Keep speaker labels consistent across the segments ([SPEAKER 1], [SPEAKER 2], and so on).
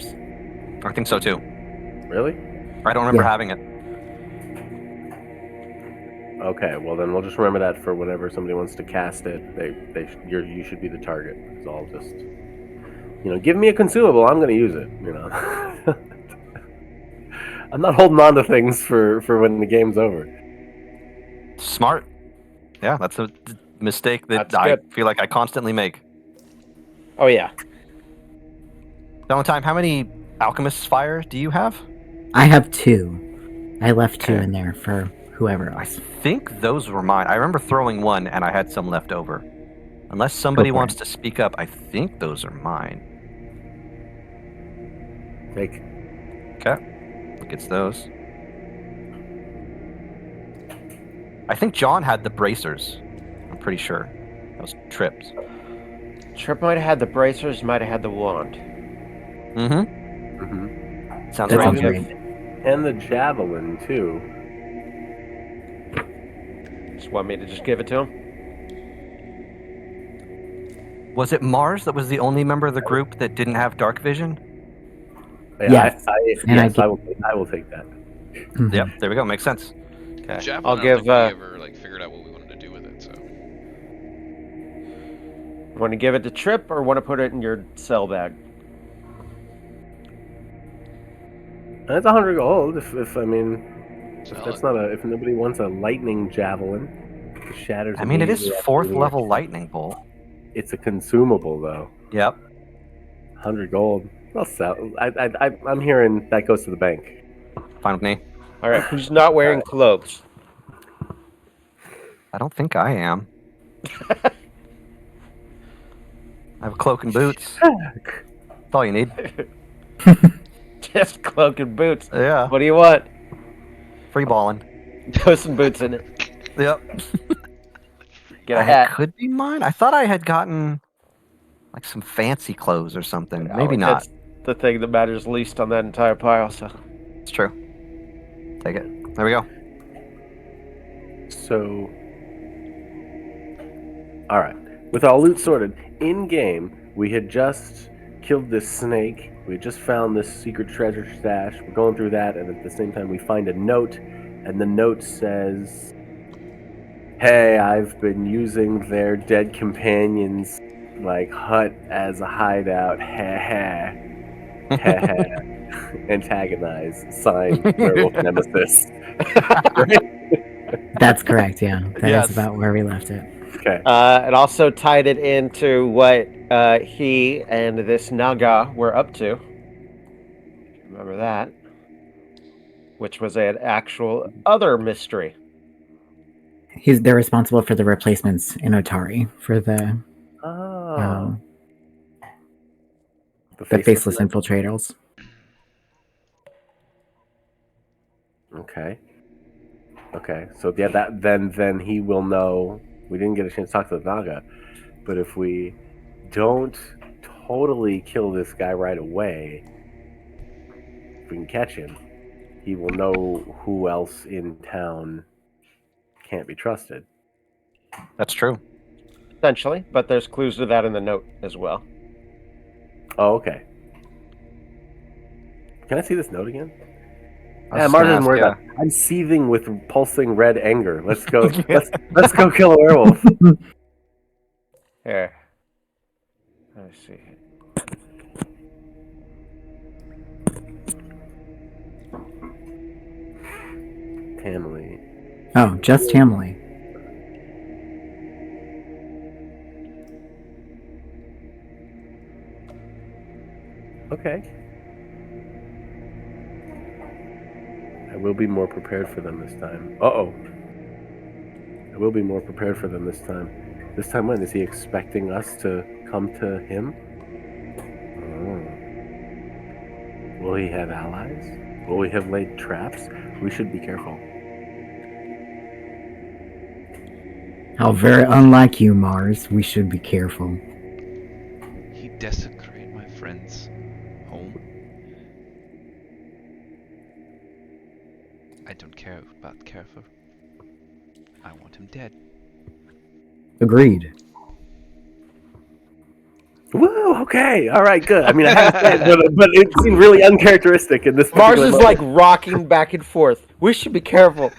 [SPEAKER 1] Mars.
[SPEAKER 2] I think so too.
[SPEAKER 3] Really?
[SPEAKER 2] I don't remember
[SPEAKER 1] Yeah.
[SPEAKER 2] having it.
[SPEAKER 3] Okay, well then we'll just remember that for whenever somebody wants to cast it, you should be the target. It's all just, give me a consumable, I'm going to use it. I'm not holding on to things for when the game's over.
[SPEAKER 2] Smart. Yeah, that's a mistake that
[SPEAKER 4] That's
[SPEAKER 2] I
[SPEAKER 4] good.
[SPEAKER 2] feel like I constantly make.
[SPEAKER 4] Oh yeah.
[SPEAKER 2] Valentine, how many Alchemist's Fire do you have?
[SPEAKER 1] I have 2. I left 2
[SPEAKER 2] Okay.
[SPEAKER 1] in there for whoever
[SPEAKER 2] I
[SPEAKER 1] else.
[SPEAKER 2] think those were mine. I remember throwing one and I had some left over. Unless somebody
[SPEAKER 1] Go for
[SPEAKER 2] wants
[SPEAKER 1] it.
[SPEAKER 2] to speak up, I think those are mine.
[SPEAKER 3] Like,
[SPEAKER 2] Okay. Who gets those? I think John had the bracers. I'm pretty sure. Those trips.
[SPEAKER 4] Trip might have had the bracers, might have had the wand.
[SPEAKER 3] mm-hmm.
[SPEAKER 2] Sounds
[SPEAKER 1] That
[SPEAKER 2] right.
[SPEAKER 1] sounds
[SPEAKER 3] And
[SPEAKER 1] right.
[SPEAKER 3] And the javelin too.
[SPEAKER 4] Just want me to just give it to him?
[SPEAKER 2] Was it Mars that was the only member of the group that didn't have dark vision?
[SPEAKER 3] Yeah,
[SPEAKER 1] Yes. And
[SPEAKER 3] yes, I will take that.
[SPEAKER 1] Mhm.
[SPEAKER 2] Yep, there we go. Makes sense. Okay.
[SPEAKER 5] Javelin,
[SPEAKER 4] I'll
[SPEAKER 5] I don't
[SPEAKER 4] give,
[SPEAKER 5] think we ever figured out what we wanted to do with it. So
[SPEAKER 4] Want to give it to Trip or want to put it in your cell bag?
[SPEAKER 3] That's 100 gold. If
[SPEAKER 5] sell
[SPEAKER 3] that's
[SPEAKER 5] it.
[SPEAKER 3] not if nobody wants a lightning javelin, it shatters.
[SPEAKER 2] I mean, it is
[SPEAKER 3] immediately after
[SPEAKER 2] 4th
[SPEAKER 3] being
[SPEAKER 2] level
[SPEAKER 3] hit.
[SPEAKER 2] lightning bolt.
[SPEAKER 3] It's a consumable though.
[SPEAKER 2] Yep.
[SPEAKER 3] 100 gold. I'll sell. I'm hearing that goes to the bank.
[SPEAKER 2] Fine with me.
[SPEAKER 4] All right, who's not wearing clothes?
[SPEAKER 2] I don't think I am. I have a cloak and boots. That's all you need.
[SPEAKER 4] Just cloak and boots.
[SPEAKER 2] Yeah.
[SPEAKER 4] What do you want?
[SPEAKER 2] Free balling.
[SPEAKER 4] Throw some boots in it.
[SPEAKER 2] Yep.
[SPEAKER 4] Get a
[SPEAKER 2] That
[SPEAKER 4] hat.
[SPEAKER 2] could be mine. I thought I had gotten like some fancy clothes or something. Maybe not.
[SPEAKER 4] That's the thing that matters least on that entire pile. So
[SPEAKER 2] It's true. Take it. There we go.
[SPEAKER 3] So, all right. With all loot sorted, in game we had just killed this snake. We just found this secret treasure stash. We're going through that, and at the same time we find a note, and the note says, "Hey, I've been using their dead companions' hut as a hideout. Ha ha. Ha ha. Antagonize. Signed, Werewolf Nemesis."
[SPEAKER 1] That's correct, yeah. That is
[SPEAKER 2] Yes.
[SPEAKER 1] about where we left it.
[SPEAKER 3] Okay.
[SPEAKER 4] it also tied it into what he and this Naga were up to. Remember that? Which was an actual other mystery.
[SPEAKER 1] They're responsible for the replacements in Otari for the
[SPEAKER 3] Oh.
[SPEAKER 1] the faceless infiltrators.
[SPEAKER 3] Okay. Okay. So yeah, that then he will know. We didn't get a chance to talk to the Naga, but if we don't totally kill this guy right away, if we can catch him, he will know who else in town can't be trusted.
[SPEAKER 2] That's true.
[SPEAKER 4] Essentially, but there's clues to that in the note as well.
[SPEAKER 3] Oh, okay. Can I see this note again?
[SPEAKER 2] I was
[SPEAKER 3] Yeah,
[SPEAKER 2] just
[SPEAKER 3] Martin,
[SPEAKER 2] gonna ask,
[SPEAKER 3] worried
[SPEAKER 2] yeah.
[SPEAKER 3] about it. I'm seething with pulsing red anger. Let's go. let's go kill a werewolf.
[SPEAKER 4] Here. Let me see.
[SPEAKER 3] Tamily.
[SPEAKER 1] Oh, just Tamily.
[SPEAKER 3] Okay. I will be more prepared for them this time. Uh-oh. I will be more prepared for them this time. This time when? Is he expecting us to come to him? Oh. Will he have allies? Will we have laid traps? We should be careful.
[SPEAKER 1] How very unlike you, Mars. We should be careful.
[SPEAKER 5] he desecrated my friend's home. I don't care about careful. I want him dead.
[SPEAKER 1] Agreed.
[SPEAKER 3] Woo! Whew, okay, all right, good. I mean, I have to say, but it seemed really uncharacteristic in this.
[SPEAKER 4] Mars
[SPEAKER 3] particular
[SPEAKER 4] is
[SPEAKER 3] moment.
[SPEAKER 4] like rocking back and forth. We should be careful.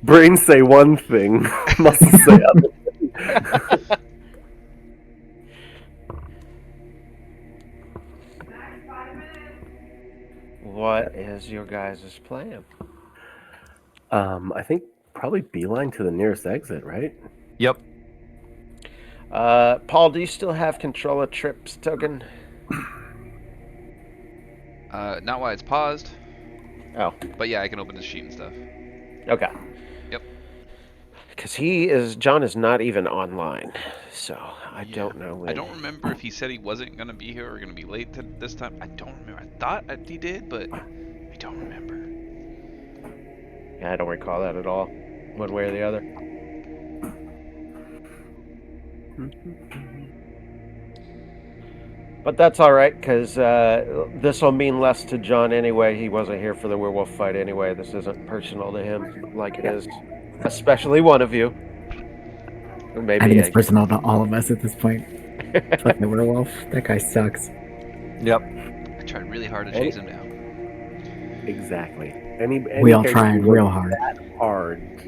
[SPEAKER 3] Brains say one thing, muscles say other.
[SPEAKER 4] What is your guys' plan?
[SPEAKER 3] I think probably beeline to the nearest exit, right?
[SPEAKER 2] Yep.
[SPEAKER 4] Paul, do you still have control of Trip's token?
[SPEAKER 5] Not while it's paused,
[SPEAKER 4] Oh,
[SPEAKER 5] but yeah, I can open the sheet and stuff.
[SPEAKER 4] okay.
[SPEAKER 5] Yep.
[SPEAKER 4] Because John is not even online, so I
[SPEAKER 5] Yeah.
[SPEAKER 4] don't know.
[SPEAKER 5] I don't remember if he said he wasn't gonna be here or gonna be late this time. I don't remember. I thought he did, but I don't remember.
[SPEAKER 4] Yeah, I don't recall that at all, one way or the other. But that's all right, because this will mean less to John anyway. He wasn't here for the werewolf fight anyway. This isn't personal to him like it is, especially one of you. Or maybe
[SPEAKER 1] I think it's
[SPEAKER 4] Hank.
[SPEAKER 1] personal to all of us at this point. Fuck the werewolf. That guy sucks.
[SPEAKER 2] Yep.
[SPEAKER 5] I tried really hard to chase him down.
[SPEAKER 3] Exactly. Any
[SPEAKER 1] We all
[SPEAKER 3] character
[SPEAKER 1] tried
[SPEAKER 3] who
[SPEAKER 1] real
[SPEAKER 3] works
[SPEAKER 1] hard.
[SPEAKER 3] that hard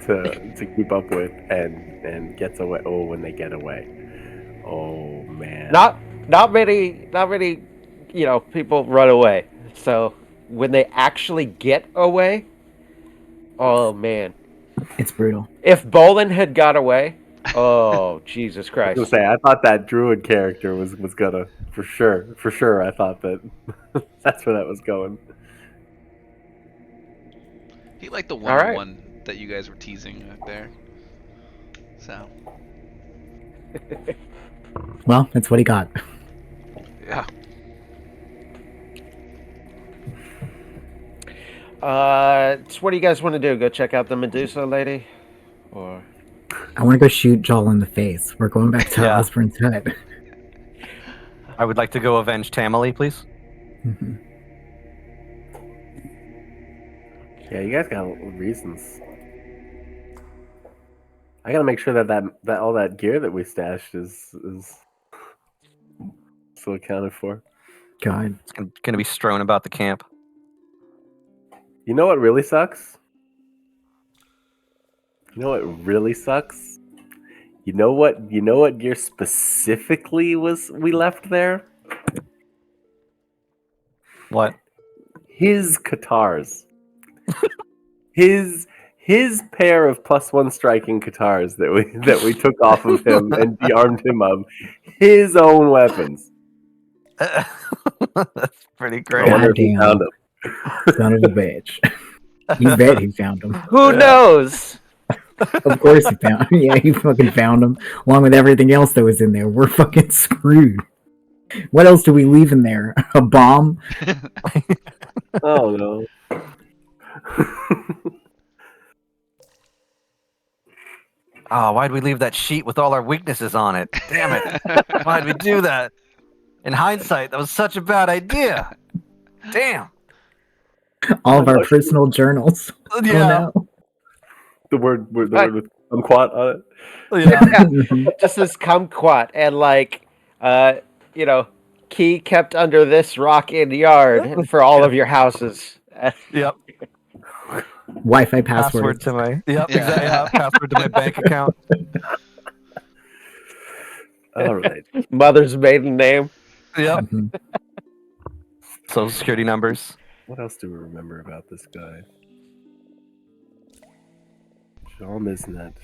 [SPEAKER 3] to keep up with and gets away. Oh, when they get away. Oh man.
[SPEAKER 4] Not many, people run away. So when they actually get away, oh man.
[SPEAKER 1] It's brutal.
[SPEAKER 4] If Bolin had got away, oh Jesus
[SPEAKER 3] I
[SPEAKER 4] Christ.
[SPEAKER 3] was gonna say, I thought that druid character was gonna for sure. I thought that that's where that was going.
[SPEAKER 5] He liked the
[SPEAKER 4] All right.
[SPEAKER 5] one-on-one that you guys were teasing up there. So
[SPEAKER 1] Well, that's what he got.
[SPEAKER 5] yeah.
[SPEAKER 4] So what do you guys want to do? Go check out the Medusa lady, or
[SPEAKER 1] I want to go shoot Joel in the face. We're going back to
[SPEAKER 2] Yeah.
[SPEAKER 1] Osborne's hut.
[SPEAKER 2] I would like to go avenge Tamale, please.
[SPEAKER 1] Mhm.
[SPEAKER 3] Yeah, you guys got reasons. I gotta make sure that all that gear that we stashed is still accounted for.
[SPEAKER 1] God.
[SPEAKER 2] It's going to be strewn about the camp.
[SPEAKER 3] You know what really sucks? You know what really sucks? You know what gear specifically we left there?
[SPEAKER 2] What?
[SPEAKER 3] His katars. his pair of +1 striking katars that we took off of him and de-armed him of. His own weapons.
[SPEAKER 2] That's pretty
[SPEAKER 3] I
[SPEAKER 2] great.
[SPEAKER 3] wonder if he
[SPEAKER 1] Goddamn.
[SPEAKER 3] found them.
[SPEAKER 1] Son of a bitch. You bet he found him.
[SPEAKER 4] who knows?
[SPEAKER 1] Of course he found him. Yeah, he fucking found him. Along with everything else that was in there. We're fucking screwed. What else do we leave in there? A bomb?
[SPEAKER 3] Oh no.
[SPEAKER 2] Oh, why'd we leave that sheet with all our weaknesses on it? Damn it. Why'd we do that? In hindsight, that was such a bad idea. Damn.
[SPEAKER 1] All of our personal journals.
[SPEAKER 2] Yeah.
[SPEAKER 1] Oh no.
[SPEAKER 3] The word with kumquat on it.
[SPEAKER 2] Yeah.
[SPEAKER 4] Just this kumquat and key kept under this rock in the yard for all of your houses.
[SPEAKER 2] Yep.
[SPEAKER 1] Wi-Fi
[SPEAKER 2] Password
[SPEAKER 1] password.
[SPEAKER 2] to my. Yep.
[SPEAKER 5] Yeah.
[SPEAKER 2] Exactly. Yeah. Password to my bank account.
[SPEAKER 3] All right.
[SPEAKER 4] Mother's maiden name.
[SPEAKER 2] Yep.
[SPEAKER 1] Mhm.
[SPEAKER 2] Social security numbers.
[SPEAKER 3] What else do we remember about this guy? Jean Misnet.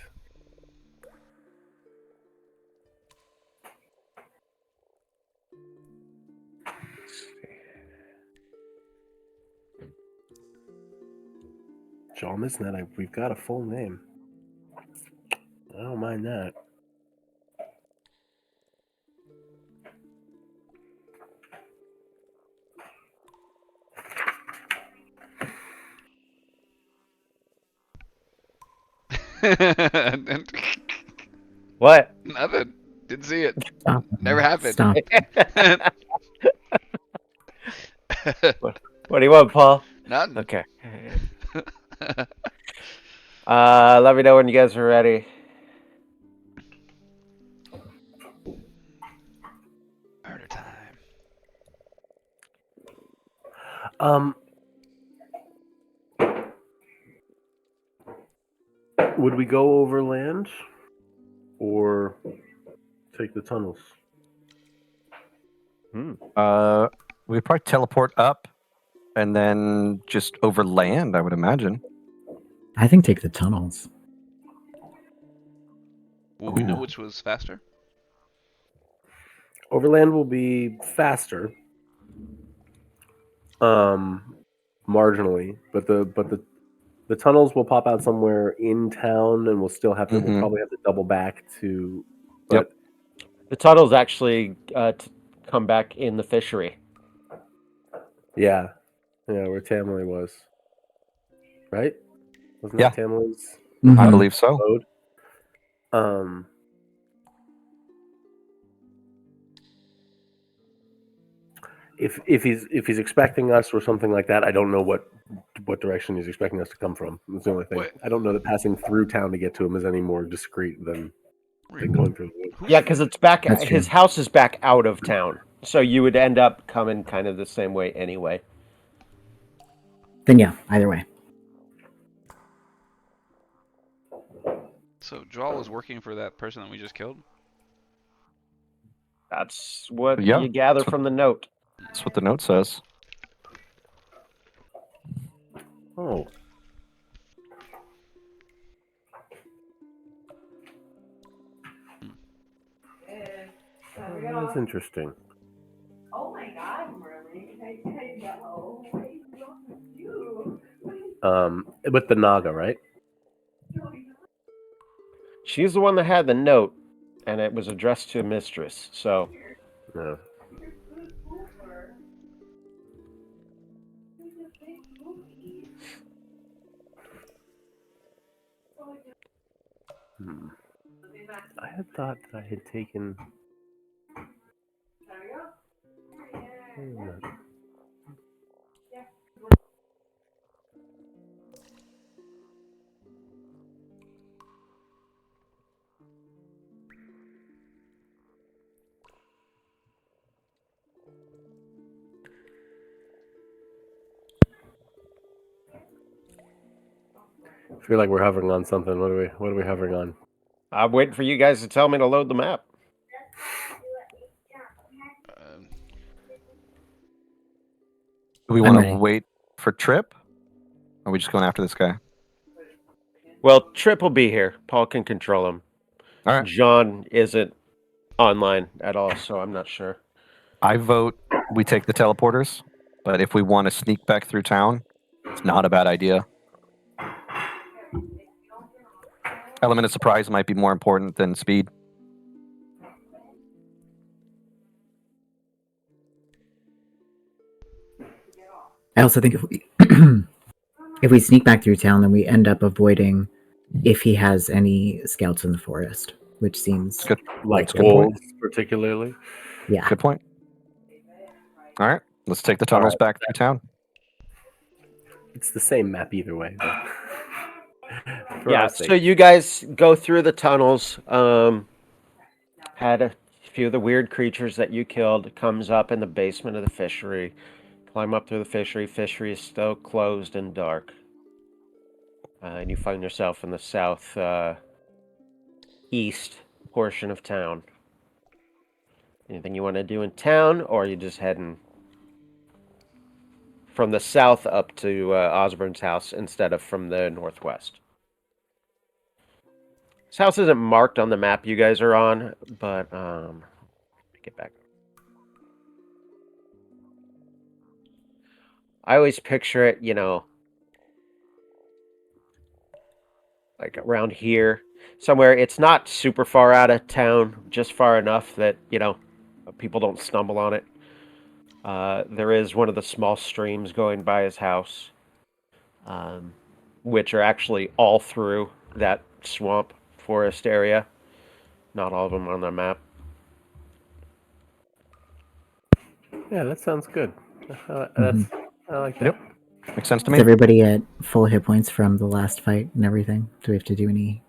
[SPEAKER 3] Jean Misnet, we've got a full name. I don't mind that.
[SPEAKER 4] What?
[SPEAKER 5] Nothing. Didn't see it.
[SPEAKER 1] Stop.
[SPEAKER 5] Never happened.
[SPEAKER 1] Stop.
[SPEAKER 4] What do you want, Paul?
[SPEAKER 5] Nothing.
[SPEAKER 4] Okay. Let me know when you guys are ready.
[SPEAKER 3] Um, would we go overland or take the tunnels?
[SPEAKER 2] We'd probably teleport up and then just over land, I would imagine.
[SPEAKER 1] I think take the tunnels.
[SPEAKER 5] Will we know
[SPEAKER 2] Ooh.
[SPEAKER 5] which was faster?
[SPEAKER 3] Overland will be faster, marginally, but the tunnels will pop out somewhere in town, and we'll still have to. We'll
[SPEAKER 2] Mhm.
[SPEAKER 3] probably have to double back to.
[SPEAKER 2] Yep.
[SPEAKER 3] But
[SPEAKER 4] The tunnels actually come back in the fishery.
[SPEAKER 3] yeah, where Tamley was, right? Wasn't
[SPEAKER 2] Yeah.
[SPEAKER 3] that Tamley's
[SPEAKER 2] I
[SPEAKER 1] Mhm.
[SPEAKER 2] believe so.
[SPEAKER 3] abode? Um, if he's expecting us or something like that, I don't know what direction he's expecting us to come from. That's the only thing.
[SPEAKER 5] What?
[SPEAKER 3] I don't know that passing through town to get to him is any more discreet than going through the woods.
[SPEAKER 5] Who's
[SPEAKER 4] Yeah, because it's back.
[SPEAKER 1] That's
[SPEAKER 4] His
[SPEAKER 1] true.
[SPEAKER 4] house is back out of town, so you would end up coming kind of the same way anyway.
[SPEAKER 1] Then yeah, either way.
[SPEAKER 5] So Draw was working for that person that we just killed?
[SPEAKER 4] That's what
[SPEAKER 2] Yeah,
[SPEAKER 4] you gather
[SPEAKER 2] that's what-
[SPEAKER 4] from the note.
[SPEAKER 2] That's what the note says.
[SPEAKER 3] Oh. That's interesting.
[SPEAKER 6] Oh my God, Merlin! I know. What is wrong with you?
[SPEAKER 3] With the Naga, right?
[SPEAKER 4] She's the one that had the note, and it was addressed to a mistress. So
[SPEAKER 3] Yeah. I had thought that I had taken. Wait a minute. I feel like we're hovering on something. What are we hovering on?
[SPEAKER 4] I'm waiting for you guys to tell me to load the map.
[SPEAKER 2] Do we
[SPEAKER 1] I'm
[SPEAKER 2] want to
[SPEAKER 1] ready.
[SPEAKER 2] wait for Trip? Or are we just going after this guy?
[SPEAKER 4] Well, Trip will be here. Paul can control him.
[SPEAKER 2] All right.
[SPEAKER 4] John isn't online at all, so I'm not sure.
[SPEAKER 2] I vote we take the teleporters, but if we want to sneak back through town, it's not a bad idea. Element of surprise might be more important than speed.
[SPEAKER 1] I also think if we sneak back through town, then we end up avoiding if he has any scouts in the forest, which seems
[SPEAKER 2] Good.
[SPEAKER 3] Like
[SPEAKER 2] That's a good point.
[SPEAKER 3] wolves, particularly.
[SPEAKER 1] yeah.
[SPEAKER 2] Good point. All right, let's take the tunnels
[SPEAKER 3] right.
[SPEAKER 2] back through town.
[SPEAKER 3] It's the same map either way. But for
[SPEAKER 4] Yeah,
[SPEAKER 3] our
[SPEAKER 4] so
[SPEAKER 3] sake.
[SPEAKER 4] you guys go through the tunnels. Had a few of the weird creatures that you killed comes up in the basement of the fishery. Climb up through the fishery. Fishery is still closed and dark. And you find yourself in the south east portion of town. Anything you want to do in town, or are you just heading from the south up to Osborne's house instead of from the northwest? This house isn't marked on the map you guys are on, but let me get back. I always picture it, like around here, somewhere. It's not super far out of town, just far enough that, people don't stumble on it. There is one of the small streams going by his house, which are actually all through that swamp forest area. Not all of them on the map.
[SPEAKER 3] Yeah, that sounds good.
[SPEAKER 1] Mhm.
[SPEAKER 3] I like that.
[SPEAKER 2] Yep. Makes sense to
[SPEAKER 1] Is
[SPEAKER 2] me.
[SPEAKER 1] everybody at full hit points from the last fight and everything? Do we have to do any?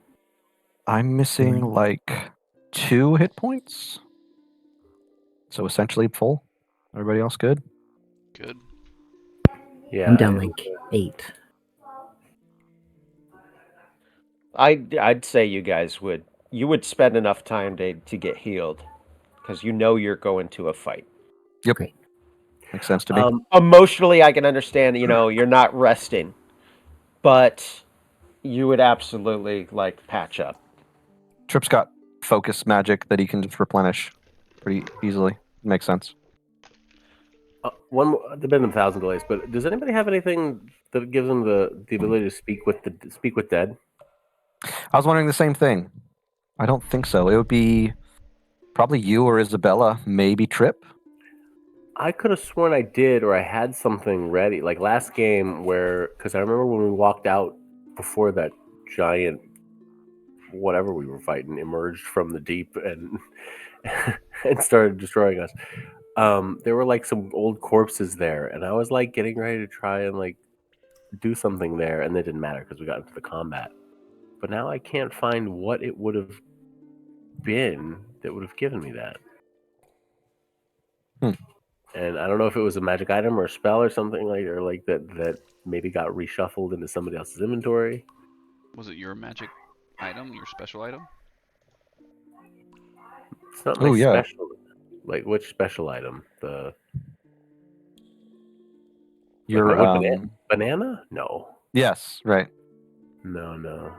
[SPEAKER 2] I'm missing
[SPEAKER 1] Right.
[SPEAKER 2] like 2 hit points. So essentially full. Everybody else good?
[SPEAKER 5] Good.
[SPEAKER 3] Yeah,
[SPEAKER 1] I'm down like 8.
[SPEAKER 4] I'd say you guys would spend enough time to get healed because you know you're going to a fight.
[SPEAKER 1] Okay.
[SPEAKER 2] Makes sense to me.
[SPEAKER 4] Emotionally, I can understand. You're not resting, but you would absolutely like patch up.
[SPEAKER 2] Trip's got focus magic that he can just replenish pretty easily. Makes sense.
[SPEAKER 3] one more, there've been 1,000 delays, but does anybody have anything that gives them the ability to speak with dead?
[SPEAKER 2] I was wondering the same thing. I don't think so. It would be probably you or Isabella, maybe Trip.
[SPEAKER 3] I could have sworn I did, or I had something ready. Like last game, because I remember when we walked out before that giant whatever we were fighting emerged from the deep and and started destroying us. There were like some old corpses there, and I was like getting ready to try and like do something there, and it didn't matter because we got into the combat. But now I can't find what it would have been that would have given me that. And I don't know if it was a magic item or a spell or something like that maybe got reshuffled into somebody else's inventory.
[SPEAKER 5] Was it your magic item, your special item?
[SPEAKER 3] It's not my
[SPEAKER 2] Oh, yeah.
[SPEAKER 3] special. Like which special item? The
[SPEAKER 2] Your
[SPEAKER 3] my wood banana? No,
[SPEAKER 2] yes, right.
[SPEAKER 3] no.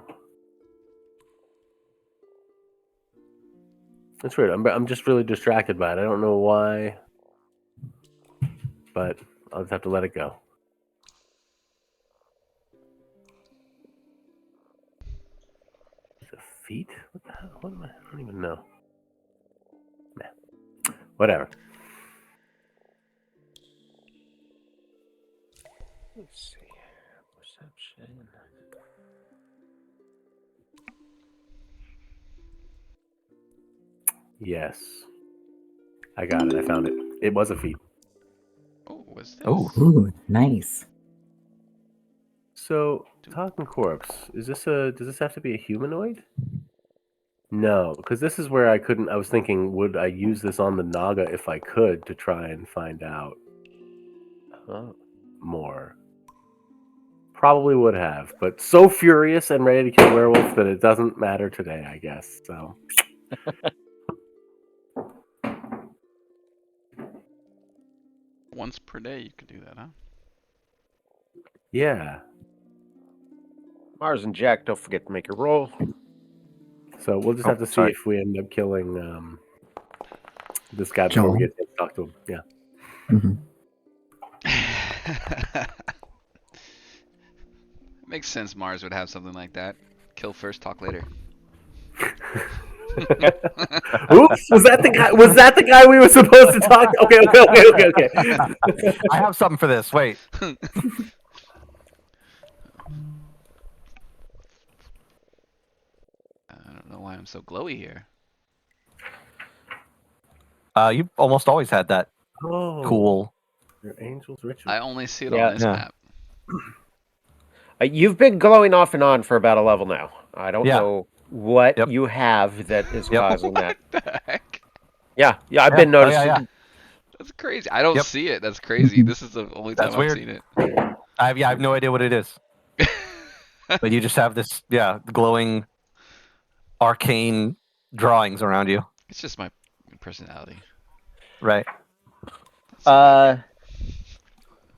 [SPEAKER 3] That's weird. I'm just really distracted by it. I don't know why, but I'll just have to let it go. Is it a feat? What the hell? What am I? I don't even know. Nah. Whatever.
[SPEAKER 4] Let's see. Perception.
[SPEAKER 3] Yes. I got it. I found it. It was a feat.
[SPEAKER 5] Oh, what's this?
[SPEAKER 2] Oh,
[SPEAKER 1] Ooh, nice.
[SPEAKER 3] So, talking corpse, does this have to be a humanoid? No, because this is where I was thinking, would I use this on the Naga if I could to try and find out more? Probably would have, but so furious and ready to kill werewolf that it doesn't matter today, I guess. So,
[SPEAKER 5] Once per day you could do that, huh?
[SPEAKER 3] yeah.
[SPEAKER 4] Mars and Jack, don't forget to make your roll.
[SPEAKER 3] So we'll just have to see if we end up killing this guy before
[SPEAKER 1] Joel.
[SPEAKER 3] we get to talk to him. Yeah.
[SPEAKER 1] hmm
[SPEAKER 5] Makes sense Mars would have something like that. Kill first, talk later.
[SPEAKER 3] Oops! Was that the guy? Was that the guy we were supposed to talk? Okay.
[SPEAKER 2] I have something for this. Wait.
[SPEAKER 5] I don't know why I'm so glowy here.
[SPEAKER 2] You've almost always had that
[SPEAKER 3] Oh,
[SPEAKER 2] cool.
[SPEAKER 3] Your angel's ritual.
[SPEAKER 5] I only see it
[SPEAKER 4] Yeah.
[SPEAKER 5] on this
[SPEAKER 2] Yeah.
[SPEAKER 5] map.
[SPEAKER 4] You've been glowing off and on for about a level now. I don't
[SPEAKER 2] Yeah.
[SPEAKER 4] know what
[SPEAKER 2] Yep.
[SPEAKER 4] you have that is
[SPEAKER 2] Yep.
[SPEAKER 4] causing that.
[SPEAKER 5] What the heck?
[SPEAKER 4] Yeah, I've
[SPEAKER 2] Yeah.
[SPEAKER 4] been
[SPEAKER 2] Oh,
[SPEAKER 4] noticing.
[SPEAKER 2] yeah.
[SPEAKER 5] That's crazy. I don't
[SPEAKER 2] Yep.
[SPEAKER 5] see it. That's crazy. This is the only time
[SPEAKER 2] That's
[SPEAKER 5] I've
[SPEAKER 2] weird.
[SPEAKER 5] seen it.
[SPEAKER 2] I have no idea what it is. But you just have this, glowing, arcane drawings around you.
[SPEAKER 5] It's just my personality.
[SPEAKER 2] Right.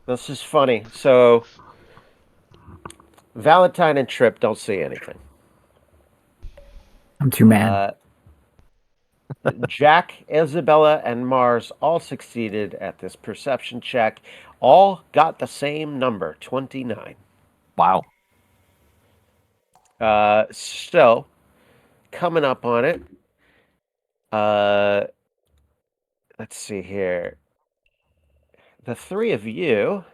[SPEAKER 4] This is funny. So, Valentine and Trip don't see anything.
[SPEAKER 1] I'm too mad.
[SPEAKER 4] Jack, Isabella, and Mars all succeeded at this perception check. All got the same number, 29.
[SPEAKER 2] Wow.
[SPEAKER 4] So, coming up on it, let's see here. The three of you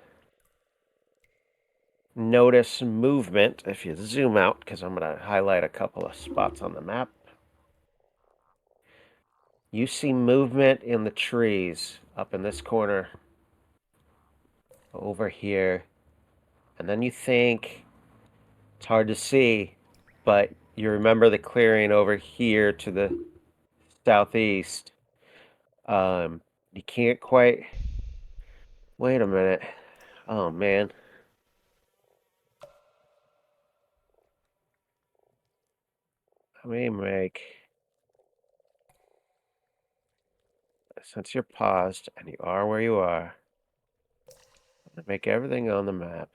[SPEAKER 4] notice movement if you zoom out, because I'm going to highlight a couple of spots on the map. You see movement in the trees up in this corner, over here, and then you think it's hard to see, but you remember the clearing over here to the southeast. You can't quite. Wait a minute. Oh man. Let me make. Since you're paused and you are where you are, I'm gonna make everything on the map.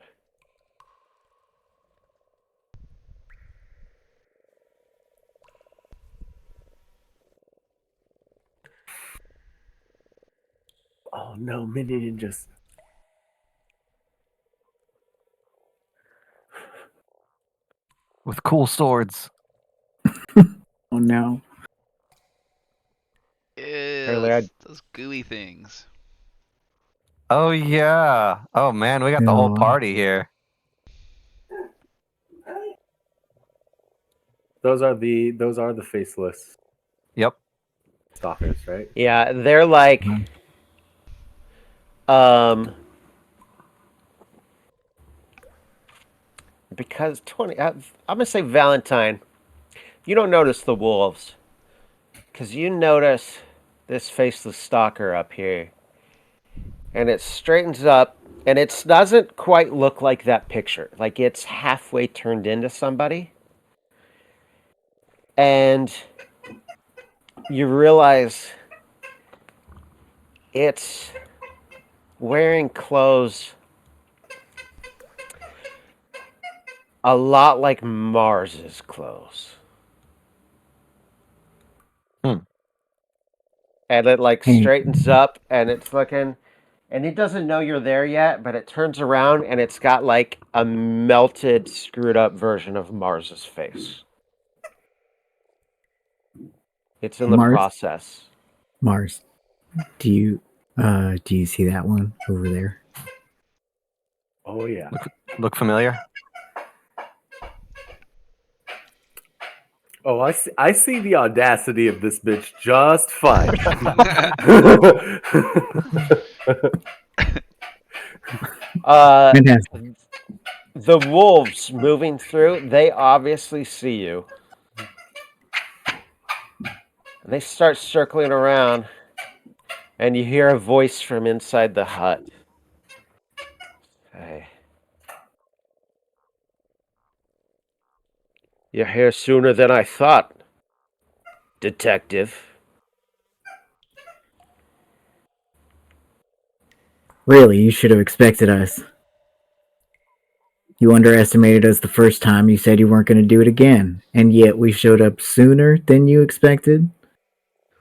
[SPEAKER 3] Oh no, mini ninjas.
[SPEAKER 2] With cool swords.
[SPEAKER 1] Oh no.
[SPEAKER 5] Ew, those gooey things.
[SPEAKER 2] Oh yeah. Oh man, we got the whole
[SPEAKER 1] No.
[SPEAKER 2] party here.
[SPEAKER 3] Those are the faceless
[SPEAKER 2] Yep.
[SPEAKER 3] stalkers, right?
[SPEAKER 4] Yeah, they're like, because I'm gonna say Valentine. You don't notice the wolves, because you notice this faceless stalker up here, and it straightens up, and it doesn't quite look like that picture. Like it's halfway turned into somebody, and you realize it's wearing clothes a lot like Mars's clothes.
[SPEAKER 2] Hmm.
[SPEAKER 4] And it like
[SPEAKER 1] Hey.
[SPEAKER 4] straightens up and it's looking, and it doesn't know you're there yet, but it turns around and it's got like a melted, screwed up version of Mars's face. It's in the
[SPEAKER 1] Mars?
[SPEAKER 4] process.
[SPEAKER 1] Mars. Do you see that one over there?
[SPEAKER 3] Oh yeah.
[SPEAKER 2] Look familiar?
[SPEAKER 3] Oh, I see the audacity of this bitch just fine.
[SPEAKER 1] Fantastic.
[SPEAKER 4] The wolves moving through, they obviously see you. And they start circling around, and you hear a voice from inside the hut. Hey. You're here sooner than I thought, detective.
[SPEAKER 1] Really, you should have expected us. You underestimated us the first time. You said you weren't going to do it again, and yet we showed up sooner than you expected.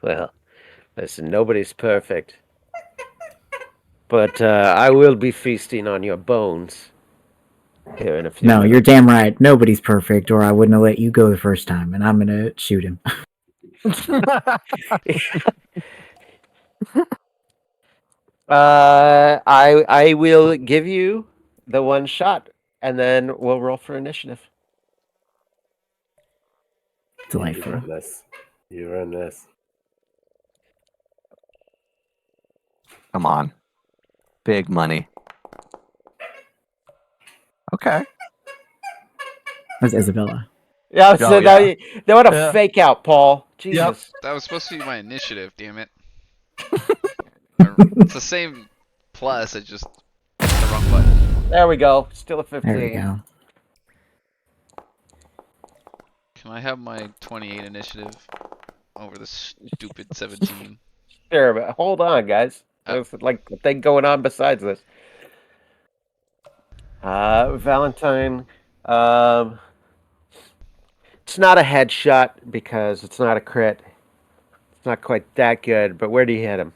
[SPEAKER 4] Well, listen, nobody's perfect. But I will be feasting on your bones here in a few
[SPEAKER 1] No,
[SPEAKER 4] minutes.
[SPEAKER 1] you're damn right. Nobody's perfect, or I wouldn't have let you go the first time, and I'm going to shoot him.
[SPEAKER 4] I will give you the one shot, and then we'll roll for initiative.
[SPEAKER 1] Delightful.
[SPEAKER 3] You run this. You run this.
[SPEAKER 2] Come on. Big money. Okay.
[SPEAKER 1] That's Isabella.
[SPEAKER 4] Yeah, so
[SPEAKER 2] yeah.
[SPEAKER 4] they want to
[SPEAKER 2] Yeah.
[SPEAKER 4] fake out, Paul. Jesus.
[SPEAKER 5] That was supposed to be my initiative, damn it. It's the same plus, I just hit the wrong button.
[SPEAKER 4] There we go. Still a 15.
[SPEAKER 1] There we go.
[SPEAKER 5] Can I have my 28 initiative over the stupid 17?
[SPEAKER 4] Sure, but hold on, guys. There's like a thing going on besides this. Valentine. It's not a headshot because it's not a crit. It's not quite that good, but where do you hit him?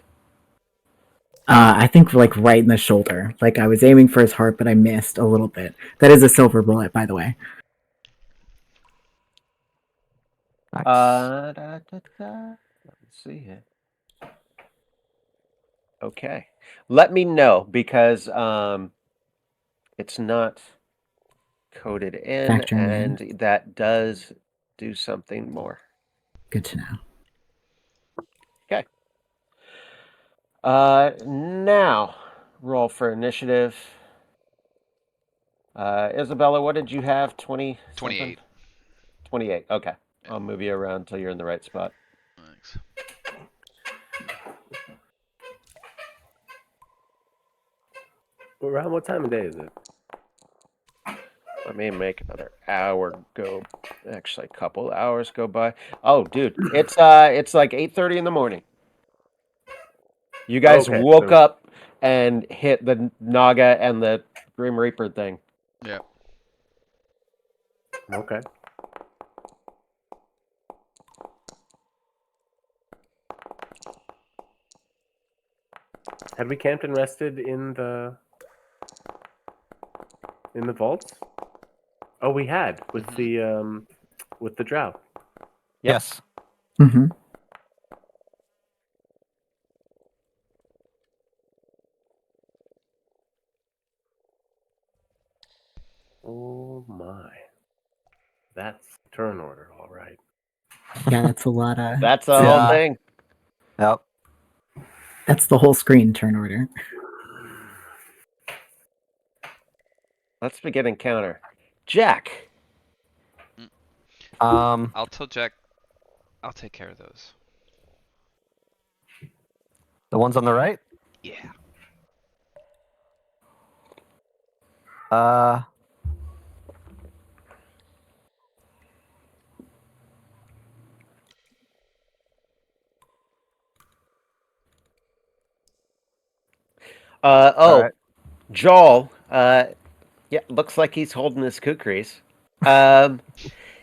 [SPEAKER 1] I think like right in the shoulder. Like I was aiming for his heart, but I missed a little bit. That is a silver bullet, by the way.
[SPEAKER 2] Nice.
[SPEAKER 4] Let's see here. Okay. Let me know because it's not coded in,
[SPEAKER 1] Factor in.
[SPEAKER 4] and that does do something more.
[SPEAKER 1] Good to know.
[SPEAKER 4] Okay. Now roll for initiative. Isabella, what did you have? 20?
[SPEAKER 5] 28.
[SPEAKER 4] 28. Okay.
[SPEAKER 5] Yeah.
[SPEAKER 4] I'll move you around until you're in the right spot.
[SPEAKER 5] Thanks.
[SPEAKER 3] Around what time of day is it?
[SPEAKER 4] Let me make another hour go Actually, a couple hours go by. Oh, dude, it's like 8:30 in the morning. You guys
[SPEAKER 3] Okay,
[SPEAKER 4] woke
[SPEAKER 3] so-
[SPEAKER 4] up and hit the Naga and the Grim Reaper thing.
[SPEAKER 5] Yeah.
[SPEAKER 3] Okay. Had we camped and rested in the vaults? Oh, we had with the drow.
[SPEAKER 4] Yep.
[SPEAKER 2] Yes.
[SPEAKER 1] Mm-hmm.
[SPEAKER 3] Oh my. That's turn order, all right.
[SPEAKER 1] Yeah, that's a lot of.
[SPEAKER 4] That's the
[SPEAKER 2] Yeah.
[SPEAKER 4] whole thing.
[SPEAKER 2] Yep.
[SPEAKER 1] That's the whole screen turn order.
[SPEAKER 4] Let's begin encounter. Jack.
[SPEAKER 5] I'll tell Jack. I'll take care of those.
[SPEAKER 2] The ones on the right.
[SPEAKER 5] Yeah.
[SPEAKER 2] Uh,
[SPEAKER 4] Oh,
[SPEAKER 2] all right.
[SPEAKER 4] Joel. Yeah, looks like he's holding his kukris.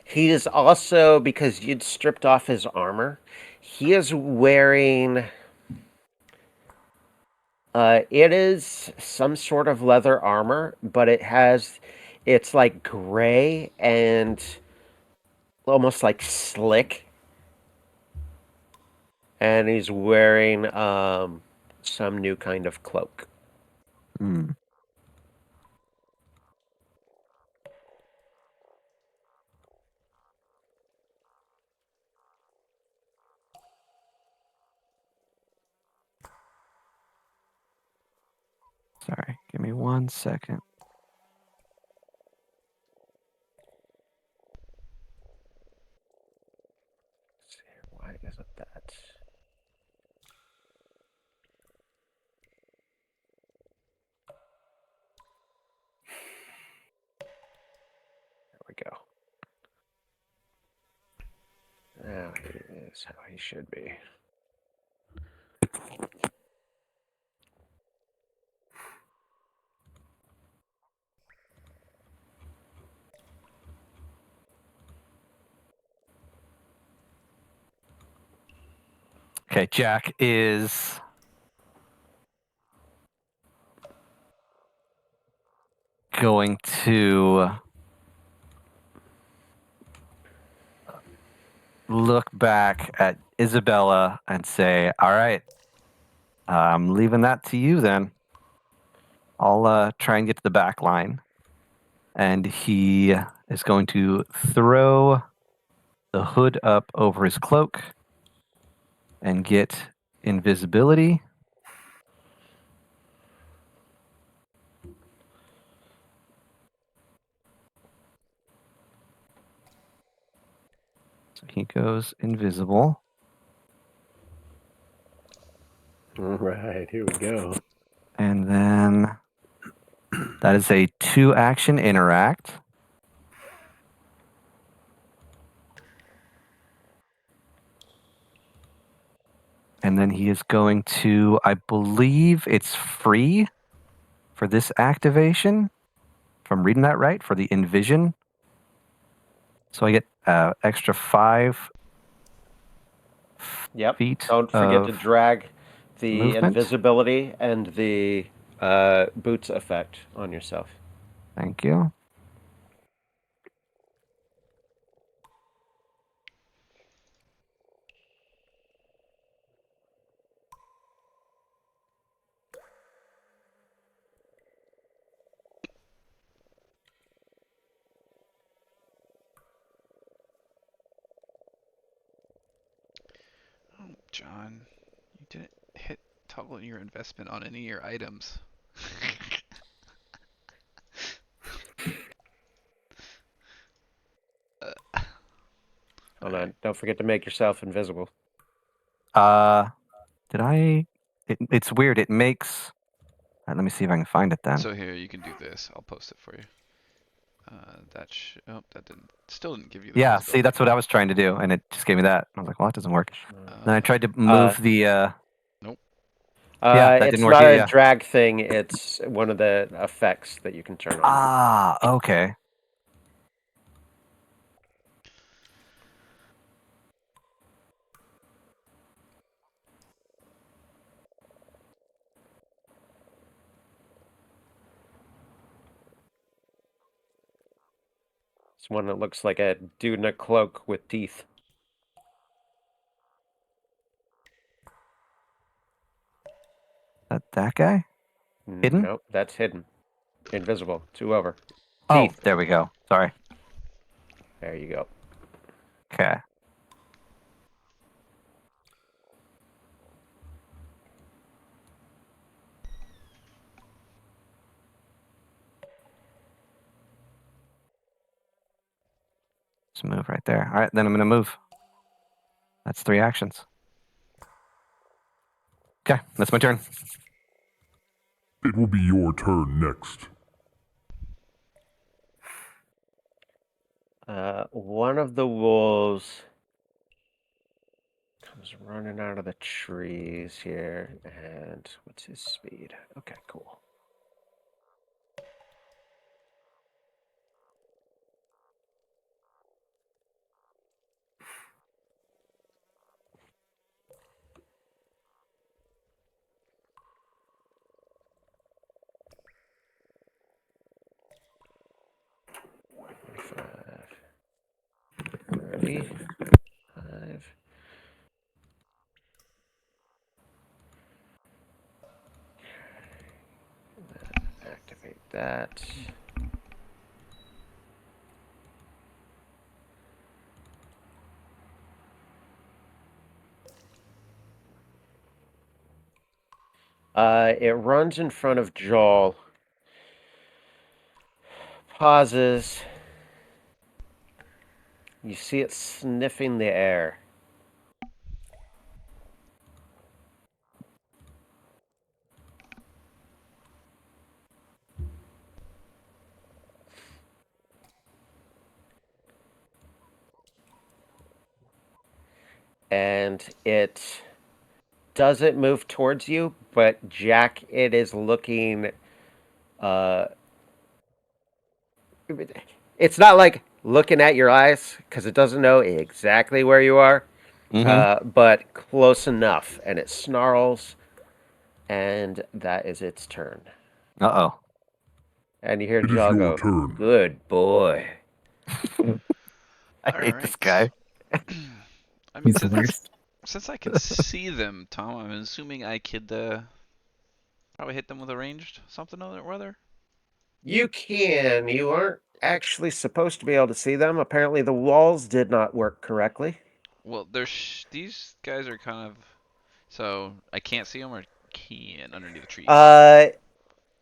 [SPEAKER 4] He is also, because you'd stripped off his armor, he is wearing. It is some sort of leather armor, but it's like gray and almost like slick. And he's wearing some new kind of cloak.
[SPEAKER 2] Hmm. Sorry. Give me 1 second.
[SPEAKER 4] Why isn't that? There we go. Now he is how he should be.
[SPEAKER 2] Okay. Jack is going to look back at Isabella and say, "All right, I'm leaving that to you then. I'll try and get to the back line." And he is going to throw the hood up over his cloak and get invisibility. So he goes invisible.
[SPEAKER 3] All right, here we go.
[SPEAKER 2] And then that is a 2-action interact. And then he is going to, I believe it's free for this activation. If I'm reading that right, for the Envision. So I get extra 5
[SPEAKER 4] Yep.
[SPEAKER 2] feet.
[SPEAKER 4] Don't forget to
[SPEAKER 2] of
[SPEAKER 4] drag the
[SPEAKER 2] movement.
[SPEAKER 4] invisibility and the boots effect on yourself.
[SPEAKER 2] Thank you.
[SPEAKER 5] Oh, John, you didn't hit toggle your investment on any of your items.
[SPEAKER 4] Hold on. Don't forget to make yourself invisible.
[SPEAKER 2] Did I? It's weird. It makes. Let me see if I can find it then.
[SPEAKER 5] So here, you can do this. I'll post it for you. That didn't. Still didn't give you.
[SPEAKER 2] Yeah,
[SPEAKER 5] Visibility.
[SPEAKER 2] see, that's what I was trying to do, and it just gave me that. I was like, well, that doesn't work. Then I tried to
[SPEAKER 4] Uh,
[SPEAKER 2] move the. Yeah, that
[SPEAKER 4] it's
[SPEAKER 2] didn't work
[SPEAKER 4] not
[SPEAKER 2] either.
[SPEAKER 4] a
[SPEAKER 2] Yeah.
[SPEAKER 4] drag thing. It's one of the effects that you can turn on.
[SPEAKER 2] Ah, okay.
[SPEAKER 4] It's one that looks like a dude in a cloak with teeth.
[SPEAKER 2] That guy? Hidden?
[SPEAKER 4] Nope, that's hidden. Invisible. 2 over.
[SPEAKER 2] Oh,
[SPEAKER 4] Teeth.
[SPEAKER 2] there we go. Sorry.
[SPEAKER 4] There you go.
[SPEAKER 2] Okay. Just move right there. All right, then I'm gonna move. That's 3 actions. Okay, that's my turn.
[SPEAKER 7] It will be your turn next.
[SPEAKER 4] One of the wolves comes running out of the trees here, and what's his speed? Okay, cool. Five. 30. 5. Activate that. It runs in front of Joel. Pauses. You see it sniffing the air. And it doesn't move towards you, but Jack, it is looking. It's not like looking at your eyes because it doesn't know exactly where you are, but close enough. And it snarls, and that is its turn.
[SPEAKER 2] Uh-oh.
[SPEAKER 4] And you hear
[SPEAKER 7] It is
[SPEAKER 4] Jaw
[SPEAKER 7] your
[SPEAKER 4] go,
[SPEAKER 7] turn.
[SPEAKER 4] "Good boy."
[SPEAKER 2] I hate this guy.
[SPEAKER 5] I mean,
[SPEAKER 1] He's the worst.
[SPEAKER 5] since I can see them, Tom, I'm assuming I could probably hit them with a ranged something or other.
[SPEAKER 4] You can. You aren't actually supposed to be able to see them. Apparently, the walls did not work correctly.
[SPEAKER 5] Well, these guys are kind of so I can't see them or can underneath the trees.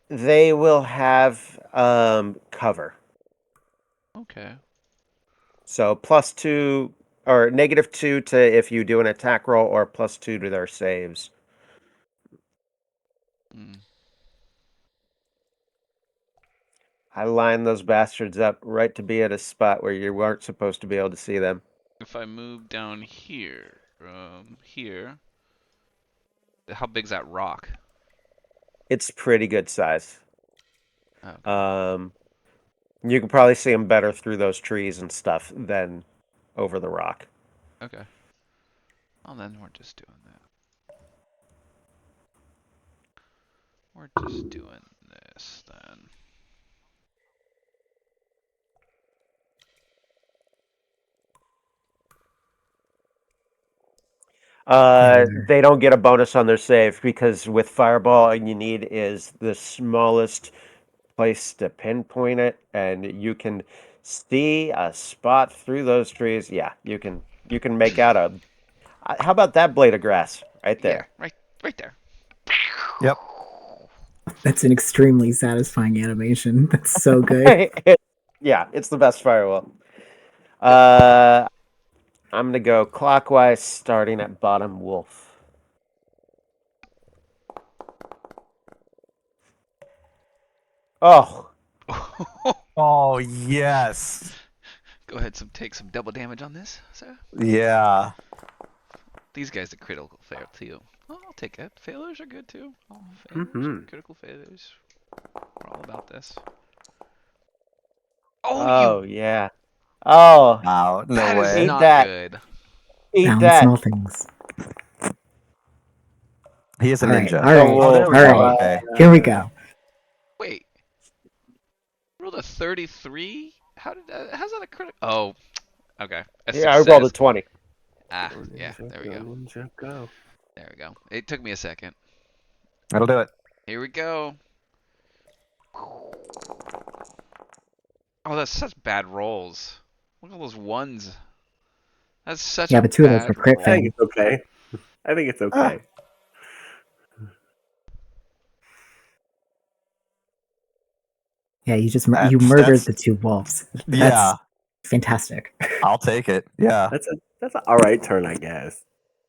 [SPEAKER 4] They will have cover.
[SPEAKER 5] Okay.
[SPEAKER 4] So +2 or -2 to if you do an attack roll, or +2 to their saves.
[SPEAKER 5] Mm.
[SPEAKER 4] I lined those bastards up right to be at a spot where you weren't supposed to be able to see them.
[SPEAKER 5] If I move down here, here, how big's that rock?
[SPEAKER 4] It's pretty good size.
[SPEAKER 5] Okay.
[SPEAKER 4] You can probably see them better through those trees and stuff than over the rock.
[SPEAKER 5] Okay. Well, then we're just doing that. We're just doing this then.
[SPEAKER 4] They don't get a bonus on their save because with Fireball, all you need is the smallest place to pinpoint it, and you can see a spot through those trees. Yeah, you can make out a. How about that blade of grass right
[SPEAKER 5] Yeah,
[SPEAKER 4] there?
[SPEAKER 5] right there.
[SPEAKER 2] Yep.
[SPEAKER 1] That's an extremely satisfying animation. That's so good.
[SPEAKER 4] Yeah, it's the best firewall. I'm gonna go clockwise, starting at bottom wolf. Oh,
[SPEAKER 2] Oh yes.
[SPEAKER 5] Go ahead, take some double damage on this, sir.
[SPEAKER 2] Yeah.
[SPEAKER 5] These guys are critical fail too. Oh, I'll take it. Failures are good too. Oh, failures,
[SPEAKER 3] Mhm.
[SPEAKER 5] critical failures. We're all about this.
[SPEAKER 4] Oh, yeah. Oh,
[SPEAKER 2] Wow. No
[SPEAKER 5] that is
[SPEAKER 2] way.
[SPEAKER 4] Eat
[SPEAKER 5] not
[SPEAKER 4] that.
[SPEAKER 5] good.
[SPEAKER 4] eat
[SPEAKER 1] Balance in
[SPEAKER 4] that.
[SPEAKER 1] all things.
[SPEAKER 2] He is a
[SPEAKER 1] All right,
[SPEAKER 2] ninja.
[SPEAKER 1] all right,
[SPEAKER 2] Oh, there we
[SPEAKER 1] all
[SPEAKER 2] go.
[SPEAKER 1] right.
[SPEAKER 2] Okay.
[SPEAKER 1] Here we go.
[SPEAKER 5] Wait, rolled a 33. How's that a critical? Oh, okay. A
[SPEAKER 4] Yeah, I rolled a
[SPEAKER 5] success.
[SPEAKER 4] 20.
[SPEAKER 5] Ah,
[SPEAKER 3] Go
[SPEAKER 5] yeah.
[SPEAKER 3] ninja,
[SPEAKER 5] There we
[SPEAKER 3] go
[SPEAKER 5] go.
[SPEAKER 3] ninja, go.
[SPEAKER 5] There we go. It took me a second.
[SPEAKER 2] That'll do it.
[SPEAKER 5] Here we go. Oh, that's such bad rolls. Look at all those ones. That's such
[SPEAKER 1] Yeah,
[SPEAKER 5] a
[SPEAKER 1] but two of those were
[SPEAKER 5] bad
[SPEAKER 1] crit
[SPEAKER 3] I think
[SPEAKER 5] roll.
[SPEAKER 1] fails.
[SPEAKER 3] it's okay. I think it's okay.
[SPEAKER 1] Yeah, you just
[SPEAKER 2] That's-
[SPEAKER 1] you murdered
[SPEAKER 2] that's-
[SPEAKER 1] the two wolves. That's
[SPEAKER 2] Yeah.
[SPEAKER 1] fantastic.
[SPEAKER 2] I'll take it. Yeah.
[SPEAKER 3] That's an all right turn, I guess.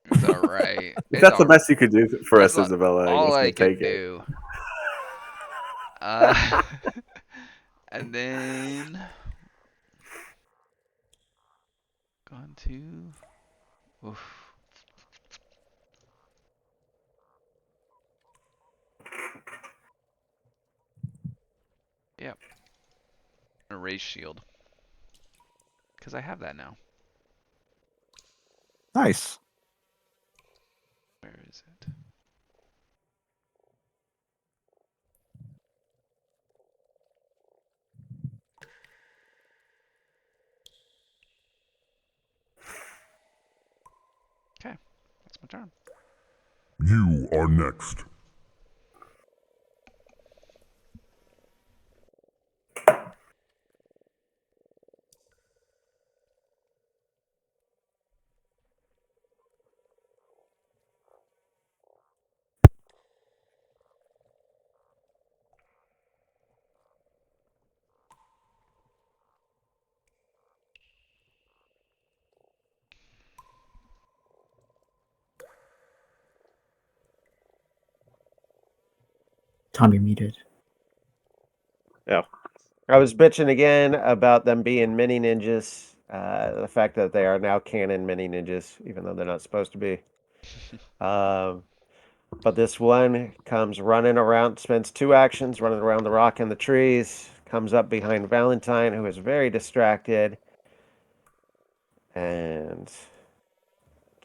[SPEAKER 5] It's all right.
[SPEAKER 3] If that's the best you could do for
[SPEAKER 5] That's
[SPEAKER 3] us, Isabella, I
[SPEAKER 5] all
[SPEAKER 3] guess
[SPEAKER 5] I
[SPEAKER 3] we'll
[SPEAKER 5] can
[SPEAKER 3] take it.
[SPEAKER 5] do. Uh, and then gone to. Oof. Yep. Erase shield. Because I have that now.
[SPEAKER 2] Nice.
[SPEAKER 5] Where is it? Okay. That's my turn.
[SPEAKER 7] You are next.
[SPEAKER 1] Tom, you're muted.
[SPEAKER 4] I was bitching again about them being mini ninjas. The fact that they are now canon mini ninjas, even though they're not supposed to be. But this one comes running around, spends 2 actions running around the rock and the trees, comes up behind Valentine, who is very distracted, and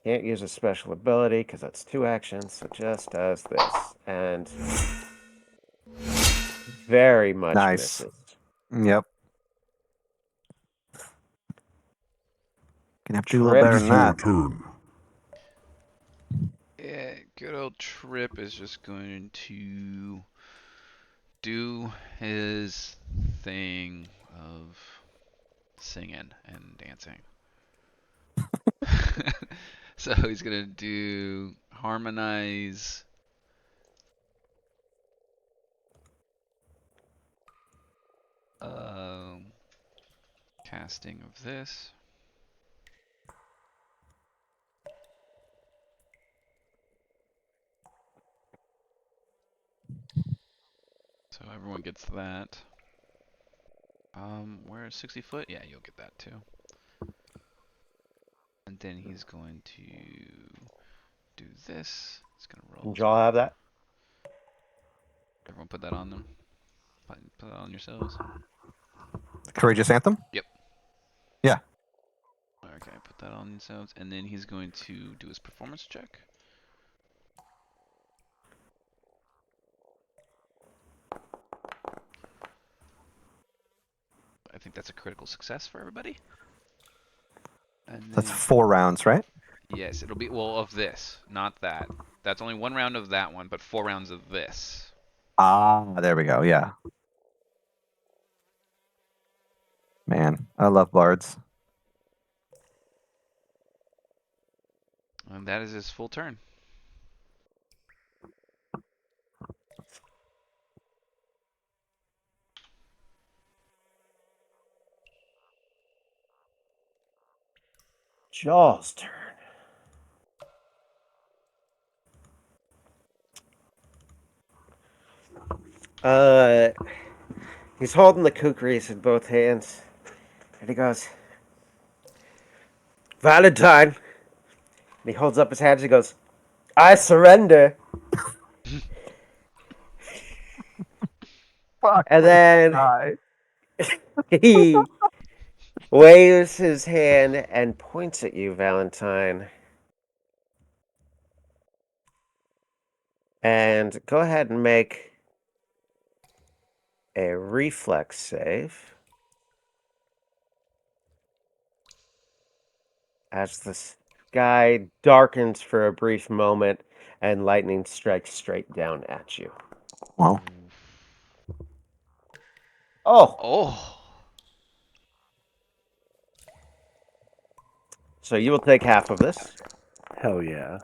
[SPEAKER 4] can't use a special ability because that's 2 actions, so just does this. And very much
[SPEAKER 2] Nice.
[SPEAKER 4] misses.
[SPEAKER 2] Yep. Gonna have to do a little
[SPEAKER 4] Trip.
[SPEAKER 2] better
[SPEAKER 7] It is
[SPEAKER 2] than
[SPEAKER 7] your
[SPEAKER 2] that.
[SPEAKER 7] turn.
[SPEAKER 5] Yeah, good old Trip is just going to do his thing of singing and dancing. So he's gonna do harmonize. Casting of this. So everyone gets that. Where's 60 foot? Yeah, you'll get that too. And then he's going to do this. He's gonna roll.
[SPEAKER 4] Did y'all have that?
[SPEAKER 5] Everyone put that on them. Put that on yourselves.
[SPEAKER 2] Courageous Anthem?
[SPEAKER 5] Yep.
[SPEAKER 2] Yeah.
[SPEAKER 5] Okay, put that on yourselves. And then he's going to do his performance check. I think that's a critical success for everybody. And then,
[SPEAKER 2] That's 4 rounds, right?
[SPEAKER 5] yes, it'll be, well, of this, not that. That's only 1 round of that one, but 4 rounds of this.
[SPEAKER 2] Ah, there we go. Yeah. Man, I love bards.
[SPEAKER 5] And that is his full turn.
[SPEAKER 4] Jaw's turn. He's holding the kukris in both hands, and he goes, Valentine. And he holds up his hands. He goes, I surrender.
[SPEAKER 2] Fuck.
[SPEAKER 4] And then
[SPEAKER 2] Hi.
[SPEAKER 4] he waves his hand and points at you, Valentine. And go ahead and make a reflex save. As the sky darkens for a brief moment and lightning strikes straight down at you.
[SPEAKER 2] Well,
[SPEAKER 4] Oh,
[SPEAKER 5] Oh.
[SPEAKER 4] so you will take half of this.
[SPEAKER 3] Hell yeah.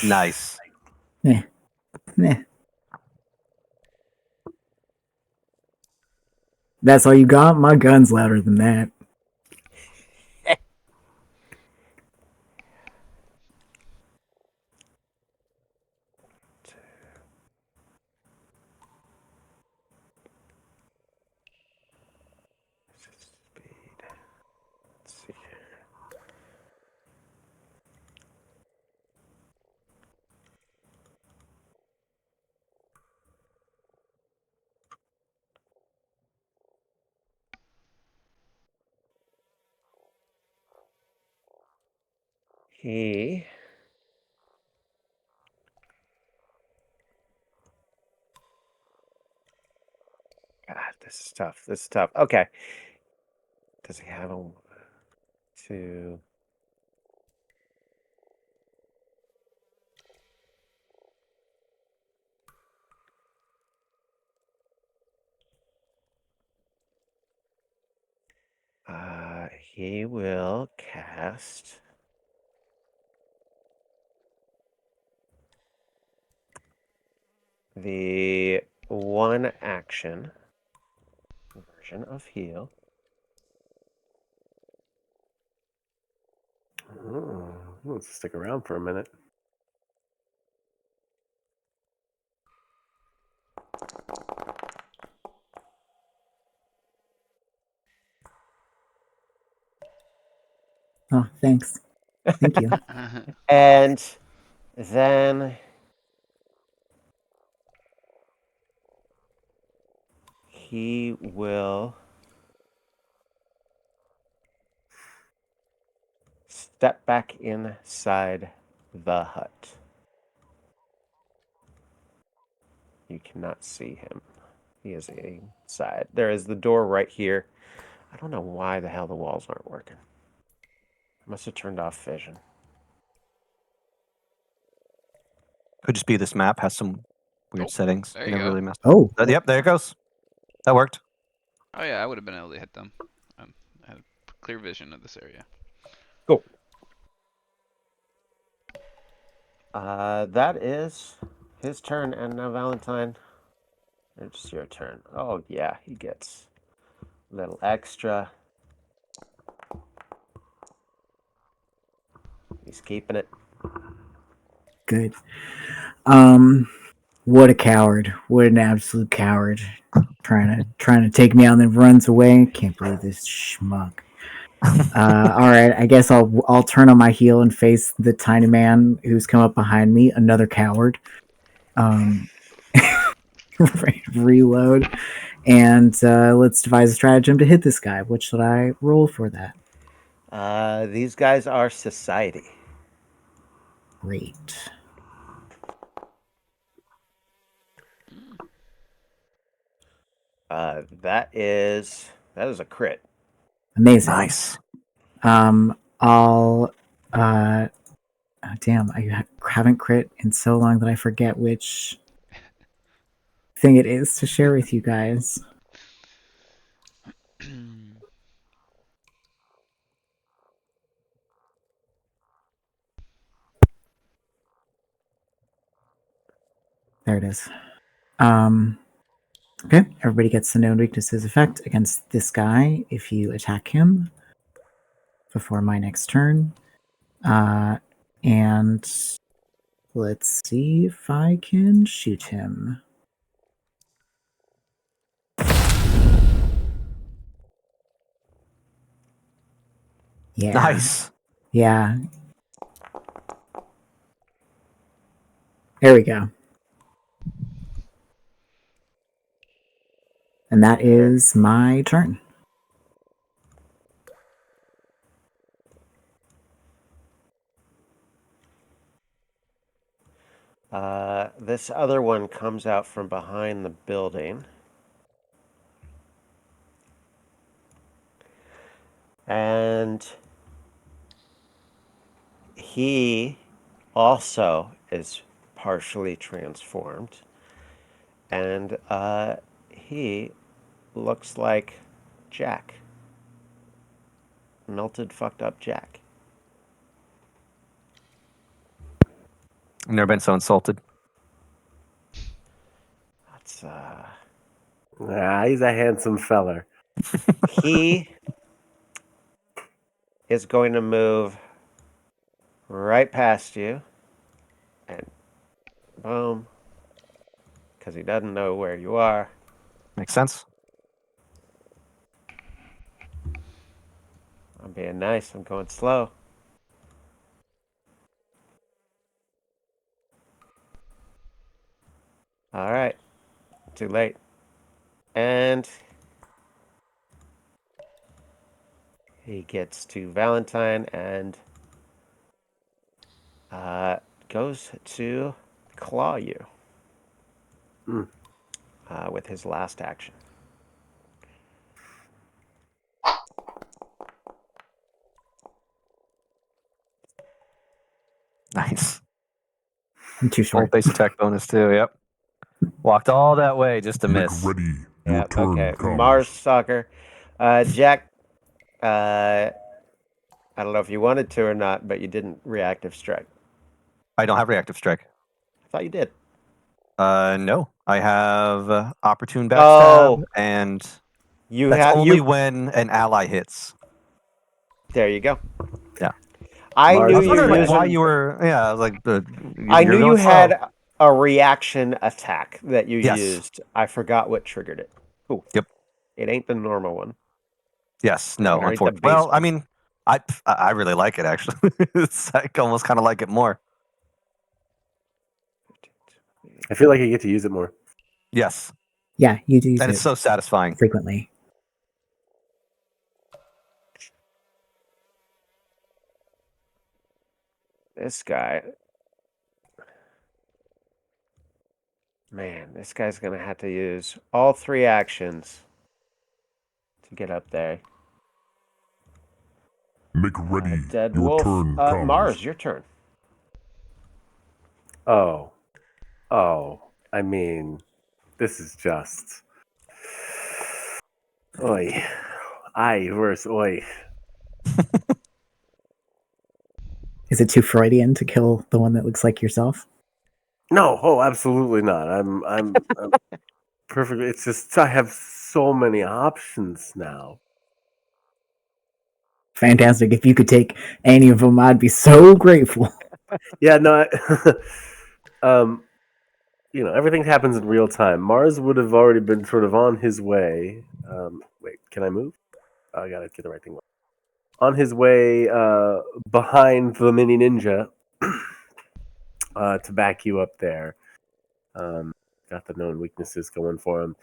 [SPEAKER 2] nice.
[SPEAKER 1] Eh. That's all you got? My gun's louder than that.
[SPEAKER 4] Speed. Let's see here. He God, this is tough. This is tough. Okay. Does he have a two? He will cast the one action version of heal.
[SPEAKER 3] Oh, let's stick around for a minute.
[SPEAKER 1] Oh, thanks. Thank you.
[SPEAKER 4] And then he will step back inside the hut. You cannot see him. He is inside. There is the door right here. I don't know why the hell the walls aren't working. I must have turned off vision.
[SPEAKER 2] Could just be this map has some weird
[SPEAKER 5] Oh,
[SPEAKER 2] settings.
[SPEAKER 5] there
[SPEAKER 2] You
[SPEAKER 5] you
[SPEAKER 2] never
[SPEAKER 5] go.
[SPEAKER 2] really messed.
[SPEAKER 1] Oh,
[SPEAKER 2] Yep, there it goes. That worked.
[SPEAKER 5] Oh yeah, I would have been able to hit them. I had clear vision of this area.
[SPEAKER 4] Cool. That is his turn, and now Valentine, it's your turn. Oh yeah, he gets a little extra. He's keeping it.
[SPEAKER 1] good. What a coward. What an absolute coward. Trying to take me out and then runs away. Can't believe this schmuck. Alright, I guess I'll turn on my heel and face the tiny man who's come up behind me, another coward. Reload. And let's devise a stratagem to hit this guy. What should I roll for that?
[SPEAKER 4] These guys are society.
[SPEAKER 1] Great.
[SPEAKER 4] That is a crit.
[SPEAKER 1] Amazing.
[SPEAKER 2] Nice.
[SPEAKER 1] I'll oh, damn, I haven't crit in so long that I forget which thing it is to share with you guys. There it is. Okay, everybody gets the known weaknesses effect against this guy if you attack him before my next turn. And let's see if I can shoot him. Yeah.
[SPEAKER 2] Nice.
[SPEAKER 1] Yeah. There we go. And that is my turn.
[SPEAKER 4] This other one comes out from behind the building. And he also is partially transformed. And he looks like Jack. Melted, fucked up Jack.
[SPEAKER 2] I've never been so insulted.
[SPEAKER 4] That's
[SPEAKER 3] He's a handsome feller.
[SPEAKER 4] he is going to move right past you and boom, because he doesn't know where you are.
[SPEAKER 2] Makes sense.
[SPEAKER 4] I'm being nice. I'm going slow. All right. Too late. And he gets to Valentine and goes to claw you
[SPEAKER 3] Mm.
[SPEAKER 4] with his last action.
[SPEAKER 2] Nice.
[SPEAKER 1] I'm too
[SPEAKER 2] Full
[SPEAKER 1] short.
[SPEAKER 2] base attack bonus too. Yep. Walked all that way just to
[SPEAKER 7] Make
[SPEAKER 2] miss.
[SPEAKER 7] ready. Your
[SPEAKER 4] Yeah,
[SPEAKER 7] turn
[SPEAKER 4] okay.
[SPEAKER 7] comes.
[SPEAKER 4] Mars Soccer. Jack, I don't know if you wanted to or not, but you didn't reactive strike.
[SPEAKER 2] I don't have reactive strike.
[SPEAKER 4] I thought you did.
[SPEAKER 2] No. I have opportune backstab,
[SPEAKER 4] Oh.
[SPEAKER 2] and
[SPEAKER 4] You
[SPEAKER 2] that's
[SPEAKER 4] have
[SPEAKER 2] only
[SPEAKER 4] you.
[SPEAKER 2] when an ally hits.
[SPEAKER 4] There you go.
[SPEAKER 2] Yeah.
[SPEAKER 4] I
[SPEAKER 3] Mars,
[SPEAKER 2] I
[SPEAKER 4] knew
[SPEAKER 2] was
[SPEAKER 4] you
[SPEAKER 2] wondering
[SPEAKER 4] were
[SPEAKER 2] like, why
[SPEAKER 4] using.
[SPEAKER 2] you were. Yeah, I was like,
[SPEAKER 4] I
[SPEAKER 2] you're
[SPEAKER 4] knew
[SPEAKER 2] going
[SPEAKER 4] you
[SPEAKER 2] slow.
[SPEAKER 4] had a reaction attack that you
[SPEAKER 2] Yes.
[SPEAKER 4] used. I forgot what triggered it. Ooh.
[SPEAKER 2] Yep.
[SPEAKER 4] It ain't the normal one.
[SPEAKER 2] Yes. No.
[SPEAKER 4] Or ain't the
[SPEAKER 2] Unfortunately.
[SPEAKER 4] base
[SPEAKER 2] Well, I
[SPEAKER 4] one.
[SPEAKER 2] mean, I really like it actually. It's like almost kind of like it more.
[SPEAKER 3] I feel like I get to use it more.
[SPEAKER 2] Yes.
[SPEAKER 1] Yeah, you do use
[SPEAKER 2] And
[SPEAKER 1] it
[SPEAKER 2] it's so satisfying.
[SPEAKER 1] frequently.
[SPEAKER 4] This guy. Man, this guy's gonna have to use all 3 actions to get up there.
[SPEAKER 7] Make ready.
[SPEAKER 4] Dead
[SPEAKER 7] Your
[SPEAKER 4] wolf.
[SPEAKER 7] turn comes.
[SPEAKER 4] Mars, your turn.
[SPEAKER 3] Oh. I mean, this is just. Oi. I versus oi.
[SPEAKER 1] Is it too Freudian to kill the one that looks like yourself?
[SPEAKER 3] No, absolutely not. I'm perfectly. It's just I have so many options now.
[SPEAKER 1] Fantastic. If you could take any of them, I'd be so grateful.
[SPEAKER 3] Yeah, no. Everything happens in real time. Mars would have already been sort of on his way. Wait, can I move? Oh, I gotta get the right thing. On his way behind the mini ninja to back you up there. Got the known weaknesses going for him.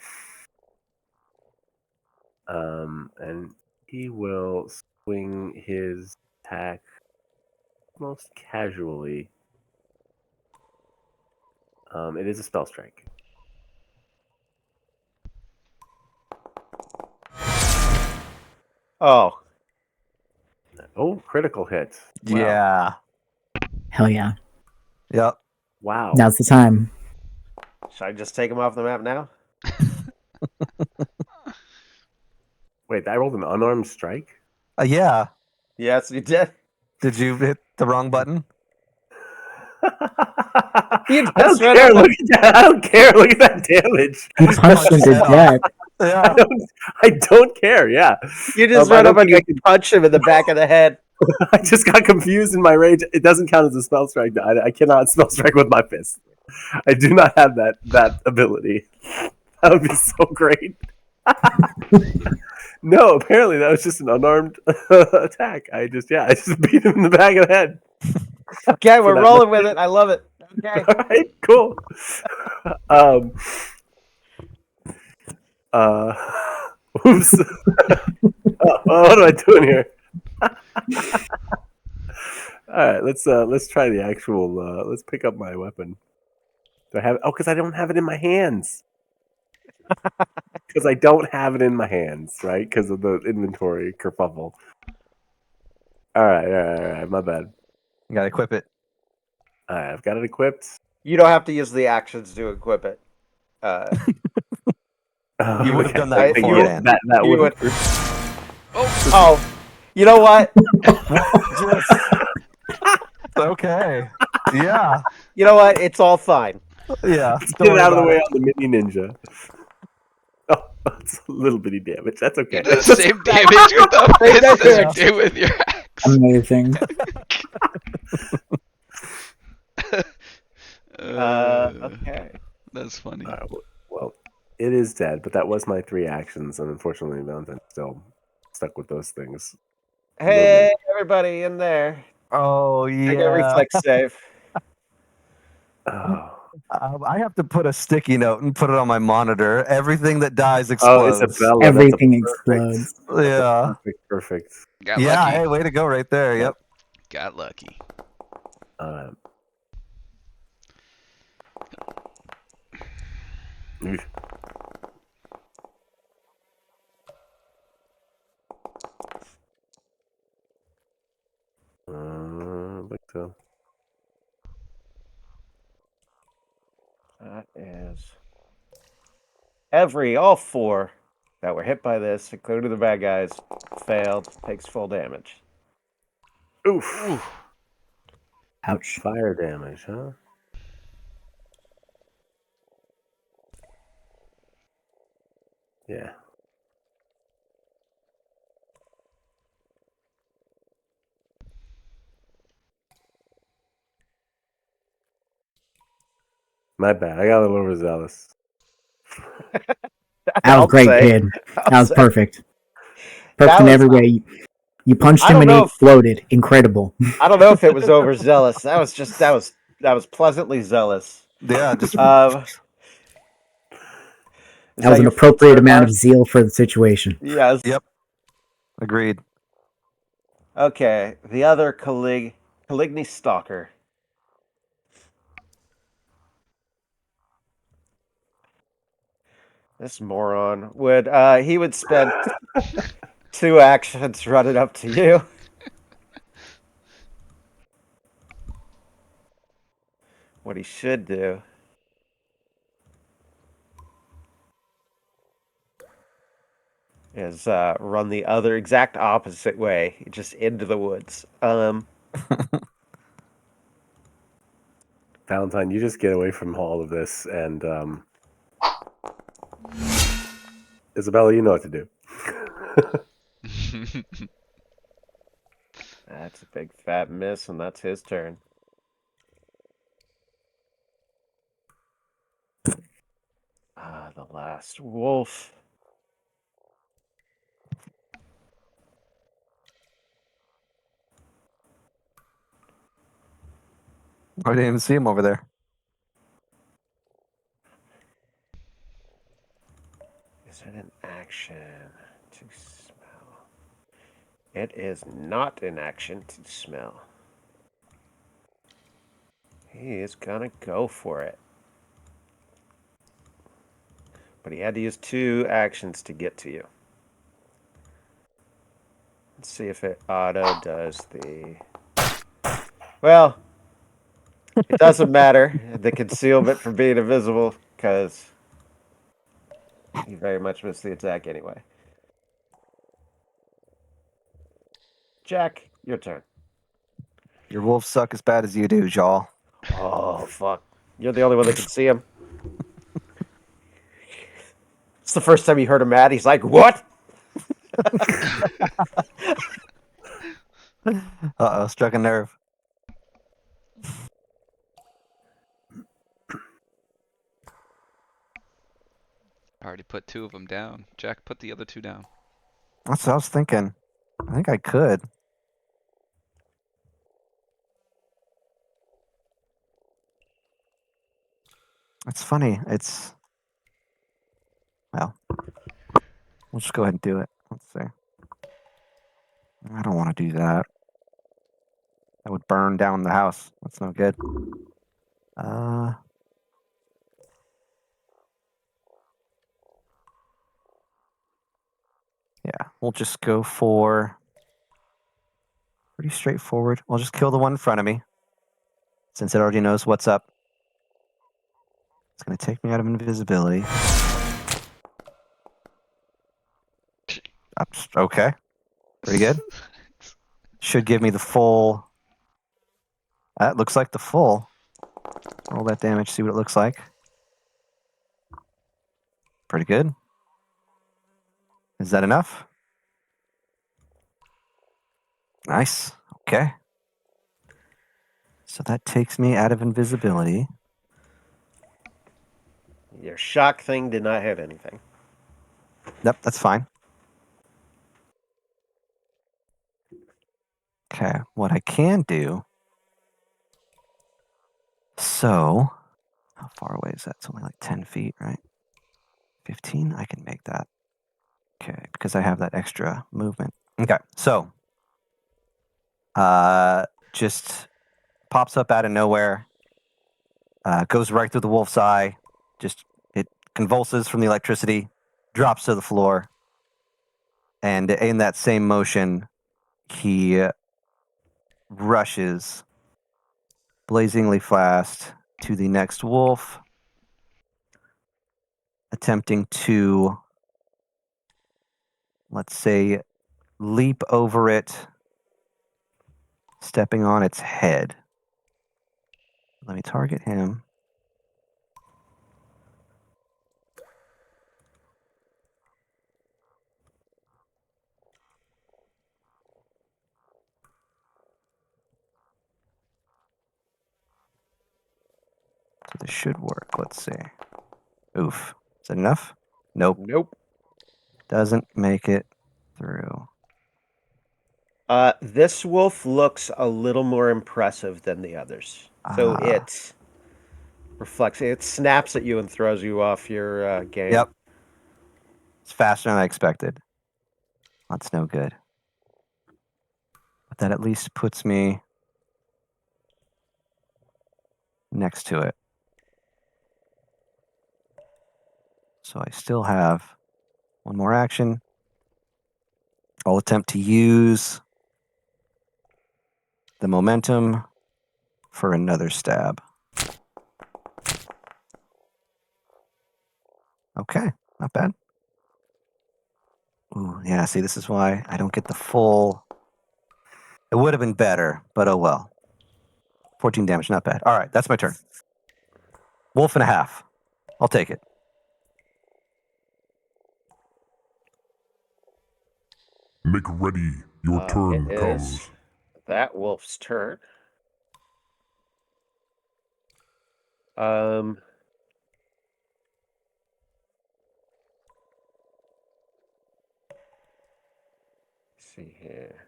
[SPEAKER 3] And he will swing his attack most casually. It is a spell strike.
[SPEAKER 4] Oh,
[SPEAKER 3] Oh, critical hit. Wow.
[SPEAKER 2] Yeah.
[SPEAKER 1] Hell yeah.
[SPEAKER 2] Yep.
[SPEAKER 3] Wow.
[SPEAKER 1] Now's the time.
[SPEAKER 4] should I just take him off the map now?
[SPEAKER 3] Wait, I rolled an unarmed strike?
[SPEAKER 2] Yeah.
[SPEAKER 4] Yes, you did.
[SPEAKER 2] Did you hit the wrong button?
[SPEAKER 4] You
[SPEAKER 3] I don't
[SPEAKER 4] just read
[SPEAKER 3] care.
[SPEAKER 4] up
[SPEAKER 3] Look at that. I don't care. Look at that damage.
[SPEAKER 1] You punched him to
[SPEAKER 2] head off.
[SPEAKER 1] death.
[SPEAKER 2] Yeah.
[SPEAKER 3] I don't care. Yeah.
[SPEAKER 4] You just
[SPEAKER 3] I
[SPEAKER 4] read
[SPEAKER 3] don't
[SPEAKER 4] up and
[SPEAKER 3] think I
[SPEAKER 4] you punch him in the back of the head.
[SPEAKER 3] I just got confused in my rage. It doesn't count as a spell strike. I cannot spell strike with my fist. I do not have that ability. That would be so great. No, apparently that was just an unarmed attack. I just beat him in the back of the head.
[SPEAKER 4] Okay, we're
[SPEAKER 3] that
[SPEAKER 4] rolling with it. I love it. Okay.
[SPEAKER 3] All right, cool. Uh, oops. What am I doing here? All right, let's try the actual. Let's pick up my weapon. Do I have? Oh, because I don't have it in my hands. Because I don't have it in my hands, right? Because of the inventory kerfuffle. All right. My bad.
[SPEAKER 2] You gotta equip it.
[SPEAKER 3] All right, I've got it equipped.
[SPEAKER 4] You don't have to use the actions to equip it.
[SPEAKER 2] You would have done that
[SPEAKER 4] I-
[SPEAKER 2] beforehand.
[SPEAKER 3] That
[SPEAKER 4] you
[SPEAKER 3] would.
[SPEAKER 4] would- Oh, you know what?
[SPEAKER 2] Okay. Yeah.
[SPEAKER 4] You know what? It's all fine.
[SPEAKER 2] Yeah.
[SPEAKER 3] Let's
[SPEAKER 2] Don't
[SPEAKER 3] get it
[SPEAKER 2] worry
[SPEAKER 3] out of the
[SPEAKER 2] about
[SPEAKER 3] way
[SPEAKER 2] it.
[SPEAKER 3] on the mini ninja. Oh, that's a little bitty damage. That's okay.
[SPEAKER 5] You do the same damage with the
[SPEAKER 4] Same
[SPEAKER 5] fist as you
[SPEAKER 4] damage.
[SPEAKER 5] did with your axe.
[SPEAKER 1] Amazing.
[SPEAKER 4] Okay.
[SPEAKER 5] That's funny.
[SPEAKER 3] All right, well, it is dead, but that was my 3 actions, and unfortunately, Valentine's still stuck with those things.
[SPEAKER 4] Hey, everybody in there.
[SPEAKER 2] Oh
[SPEAKER 4] Take a
[SPEAKER 2] yeah.
[SPEAKER 4] reflex save.
[SPEAKER 3] Oh,
[SPEAKER 2] I have to put a sticky note and put it on my monitor. Everything that dies
[SPEAKER 3] oh,
[SPEAKER 2] explodes.
[SPEAKER 3] Isabella,
[SPEAKER 1] Everything
[SPEAKER 3] that's a perfect,
[SPEAKER 1] explodes.
[SPEAKER 2] Yeah.
[SPEAKER 3] perfect.
[SPEAKER 5] Got
[SPEAKER 2] Yeah.
[SPEAKER 5] lucky.
[SPEAKER 2] Hey, way to go right there. Yep.
[SPEAKER 5] Got lucky.
[SPEAKER 3] Uh, like so.
[SPEAKER 4] That is all 4 that were hit by this, including the bad guys, failed, takes full damage.
[SPEAKER 3] Oof.
[SPEAKER 1] Ouch.
[SPEAKER 3] Fire damage, huh? Yeah. My bad. I got a little overzealous.
[SPEAKER 1] That was
[SPEAKER 4] I'll
[SPEAKER 1] great,
[SPEAKER 4] say.
[SPEAKER 1] kid.
[SPEAKER 4] I'll
[SPEAKER 1] That was
[SPEAKER 4] say.
[SPEAKER 1] perfect.
[SPEAKER 4] That
[SPEAKER 1] Perfect in
[SPEAKER 4] was-
[SPEAKER 1] every way. You punched
[SPEAKER 4] I
[SPEAKER 1] him
[SPEAKER 4] don't
[SPEAKER 1] and he
[SPEAKER 4] know if-
[SPEAKER 1] exploded. Incredible.
[SPEAKER 4] I don't know if it was overzealous. That was pleasantly zealous.
[SPEAKER 2] Yeah. Just
[SPEAKER 4] Is
[SPEAKER 1] That was an
[SPEAKER 4] your full
[SPEAKER 1] appropriate
[SPEAKER 4] turn,
[SPEAKER 1] amount of
[SPEAKER 4] Mars?
[SPEAKER 1] zeal for the situation.
[SPEAKER 4] Yes.
[SPEAKER 2] Yep. Agreed.
[SPEAKER 4] Okay, the other Caligny Stalker. This moron he would spend 2 actions running up to you. What he should do is run the other exact opposite way, just into the woods.
[SPEAKER 3] Valentine, you just get away from all of this, and Isabella, you know what to do.
[SPEAKER 4] That's a big fat miss, and that's his turn. The last wolf.
[SPEAKER 2] I didn't even see him over there.
[SPEAKER 4] Is it an action to smell? It is not an action to smell. He is gonna go for it. But he had to use 2 actions to get to you. Let's see if it auto does the... Well, it doesn't matter, the concealment from being invisible, because he very much missed the attack anyway. Jack, your turn.
[SPEAKER 2] Your wolves suck as bad as you do, y'all.
[SPEAKER 4] Oh, fuck. You're the only one that can see him. It's the first time he heard him mad. He's like, what?
[SPEAKER 2] Uh-oh, struck a nerve.
[SPEAKER 5] I already put 2 of them down. Jack, put the other 2 down.
[SPEAKER 2] That's what I was thinking. I think I could. It's funny. Well, we'll just go ahead and do it. Let's see. I don't want to do that. That would burn down the house. That's no good. Yeah, we'll just go for pretty straightforward. I'll just kill the one in front of me since it already knows what's up. It's going to take me out of invisibility. Okay, pretty good. Should give me the full. That looks like the full. Roll that damage, see what it looks like. Pretty good. Is that enough? Nice. Okay. So that takes me out of invisibility.
[SPEAKER 4] Your shock thing did not hit anything.
[SPEAKER 2] Yep, that's fine. Okay, what I can do. So, how far away is that? It's only like 10 feet, right? 15? I can make that. Okay, because I have that extra movement. Okay, so just pops up out of nowhere, goes right through the wolf's eye, just it convulses from the electricity, drops to the floor, and in that same motion, he rushes blazingly fast to the next wolf, attempting to, let's say, leap over it, stepping on its head. Let me target him. So this should work. Let's see. Oof. Is that enough? Nope.
[SPEAKER 4] Nope.
[SPEAKER 2] Doesn't make it through.
[SPEAKER 4] This wolf looks a little more impressive than the others. So it reflects, it snaps at you and throws you off your game.
[SPEAKER 2] Yep. It's faster than I expected. That's no good. But that at least puts me next to it. So I still have one more action. I'll attempt to use the momentum for another stab. Okay, not bad. Ooh, yeah, see, this is why I don't get the full. It would have been better, but oh well. 14 damage, not bad. All right, that's my turn. Wolf and a half. I'll take it.
[SPEAKER 7] Make ready. Your turn
[SPEAKER 4] It
[SPEAKER 7] comes.
[SPEAKER 4] is that wolf's turn. Let's see here.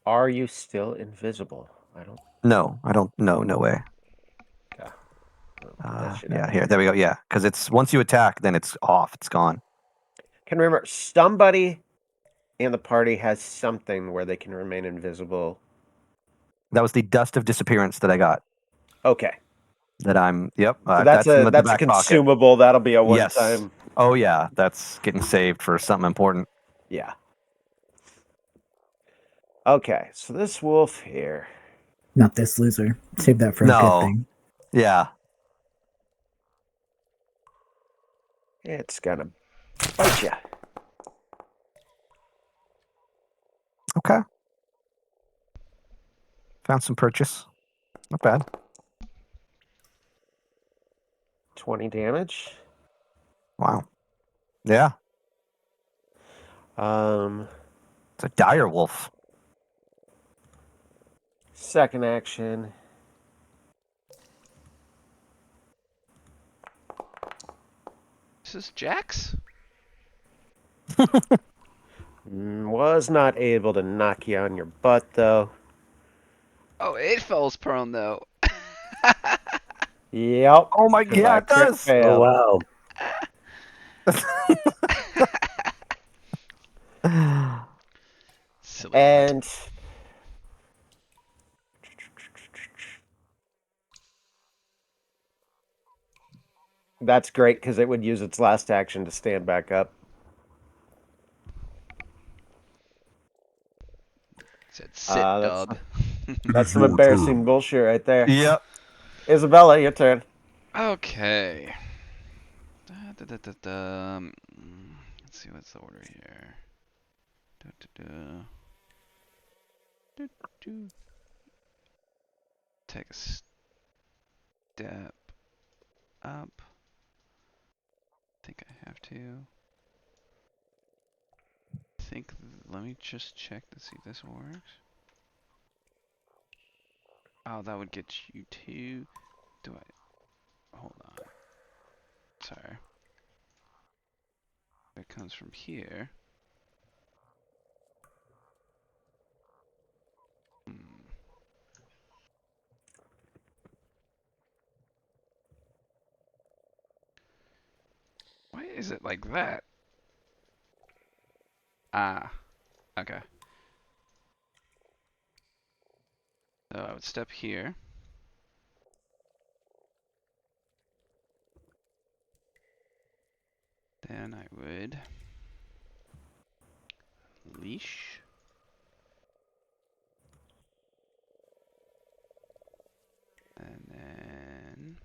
[SPEAKER 4] Are you still invisible? I don't.
[SPEAKER 2] No, I don't. No, no way.
[SPEAKER 4] Okay. That should
[SPEAKER 2] Yeah,
[SPEAKER 4] happen.
[SPEAKER 2] here, there we go. Yeah, because it's once you attack, then it's off. It's gone.
[SPEAKER 4] Can remember somebody in the party has something where they can remain invisible.
[SPEAKER 2] That was the dust of disappearance that I got.
[SPEAKER 4] Okay.
[SPEAKER 2] That I'm. Yep.
[SPEAKER 4] So
[SPEAKER 2] That's in the
[SPEAKER 4] that's a
[SPEAKER 2] back pocket.
[SPEAKER 4] consumable. That'll be a one
[SPEAKER 2] Yes.
[SPEAKER 4] time.
[SPEAKER 2] Oh yeah, that's getting saved for something important.
[SPEAKER 4] Yeah. Okay, so this wolf here.
[SPEAKER 1] Not this loser. Save that for a
[SPEAKER 2] No.
[SPEAKER 1] good thing.
[SPEAKER 2] Yeah.
[SPEAKER 4] It's gonna bite you.
[SPEAKER 2] Okay. Found some purchase. Not bad.
[SPEAKER 4] 20 damage.
[SPEAKER 2] Wow. Yeah. It's a dire wolf.
[SPEAKER 4] Second action.
[SPEAKER 5] This is Jax?
[SPEAKER 4] Was not able to knock you on your butt, though.
[SPEAKER 5] Oh, it falls prone though.
[SPEAKER 4] Yep.
[SPEAKER 2] Oh my
[SPEAKER 4] 'Cause
[SPEAKER 2] yeah,
[SPEAKER 4] I
[SPEAKER 2] it
[SPEAKER 4] crit
[SPEAKER 2] does.
[SPEAKER 3] Oh
[SPEAKER 4] failed.
[SPEAKER 3] wow.
[SPEAKER 5] Silly helmet.
[SPEAKER 4] And that's great because it would use its last action to stand back up.
[SPEAKER 5] Said sit,
[SPEAKER 4] That's
[SPEAKER 5] dog.
[SPEAKER 7] It
[SPEAKER 4] that's
[SPEAKER 7] is
[SPEAKER 4] some
[SPEAKER 7] your
[SPEAKER 4] embarrassing
[SPEAKER 7] turn.
[SPEAKER 4] bullshit right there.
[SPEAKER 2] Yep.
[SPEAKER 4] Isabella, your turn.
[SPEAKER 5] Okay. Let's see what's the order here. Da, da, da. Do, do. Take a step up. Think I have to. Think. Let me just check to see if this works. Oh, that would get you to. Do I? Hold on. Sorry. It comes from here. Hmm. Why is it like that? Ah, okay. So I would step here. Then I would leash. And then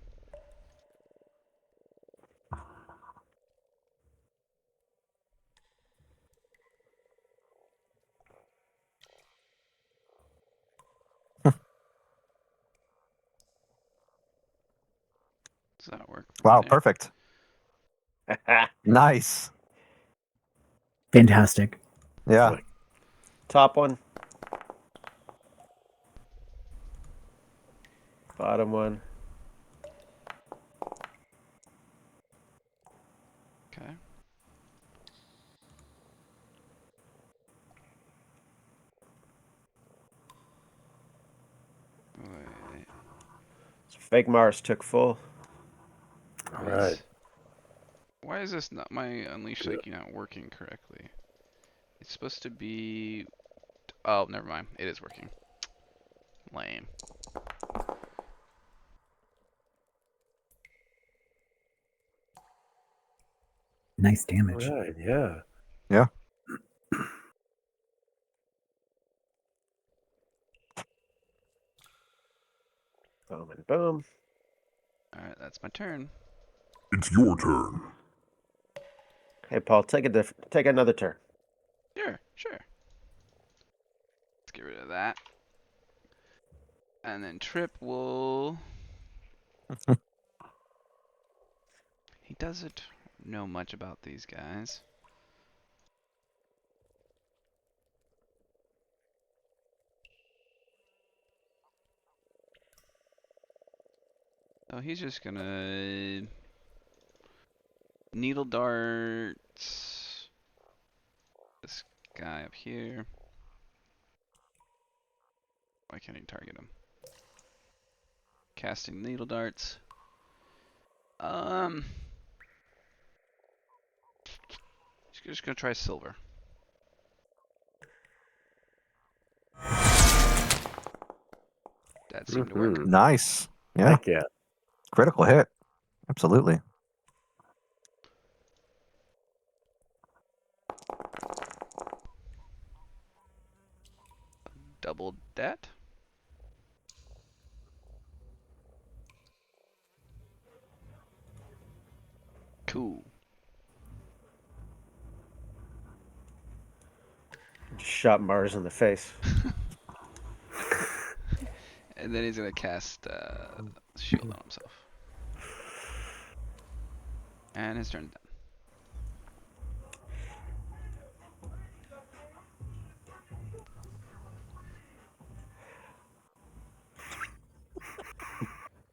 [SPEAKER 5] does that work for
[SPEAKER 2] Wow,
[SPEAKER 5] me there?
[SPEAKER 2] perfect. Nice.
[SPEAKER 1] Fantastic.
[SPEAKER 2] Yeah.
[SPEAKER 4] Top one. Bottom one.
[SPEAKER 5] Okay. Wait.
[SPEAKER 4] Fake Mars took full.
[SPEAKER 3] All
[SPEAKER 5] Why
[SPEAKER 3] right.
[SPEAKER 5] is, why is this not my unleash psyche not working correctly? It's supposed to be. Oh, never mind. It is working. Lame.
[SPEAKER 1] Nice
[SPEAKER 3] All
[SPEAKER 1] damage.
[SPEAKER 3] right. Yeah.
[SPEAKER 2] Yeah.
[SPEAKER 4] Boom and boom.
[SPEAKER 5] Alright, that's my turn.
[SPEAKER 7] It's your turn.
[SPEAKER 4] Hey, Paul, take another turn.
[SPEAKER 5] Sure. Let's get rid of that. And then Trip will. He doesn't know much about these guys. So he's just gonna needle darts this guy up here. Why can't he target him? Casting needle darts. Just gonna try silver. That seemed to work.
[SPEAKER 3] Mhm.
[SPEAKER 2] Nice. Yeah.
[SPEAKER 3] Heck yeah.
[SPEAKER 2] Critical hit. Absolutely.
[SPEAKER 5] Doubled that. Cool.
[SPEAKER 4] Just shot Mars in the face.
[SPEAKER 5] And then he's gonna cast shield on himself. And his turn done.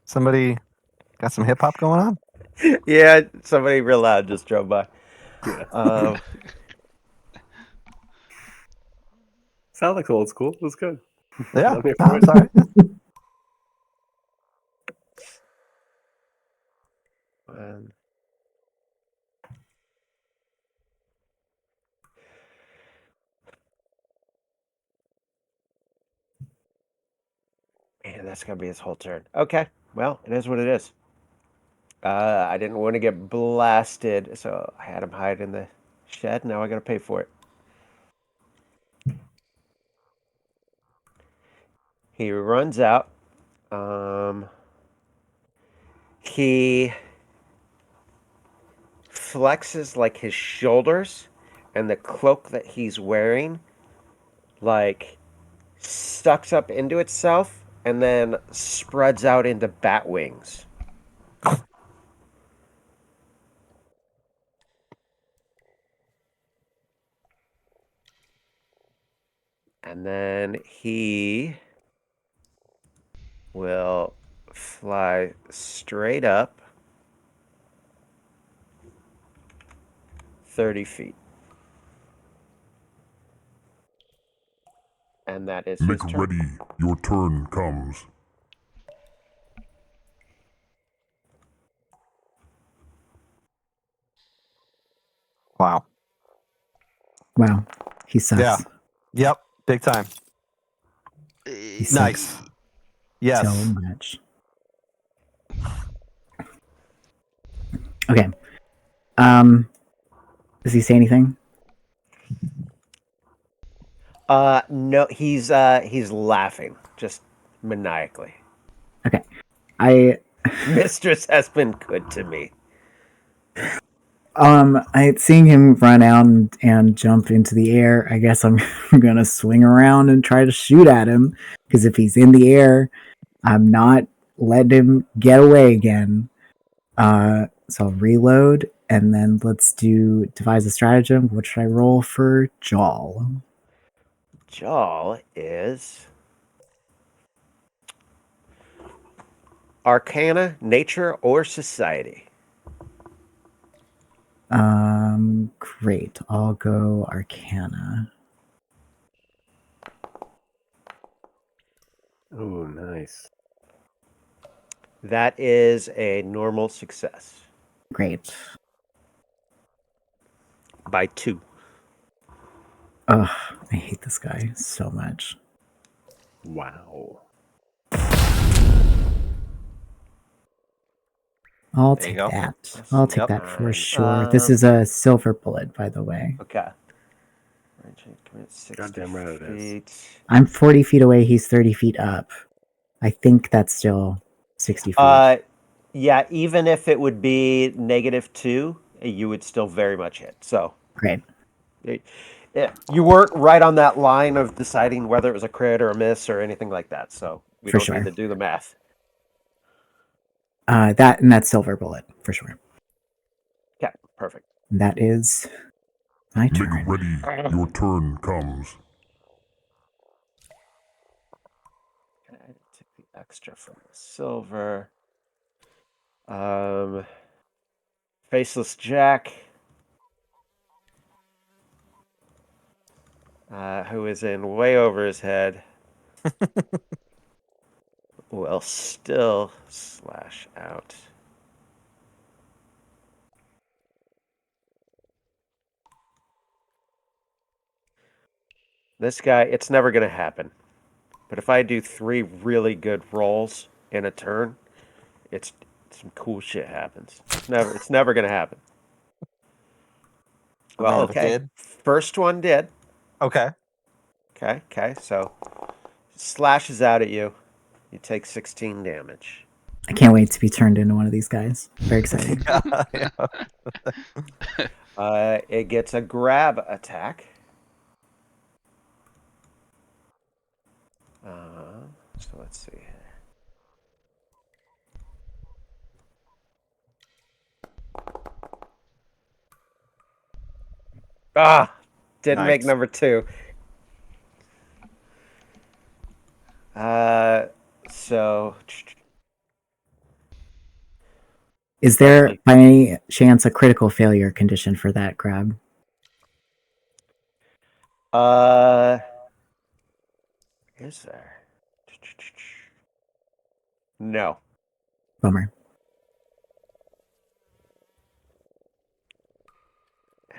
[SPEAKER 2] Somebody got some hip hop going on?
[SPEAKER 4] Yeah, somebody real loud just drove by.
[SPEAKER 3] Yeah.
[SPEAKER 4] Um,
[SPEAKER 3] Sounds like old school. It was good.
[SPEAKER 2] Yeah,
[SPEAKER 3] I'm here
[SPEAKER 2] no,
[SPEAKER 3] for
[SPEAKER 2] it's
[SPEAKER 3] it.
[SPEAKER 2] all right.
[SPEAKER 4] Um, Man, that's gonna be his whole turn. Okay, well, it is what it is. I didn't want to get blasted, so I had him hide in the shed. Now I gotta pay for it. He runs out. He flexes like his shoulders, and the cloak that he's wearing, like, sucks up into itself and then spreads out into bat wings. And then he will fly straight up 30 feet. And that is
[SPEAKER 7] Make
[SPEAKER 4] his turn.
[SPEAKER 7] ready. Your turn comes.
[SPEAKER 2] Wow.
[SPEAKER 1] Wow, he sucks.
[SPEAKER 2] Yeah. Yep. Big time.
[SPEAKER 1] He sucks
[SPEAKER 2] Nice. Yes.
[SPEAKER 1] so much. Okay. Does he say anything?
[SPEAKER 4] No, he's laughing just maniacally.
[SPEAKER 1] Okay. I
[SPEAKER 4] Mistress has been good to me.
[SPEAKER 1] seeing him run out and jump into the air, I guess I'm gonna swing around and try to shoot at him. Because if he's in the air, I'm not letting him get away again. So I'll reload and then let's devise a stratagem. What should I roll for Jaw?
[SPEAKER 4] Jaw is Arcana, Nature, or Society.
[SPEAKER 1] Great. I'll go Arcana.
[SPEAKER 3] Oh, nice.
[SPEAKER 4] That is a normal success
[SPEAKER 1] Great.
[SPEAKER 4] by 2.
[SPEAKER 1] Ugh, I hate this guy so much.
[SPEAKER 3] Wow.
[SPEAKER 1] I'll
[SPEAKER 2] There you
[SPEAKER 1] take
[SPEAKER 2] go.
[SPEAKER 1] that. I'll take
[SPEAKER 2] Yep.
[SPEAKER 1] that for
[SPEAKER 4] Fine.
[SPEAKER 1] sure. This is a silver bullet, by the way.
[SPEAKER 4] Okay. Commit 60
[SPEAKER 3] Goddamn right it is.
[SPEAKER 4] feet.
[SPEAKER 1] I'm 40 feet away. He's 30 feet up. I think that's still 60 feet.
[SPEAKER 4] Yeah, even if it would be -2, you would still very much hit. So
[SPEAKER 1] Great.
[SPEAKER 4] you weren't right on that line of deciding whether it was a crit or a miss or anything like that. So we
[SPEAKER 1] For
[SPEAKER 4] don't
[SPEAKER 1] sure.
[SPEAKER 4] need to do the math.
[SPEAKER 1] That's silver bullet for sure.
[SPEAKER 4] Okay, perfect.
[SPEAKER 1] And that is my
[SPEAKER 7] Make
[SPEAKER 1] turn.
[SPEAKER 7] ready. Your turn comes.
[SPEAKER 4] Okay, take the extra from the silver. Faceless Jack, who is in way over his head, will still slash out. This guy, it's never going to happen. But if I do 3 really good rolls in a turn, it's some cool shit happens. It's never going to happen. Well,
[SPEAKER 2] Amanda
[SPEAKER 4] okay.
[SPEAKER 2] did.
[SPEAKER 4] First one did.
[SPEAKER 2] Okay.
[SPEAKER 4] Okay. So slashes out at you. You take 16 damage.
[SPEAKER 1] I can't wait to be turned into one of these guys. Very exciting.
[SPEAKER 2] Yeah.
[SPEAKER 4] It gets a grab attack. So let's see here. Didn't make
[SPEAKER 2] Nice.
[SPEAKER 4] number 2. So
[SPEAKER 1] Is there by any chance a critical failure condition for that grab?
[SPEAKER 4] Is there? No.
[SPEAKER 1] Bummer.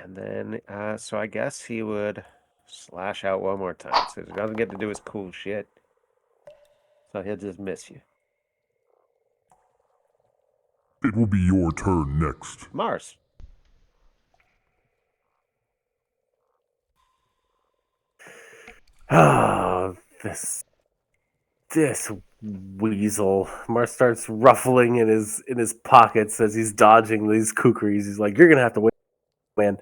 [SPEAKER 4] And then, so I guess he would slash out one more time. So he doesn't get to do his cool shit. So he'll just miss you.
[SPEAKER 7] It will be your turn next.
[SPEAKER 4] Mars.
[SPEAKER 3] Oh, this weasel. Mar starts ruffling in his pockets as he's dodging these kukris. He's like, "You're gonna have to wait, man."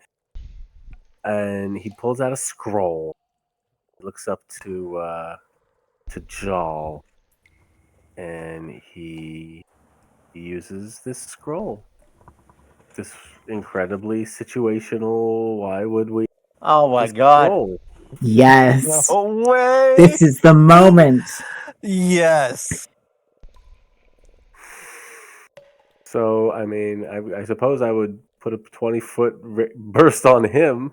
[SPEAKER 3] And he pulls out a scroll. He looks up to Jal, and he uses this scroll. This incredibly situational. Why would we?
[SPEAKER 4] Oh my
[SPEAKER 3] This
[SPEAKER 4] god.
[SPEAKER 3] scroll.
[SPEAKER 1] Yes.
[SPEAKER 2] No way.
[SPEAKER 1] This is the moment.
[SPEAKER 2] Yes.
[SPEAKER 3] So I mean, I suppose I would put a 20-foot burst on him.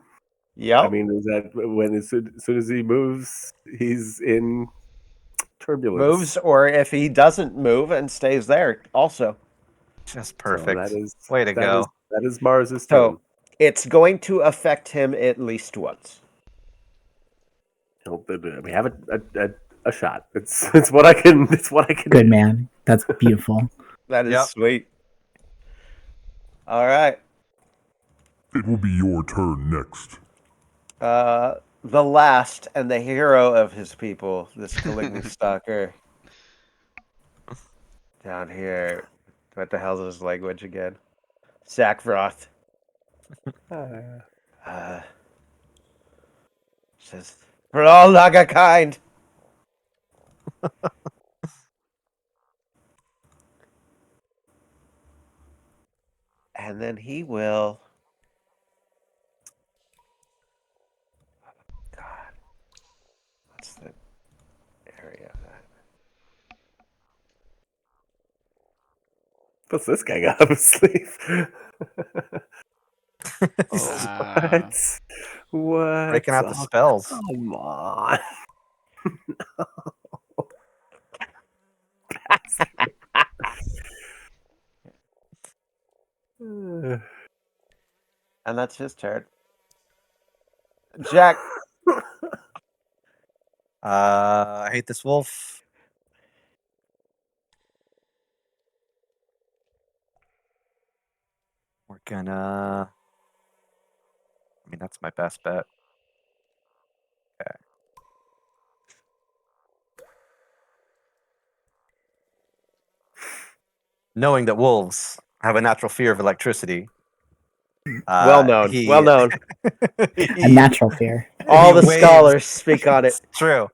[SPEAKER 4] Yep.
[SPEAKER 3] I mean, is that when as soon as he moves, he's in turbulence.
[SPEAKER 4] Moves, or if he doesn't move and stays there, also.
[SPEAKER 2] Just
[SPEAKER 3] So
[SPEAKER 2] perfect.
[SPEAKER 3] that is
[SPEAKER 2] Way to go.
[SPEAKER 3] That is Mars's
[SPEAKER 4] So
[SPEAKER 3] turn.
[SPEAKER 4] it's going to affect him at least once.
[SPEAKER 3] We have a shot. It's what I can. It's what I can.
[SPEAKER 1] Good
[SPEAKER 3] do.
[SPEAKER 1] man. That's beautiful.
[SPEAKER 4] That is
[SPEAKER 2] Yep.
[SPEAKER 4] sweet. All right.
[SPEAKER 7] It will be your turn next.
[SPEAKER 4] The last and the hero of his people, this Caligny Stalker. Down here. What the hell's his language again? Sackfroth. Says, for all Naga kind. And then he will. God. What's the area of that?
[SPEAKER 3] What's this guy got up his sleeve?
[SPEAKER 5] Ah.
[SPEAKER 3] What?
[SPEAKER 2] Breaking out the
[SPEAKER 3] Oh,
[SPEAKER 2] spells.
[SPEAKER 3] come on.
[SPEAKER 4] And that's his turn. Jack.
[SPEAKER 2] I hate this wolf. We're gonna. I mean, that's my best bet. Okay. Knowing that wolves have a natural fear of electricity.
[SPEAKER 4] Well known.
[SPEAKER 2] He,
[SPEAKER 4] Well known.
[SPEAKER 1] A natural fear.
[SPEAKER 4] All
[SPEAKER 2] he
[SPEAKER 4] the
[SPEAKER 2] waves-
[SPEAKER 4] scholars speak on it.
[SPEAKER 2] It's true.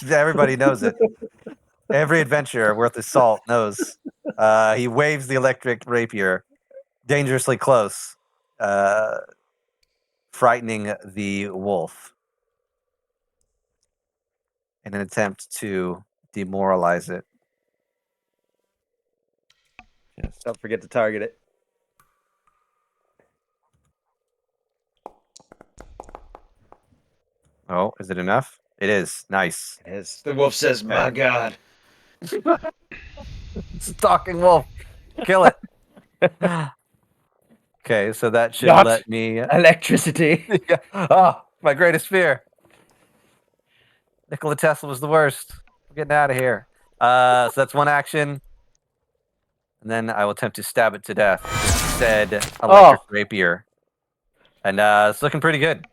[SPEAKER 2] Everybody knows it. Every adventurer worth his salt knows. He waves the electric rapier dangerously close, frightening the wolf in an attempt to demoralize it.
[SPEAKER 4] Don't forget to target it.
[SPEAKER 2] Oh, is it enough? It is. Nice.
[SPEAKER 4] It is. The wolf says, my God.
[SPEAKER 2] Stalking wolf. Kill it. Okay, so that should
[SPEAKER 4] Not
[SPEAKER 2] let me.
[SPEAKER 4] Electricity.
[SPEAKER 2] Yeah. Oh, my greatest fear. Nikola Tesla was the worst. I'm getting out of here. So that's one action. And then I will attempt to stab it to death. Said electric rapier. And it's looking pretty good.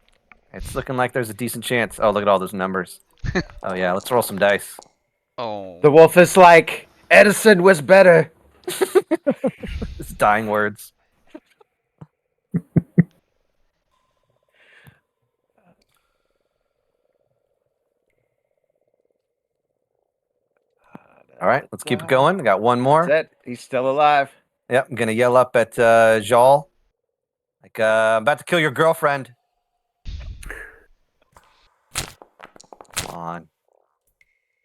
[SPEAKER 2] It's looking like there's a decent chance. Oh, look at all those numbers. Oh, yeah, let's roll some dice.
[SPEAKER 5] Oh.
[SPEAKER 4] The wolf is like, Edison was better.
[SPEAKER 2] It's dying words. All right, let's keep it going. I got one more.
[SPEAKER 4] That's it. He's still alive.
[SPEAKER 2] Yep, I'm going to yell up at Jal. Like, I'm about to kill your girlfriend. Come on.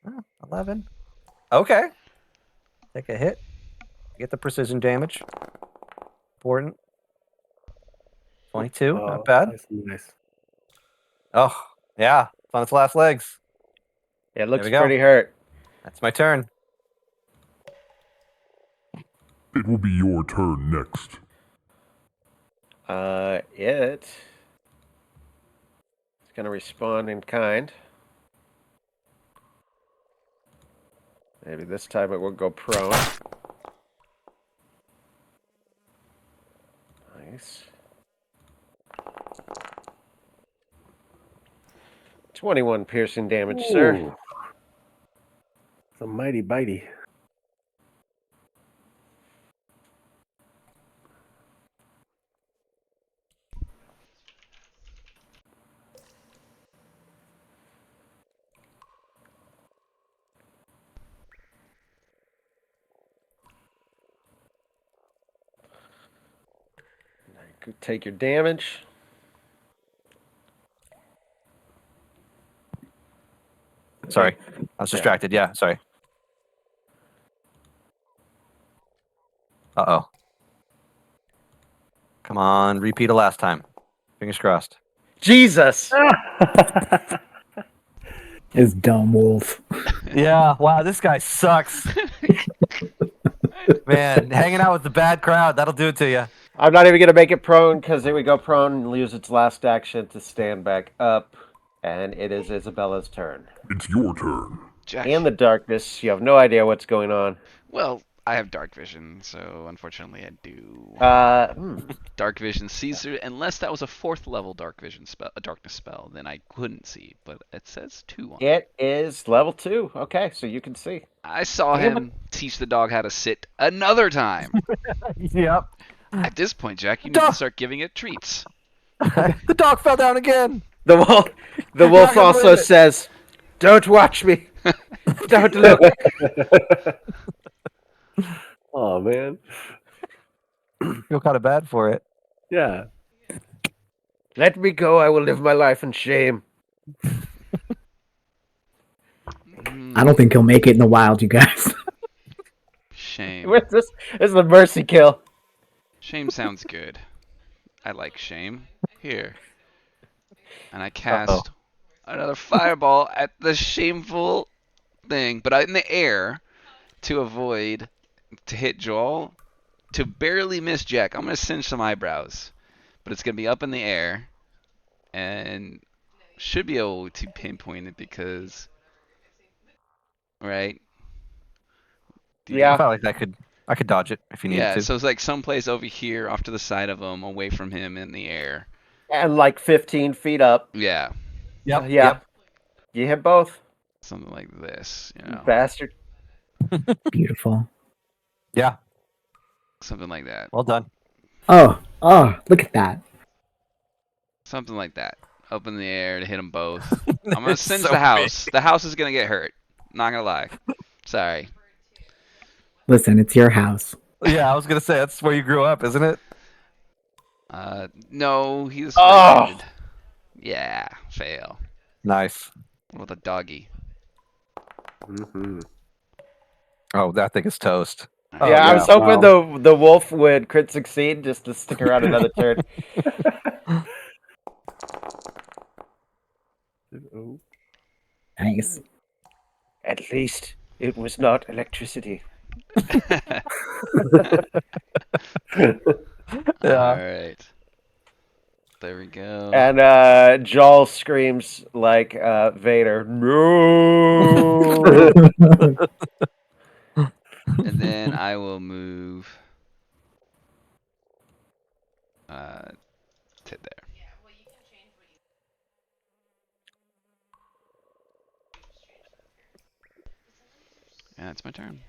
[SPEAKER 2] Oh, 11. Okay. Take a hit. Get the precision damage. Important. 22. Not bad.
[SPEAKER 3] Nice.
[SPEAKER 2] Oh, yeah. It's on its last legs.
[SPEAKER 4] It looks
[SPEAKER 2] we go.
[SPEAKER 4] pretty hurt.
[SPEAKER 2] That's my turn.
[SPEAKER 7] It will be your turn next.
[SPEAKER 4] It's going to respond in kind. Maybe this time it will go prone. Nice. 21 piercing damage, sir.
[SPEAKER 3] Ooh. It's a mighty bitey.
[SPEAKER 4] Take your damage.
[SPEAKER 2] Sorry. I was distracted. Yeah, sorry. Uh-oh. Come on, repeat of last time. Fingers crossed.
[SPEAKER 4] Jesus!
[SPEAKER 1] It's dumb wolf.
[SPEAKER 2] Yeah, wow, this guy sucks. Man, hanging out with the bad crowd, that'll do it to you.
[SPEAKER 4] I'm not even going to make it prone because it would go prone and use its last action to stand back up. And it is Isabella's turn.
[SPEAKER 7] It's your turn.
[SPEAKER 5] Jack.
[SPEAKER 4] In the darkness, you have no idea what's going on.
[SPEAKER 5] Well, I have dark vision, so unfortunately I do. Dark vision sees through, unless that was a 4th level dark vision spell, a darkness spell, then I couldn't see. But it says 2 on it.
[SPEAKER 4] It is level 2. Okay, so you can see.
[SPEAKER 5] I saw
[SPEAKER 4] Damn
[SPEAKER 5] him teach the dog how to sit another time.
[SPEAKER 2] Yep.
[SPEAKER 5] At this point, Jack, you need to start giving it treats.
[SPEAKER 2] The dog fell down again.
[SPEAKER 4] The wolf
[SPEAKER 2] gonna
[SPEAKER 4] also
[SPEAKER 2] believe it.
[SPEAKER 4] says, "Don't watch me. Don't look."
[SPEAKER 3] Oh man.
[SPEAKER 2] Feel kind of bad for it.
[SPEAKER 3] Yeah.
[SPEAKER 4] Let me go. I will live my life in shame.
[SPEAKER 1] I don't think he'll make it in the wild, you guys.
[SPEAKER 5] Shame.
[SPEAKER 4] What's this? This is the mercy kill.
[SPEAKER 5] Shame sounds good. I like shame. Here. And I cast another fireball at the shameful thing, but in the air to avoid, to hit Joel, to barely miss Jack. I'm going to cinch some eyebrows, but it's going to be up in the air and should be able to pinpoint it because, right?
[SPEAKER 4] Yeah.
[SPEAKER 2] I felt like I could dodge it if you needed
[SPEAKER 5] Yeah,
[SPEAKER 2] to.
[SPEAKER 5] so it's like someplace over here off to the side of him, away from him in the air.
[SPEAKER 4] And like 15 feet up.
[SPEAKER 5] Yeah,
[SPEAKER 2] Yep.
[SPEAKER 4] Yeah.
[SPEAKER 2] Yep.
[SPEAKER 4] You hit both.
[SPEAKER 5] something like this, you know,
[SPEAKER 4] Bastard.
[SPEAKER 1] Beautiful.
[SPEAKER 2] Yeah.
[SPEAKER 5] something like that,
[SPEAKER 2] Well done.
[SPEAKER 1] Oh, look at that.
[SPEAKER 5] something like that, up in the air to hit them both. I'm gonna
[SPEAKER 2] It's
[SPEAKER 5] cinch
[SPEAKER 2] so
[SPEAKER 5] the house. The house is gonna get hurt. Not gonna lie. Sorry.
[SPEAKER 1] Listen, it's your house.
[SPEAKER 2] Yeah, I was gonna say that's where you grew up, isn't it?
[SPEAKER 5] No, he's
[SPEAKER 4] Oh!
[SPEAKER 5] related. Yeah, fail.
[SPEAKER 2] Nice.
[SPEAKER 5] What about the doggy?
[SPEAKER 3] Mm-hmm.
[SPEAKER 2] Oh, that thing is toast.
[SPEAKER 5] Oh,
[SPEAKER 4] Yeah, I was
[SPEAKER 3] yeah,
[SPEAKER 4] hoping the wolf would crit succeed just to stick around another turn.
[SPEAKER 3] Oh.
[SPEAKER 1] Nice.
[SPEAKER 4] At least it was not electricity.
[SPEAKER 5] All right. There we go.
[SPEAKER 4] And Joel screams like Vader, "No!"
[SPEAKER 5] And then I will move to there. Yeah, it's my turn.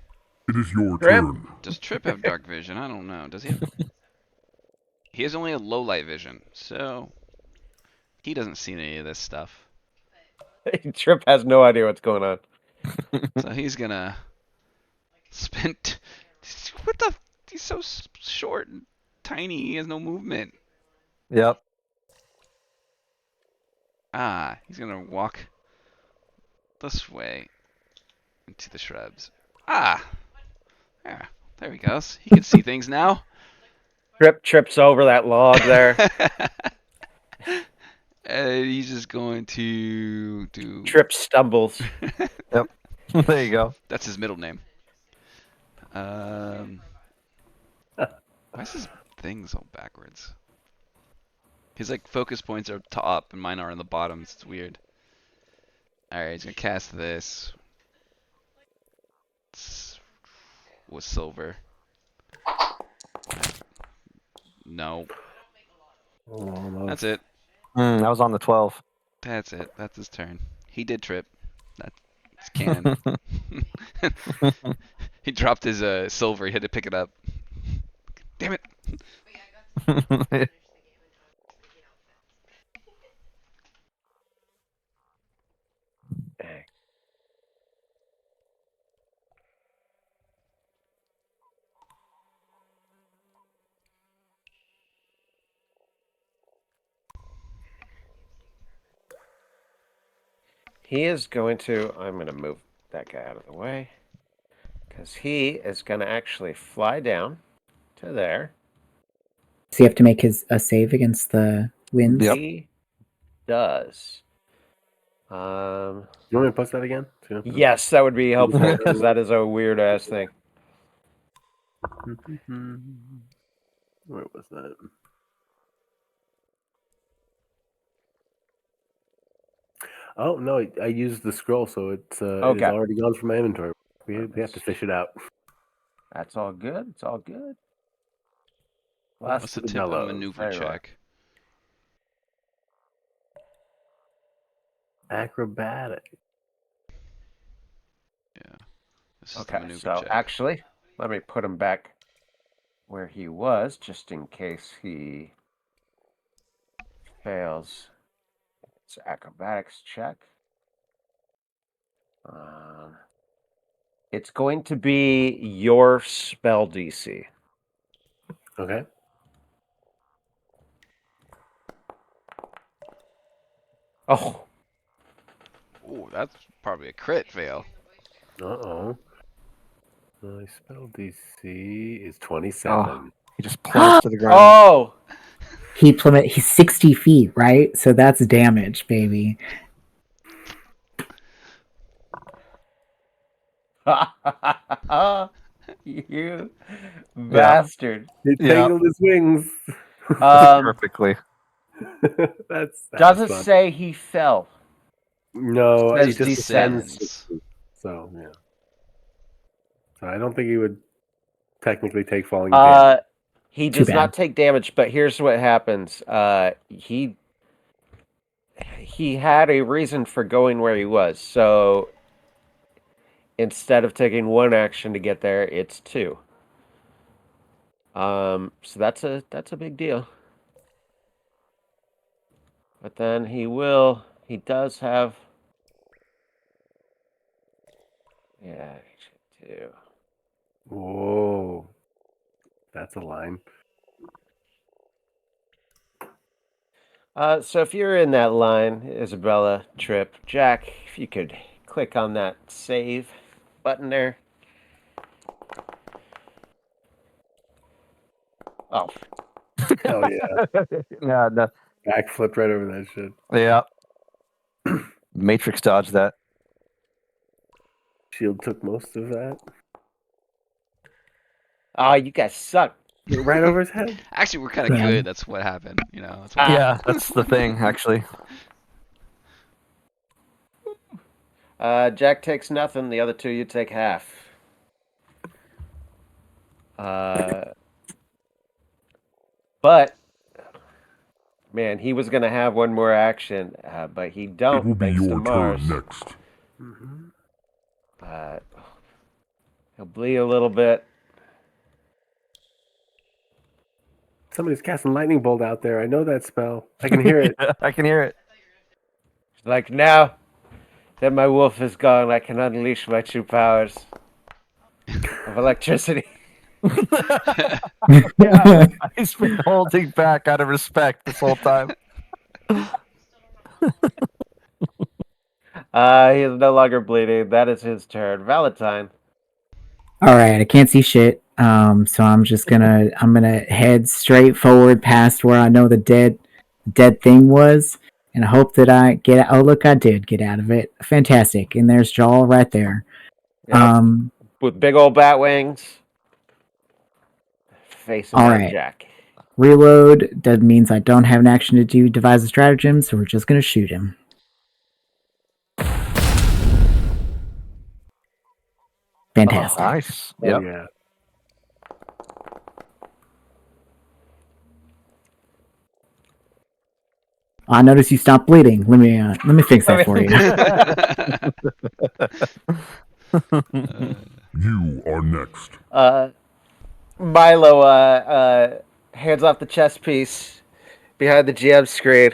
[SPEAKER 7] It is your
[SPEAKER 4] Trip.
[SPEAKER 7] turn.
[SPEAKER 5] Does Trip have dark vision? I don't know. Does he have... He has only a low light vision, so he doesn't see any of this stuff.
[SPEAKER 4] Trip has no idea what's going on.
[SPEAKER 5] So he's gonna spend... What the... He's so short and tiny. He has no movement.
[SPEAKER 2] Yep.
[SPEAKER 5] He's gonna walk this way into the shrubs. Yeah, there he goes. He can see things now.
[SPEAKER 4] Trip trips over that log there.
[SPEAKER 5] And he's just going to do...
[SPEAKER 4] Trip stumbles.
[SPEAKER 2] There you go.
[SPEAKER 5] That's his middle name. Why is his thing so backwards? His like focus points are top and mine are on the bottom. It's weird. Alright, he's gonna cast this. With silver. No.
[SPEAKER 3] Almost.
[SPEAKER 5] That's it.
[SPEAKER 2] That was on the 12.
[SPEAKER 5] That's it. That's his turn. He did trip. That's canon. He dropped his silver. He had to pick it up. Damn it.
[SPEAKER 4] He is going to. I'm going to move that guy out of the way. Because he is going to actually fly down to there.
[SPEAKER 1] Does he have to make a save against the winds?
[SPEAKER 2] Yep.
[SPEAKER 4] He does.
[SPEAKER 3] You want me to post that again? Too?
[SPEAKER 4] Yes, that would be helpful because that is a weird ass thing.
[SPEAKER 3] Where was that? Oh no, I used the scroll, so it's
[SPEAKER 4] Okay.
[SPEAKER 3] already gone from my inventory. We have to fish it out.
[SPEAKER 4] That's all good. It's all good.
[SPEAKER 5] What's the tip of maneuver
[SPEAKER 4] There you are.
[SPEAKER 5] check?
[SPEAKER 3] Acrobatic.
[SPEAKER 5] Yeah. This is the
[SPEAKER 4] Okay,
[SPEAKER 5] maneuver
[SPEAKER 4] so
[SPEAKER 5] check.
[SPEAKER 4] actually, let me put him back where he was, just in case he fails. It's acrobatics check. It's going to be your spell DC.
[SPEAKER 3] Okay.
[SPEAKER 4] Oh,
[SPEAKER 5] Ooh, that's probably a crit fail.
[SPEAKER 3] Uh-oh. My spell DC is 27.
[SPEAKER 2] He just plumps to the ground.
[SPEAKER 4] oh!
[SPEAKER 1] He's 60 feet, right? So that's damage, baby.
[SPEAKER 4] You bastard!
[SPEAKER 3] He
[SPEAKER 2] Yeah.
[SPEAKER 3] tangled his wings.
[SPEAKER 2] Perfectly.
[SPEAKER 3] That's
[SPEAKER 4] Doesn't
[SPEAKER 3] fun.
[SPEAKER 4] say he fell.
[SPEAKER 3] No,
[SPEAKER 4] Says
[SPEAKER 3] he just
[SPEAKER 4] descends.
[SPEAKER 3] descends. So yeah. So I don't think he would technically take falling damage.
[SPEAKER 4] He
[SPEAKER 1] Too
[SPEAKER 4] does
[SPEAKER 1] bad.
[SPEAKER 4] not take damage, but here's what happens. He had a reason for going where he was, so instead of taking one action to get there, it's two. So that's a big deal. But then he does have, yeah, two.
[SPEAKER 3] Whoa. That's a line.
[SPEAKER 4] So if you're in that line, Isabella, Trip, Jack, if you could click on that save button there. Oh,
[SPEAKER 3] Hell yeah.
[SPEAKER 2] Yeah, no.
[SPEAKER 3] Backflipped right over that shit.
[SPEAKER 2] Yeah. Matrix dodged that.
[SPEAKER 3] Shield took most of that.
[SPEAKER 4] you guys suck.
[SPEAKER 3] Right over his head.
[SPEAKER 5] Actually, we're kind of
[SPEAKER 1] Yeah.
[SPEAKER 5] good. That's what happened. You know. That's what
[SPEAKER 2] Yeah, that's the thing, actually.
[SPEAKER 4] Jack takes nothing. The other two, you take half. But man, he was gonna have one more action, but he
[SPEAKER 7] It
[SPEAKER 4] don't.
[SPEAKER 7] will be
[SPEAKER 4] Thanks to
[SPEAKER 7] your
[SPEAKER 4] Mars.
[SPEAKER 7] turn next.
[SPEAKER 4] He'll bleed a little bit.
[SPEAKER 3] Somebody's casting lightning bolt out there. I know that spell. I can hear it.
[SPEAKER 2] I can hear it.
[SPEAKER 4] Like now that my wolf is gone, I can unleash my true powers of electricity.
[SPEAKER 2] Yeah, he's been holding back out of respect this whole time.
[SPEAKER 4] He is no longer bleeding. That is his turn. Valentine.
[SPEAKER 1] All right, I can't see shit. So I'm gonna head straight forward past where I know the dead thing was, and I hope that I get. Oh, look, I did get out of it. Fantastic, and there's Jaw right there.
[SPEAKER 4] Yep. With big old bat wings. Facing
[SPEAKER 1] All
[SPEAKER 4] that
[SPEAKER 1] right.
[SPEAKER 4] Jack.
[SPEAKER 1] Reload. That means I don't have an action to do devise a stratagem, so we're just gonna shoot him. Fantastic.
[SPEAKER 2] Nice.
[SPEAKER 3] Oh,
[SPEAKER 2] Yep.
[SPEAKER 3] yeah.
[SPEAKER 1] I notice you stopped bleeding. Let me fix that for you.
[SPEAKER 7] You are next.
[SPEAKER 4] Milo hands off the chess piece behind the GM screen.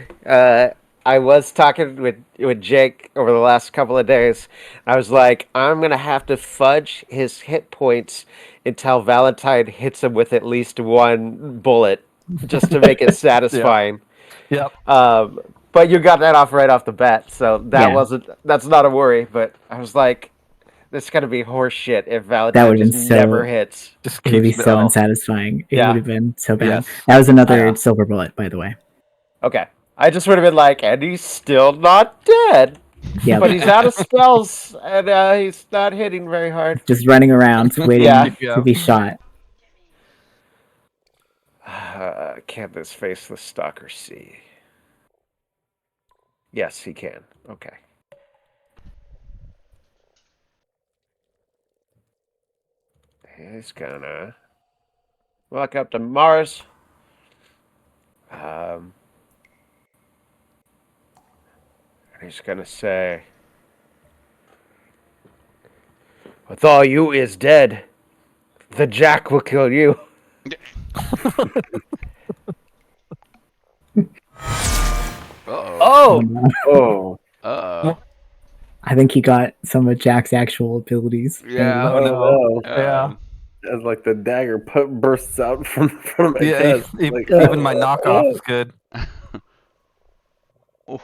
[SPEAKER 4] I was talking with Jake over the last couple of days. I was like, I'm going to have to fudge his hit points until Valentine hits him with at least one bullet just to make it satisfying.
[SPEAKER 2] Yep.
[SPEAKER 4] But you got that off right off the bat, so
[SPEAKER 1] Yeah.
[SPEAKER 4] that's not a worry. But I was like, this is going to be horse shit if
[SPEAKER 1] That
[SPEAKER 4] Valentine
[SPEAKER 1] would've
[SPEAKER 4] just
[SPEAKER 1] been so-
[SPEAKER 4] never hits.
[SPEAKER 2] Just
[SPEAKER 1] It would be
[SPEAKER 2] keeps
[SPEAKER 1] so
[SPEAKER 2] oh,
[SPEAKER 1] unsatisfying. It
[SPEAKER 4] Yeah.
[SPEAKER 1] would have been so bad.
[SPEAKER 2] Yes.
[SPEAKER 1] That was another
[SPEAKER 4] Yeah.
[SPEAKER 1] silver bullet, by the way.
[SPEAKER 4] Okay. I just would have been like, and he's still not dead.
[SPEAKER 1] Yeah,
[SPEAKER 4] But he's out of spells, and he's not hitting very hard.
[SPEAKER 1] just running around waiting
[SPEAKER 4] Yeah.
[SPEAKER 1] to be shot.
[SPEAKER 4] Can this faceless stalker see? Yes, he can. Okay. He's gonna walk up to Mars. He's gonna say, "With all you is dead, the Jack will kill you."
[SPEAKER 5] Uh-oh.
[SPEAKER 4] Oh,
[SPEAKER 3] Oh.
[SPEAKER 1] I think he got some of Jack's actual abilities.
[SPEAKER 5] Yeah.
[SPEAKER 2] Oh, no.
[SPEAKER 3] no.
[SPEAKER 2] Yeah.
[SPEAKER 3] As like the dagger bursts out from the front of my
[SPEAKER 2] Yeah.
[SPEAKER 3] chest.
[SPEAKER 2] Even my knockoff is good.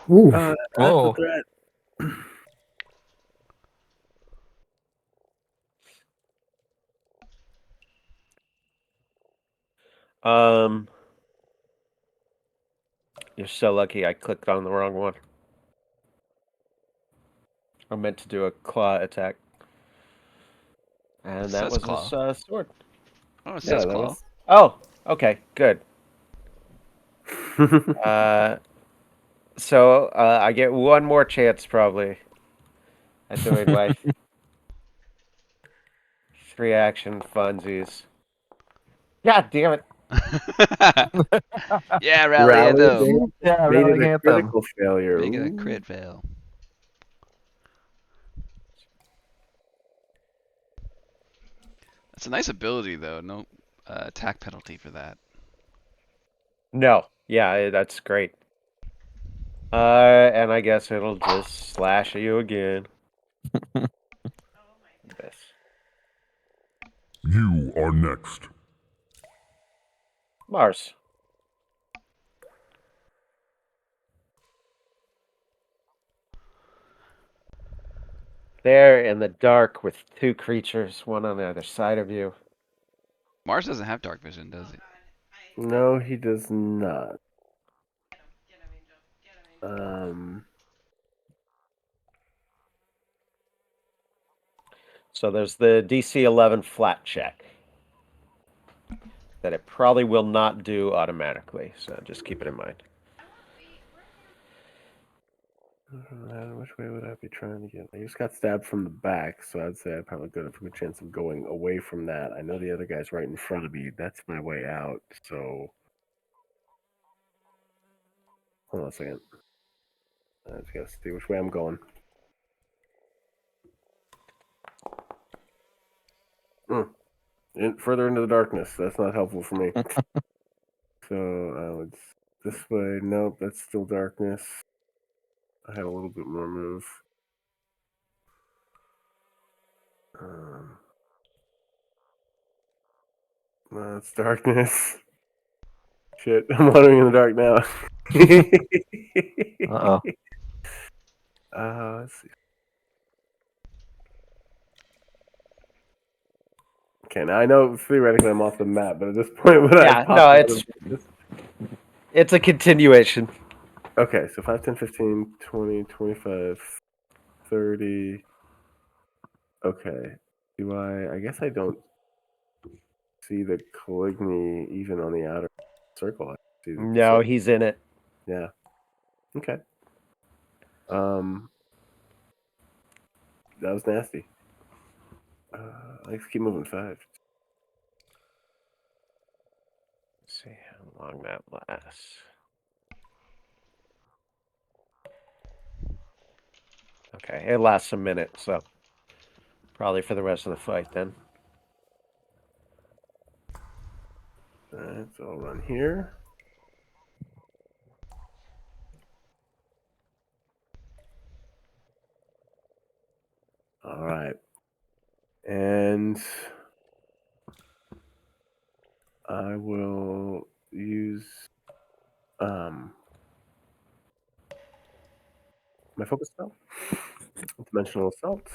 [SPEAKER 1] Ooh,
[SPEAKER 3] That's
[SPEAKER 2] Whoa.
[SPEAKER 3] a threat.
[SPEAKER 4] You're so lucky I clicked on the wrong one. I meant to do a claw attack. And
[SPEAKER 5] It
[SPEAKER 4] that
[SPEAKER 5] says
[SPEAKER 4] was
[SPEAKER 5] claw.
[SPEAKER 4] his sword.
[SPEAKER 5] Oh, it
[SPEAKER 3] Yeah,
[SPEAKER 5] says
[SPEAKER 3] that
[SPEAKER 5] claw.
[SPEAKER 3] was.
[SPEAKER 4] Oh, okay, good. So I get one more chance probably at doing my 3 action funsies. God damn it.
[SPEAKER 5] Yeah, rally anthem.
[SPEAKER 3] Anthem.
[SPEAKER 2] Yeah,
[SPEAKER 3] Made
[SPEAKER 2] really
[SPEAKER 3] it a
[SPEAKER 2] anthem.
[SPEAKER 3] critical failure.
[SPEAKER 5] Make it a
[SPEAKER 3] Ooh.
[SPEAKER 5] crit fail. That's a nice ability, though. No attack penalty for that.
[SPEAKER 4] No. Yeah, that's great. And I guess it'll just slash at you again. Yes.
[SPEAKER 7] You are next.
[SPEAKER 4] Mars. There in the dark with 2 creatures, one on the other side of you.
[SPEAKER 5] Mars doesn't have dark vision, does he?
[SPEAKER 3] No, he does not. Um.
[SPEAKER 4] So there's the DC 11 flat check that it probably will not do automatically. So just keep it in mind.
[SPEAKER 3] Which way would I be trying to get? I just got stabbed from the back, so I'd say I probably got a good chance of going away from that. I know the other guy's right in front of me. That's my way out. So hold on a second. I just gotta see which way I'm going. Further into the darkness. That's not helpful for me. So it's this way. Nope, that's still darkness. I had a little bit more move. It's darkness. Shit, I'm wandering in the dark now.
[SPEAKER 2] Uh-oh.
[SPEAKER 3] Let's see. Okay, now I know theoretically I'm off the map, but at this point, would
[SPEAKER 4] Yeah,
[SPEAKER 3] I pop
[SPEAKER 4] no,
[SPEAKER 3] out
[SPEAKER 4] it's-
[SPEAKER 3] of this?
[SPEAKER 4] It's a continuation.
[SPEAKER 3] Okay, so 5, 10, 15, 20, 25, 30. Okay. Do I guess I don't see the Caligny even on the outer circle. I see the
[SPEAKER 4] No, he's in it.
[SPEAKER 3] Yeah. Okay. That was nasty. Let's keep moving 5.
[SPEAKER 4] Let's see how long that lasts. Okay, it lasts a minute, so probably for the rest of the fight then.
[SPEAKER 3] Alright, so I'll run here. Alright. And I will use my focus spell. Dimensional assault.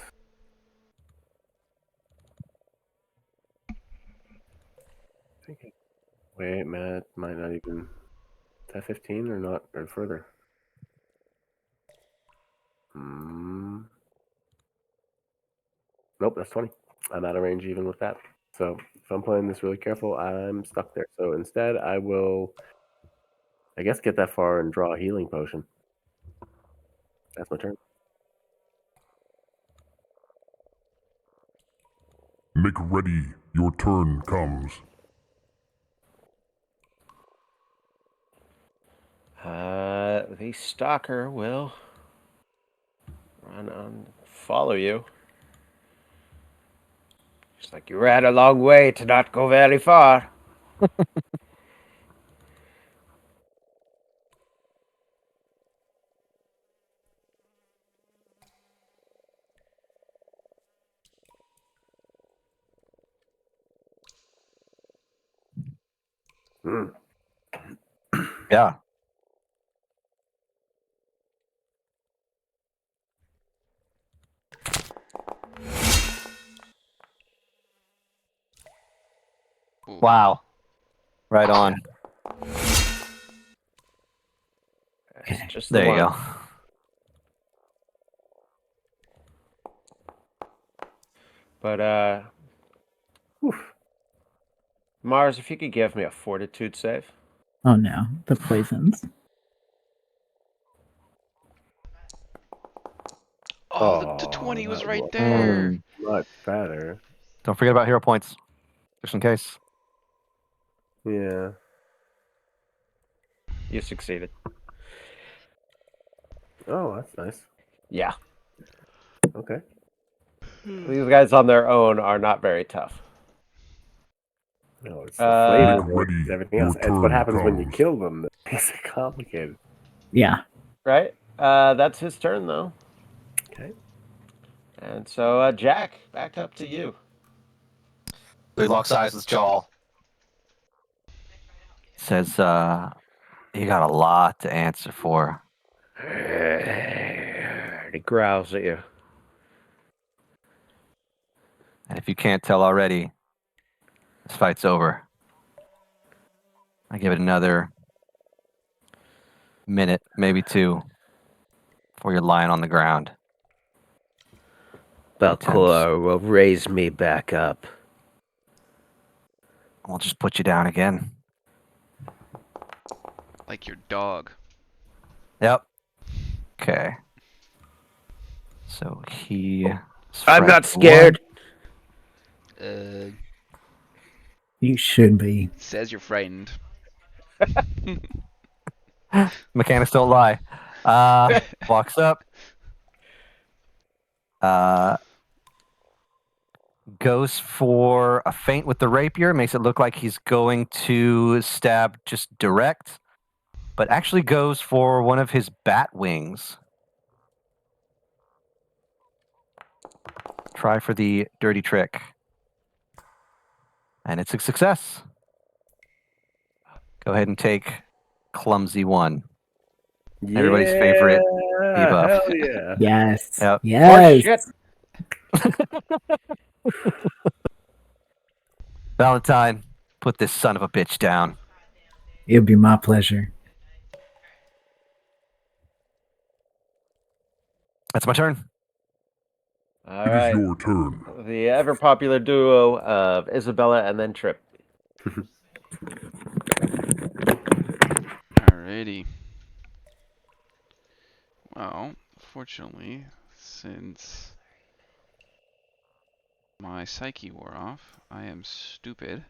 [SPEAKER 3] Wait, Matt might not even. Is that 15 or not, or further? Nope, that's 20. I'm out of range even with that. So if I'm playing this really careful, I'm stuck there. So instead, I will, I guess, get that far and draw a healing potion. That's my turn.
[SPEAKER 7] Make ready. Your turn comes.
[SPEAKER 4] The stalker will run on, follow you. It's like you ran a long way to not go very far.
[SPEAKER 2] Yeah.
[SPEAKER 5] Ooh.
[SPEAKER 2] Wow. Right on.
[SPEAKER 4] It's just the
[SPEAKER 2] There you
[SPEAKER 4] one.
[SPEAKER 2] go.
[SPEAKER 4] But Mars, if you could give me a fortitude save.
[SPEAKER 1] Oh no, the poisons.
[SPEAKER 5] Oh, the 20 was
[SPEAKER 3] that
[SPEAKER 5] right
[SPEAKER 3] was
[SPEAKER 5] there.
[SPEAKER 3] much better.
[SPEAKER 2] Don't forget about hero points, just in case.
[SPEAKER 3] Yeah.
[SPEAKER 4] You succeeded.
[SPEAKER 3] Oh, that's nice.
[SPEAKER 4] Yeah.
[SPEAKER 3] Okay.
[SPEAKER 4] These guys on their own are not very tough.
[SPEAKER 3] No, it's the flavor
[SPEAKER 7] Make ready.
[SPEAKER 3] and everything
[SPEAKER 7] Your
[SPEAKER 3] else. It's what
[SPEAKER 7] turn
[SPEAKER 3] happens when you
[SPEAKER 7] comes.
[SPEAKER 3] kill them that makes it complicated.
[SPEAKER 1] Yeah.
[SPEAKER 4] Right? That's his turn, though.
[SPEAKER 3] Okay.
[SPEAKER 4] And so, Jack, back up to you.
[SPEAKER 2] He locks eyes with Jaw. Says, you got a lot to answer for.
[SPEAKER 4] He growls at you.
[SPEAKER 2] And if you can't tell already, this fight's over. I give it another minute, maybe 2, before you're lying on the ground.
[SPEAKER 4] Balcor will raise me back up.
[SPEAKER 2] I'll just put you down again.
[SPEAKER 5] Like your dog.
[SPEAKER 2] Yep. Okay. So he.
[SPEAKER 4] I'm not scared.
[SPEAKER 1] You should be.
[SPEAKER 5] Says you're frightened.
[SPEAKER 2] Mechanics don't lie. Walks up. Goes for a feint with the rapier. Makes it look like he's going to stab just direct, but actually goes for one of his bat wings. Try for the dirty trick. And it's a success. Go ahead and take clumsy 1. Everybody's favorite debuff.
[SPEAKER 3] Hell yeah.
[SPEAKER 1] Yes.
[SPEAKER 2] Yep.
[SPEAKER 1] Yes.
[SPEAKER 2] Valentine, put this son of a bitch down.
[SPEAKER 1] It'll be my pleasure.
[SPEAKER 2] That's my turn.
[SPEAKER 4] All
[SPEAKER 7] It is
[SPEAKER 4] right.
[SPEAKER 7] your turn.
[SPEAKER 4] The ever popular duo of Isabella and then Trip.
[SPEAKER 5] Alrighty. Well, fortunately, since my psyche wore off, I am stupid.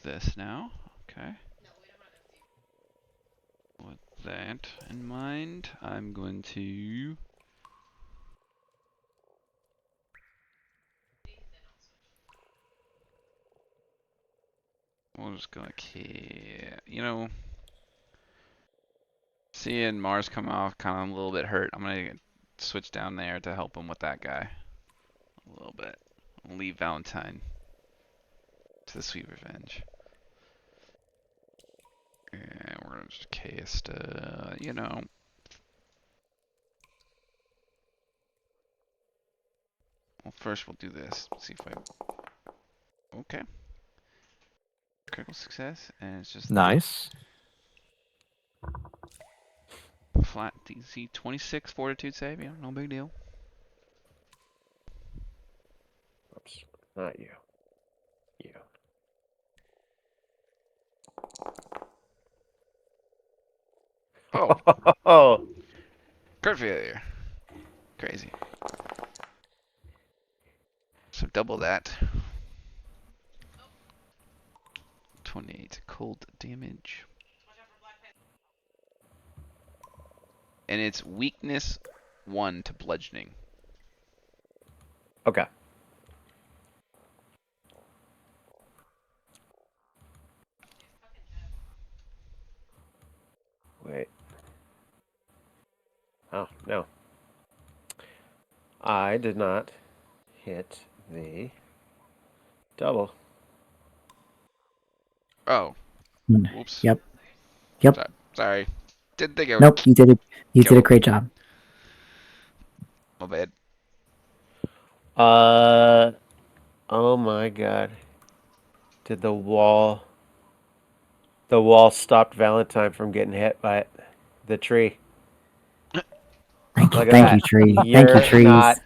[SPEAKER 5] This now. Okay. With that in mind, I'm going to. We're just gonna seeing Mars come off, kind of a little bit hurt. I'm gonna switch down there to help him with that guy a little bit. I'll leave Valentine to the sweet revenge. And we're gonna just cast, Well, first we'll do this. See if I. Okay. Critical success, and it's just
[SPEAKER 2] Nice.
[SPEAKER 5] flat DC 26 fortitude save. Yeah, no big deal.
[SPEAKER 4] Oops, not you. You.
[SPEAKER 5] Oh,
[SPEAKER 4] Oh,
[SPEAKER 5] crit failure. Crazy. So double that. 28 cold damage. And it's weakness 1 to bludgeoning.
[SPEAKER 4] okay. Wait. Oh, no. I did not hit the double.
[SPEAKER 5] Oh,
[SPEAKER 1] Mm,
[SPEAKER 5] whoops.
[SPEAKER 1] Yep. Yep.
[SPEAKER 5] Sorry. Didn't think I would.
[SPEAKER 1] Nope. You did it. You did a
[SPEAKER 5] Kill.
[SPEAKER 1] great job.
[SPEAKER 5] My bad.
[SPEAKER 4] Oh my god. Did the wall stopped Valentine from getting hit by the tree?
[SPEAKER 1] Thank you.
[SPEAKER 4] Look at
[SPEAKER 1] Thank
[SPEAKER 4] that.
[SPEAKER 1] you, tree. Thank you,
[SPEAKER 4] You're
[SPEAKER 1] trees.
[SPEAKER 4] not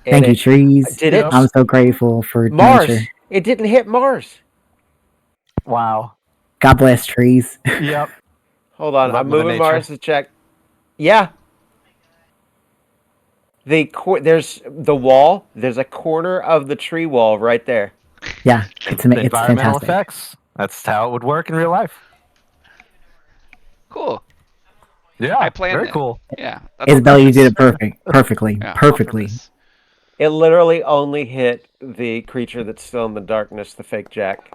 [SPEAKER 4] in
[SPEAKER 1] Thank you,
[SPEAKER 4] it.
[SPEAKER 1] trees.
[SPEAKER 4] Did
[SPEAKER 2] Yep.
[SPEAKER 1] I'm
[SPEAKER 4] it?
[SPEAKER 1] so grateful for
[SPEAKER 4] Mars.
[SPEAKER 1] nature.
[SPEAKER 4] It didn't hit Mars.
[SPEAKER 2] Wow.
[SPEAKER 1] God bless trees.
[SPEAKER 2] Yep.
[SPEAKER 4] Hold on.
[SPEAKER 2] Love
[SPEAKER 4] I'm
[SPEAKER 2] Mother
[SPEAKER 4] moving
[SPEAKER 2] Nature.
[SPEAKER 4] Mars to check. Yeah. There's the wall. There's a corner of the tree wall right there.
[SPEAKER 1] Yeah, it's
[SPEAKER 2] Environmental
[SPEAKER 1] fantastic.
[SPEAKER 2] effects. That's how it would work in real life.
[SPEAKER 5] Cool.
[SPEAKER 2] Yeah.
[SPEAKER 5] I planned
[SPEAKER 2] Very
[SPEAKER 5] that.
[SPEAKER 2] cool.
[SPEAKER 5] Yeah, that's on
[SPEAKER 1] Isabella, you did
[SPEAKER 5] purpose.
[SPEAKER 1] it perfectly.
[SPEAKER 5] Yeah, on
[SPEAKER 1] Perfectly.
[SPEAKER 5] purpose.
[SPEAKER 4] It literally only hit the creature that's still in the darkness, the fake Jack.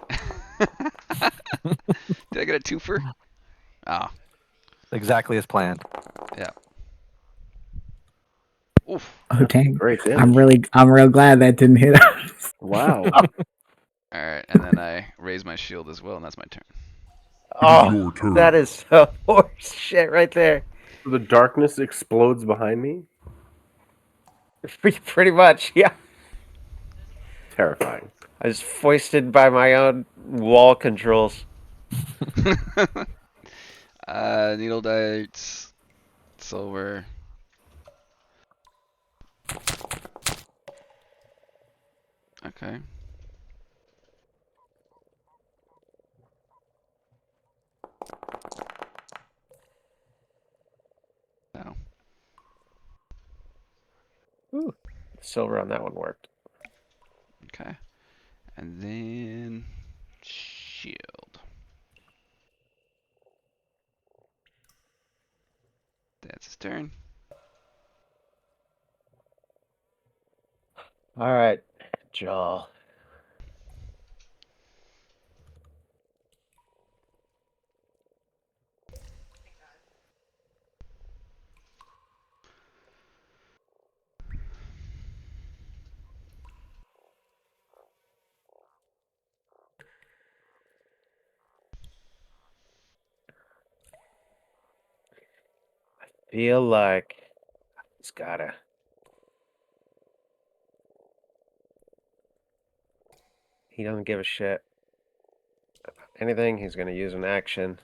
[SPEAKER 5] Did I get a twofer? Oh,
[SPEAKER 2] Exactly as planned.
[SPEAKER 5] yeah. Oof.
[SPEAKER 1] Oh dang.
[SPEAKER 3] Great damage.
[SPEAKER 1] I'm real glad that didn't hit us.
[SPEAKER 3] Wow.
[SPEAKER 5] Alright, and then I raise my shield as well, and that's my turn.
[SPEAKER 4] Oh,
[SPEAKER 7] Your turn.
[SPEAKER 4] that is so horse shit right there.
[SPEAKER 3] So the darkness explodes behind me?
[SPEAKER 4] Pretty much, yeah.
[SPEAKER 3] Terrifying.
[SPEAKER 4] I was foisted by my own wall controls.
[SPEAKER 5] Needle darts. Silver. Okay. No.
[SPEAKER 4] Ooh, silver on that one worked.
[SPEAKER 5] Okay. And then shield. That's his turn.
[SPEAKER 4] All right, Joel. Feel like he's gotta. He doesn't give a shit about anything. He's gonna use an action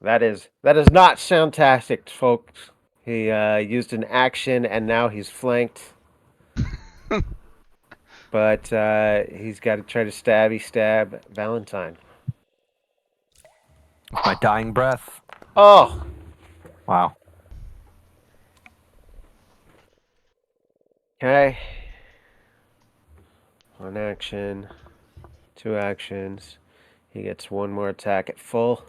[SPEAKER 4] That is not soundtastic, folks. He used an action, and now he's flanked. But he's got to try to stab Valentine.
[SPEAKER 2] With my dying breath.
[SPEAKER 4] Oh,
[SPEAKER 2] Wow.
[SPEAKER 4] okay. One action, 2 actions. He gets one more attack at full.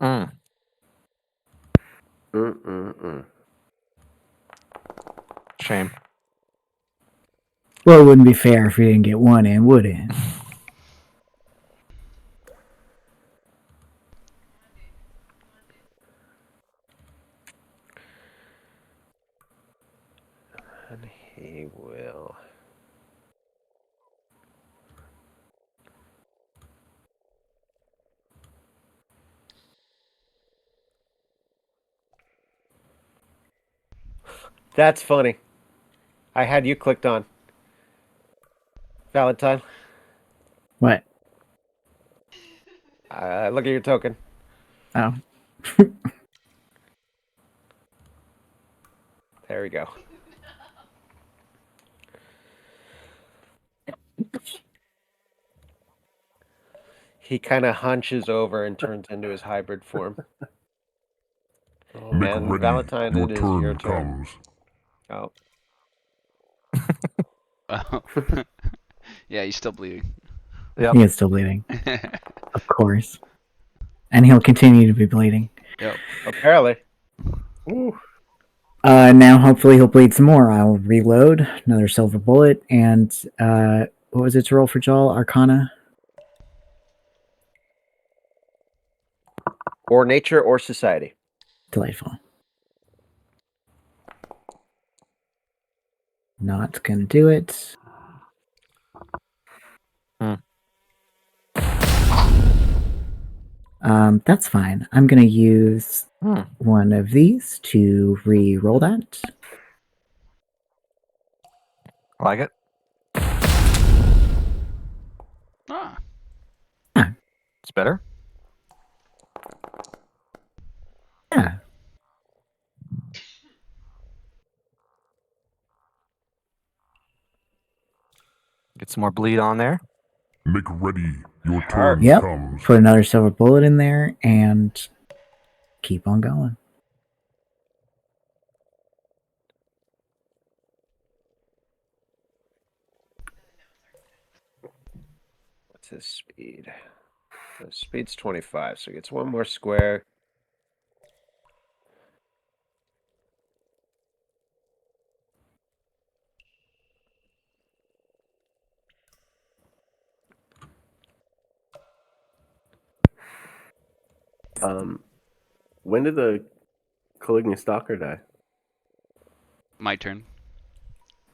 [SPEAKER 2] Mm. Shame.
[SPEAKER 1] Well, it wouldn't be fair if he didn't get one in, would it?
[SPEAKER 4] And he will. That's funny. I had you clicked on. Valentine,
[SPEAKER 1] What?
[SPEAKER 4] look at your token.
[SPEAKER 1] Oh.
[SPEAKER 4] There we go. He kind of hunches over and turns into his hybrid form.
[SPEAKER 7] Make
[SPEAKER 4] And
[SPEAKER 7] ready.
[SPEAKER 4] Valentine,
[SPEAKER 7] Your
[SPEAKER 4] it is
[SPEAKER 7] turn
[SPEAKER 4] your turn.
[SPEAKER 7] comes.
[SPEAKER 4] Oh,
[SPEAKER 5] Oh. Yeah, he's still bleeding.
[SPEAKER 2] Yep.
[SPEAKER 1] He is still bleeding. Of course. And he'll continue to be bleeding.
[SPEAKER 5] Yep.
[SPEAKER 4] apparently.
[SPEAKER 3] Ooh.
[SPEAKER 1] Now hopefully he'll bleed some more. I'll reload another silver bullet and what was its roll for Joel? Arcana?
[SPEAKER 4] Or nature or society.
[SPEAKER 1] Delightful. Not gonna do it. That's fine. I'm gonna use one of these to re-roll that.
[SPEAKER 2] Like it?
[SPEAKER 5] Ah.
[SPEAKER 2] It's better?
[SPEAKER 1] Yeah.
[SPEAKER 2] Get some more bleed on there.
[SPEAKER 7] Make ready. Your turn
[SPEAKER 1] Yep.
[SPEAKER 7] comes.
[SPEAKER 1] Put another silver bullet in there and keep on going.
[SPEAKER 4] What's his speed? His speed's 25, so he gets one more square.
[SPEAKER 3] When did the Caligny Stalker die?
[SPEAKER 5] My turn.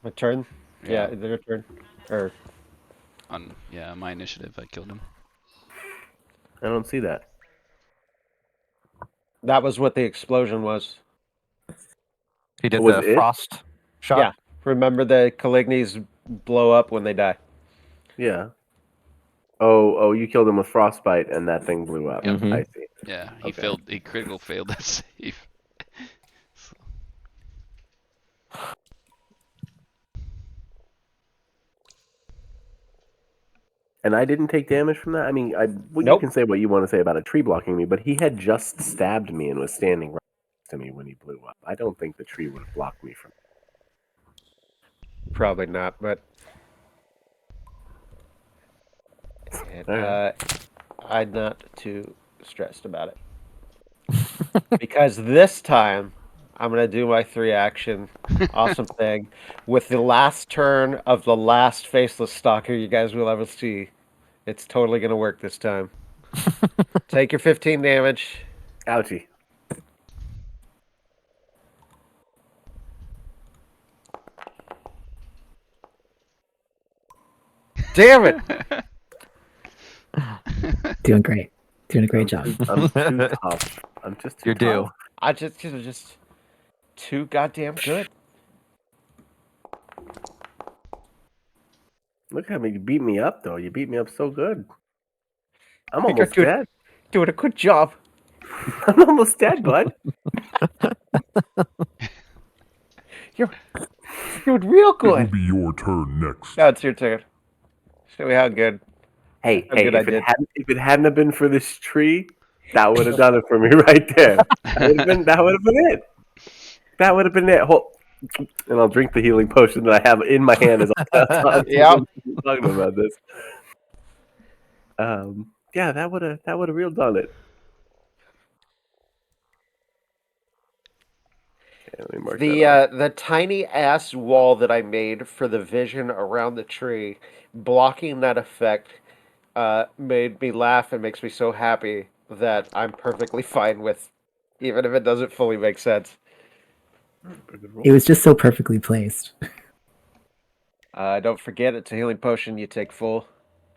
[SPEAKER 4] My turn?
[SPEAKER 5] Yeah.
[SPEAKER 4] Yeah, their turn. Or
[SPEAKER 5] On my initiative, I killed him.
[SPEAKER 3] I don't see that.
[SPEAKER 4] that was what the explosion was.
[SPEAKER 2] He did
[SPEAKER 3] Was
[SPEAKER 2] the
[SPEAKER 3] it?
[SPEAKER 2] frost shot.
[SPEAKER 4] Yeah. Remember the Calignies blow up when they die.
[SPEAKER 3] Yeah. Oh, you killed him with frostbite, and that thing blew up.
[SPEAKER 5] Yep.
[SPEAKER 3] I see.
[SPEAKER 5] Yeah, he
[SPEAKER 3] Okay.
[SPEAKER 5] failed. He critical failed that save. So,
[SPEAKER 3] And I didn't take damage from that. I mean, you
[SPEAKER 4] Nope.
[SPEAKER 3] can say what you want to say about a tree blocking me, but he had just stabbed me and was standing right next to me when he blew up. I don't think the tree would have blocked me from.
[SPEAKER 4] Probably not, but I'm not too stressed about it. Because this time I'm gonna do my 3-action awesome thing with the last turn of the last faceless stalker you guys will ever see. It's totally gonna work this time. Take your 15 damage.
[SPEAKER 3] Ouchie.
[SPEAKER 4] Damn it!
[SPEAKER 1] Doing great. Doing a great job.
[SPEAKER 3] I'm too tough. I'm just too
[SPEAKER 2] You're due.
[SPEAKER 3] tough.
[SPEAKER 4] I just too goddamn good.
[SPEAKER 3] Look at me. You beat me up, though. You beat me up so good. I'm
[SPEAKER 4] You're
[SPEAKER 3] almost dead.
[SPEAKER 4] doing a good job.
[SPEAKER 3] I'm almost dead, bud.
[SPEAKER 4] You're doing real
[SPEAKER 7] It will
[SPEAKER 4] good.
[SPEAKER 7] be your turn next.
[SPEAKER 4] Now it's your turn. Show me how good.
[SPEAKER 3] Hey,
[SPEAKER 4] How good I did.
[SPEAKER 3] if it hadn't have been for this tree, that would have done it for me right there. That would have been it. That would have been it. And I'll drink the healing potion that I have in my hand as I'm
[SPEAKER 4] Yep.
[SPEAKER 3] talking about this. Yeah, that would have real done it. Okay, let me mark that off.
[SPEAKER 4] The tiny ass wall that I made for the vision around the tree, blocking that effect, made me laugh and makes me so happy that I'm perfectly fine with, even if it doesn't fully make sense.
[SPEAKER 1] It was just so perfectly placed.
[SPEAKER 4] Don't forget, it's a healing potion. You take full.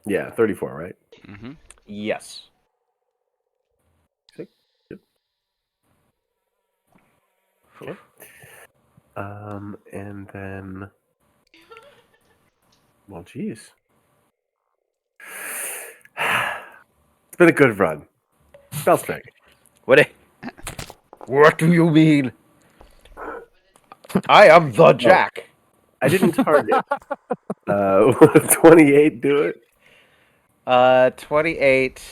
[SPEAKER 3] Yeah, 34, right?
[SPEAKER 5] Mm-hmm.
[SPEAKER 4] Yes.
[SPEAKER 3] Yep. Okay. And then, well, geez, it's been a good run. Spell strike.
[SPEAKER 4] What do you mean? I am the Jack.
[SPEAKER 3] I didn't target. 28 do it.
[SPEAKER 4] 28.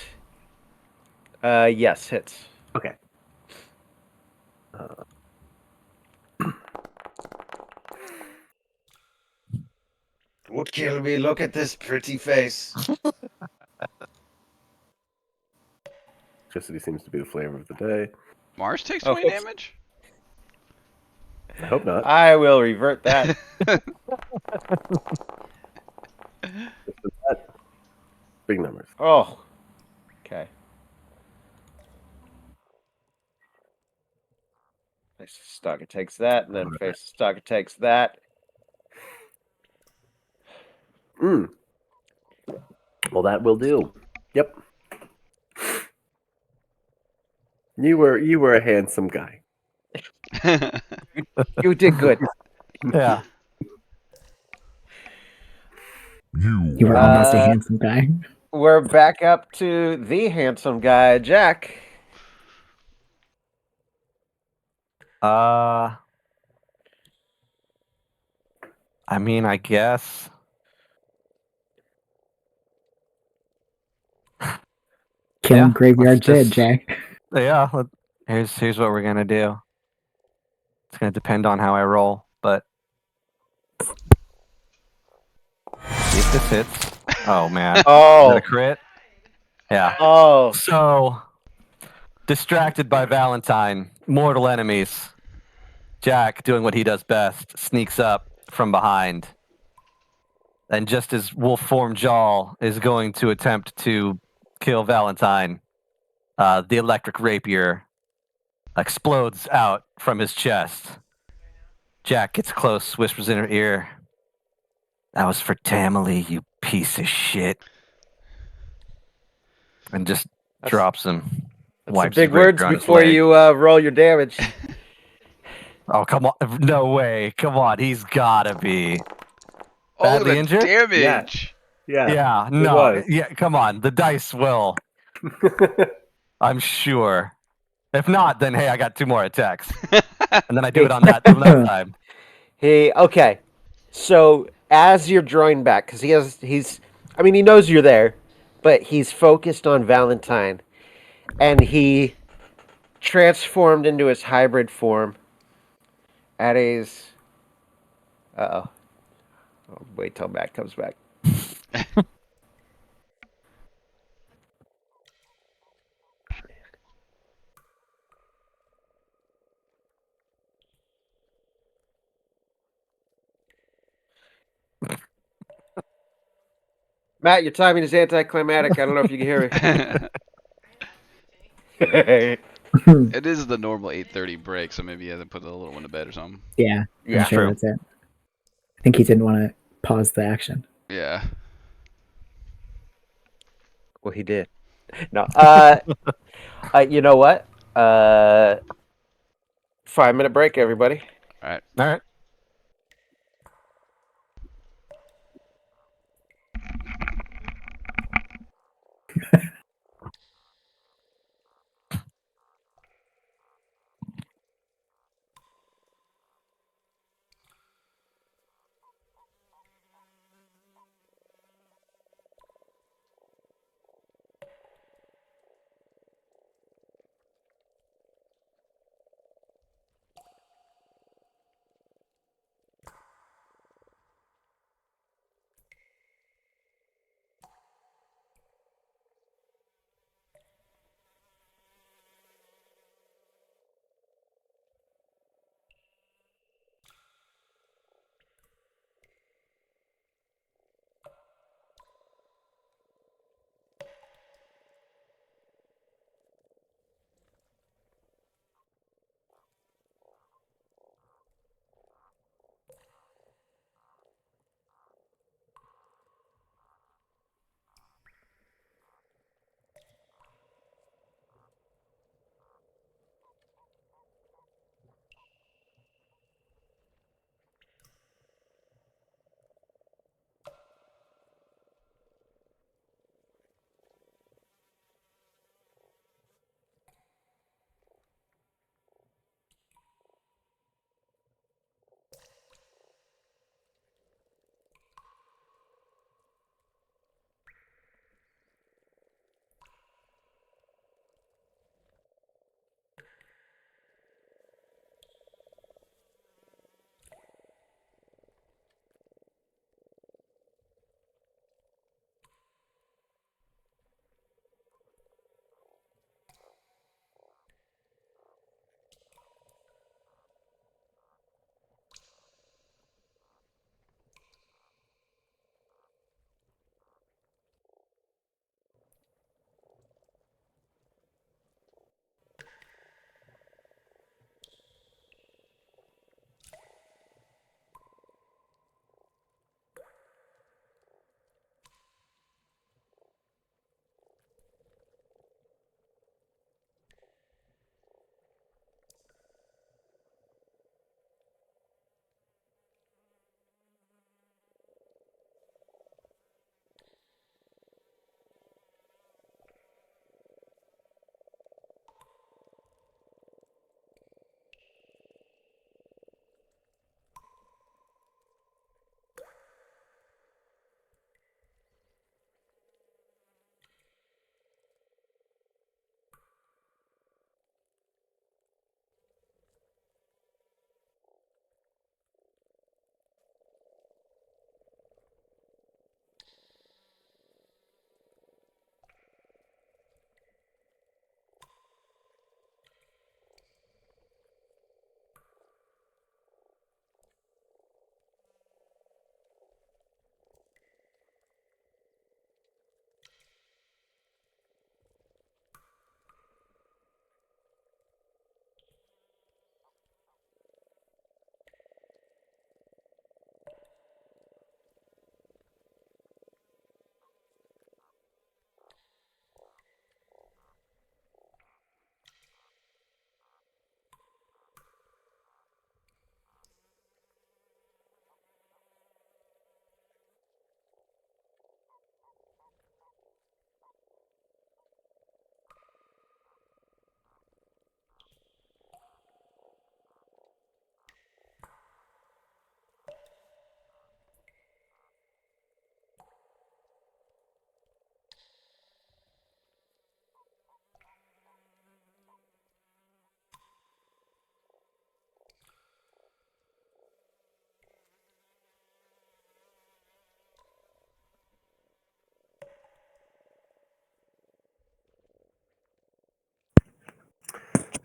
[SPEAKER 4] Yes, hits.
[SPEAKER 3] Okay.
[SPEAKER 4] Would kill me. Look at this pretty face.
[SPEAKER 3] Electricity seems to be the flavor of the day.
[SPEAKER 5] Mars takes
[SPEAKER 4] Oh,
[SPEAKER 5] 20
[SPEAKER 4] oops.
[SPEAKER 5] damage?
[SPEAKER 3] I hope not.
[SPEAKER 4] I will revert that.
[SPEAKER 3] Big numbers.
[SPEAKER 4] Oh. Okay. Face the Stalker takes that, and then
[SPEAKER 3] Alright.
[SPEAKER 4] face the Stalker takes that.
[SPEAKER 3] Well, that will do. Yep. You were a handsome guy.
[SPEAKER 4] You did good.
[SPEAKER 2] Yeah.
[SPEAKER 1] You were
[SPEAKER 7] are
[SPEAKER 1] almost a
[SPEAKER 4] Uh,
[SPEAKER 1] handsome guy.
[SPEAKER 4] We're back up to the handsome guy, Jack.
[SPEAKER 2] I mean, I guess.
[SPEAKER 1] Killing
[SPEAKER 2] Yeah,
[SPEAKER 1] graveyard
[SPEAKER 2] let's
[SPEAKER 1] dead, Jack.
[SPEAKER 2] Yeah, here's what we're gonna do. It's gonna depend on how I roll, but see if this hits. Oh man, is that
[SPEAKER 4] Oh.
[SPEAKER 2] a crit? Yeah.
[SPEAKER 4] Oh.
[SPEAKER 2] So distracted by Valentine, mortal enemies. Jack, doing what he does best, sneaks up from behind, and just as wolf form Jaw is going to attempt to kill Valentine, the electric rapier explodes out from his chest. Jack gets close, whispers in her ear, "That was for Tamale, you piece of shit." And just drops him.
[SPEAKER 4] That's some
[SPEAKER 2] Wipes the
[SPEAKER 4] big words
[SPEAKER 2] rapier on his
[SPEAKER 4] before
[SPEAKER 2] leg.
[SPEAKER 4] you roll your damage.
[SPEAKER 2] Oh, come on. No way. Come on. He's gotta be.
[SPEAKER 5] Oh,
[SPEAKER 2] Badly
[SPEAKER 5] the
[SPEAKER 2] injured?
[SPEAKER 5] damage!
[SPEAKER 2] Yeah,
[SPEAKER 3] It
[SPEAKER 2] no.
[SPEAKER 3] was.
[SPEAKER 2] Yeah, come on. The dice will. I'm sure. If not, then hey, I got 2 more attacks. And then I do it on that time.
[SPEAKER 4] Okay. So as you're drawing back, because he knows you're there, but he's focused on Valentine, and he transformed into his hybrid form. At his, oh, wait till Matt comes back. Matt, your timing is anticlimactic. I don't know if you can hear me.
[SPEAKER 5] It is the normal 8:30 break, so maybe he hasn't put the little one to bed or something.
[SPEAKER 1] Yeah,
[SPEAKER 4] Yeah,
[SPEAKER 1] I'm sure
[SPEAKER 2] true.
[SPEAKER 1] that's it. I think he didn't want to pause the action.
[SPEAKER 5] Yeah.
[SPEAKER 4] Well, he did. No. You know what? 5-minute break, everybody.
[SPEAKER 5] All right.
[SPEAKER 2] All right.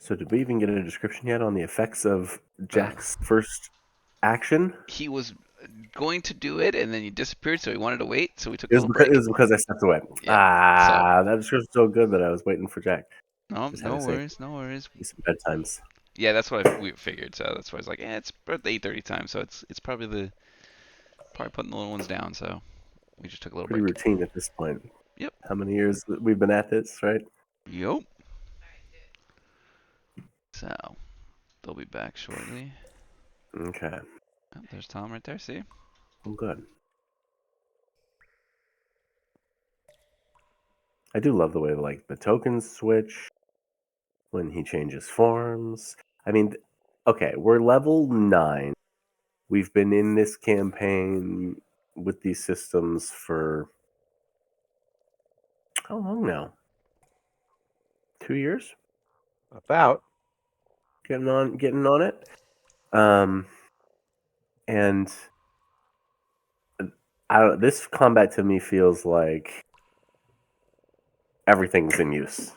[SPEAKER 3] So did we even get a description yet on the effects of Jack's first action?
[SPEAKER 5] He was going to do it, and then he disappeared, so he wanted to wait. So we took a
[SPEAKER 3] It was
[SPEAKER 5] little break.
[SPEAKER 3] because I stepped away.
[SPEAKER 5] Yeah.
[SPEAKER 3] That description's so good that I was waiting for Jack.
[SPEAKER 5] No,
[SPEAKER 3] Just had
[SPEAKER 5] no
[SPEAKER 3] to say
[SPEAKER 5] worries, no worries.
[SPEAKER 3] some bedtimes.
[SPEAKER 5] Yeah, that's what we figured. So that's why I was like, it's about the 8:30 time, so it's probably putting the little ones down. So we just took a little
[SPEAKER 3] Pretty
[SPEAKER 5] break.
[SPEAKER 3] routine at this point.
[SPEAKER 5] Yep.
[SPEAKER 3] How many years we've been at this, right?
[SPEAKER 5] Yup. So they'll be back shortly.
[SPEAKER 3] Okay.
[SPEAKER 5] Oh, there's Tom right there. See?
[SPEAKER 3] I'm good. I do love the way like the tokens switch when he changes forms. I mean, okay, we're level 9. We've been in this campaign with these systems for how long now? 2 years?
[SPEAKER 4] About.
[SPEAKER 3] Getting on it. And I don't. This combat to me feels like everything's in use.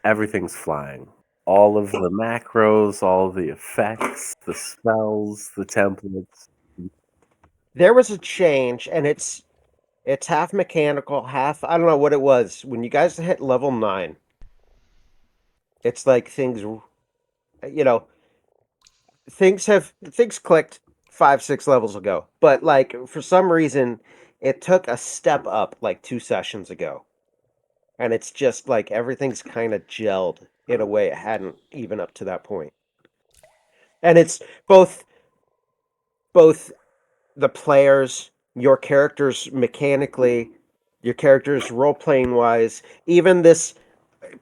[SPEAKER 3] Everything's flying. All of the macros, all the effects, the spells, the templates.
[SPEAKER 4] There was a change, and it's half mechanical, half I don't know what it was. When you guys hit level 9, it's like you know, things clicked 5, 6 levels ago. But like for some reason it took a step up like 2 sessions ago. And it's just like everything's kind of gelled in a way it hadn't even up to that point. And it's both the players, your characters mechanically, your characters role playing wise, even this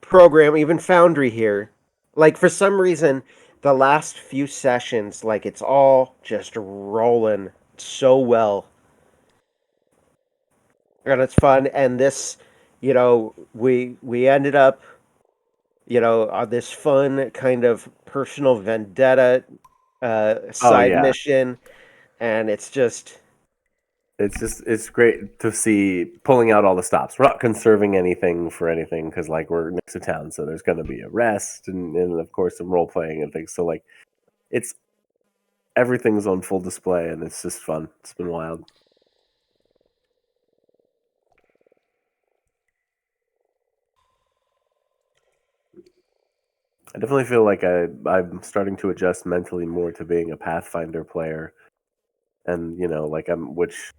[SPEAKER 4] program, even Foundry here. Like for some reason, the last few sessions, like it's all just rolling so well. And it's fun. And this, we ended up, on this fun kind of personal vendetta
[SPEAKER 3] Oh
[SPEAKER 4] side
[SPEAKER 3] yeah,
[SPEAKER 4] mission, and
[SPEAKER 3] it's great to see pulling out all the stops. We're not conserving anything for anything because like we're next to town, so there's going to be a rest and of course some role playing and things. So like it's everything's on full display and it's just fun. It's been wild. I definitely feel like I'm starting to adjust mentally more to being a Pathfinder player, and like which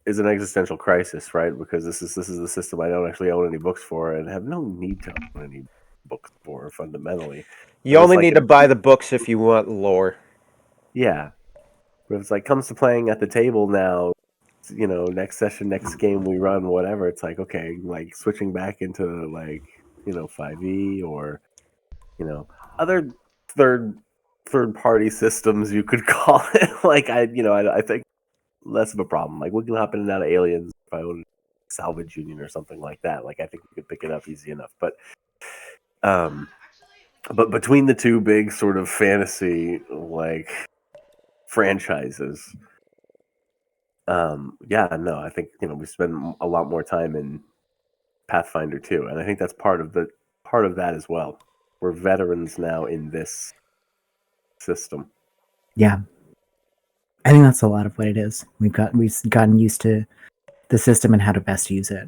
[SPEAKER 3] is an existential crisis, right? Because this is the system I don't actually own any books for, and have no need to own any books for fundamentally.
[SPEAKER 4] you
[SPEAKER 3] But it's
[SPEAKER 4] only
[SPEAKER 3] like
[SPEAKER 4] need to buy the books if you want lore.
[SPEAKER 3] yeah, but it's like comes to playing at the table now. Next session, next game we run, whatever. It's like okay, like switching back into like 5e or other third third party systems you could call it. Like I think less of a problem. Like we can hop in and out of aliens if I own Salvage Union or something like that. Like I think we could pick it up easy enough. Um but between the two big sort of fantasy like franchises, yeah, no, I think we spend a lot more time in Pathfinder 2, and I think that's part of that as well. We're veterans now in this system.
[SPEAKER 1] Yeah, I think that's a lot of what it is. We've gotten used to the system and how to best use it.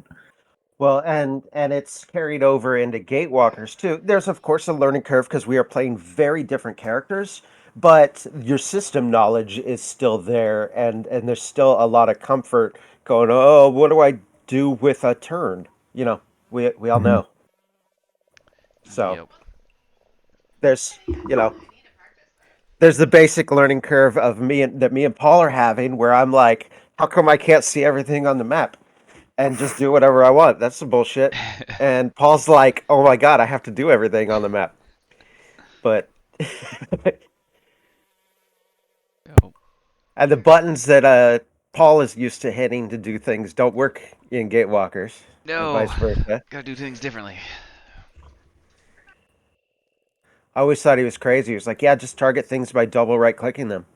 [SPEAKER 4] Well, and it's carried over into Gatewalkers too. There's of course a learning curve because we are playing very different characters, but your system knowledge is still there, and there's still a lot of comfort going. Oh, what do I do with a turn? We all
[SPEAKER 1] Mhm.
[SPEAKER 4] know. So
[SPEAKER 5] Yep.
[SPEAKER 4] there's you know there's the basic learning curve of me and Paul are having, where I'm like, how come I can't see everything on the map and just do whatever I want? That's some bullshit. And Paul's like, oh my god, I have to do everything on the map. But
[SPEAKER 5] Yep.
[SPEAKER 4] and the buttons that Paul is used to hitting to do things don't work in Gatewalkers, and
[SPEAKER 5] No,
[SPEAKER 4] vice versa.
[SPEAKER 5] gotta do things differently.
[SPEAKER 4] I always thought he was crazy. He was like, yeah, just target things by double right clicking them.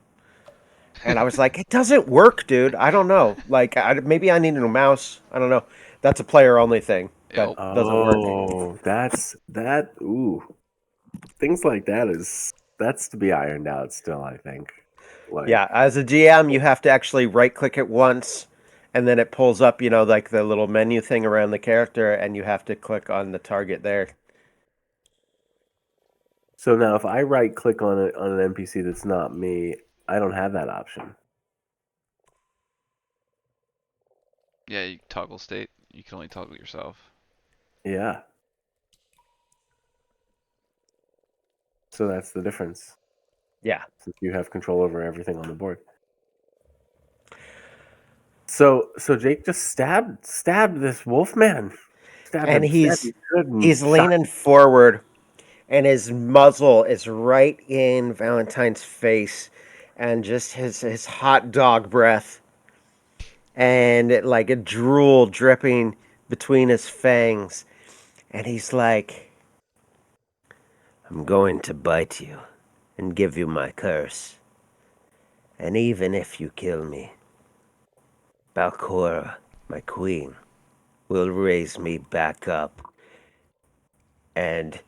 [SPEAKER 4] And I was like, it doesn't work, dude. I don't know. Like, maybe I need a mouse. I don't know. That's a player only thing. That
[SPEAKER 5] Yep.
[SPEAKER 4] doesn't work.
[SPEAKER 3] Oh, that's that. Ooh, things like that's to be ironed out still, I think. Like,
[SPEAKER 4] Yeah, as a GM, you have to actually right click it once, and then it pulls up, like the little menu thing around the character, and you have to click on the target there.
[SPEAKER 3] so now if I right click on an NPC that's not me, I don't have that option.
[SPEAKER 5] Yeah, you toggle state. You can only toggle yourself.
[SPEAKER 3] Yeah. So that's the difference.
[SPEAKER 4] Yeah.
[SPEAKER 3] Since you have control over everything on the board. So Jake just stabbed this wolf man. Stabbed
[SPEAKER 4] And
[SPEAKER 3] him good and
[SPEAKER 4] he's
[SPEAKER 3] shot
[SPEAKER 4] leaning forward, and his muzzle is right in Valentine's face, and just his hot dog breath, and like a drool dripping between his fangs, and he's like, "I'm going to bite you, and give you my curse, and even if you kill me, Balcora, my queen, will raise me back up, and."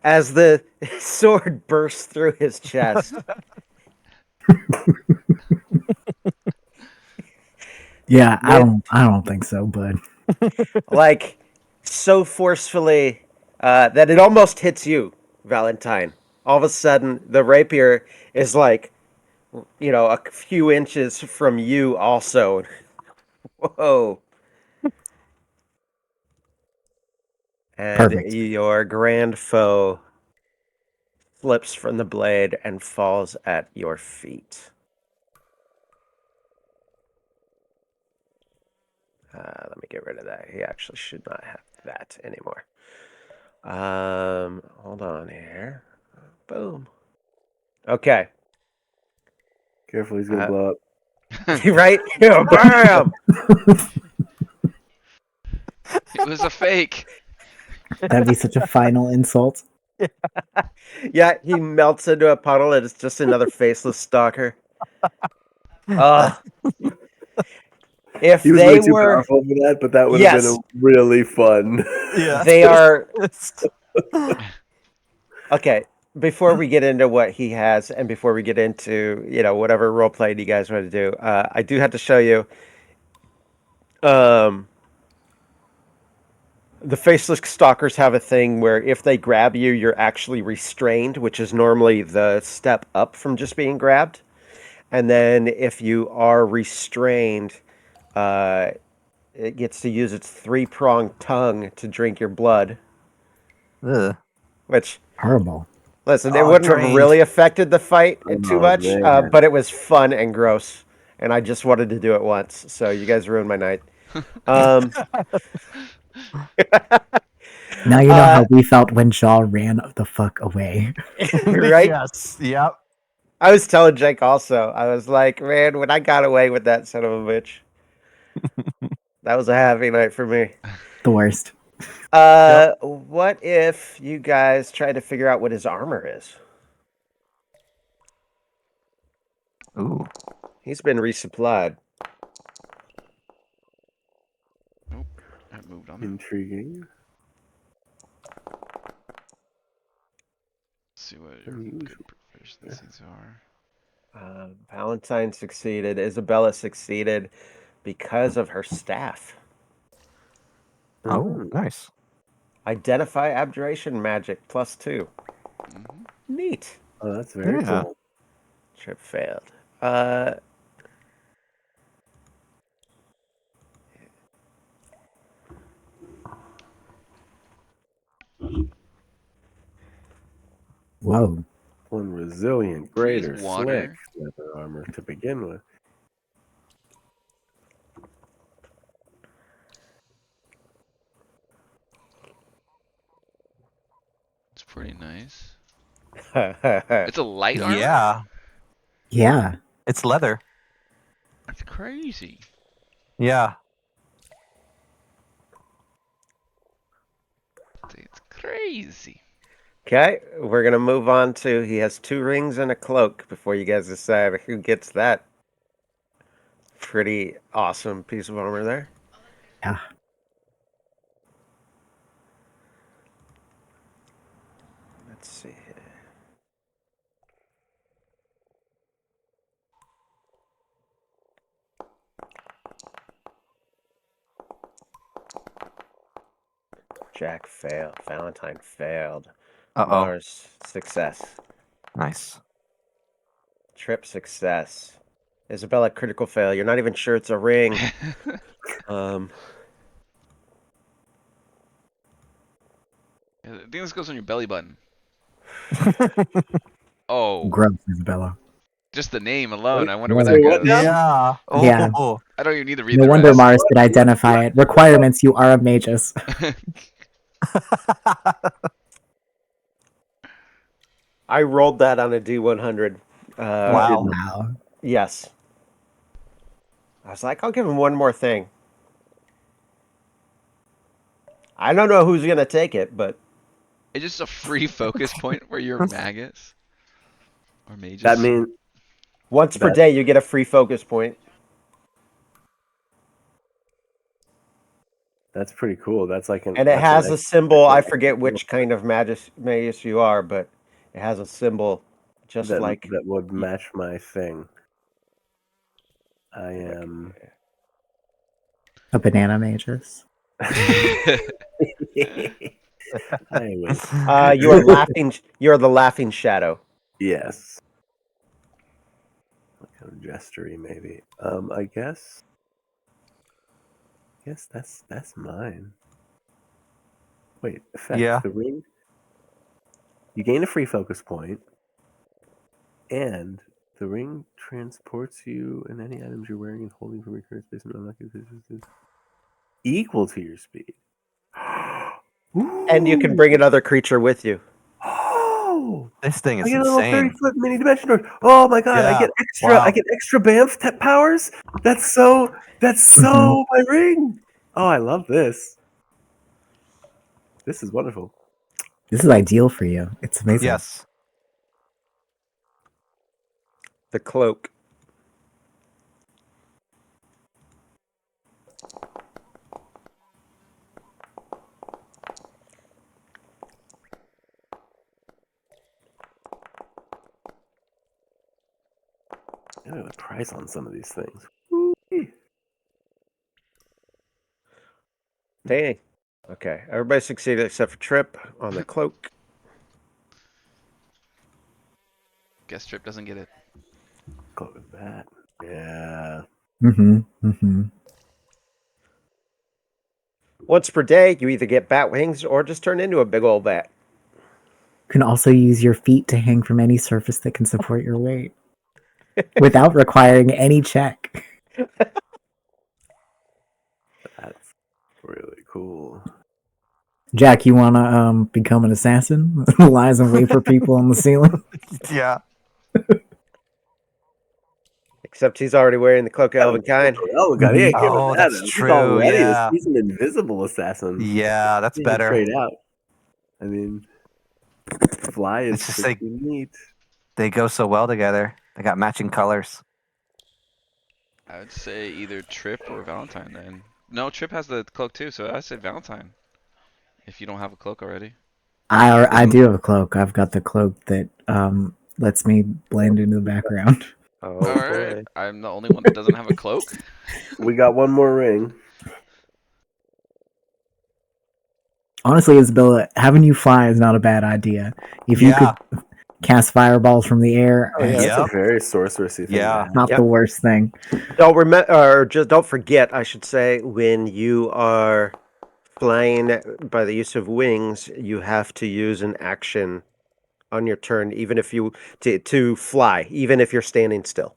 [SPEAKER 4] As the sword bursts through his chest.
[SPEAKER 1] Yeah, I
[SPEAKER 4] Mid-
[SPEAKER 1] don't think so, but
[SPEAKER 4] like so forcefully that it almost hits you, Valentine. All of a sudden, the rapier is like, a few inches from you, also. Whoa. And
[SPEAKER 1] perfect.
[SPEAKER 4] your grand foe flips from the blade and falls at your feet. Let me get rid of that. He actually should not have that anymore. Hold on here. Boom. Okay.
[SPEAKER 3] Careful, he's gonna blow up.
[SPEAKER 4] Right? Bam!
[SPEAKER 5] It was a fake.
[SPEAKER 1] That'd be such a final insult.
[SPEAKER 4] Yeah, he melts into a puddle and it's just another faceless stalker. Ugh. If
[SPEAKER 3] He was way
[SPEAKER 4] they
[SPEAKER 3] too
[SPEAKER 4] were.
[SPEAKER 3] powerful for that, but that would have been
[SPEAKER 4] Yes,
[SPEAKER 3] really fun.
[SPEAKER 2] Yeah.
[SPEAKER 4] they are. Okay, before we get into what he has and before we get into, whatever role play you guys want to do, I do have to show you. The faceless stalkers have a thing where if they grab you, you're actually restrained, which is normally the step up from just being grabbed. And then if you are restrained, uh, it gets to use its three-pronged tongue to drink your blood.
[SPEAKER 2] Ugh.
[SPEAKER 4] Which,
[SPEAKER 1] Horrible.
[SPEAKER 4] listen, it
[SPEAKER 2] Oh,
[SPEAKER 4] wouldn't have
[SPEAKER 2] drained.
[SPEAKER 4] really affected the fight too
[SPEAKER 3] Oh
[SPEAKER 4] much,
[SPEAKER 3] man.
[SPEAKER 4] but it was fun and gross, and I just wanted to do it once. So you guys ruined my night. Um,
[SPEAKER 1] Now you know
[SPEAKER 4] uh,
[SPEAKER 1] how we felt when Shaw ran the fuck away.
[SPEAKER 4] right?
[SPEAKER 2] Yes. Yep.
[SPEAKER 4] I was telling Jake also. I was like, man, when I got away with that son of a bitch, that was a happy night for me.
[SPEAKER 1] The worst.
[SPEAKER 4] What if you guys try to figure out what his armor is?
[SPEAKER 2] Ooh.
[SPEAKER 4] He's been resupplied.
[SPEAKER 5] Nope. I moved on.
[SPEAKER 3] Intriguing.
[SPEAKER 5] Let's see what your good proficiencies are.
[SPEAKER 4] Valentine succeeded. Isabella succeeded because of her staff.
[SPEAKER 2] Oh, nice.
[SPEAKER 4] Identify abjuration magic +2.
[SPEAKER 5] Mm-hmm.
[SPEAKER 4] Neat.
[SPEAKER 3] Oh, that's very
[SPEAKER 2] Yeah.
[SPEAKER 3] cool.
[SPEAKER 4] Trip failed.
[SPEAKER 1] Whoa.
[SPEAKER 3] One resilient,
[SPEAKER 5] Please,
[SPEAKER 3] greater, slick
[SPEAKER 5] water.
[SPEAKER 3] leather armor to begin with.
[SPEAKER 5] It's pretty nice.
[SPEAKER 4] It's
[SPEAKER 5] It's a light armor?
[SPEAKER 2] Yeah.
[SPEAKER 1] Yeah.
[SPEAKER 2] It's leather.
[SPEAKER 5] That's crazy.
[SPEAKER 2] Yeah.
[SPEAKER 5] It's crazy.
[SPEAKER 4] Okay, we're gonna move on to he has 2 rings and a cloak before you guys decide who gets that pretty awesome piece of armor there.
[SPEAKER 1] Yeah.
[SPEAKER 4] Jack failed. Valentine failed.
[SPEAKER 2] Uh oh.
[SPEAKER 4] Mars, success.
[SPEAKER 2] Nice.
[SPEAKER 4] Trip, success. Isabella, critical fail. You're not even sure it's a ring.
[SPEAKER 5] I think this goes on your belly button. Oh,
[SPEAKER 1] Gross, Isabella.
[SPEAKER 5] just the name alone.
[SPEAKER 3] Wait,
[SPEAKER 5] I wonder where
[SPEAKER 1] say
[SPEAKER 5] that
[SPEAKER 3] what
[SPEAKER 5] goes.
[SPEAKER 3] now?
[SPEAKER 2] Yeah. Oh.
[SPEAKER 1] Yeah.
[SPEAKER 5] I don't even need to read
[SPEAKER 1] No
[SPEAKER 5] the
[SPEAKER 1] wonder
[SPEAKER 5] rest.
[SPEAKER 1] Mars could identify it. Requirements: you are a magus.
[SPEAKER 4] I rolled that on a D100.
[SPEAKER 2] Wow.
[SPEAKER 1] Wow.
[SPEAKER 4] Yes. I was like, I'll give him one more thing. I don't know who's going to take it, but
[SPEAKER 5] It's just a free focus point where you're Magus or Magus.
[SPEAKER 3] That means
[SPEAKER 4] once per
[SPEAKER 3] That-
[SPEAKER 4] day you get a free focus point.
[SPEAKER 3] that's pretty cool. That's like
[SPEAKER 4] And it has a symbol. I forget which kind of magus you are, but it has a symbol just
[SPEAKER 3] that
[SPEAKER 4] like.
[SPEAKER 3] that would match my thing. I am.
[SPEAKER 1] A banana magus.
[SPEAKER 3] I was.
[SPEAKER 4] You are laughing. You're the laughing shadow.
[SPEAKER 3] Yes. Kind of gestury, maybe. I guess. Yes, that's mine. Wait, effect
[SPEAKER 2] Yeah.
[SPEAKER 3] the ring. You gain a free focus point, and the ring transports you and any items you're wearing and holding from your current space and unlucky positions equal to your speed.
[SPEAKER 4] And you can bring another creature with you.
[SPEAKER 3] Oh,
[SPEAKER 2] This thing
[SPEAKER 3] I
[SPEAKER 2] is
[SPEAKER 3] get a little
[SPEAKER 2] insane.
[SPEAKER 3] 30-foot mini dimension door. Oh my god, I
[SPEAKER 2] Yeah,
[SPEAKER 3] get extra.
[SPEAKER 2] wow.
[SPEAKER 3] I get extra Bamf powers. That's so. That's so my ring. Oh, I love this. This is wonderful.
[SPEAKER 1] This is ideal for you. It's amazing.
[SPEAKER 2] Yes.
[SPEAKER 4] The cloak.
[SPEAKER 3] I have a price on some of these things.
[SPEAKER 4] Dang. Okay. Everybody succeeded except for Trip on the cloak.
[SPEAKER 5] Guess Trip doesn't get it.
[SPEAKER 3] Go with that. Yeah.
[SPEAKER 4] Once per day, you either get bat wings or just turn into a big old bat.
[SPEAKER 1] You can also use your feet to hang from any surface that can support your weight without requiring any check.
[SPEAKER 3] That's really cool.
[SPEAKER 1] Jack, you want to become an assassin? Lies and wait for people on the ceiling?
[SPEAKER 2] Yeah.
[SPEAKER 4] Except he's already wearing the cloak of Elvenkind.
[SPEAKER 3] Oh god, he ain't giving
[SPEAKER 2] Oh,
[SPEAKER 3] that
[SPEAKER 2] that's
[SPEAKER 3] up. He's
[SPEAKER 2] true,
[SPEAKER 3] already
[SPEAKER 2] yeah.
[SPEAKER 3] he's an invisible assassin.
[SPEAKER 2] Yeah, that's
[SPEAKER 3] He can
[SPEAKER 2] better.
[SPEAKER 3] trade out. I mean, fly is
[SPEAKER 2] It's just
[SPEAKER 3] pretty neat.
[SPEAKER 2] They go so well together. They got matching colors.
[SPEAKER 5] I would say either Trip or Valentine then. No, Trip has the cloak too, so I said Valentine. If you don't have a cloak already.
[SPEAKER 1] I do have a cloak. I've got the cloak that lets me blend into the background.
[SPEAKER 4] Oh,
[SPEAKER 5] Alright.
[SPEAKER 4] boy.
[SPEAKER 5] I'm the only one that doesn't have a cloak.
[SPEAKER 3] We got one more ring.
[SPEAKER 1] Honestly, Isabella, having you fly is not a bad idea. If you
[SPEAKER 2] Yeah.
[SPEAKER 1] could cast fireballs from the air,
[SPEAKER 3] Oh, yeah,
[SPEAKER 1] it's
[SPEAKER 3] that's
[SPEAKER 2] Yep.
[SPEAKER 3] a very sorcerousy thing.
[SPEAKER 2] Yeah.
[SPEAKER 3] to have.
[SPEAKER 1] not
[SPEAKER 4] Yep.
[SPEAKER 1] the worst thing.
[SPEAKER 4] Don't remember, or just don't forget, I should say, when you are flying by the use of wings, you have to use an action on your turn, even if you to fly, even if you're standing still.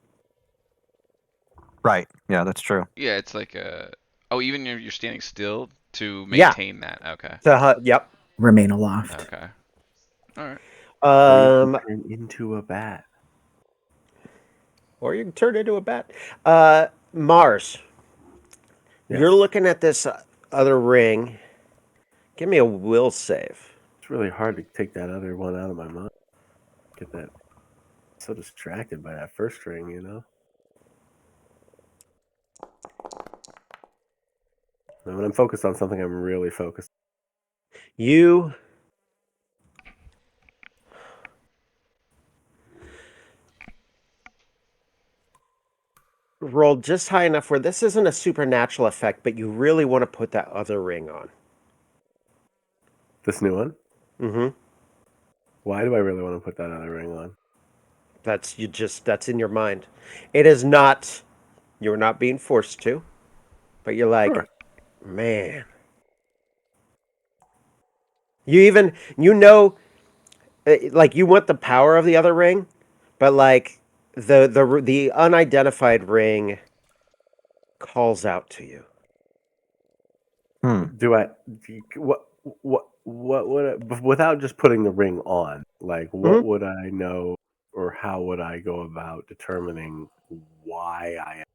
[SPEAKER 2] Right. Yeah, that's true.
[SPEAKER 5] Yeah, it's like a. Oh, even if you're standing still to
[SPEAKER 4] Yeah.
[SPEAKER 5] maintain that. Okay.
[SPEAKER 4] Yep.
[SPEAKER 1] Remain aloft.
[SPEAKER 5] Okay. Alright.
[SPEAKER 3] Or you can turn into a bat.
[SPEAKER 4] Or you can turn into a bat. Mars,
[SPEAKER 3] Yes.
[SPEAKER 4] you're looking at this other ring. Give me a will save.
[SPEAKER 3] It's really hard to take that other one out of my mind. Get that so distracted by that first ring, you know? And when I'm focused on something, I'm really focused.
[SPEAKER 4] You rolled just high enough where this isn't a supernatural effect, but you really want to put that other ring on.
[SPEAKER 3] This new one?
[SPEAKER 4] Mm-hmm.
[SPEAKER 3] Why do I really want to put that other ring on?
[SPEAKER 4] That's in your mind. It is not. You're not being forced to, but you're like,
[SPEAKER 3] Sure.
[SPEAKER 4] man. Like you want the power of the other ring, but like the unidentified ring calls out to you.
[SPEAKER 3] Do I? What would I, without just putting the ring on? Like, what
[SPEAKER 4] Mhm.
[SPEAKER 3] would I know, or how would I go about determining why I have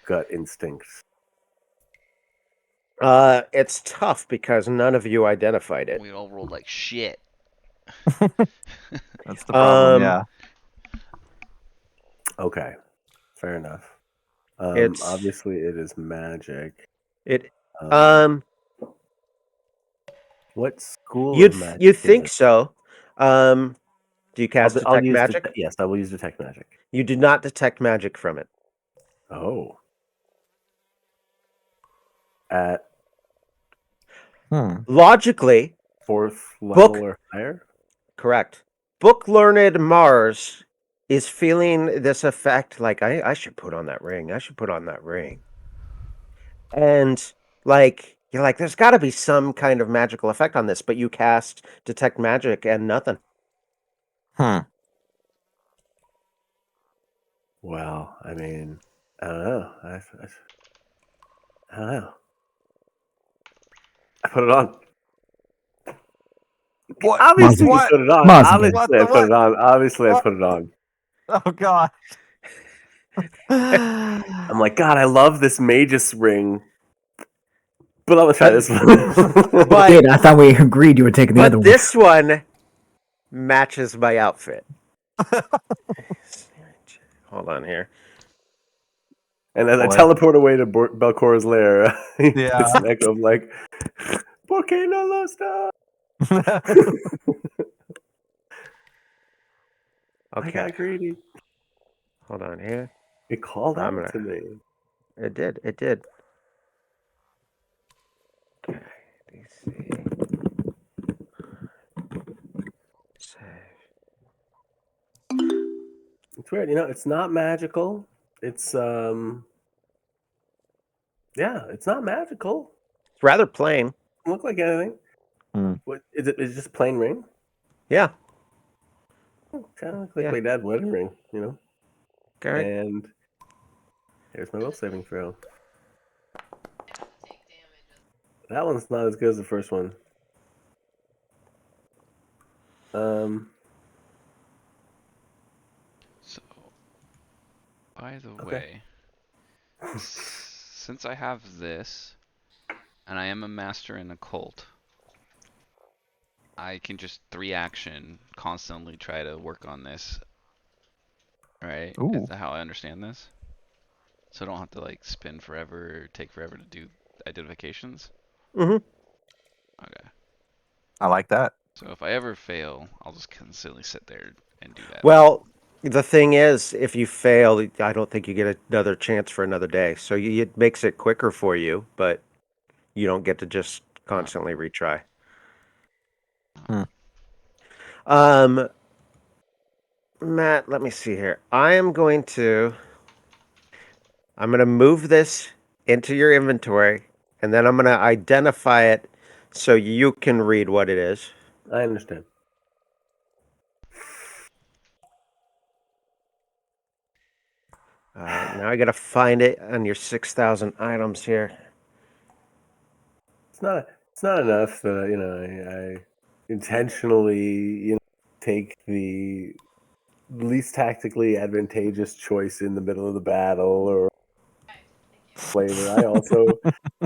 [SPEAKER 3] gut instincts?
[SPEAKER 4] It's tough because none of you identified it.
[SPEAKER 5] We all rolled like shit.
[SPEAKER 2] That's the problem.
[SPEAKER 4] Um,
[SPEAKER 2] Yeah.
[SPEAKER 3] Okay, fair enough.
[SPEAKER 4] it's
[SPEAKER 3] Obviously, it is magic.
[SPEAKER 4] it.
[SPEAKER 3] Um,
[SPEAKER 4] Um,
[SPEAKER 3] what school
[SPEAKER 4] you'd
[SPEAKER 3] of magic
[SPEAKER 4] you'd
[SPEAKER 3] is
[SPEAKER 4] think
[SPEAKER 3] it?
[SPEAKER 4] so. Do you cast
[SPEAKER 3] I'll
[SPEAKER 4] detect
[SPEAKER 3] use
[SPEAKER 4] magic?
[SPEAKER 3] yes, I will use detect magic.
[SPEAKER 4] You do not detect magic from it.
[SPEAKER 3] Oh, at
[SPEAKER 4] Logically,
[SPEAKER 3] fourth level
[SPEAKER 4] book
[SPEAKER 3] or higher.
[SPEAKER 4] correct. Book learned Mars is feeling this effect. Like I should put on that ring. I should put on that ring. And like you're like, there's got to be some kind of magical effect on this, but you cast detect magic and nothing.
[SPEAKER 3] Well, I mean, I don't know. I don't know. I put it on.
[SPEAKER 2] What?
[SPEAKER 3] Obviously, you
[SPEAKER 2] What?
[SPEAKER 3] put it on.
[SPEAKER 1] Muzz again.
[SPEAKER 2] What
[SPEAKER 3] Obviously, I
[SPEAKER 2] the
[SPEAKER 3] put it
[SPEAKER 2] what?
[SPEAKER 3] on. Obviously, I
[SPEAKER 2] What?
[SPEAKER 3] put it on.
[SPEAKER 2] Oh god.
[SPEAKER 3] I'm like, God, I love this Magus ring, but I'm gonna try
[SPEAKER 4] But
[SPEAKER 3] this one.
[SPEAKER 4] but
[SPEAKER 1] Did I thought we agreed you were taking the other
[SPEAKER 4] but
[SPEAKER 1] one?
[SPEAKER 4] this one matches my outfit. Hold on here.
[SPEAKER 3] And as I
[SPEAKER 2] Boy.
[SPEAKER 3] teleport away to Belcora's lair, it's
[SPEAKER 2] Yeah.
[SPEAKER 3] an echo of like, "Por qué no lo está?" I
[SPEAKER 4] Okay,
[SPEAKER 3] got greedy.
[SPEAKER 4] hold on here.
[SPEAKER 3] It called
[SPEAKER 4] I'm
[SPEAKER 3] out
[SPEAKER 4] gonna.
[SPEAKER 3] to me.
[SPEAKER 4] It did. It did. Okay. DC. Save.
[SPEAKER 3] It's weird, it's not magical. It's yeah, it's not magical.
[SPEAKER 4] It's rather plain.
[SPEAKER 3] Doesn't look like anything.
[SPEAKER 2] Hmm.
[SPEAKER 3] What is it? Is it just plain ring?
[SPEAKER 4] Yeah.
[SPEAKER 3] Kind of look like
[SPEAKER 4] Yeah.
[SPEAKER 3] my dad's wedding ring,
[SPEAKER 4] Okay.
[SPEAKER 3] And here's my will saving throw. That one's not as good as the first one. Um.
[SPEAKER 5] So, by the
[SPEAKER 3] Okay.
[SPEAKER 5] way, since I have this, and I am a master in occult, I can just 3 action constantly try to work on this. Right? Is
[SPEAKER 2] Ooh.
[SPEAKER 5] that how I understand this? So I don't have to like spin forever or take forever to do identifications?
[SPEAKER 4] Mm-hmm.
[SPEAKER 5] Okay.
[SPEAKER 2] I like that.
[SPEAKER 5] So if I ever fail, I'll just constantly sit there and do that.
[SPEAKER 4] Well, the thing is, if you fail, I don't think you get another chance for another day. So it makes it quicker for you, but you don't get to just constantly retry.
[SPEAKER 2] Hmm.
[SPEAKER 4] Um, Matt, let me see here. I'm going to move this into your inventory, and then I'm going to identify it so you can read what it is.
[SPEAKER 3] I understand.
[SPEAKER 4] Now I got to find it on your 6,000 items here.
[SPEAKER 3] It's not enough that I intentionally take the least tactically advantageous choice in the middle of the battle or flavor. I also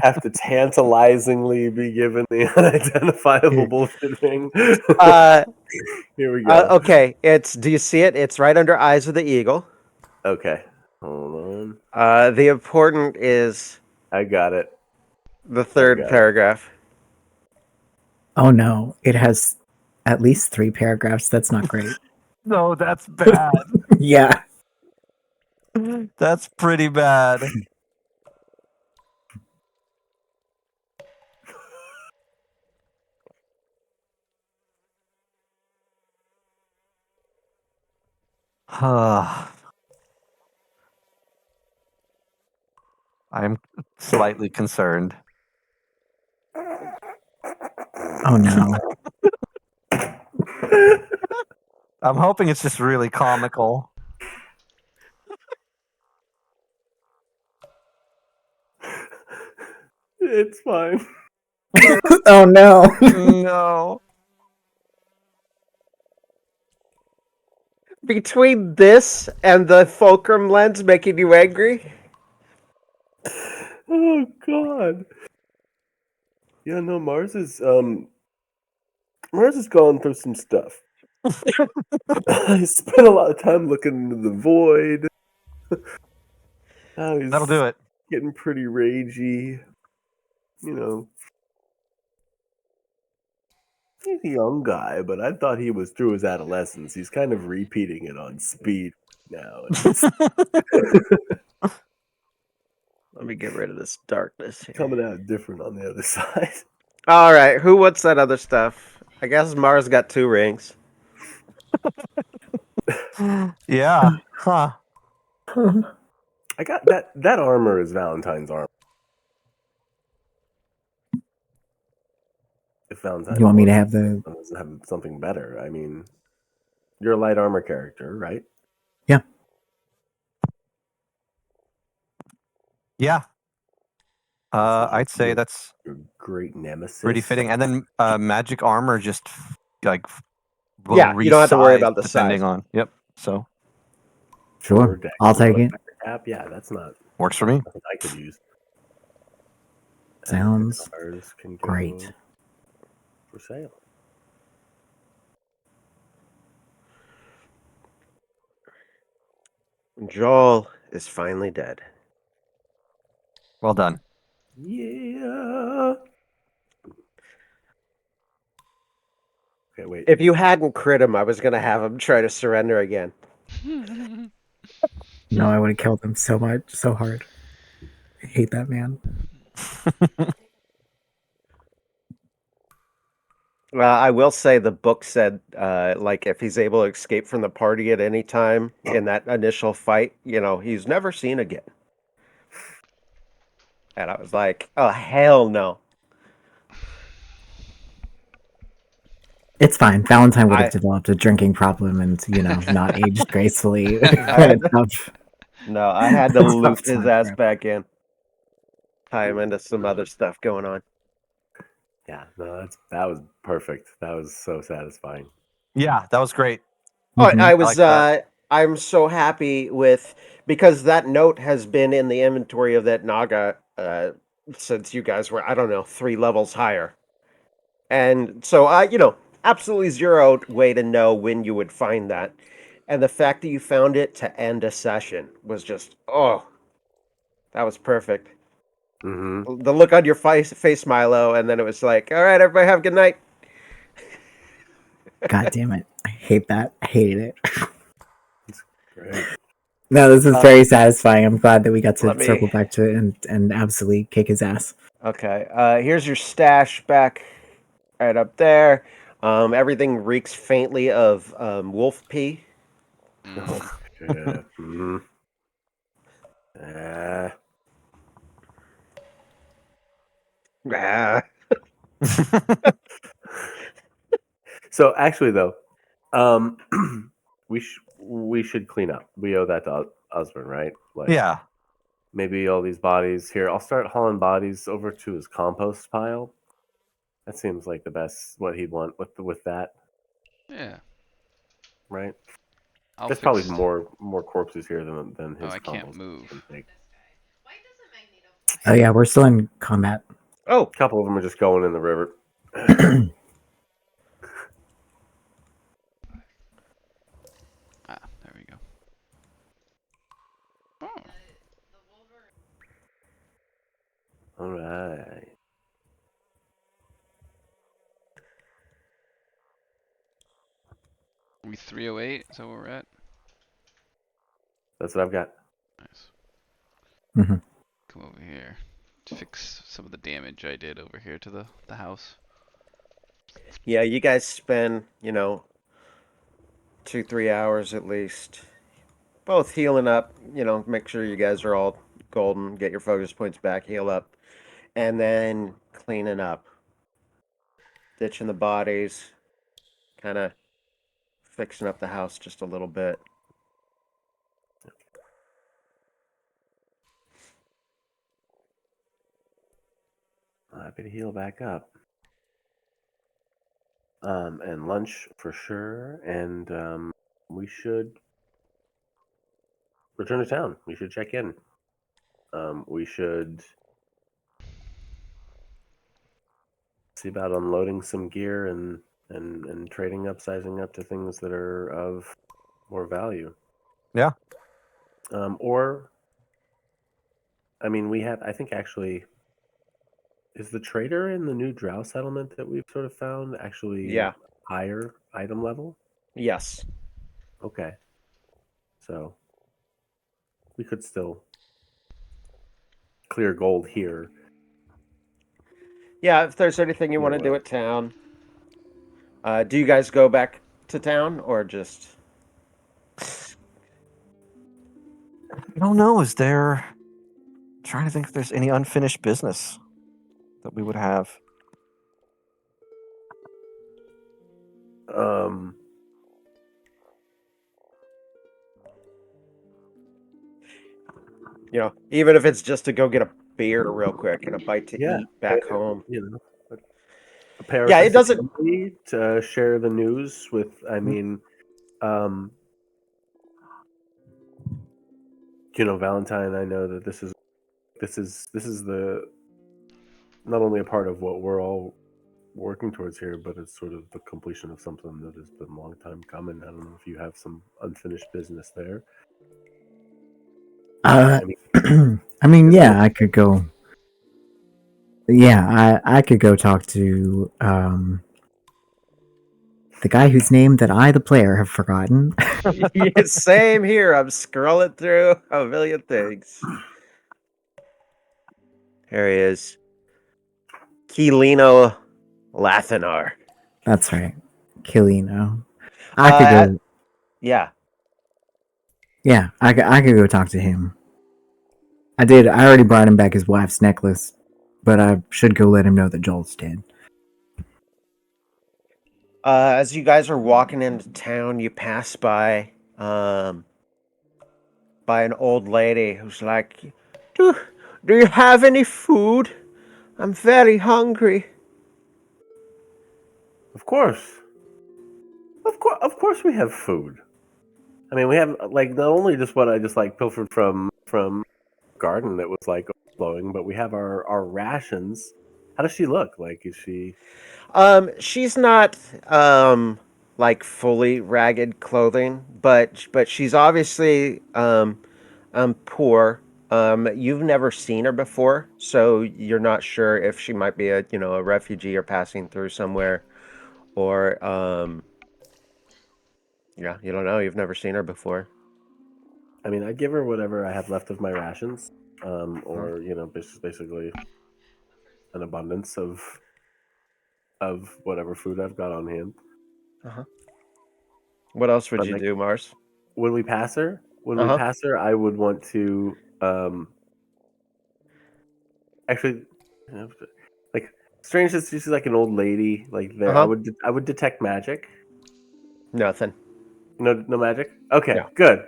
[SPEAKER 3] have to tantalizingly be given the unidentifiable bullshit ring.
[SPEAKER 4] Uh,
[SPEAKER 3] Here we go.
[SPEAKER 4] okay, do you see it? It's right under Eyes of the Eagle.
[SPEAKER 3] Okay, hold on.
[SPEAKER 4] The important is
[SPEAKER 3] I got it.
[SPEAKER 4] the
[SPEAKER 3] I
[SPEAKER 4] third
[SPEAKER 3] got it.
[SPEAKER 4] paragraph.
[SPEAKER 1] Oh no, it has at least 3 paragraphs. That's not great.
[SPEAKER 2] No, that's bad.
[SPEAKER 1] Yeah.
[SPEAKER 2] That's pretty bad. I'm slightly concerned.
[SPEAKER 1] Oh no.
[SPEAKER 2] I'm hoping it's just really comical.
[SPEAKER 3] It's fine.
[SPEAKER 1] Oh no.
[SPEAKER 2] No.
[SPEAKER 4] Between this and the fulcrum lens making you angry?
[SPEAKER 3] Oh God. Yeah, no, Mars is going through some stuff. I spent a lot of time looking into the void. He's
[SPEAKER 2] That'll do it.
[SPEAKER 3] getting pretty ragey. You know, he's a young guy, but I thought he was through his adolescence. He's kind of repeating it on speed now. And it's
[SPEAKER 4] Let me get rid of this darkness here.
[SPEAKER 3] coming out different on the other side.
[SPEAKER 4] All right, who wants that other stuff? I guess Mars got 2 rings.
[SPEAKER 2] Yeah. Huh.
[SPEAKER 3] I got that armor is Valentine's armor. If Valentine
[SPEAKER 1] You want me to have the?
[SPEAKER 3] doesn't have something better, I mean, you're a light armor character, right?
[SPEAKER 1] Yeah.
[SPEAKER 2] Yeah. I'd say
[SPEAKER 3] Your
[SPEAKER 2] that's
[SPEAKER 3] great nemesis.
[SPEAKER 2] pretty fitting. And then magic armor just like will
[SPEAKER 4] Yeah, you don't have to worry
[SPEAKER 2] resize
[SPEAKER 4] about the
[SPEAKER 2] depending
[SPEAKER 4] size.
[SPEAKER 2] on. Yep. So
[SPEAKER 1] Sure.
[SPEAKER 3] Deck,
[SPEAKER 1] I'll take it.
[SPEAKER 3] Yeah, that's not
[SPEAKER 2] works for me.
[SPEAKER 3] nothing I could use.
[SPEAKER 1] Sounds
[SPEAKER 3] And the cars can go
[SPEAKER 1] great.
[SPEAKER 3] for sale.
[SPEAKER 4] Joel is finally dead.
[SPEAKER 2] Well done.
[SPEAKER 3] Yeah. Okay, wait.
[SPEAKER 4] If you hadn't crit him, I was going to have him try to surrender again.
[SPEAKER 1] No, I would have killed him so much, so hard. I hate that man.
[SPEAKER 4] I will say the book said, like, if he's able to escape from the party at any time in that initial fight, he's never seen again. And I was like, oh, hell no.
[SPEAKER 1] It's fine. Valentine would have
[SPEAKER 4] I-
[SPEAKER 1] developed a drinking problem and, not aged gracefully.
[SPEAKER 4] had No, I had to
[SPEAKER 1] That's
[SPEAKER 4] loop
[SPEAKER 1] tough
[SPEAKER 4] his
[SPEAKER 1] time
[SPEAKER 4] ass
[SPEAKER 1] for him.
[SPEAKER 4] back in. Tie him into some other stuff going on.
[SPEAKER 3] Yeah, no, that was perfect. That was so satisfying.
[SPEAKER 2] Yeah, that was great.
[SPEAKER 4] Oh,
[SPEAKER 1] Mhm.
[SPEAKER 4] I was.
[SPEAKER 2] like that.
[SPEAKER 4] I'm so happy because that note has been in the inventory of that Naga since you guys were, I don't know, 3 levels higher, and so absolutely zero way to know when you would find that, and the fact that you found it to end a session was just that was perfect.
[SPEAKER 3] Mm-hmm.
[SPEAKER 4] The look on your face, Milo, and then it was like, all right, everybody, have a good night.
[SPEAKER 1] God damn it. I hate that. I hated it.
[SPEAKER 3] Great.
[SPEAKER 1] No, this is very satisfying. I'm glad that we got to
[SPEAKER 4] Let me-
[SPEAKER 1] circle back to it and absolutely kick his ass.
[SPEAKER 4] Okay, here's your stash back right up there. Everything reeks faintly of wolf pee.
[SPEAKER 3] Oh, yeah. Mm-hmm.
[SPEAKER 4] Ah.
[SPEAKER 3] So actually, though, we should clean up. We owe that to Osborne, right? Like,
[SPEAKER 2] Yeah.
[SPEAKER 3] maybe all these bodies here. I'll start hauling bodies over to his compost pile. That seems like the best what he'd want with that,
[SPEAKER 5] Yeah.
[SPEAKER 3] right?
[SPEAKER 5] I'll
[SPEAKER 3] There's
[SPEAKER 5] fix.
[SPEAKER 3] probably more corpses here than his
[SPEAKER 5] I can't
[SPEAKER 3] compost
[SPEAKER 5] move.
[SPEAKER 3] can take.
[SPEAKER 1] Oh, yeah, we're still in combat.
[SPEAKER 4] Oh,
[SPEAKER 3] A couple of them are just going in the river.
[SPEAKER 5] There we go. Oh.
[SPEAKER 3] All right.
[SPEAKER 5] Are we 308? Is that where we're at?
[SPEAKER 3] That's what I've got.
[SPEAKER 5] Nice.
[SPEAKER 1] Mhm.
[SPEAKER 5] Come over here to fix some of the damage I did over here to the house.
[SPEAKER 4] yeah, you guys spend 2-3 hours at least both healing up. Make sure you guys are all golden. Get your focus points back. Heal up, and then cleaning up, ditching the bodies, kind of fixing up the house just a little bit.
[SPEAKER 3] Happy to heal back up. And lunch for sure. And we should return to town. We should check in. We should see about unloading some gear and trading up, sizing up to things that are of more value.
[SPEAKER 2] Yeah.
[SPEAKER 3] Or, I mean, we have. I think actually, is the trader in the new Drow settlement that we've sort of found actually
[SPEAKER 4] Yeah.
[SPEAKER 3] higher item level?
[SPEAKER 4] Yes.
[SPEAKER 3] Okay. So we could still clear gold here.
[SPEAKER 4] Yeah. If there's anything you want to do at town, do you guys go back to town or just?
[SPEAKER 2] I don't know. Is there? I'm trying to think if there's any unfinished business that we would have.
[SPEAKER 4] Even if it's just to go get a beer real quick and a bite to
[SPEAKER 3] Yeah.
[SPEAKER 4] eat back home.
[SPEAKER 3] A pair
[SPEAKER 4] Yeah,
[SPEAKER 3] of
[SPEAKER 4] it doesn't.
[SPEAKER 3] family to share the news with. I mean, Valentine. I know that this is the not only a part of what we're all working towards here, but it's sort of the completion of something that has been a long time coming. I don't know if you have some unfinished business there.
[SPEAKER 1] I mean, yeah, I could go. Yeah, I could go talk to the guy whose name that I, the player, have forgotten.
[SPEAKER 4] Same here. I'm scrolling through a million things. Here he is. Keelino Lathanar.
[SPEAKER 1] That's right, Kilino. I could go.
[SPEAKER 4] Yeah.
[SPEAKER 1] Yeah, I could go talk to him. I did. I already brought him back his wife's necklace, but I should go let him know that Joel's dead.
[SPEAKER 4] As you guys are walking into town, you pass by an old lady who's like, do you have any food? I'm very hungry.
[SPEAKER 3] Of course. Of course we have food. I mean, we have like not only just what I just like pilfered from garden that was like overflowing, but we have our rations. How does she look? Like, is she?
[SPEAKER 4] She's not like fully ragged clothing, but she's obviously poor. You've never seen her before, so you're not sure if she might be a refugee or passing through somewhere, or yeah, you don't know. You've never seen her before.
[SPEAKER 3] I mean, I'd give her whatever I have left of my rations, or basically an abundance of whatever food I've got on hand.
[SPEAKER 4] What else would
[SPEAKER 3] But,
[SPEAKER 4] you
[SPEAKER 3] like,
[SPEAKER 4] do, Mars?
[SPEAKER 3] When we pass her,
[SPEAKER 4] Uh-huh.
[SPEAKER 3] I would want to actually, like, strange that she's like an old lady. Like there,
[SPEAKER 4] Uh-huh.
[SPEAKER 3] I would detect magic.
[SPEAKER 4] Nothing.
[SPEAKER 3] No magic. Okay,
[SPEAKER 4] No.
[SPEAKER 3] good.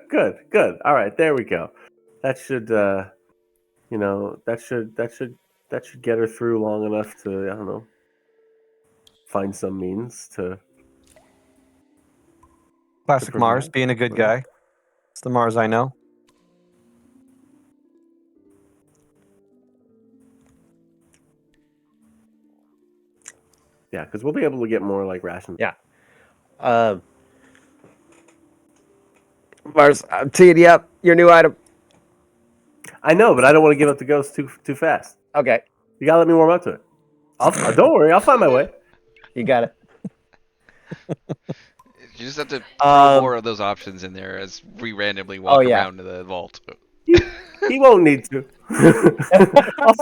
[SPEAKER 3] All right, there we go. That should that should get her through long enough to, I don't know, find some means to
[SPEAKER 2] Classic Mars
[SPEAKER 3] provide.
[SPEAKER 2] being a good guy. It's the Mars I know.
[SPEAKER 3] Yeah, because we'll be able to get more like rations.
[SPEAKER 4] Yeah. Mars, I'm teeing you up. Your new item.
[SPEAKER 3] I know, but I don't want to give up the ghost too fast.
[SPEAKER 4] Okay,
[SPEAKER 3] You gotta let me warm up to it. Don't worry, I'll find my way.
[SPEAKER 4] you got it.
[SPEAKER 5] You just have to throw more of those options in there as we randomly walk
[SPEAKER 4] yeah.
[SPEAKER 5] around to the vault.
[SPEAKER 3] He won't need to. I'll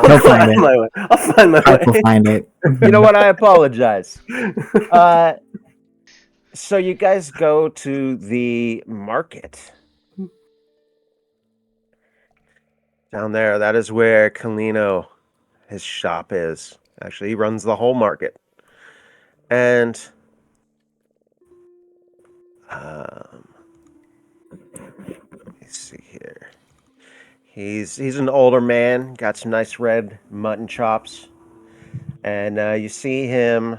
[SPEAKER 1] He'll find it.
[SPEAKER 3] my way. I'll find my
[SPEAKER 1] I will
[SPEAKER 3] way.
[SPEAKER 1] find it.
[SPEAKER 4] You know what? I apologize. So you guys go to the market. Down there, that is where Kalino, his shop is. Actually, he runs the whole market. And let me see here. He's an older man, got some nice red mutton chops, and you see him,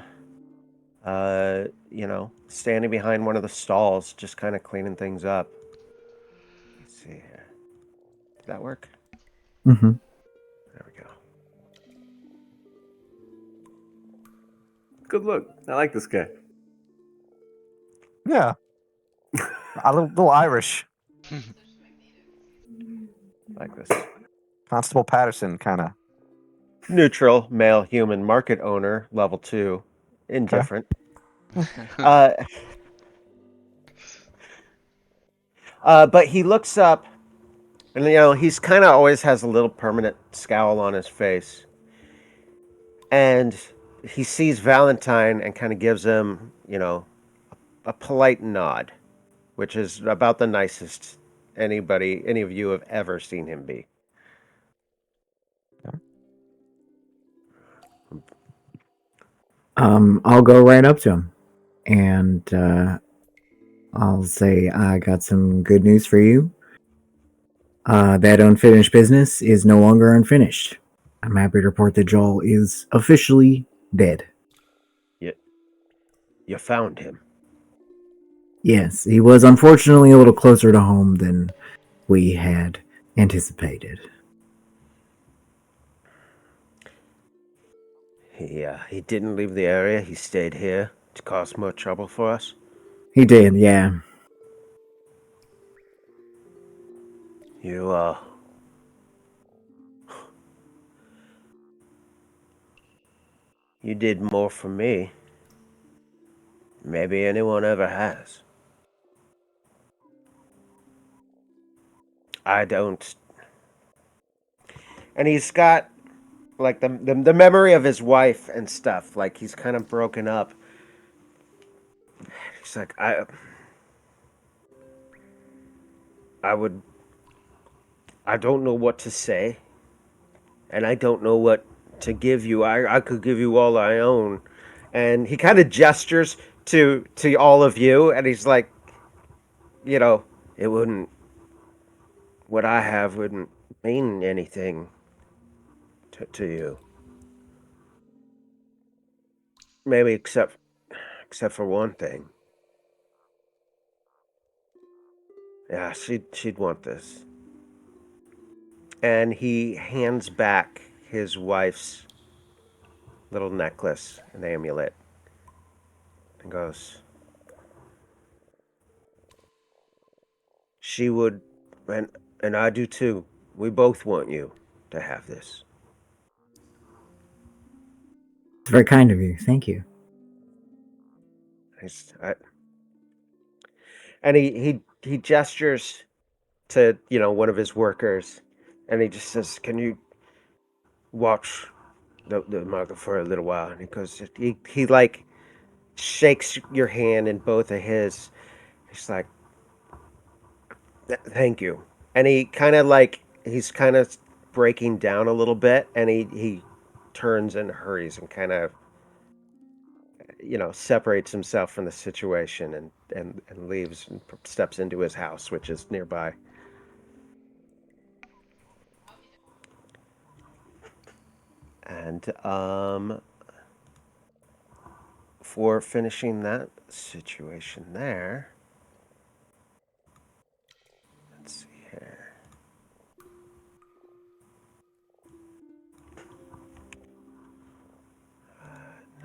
[SPEAKER 4] standing behind one of the stalls, just kind of cleaning things up. Let's see here. Did that work?
[SPEAKER 1] Mm-hmm.
[SPEAKER 4] There we go.
[SPEAKER 3] Good look. I like this guy.
[SPEAKER 2] Yeah. A little Irish.
[SPEAKER 4] Like this.
[SPEAKER 2] Constable Patterson kind of.
[SPEAKER 4] Neutral male human market owner, level 2, indifferent. But he looks up, and he's kind of always has a little permanent scowl on his face, and he sees Valentine and kind of gives him, a polite nod, which is about the nicest any of you have ever seen him be.
[SPEAKER 1] I'll go right up to him, and I'll say, I got some good news for you. That unfinished business is no longer unfinished. I'm happy to report that Joel is officially dead.
[SPEAKER 4] You found him.
[SPEAKER 1] Yes, he was unfortunately a little closer to home than we had anticipated.
[SPEAKER 4] He didn't leave the area. He stayed here to cause more trouble for us.
[SPEAKER 1] He did, yeah.
[SPEAKER 4] You you did more for me. Maybe anyone ever has. I don't. And he's got like the memory of his wife and stuff. Like he's kind of broken up. He's like, I don't know what to say, and I don't know what to give you. I could give you all I own, and he kind of gestures to all of you, and he's like, it wouldn't. What I have wouldn't mean anything to you. Maybe except for one thing. Yeah, she'd want this. And he hands back his wife's little necklace, an amulet, and goes, she would, and I do too. We both want you to have this.
[SPEAKER 1] It's very kind of you. Thank you.
[SPEAKER 4] And he gestures to one of his workers, and he just says, "Can you watch the market for a little while?" And he goes, he like shakes your hand in both of his. He's like, "Thank you," and he kind of like he's kind of breaking down a little bit, and he turns and hurries and kind of separates himself from the situation and leaves and steps into his house, which is nearby. And for finishing that situation there, let's see here.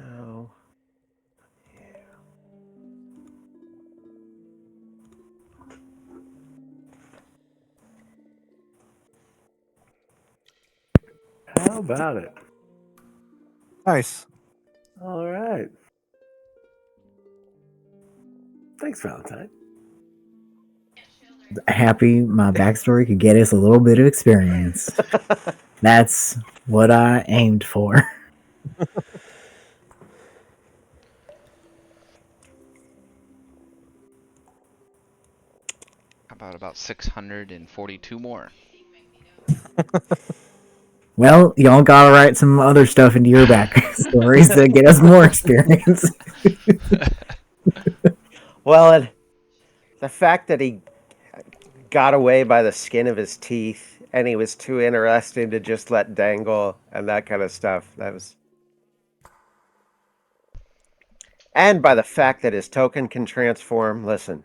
[SPEAKER 4] No.
[SPEAKER 3] How about it?
[SPEAKER 2] Nice.
[SPEAKER 3] All right. Thanks, Valentine.
[SPEAKER 1] Happy my backstory could get us a little bit of experience. That's what I aimed for.
[SPEAKER 5] How about 642 more?
[SPEAKER 1] Well, y'all gotta write some other stuff into your back stories to get us more experience.
[SPEAKER 4] Well, and the fact that he got away by the skin of his teeth and he was too interesting to just let dangle and that kind of stuff. That was. And by the fact that his token can transform. Listen,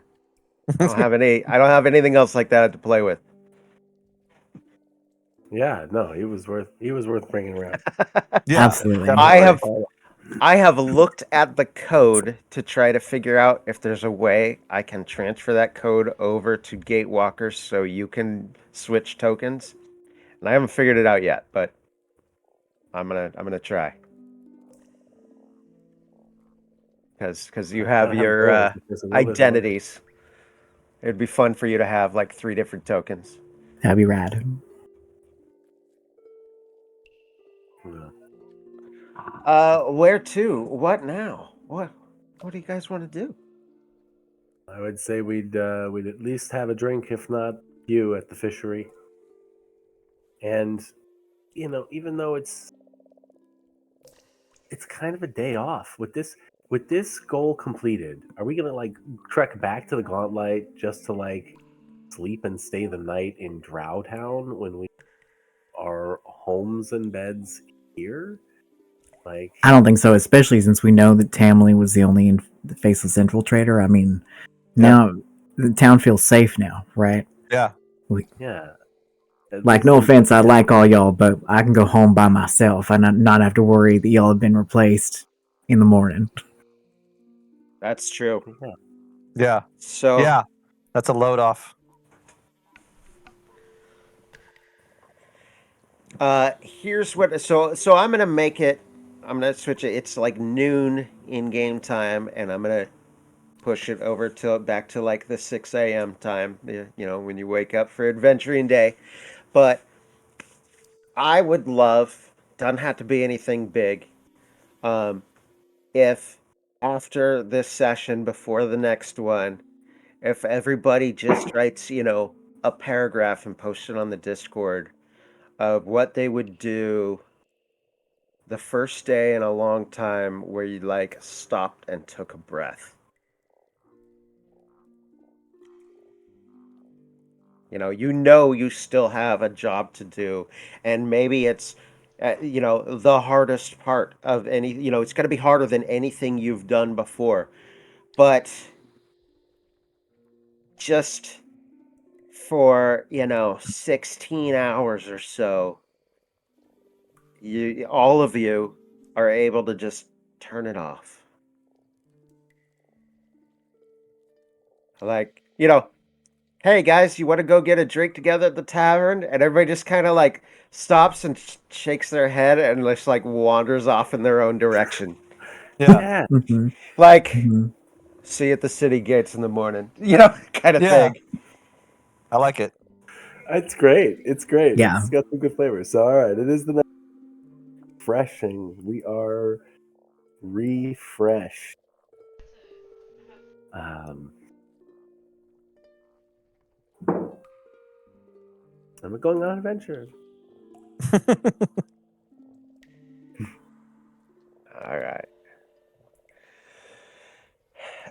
[SPEAKER 4] I don't have anything else like that to play with.
[SPEAKER 3] Yeah, no, he was worth bringing around.
[SPEAKER 2] Yeah,
[SPEAKER 1] Absolutely.
[SPEAKER 4] I have looked at the code to try to figure out if there's a way I can transfer that code over to Gatewalkers so you can switch tokens. And I haven't figured it out yet, but I'm gonna try. Because you have
[SPEAKER 3] Gotta have
[SPEAKER 4] your
[SPEAKER 3] goals because a little bit harder.
[SPEAKER 4] identities. It'd be fun for you to have like 3 different tokens.
[SPEAKER 1] That'd be rad.
[SPEAKER 3] Yeah.
[SPEAKER 4] Where to? What now? What do you guys want to do?
[SPEAKER 3] I would say we'd at least have a drink, if not you, at the fishery. And even though it's kind of a day off with this goal completed, are we gonna like trek back to the Gauntlet just to like sleep and stay the night in Drowtown when we are homes and beds here? Like,
[SPEAKER 1] I don't think so, especially since we know that Tamley was the only faceless infiltrator. I mean, now the town feels safe now, right?
[SPEAKER 2] yeah.
[SPEAKER 3] yeah. At
[SPEAKER 1] Like,
[SPEAKER 3] least
[SPEAKER 1] no
[SPEAKER 3] we
[SPEAKER 1] offense,
[SPEAKER 3] can-
[SPEAKER 1] I like all y'all, but I can go home by myself and not have to worry that y'all have been replaced in the morning.
[SPEAKER 4] That's true.
[SPEAKER 3] Yeah.
[SPEAKER 2] Yeah.
[SPEAKER 4] So
[SPEAKER 2] Yeah. That's a load off.
[SPEAKER 4] here's what. So I'm gonna make it. I'm gonna switch it. It's like noon in game time, and I'm gonna push it over to back to like the 6 a.m. time. When you wake up for adventuring day. But I would love. Doesn't have to be anything big. Um, if after this session, before the next one, if everybody just writes, a paragraph and posts it on the Discord of what they would do the first day in a long time where you like stopped and took a breath. You still have a job to do, and maybe it's the hardest part of any, it's going to be harder than anything you've done before, but just for 16 hours or so, all of you are able to just turn it off. Like, hey guys, you want to go get a drink together at the tavern? And everybody just kind of like stops and shakes their head and just like wanders off in their own direction.
[SPEAKER 2] Yeah.
[SPEAKER 3] Yeah.
[SPEAKER 1] Mm-hmm.
[SPEAKER 4] Like,
[SPEAKER 1] Mm-hmm.
[SPEAKER 4] see you at the city gates in the morning, kind of
[SPEAKER 2] Yeah.
[SPEAKER 4] thing.
[SPEAKER 2] I like it.
[SPEAKER 3] It's great. It's great.
[SPEAKER 1] Yeah.
[SPEAKER 3] It's got some good flavor. So all right, it is the night refreshing. We are refreshed. And we're going on adventures.
[SPEAKER 4] All right.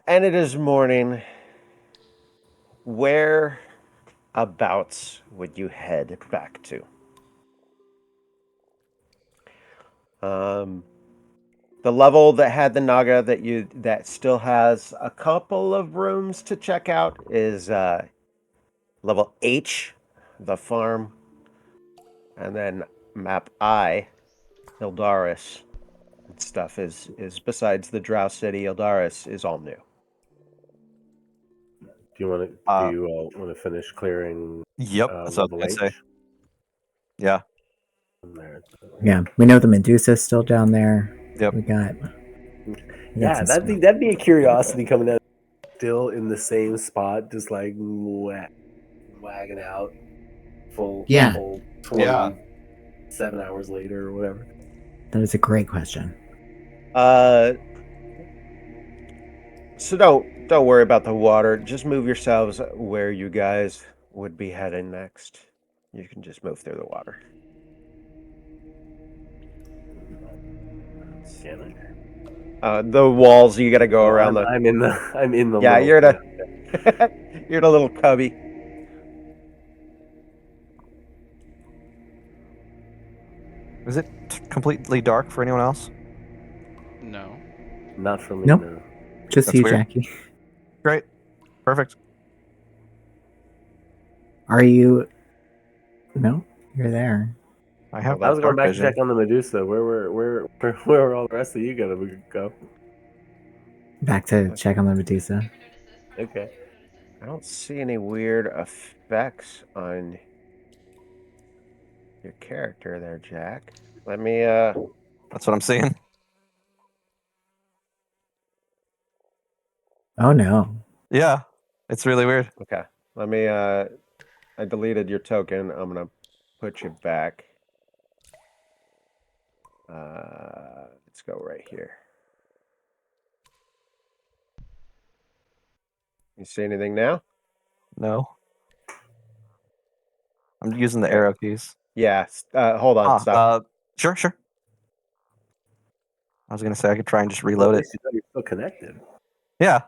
[SPEAKER 4] And it is morning. Whereabouts would you head back to? The level that had the Naga that still has a couple of rooms to check out is level H, the farm, and then map I, Ildaris and stuff is besides the Drow City, Ildaris is all new.
[SPEAKER 3] Do you want to finish clearing
[SPEAKER 2] Yep. That's what I
[SPEAKER 3] level
[SPEAKER 2] was
[SPEAKER 3] H?
[SPEAKER 2] gonna say. Yeah.
[SPEAKER 3] From there.
[SPEAKER 1] Yeah, we know the Medusa's still down there.
[SPEAKER 2] Yep.
[SPEAKER 1] We got
[SPEAKER 3] Yeah,
[SPEAKER 1] some
[SPEAKER 3] that'd
[SPEAKER 1] stuff.
[SPEAKER 3] be a curiosity coming out. Still in the same spot, just like wagging out full
[SPEAKER 1] Yeah.
[SPEAKER 3] 27 hours later or whatever.
[SPEAKER 1] That is a great question.
[SPEAKER 4] So no, Don't worry about the water. Just move yourselves where you guys would be heading next. You can just move through the water.
[SPEAKER 3] Can I?
[SPEAKER 4] The walls you got to go
[SPEAKER 3] Oh,
[SPEAKER 4] around
[SPEAKER 3] I'm in the I'm in the
[SPEAKER 4] Yeah,
[SPEAKER 3] little,
[SPEAKER 4] you're the you're the little cubby.
[SPEAKER 2] Is it completely dark for anyone else?
[SPEAKER 5] No.
[SPEAKER 3] not for me.
[SPEAKER 1] Nope.
[SPEAKER 3] No.
[SPEAKER 1] Just
[SPEAKER 2] That's
[SPEAKER 1] you,
[SPEAKER 2] weird.
[SPEAKER 1] Jackie.
[SPEAKER 2] Great. Perfect.
[SPEAKER 1] Are you? No, you're there.
[SPEAKER 2] I have
[SPEAKER 3] I was going
[SPEAKER 2] dark
[SPEAKER 3] back
[SPEAKER 2] vision.
[SPEAKER 3] to check on the Medusa. Where were all the rest of you gonna go?
[SPEAKER 1] Back to check on the Medusa.
[SPEAKER 3] Okay.
[SPEAKER 4] I don't see any weird effects on your character there, Jack. Let me
[SPEAKER 2] That's what I'm seeing.
[SPEAKER 1] Oh no.
[SPEAKER 2] Yeah. It's really weird.
[SPEAKER 4] okay. Let me I deleted your token. I'm gonna put you back. Let's go right here. You see anything now?
[SPEAKER 2] No. I'm using the
[SPEAKER 4] Okay.
[SPEAKER 2] arrow keys.
[SPEAKER 4] Yeah. Hold on. Stop.
[SPEAKER 2] Sure. I was gonna say I could try and just
[SPEAKER 3] Well,
[SPEAKER 2] reload
[SPEAKER 3] at
[SPEAKER 2] it.
[SPEAKER 3] least you know you're still connected.
[SPEAKER 2] Yeah.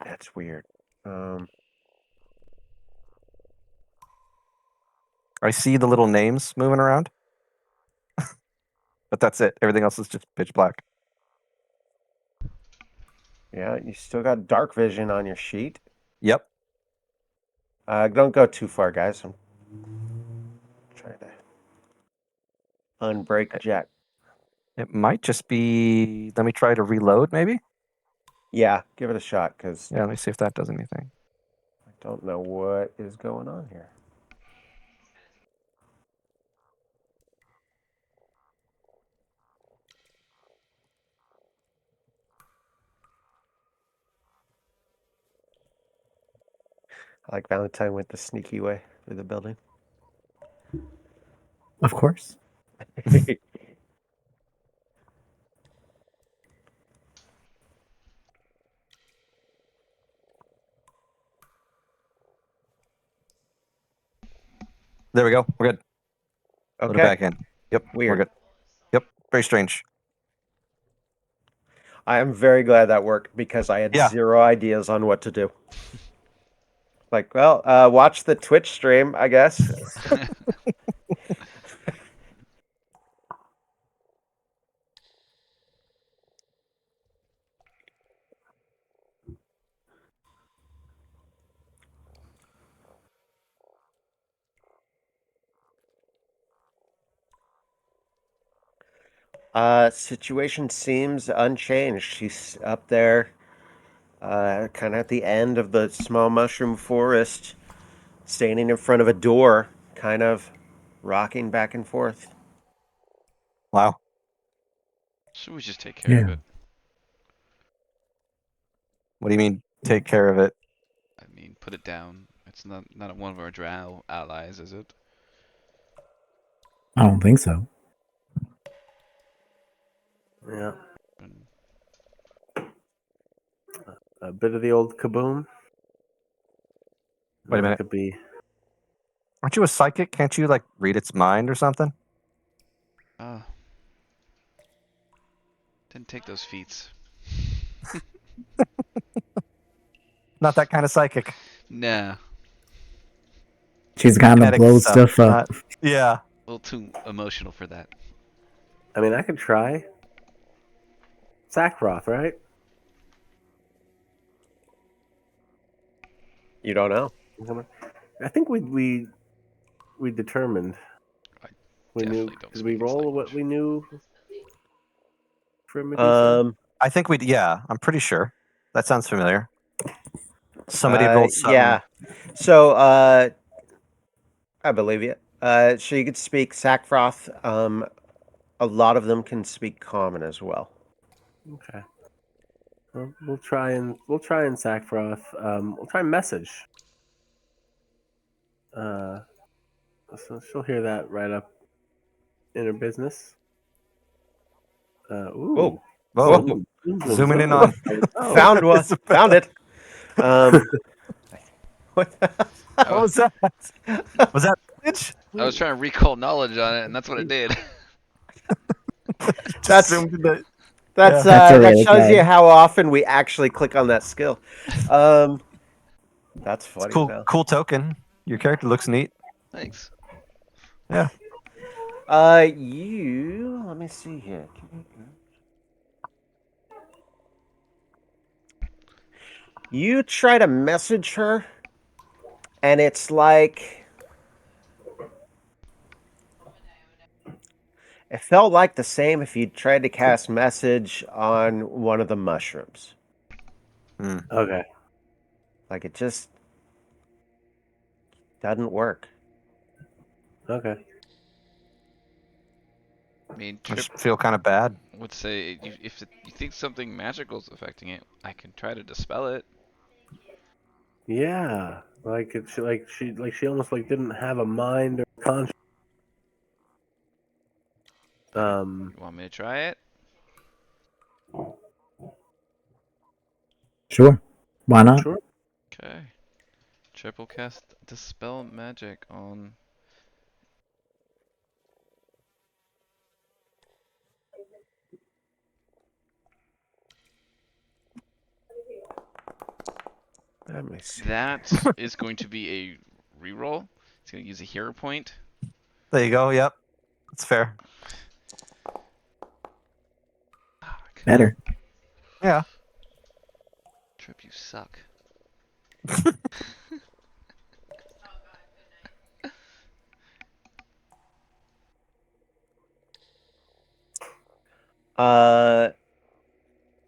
[SPEAKER 4] That's weird.
[SPEAKER 2] I see the little names moving around. But that's it. Everything else is just pitch black.
[SPEAKER 4] Yeah, you still got dark vision on your sheet.
[SPEAKER 2] Yep.
[SPEAKER 4] Don't go too far, guys. I'm trying to unbreak Jack.
[SPEAKER 2] It might just be. Let me try to reload, maybe.
[SPEAKER 4] Yeah, give it a shot because
[SPEAKER 2] Yeah, let me see if that does anything.
[SPEAKER 4] I don't know what is going on here. I like Valentine went the sneaky way through the building.
[SPEAKER 1] Of course.
[SPEAKER 2] There we go. We're good. Load it
[SPEAKER 4] Okay.
[SPEAKER 2] back in. Yep. We're
[SPEAKER 4] Weird.
[SPEAKER 2] good. Yep. Very strange.
[SPEAKER 4] I am very glad that worked because I had
[SPEAKER 2] Yeah.
[SPEAKER 4] zero ideas on what to do. Like, well, watch the Twitch stream, I guess. Situation seems unchanged. She's up there, kind of at the end of the small mushroom forest, standing in front of a door, kind of rocking back and forth.
[SPEAKER 2] Wow.
[SPEAKER 5] Should we just take care of
[SPEAKER 1] Yeah.
[SPEAKER 5] it?
[SPEAKER 2] What do you mean? Take care of it.
[SPEAKER 5] I mean, put it down. It's not one of our drow allies, is it?
[SPEAKER 1] I don't think so.
[SPEAKER 3] Yeah.
[SPEAKER 5] And
[SPEAKER 3] A bit of the old kaboom.
[SPEAKER 2] Wait a
[SPEAKER 3] That
[SPEAKER 2] minute.
[SPEAKER 3] could be.
[SPEAKER 2] Aren't you a psychic? Can't you like read its mind or something?
[SPEAKER 5] Didn't take those feats.
[SPEAKER 2] Not that kind of psychic.
[SPEAKER 5] Nah,
[SPEAKER 1] She's gonna
[SPEAKER 2] Kinetic
[SPEAKER 1] blow stuff up.
[SPEAKER 2] Yeah.
[SPEAKER 5] a little too emotional for that.
[SPEAKER 3] I mean, I could try. Sackroth, right?
[SPEAKER 4] You don't know.
[SPEAKER 3] I think we determined.
[SPEAKER 5] I
[SPEAKER 3] We knew.
[SPEAKER 5] definitely don't
[SPEAKER 3] Did we
[SPEAKER 5] speak its
[SPEAKER 3] roll what
[SPEAKER 5] language.
[SPEAKER 3] we knew for Medusa?
[SPEAKER 2] I think we'd. Yeah. I'm pretty sure. That sounds familiar. Somebody rolled something.
[SPEAKER 4] Yeah. So, I believe you. So you could speak Sackfroth. A lot of them can speak Common as well.
[SPEAKER 3] Okay. Well, we'll try and Sackfroth. We'll try and message. So she'll hear that right up in her business. Ooh.
[SPEAKER 2] Whoa.
[SPEAKER 4] Whoa.
[SPEAKER 2] Zooming in on.
[SPEAKER 3] Oh.
[SPEAKER 4] Found one. Found it. What the
[SPEAKER 2] What was that? Was that image?
[SPEAKER 5] I was trying to recall knowledge on it, and that's what it did.
[SPEAKER 2] Just
[SPEAKER 4] That's-
[SPEAKER 2] zoomed in the.
[SPEAKER 4] That's
[SPEAKER 1] That's
[SPEAKER 4] that
[SPEAKER 1] really
[SPEAKER 4] shows you
[SPEAKER 1] good.
[SPEAKER 4] how often we actually click on that skill. That's
[SPEAKER 2] It's
[SPEAKER 4] funny.
[SPEAKER 2] cool.
[SPEAKER 4] Though.
[SPEAKER 2] Cool token. Your character looks neat.
[SPEAKER 5] Thanks.
[SPEAKER 2] Yeah.
[SPEAKER 4] You let me see here. You try to message her, and it's like it felt like the same if you tried to cast message on one of the mushrooms.
[SPEAKER 3] Okay.
[SPEAKER 4] Like it just doesn't work.
[SPEAKER 3] Okay.
[SPEAKER 5] I mean,
[SPEAKER 2] I
[SPEAKER 5] Trip
[SPEAKER 2] just feel kind of bad.
[SPEAKER 5] would say if you think something magical is affecting it, I can try to dispel it.
[SPEAKER 3] Yeah. She almost like didn't have a mind or conscience.
[SPEAKER 5] You want me to try it?
[SPEAKER 1] Sure. Why not?
[SPEAKER 3] Sure.
[SPEAKER 5] Okay. Triple cast dispel magic on.
[SPEAKER 4] Let me see.
[SPEAKER 5] That is going to be a reroll. It's going to use a hero point.
[SPEAKER 2] There you go. Yep. That's fair.
[SPEAKER 5] Fuck.
[SPEAKER 1] Better.
[SPEAKER 2] Yeah.
[SPEAKER 5] Trip, you suck.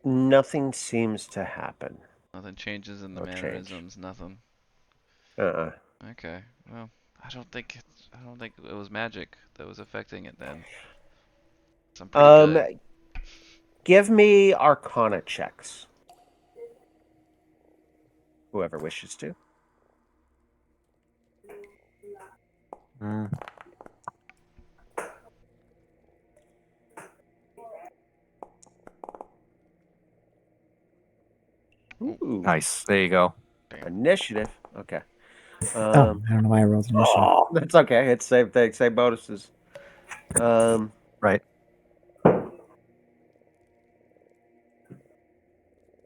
[SPEAKER 4] Nothing seems to happen.
[SPEAKER 5] Nothing changes in the
[SPEAKER 4] No change.
[SPEAKER 5] mannerisms. Nothing.
[SPEAKER 4] Uh-uh.
[SPEAKER 5] Okay. Well, I don't think it was magic that was affecting it then. So I'm pretty good.
[SPEAKER 4] Give me Arcana checks. Whoever wishes to.
[SPEAKER 2] Mm.
[SPEAKER 4] Ooh,
[SPEAKER 2] Nice. There you go.
[SPEAKER 4] initiative. Okay.
[SPEAKER 1] Oh, I don't know why I rolled initiative.
[SPEAKER 3] Oh.
[SPEAKER 4] That's okay. It's same thing, same bonuses.
[SPEAKER 2] Right.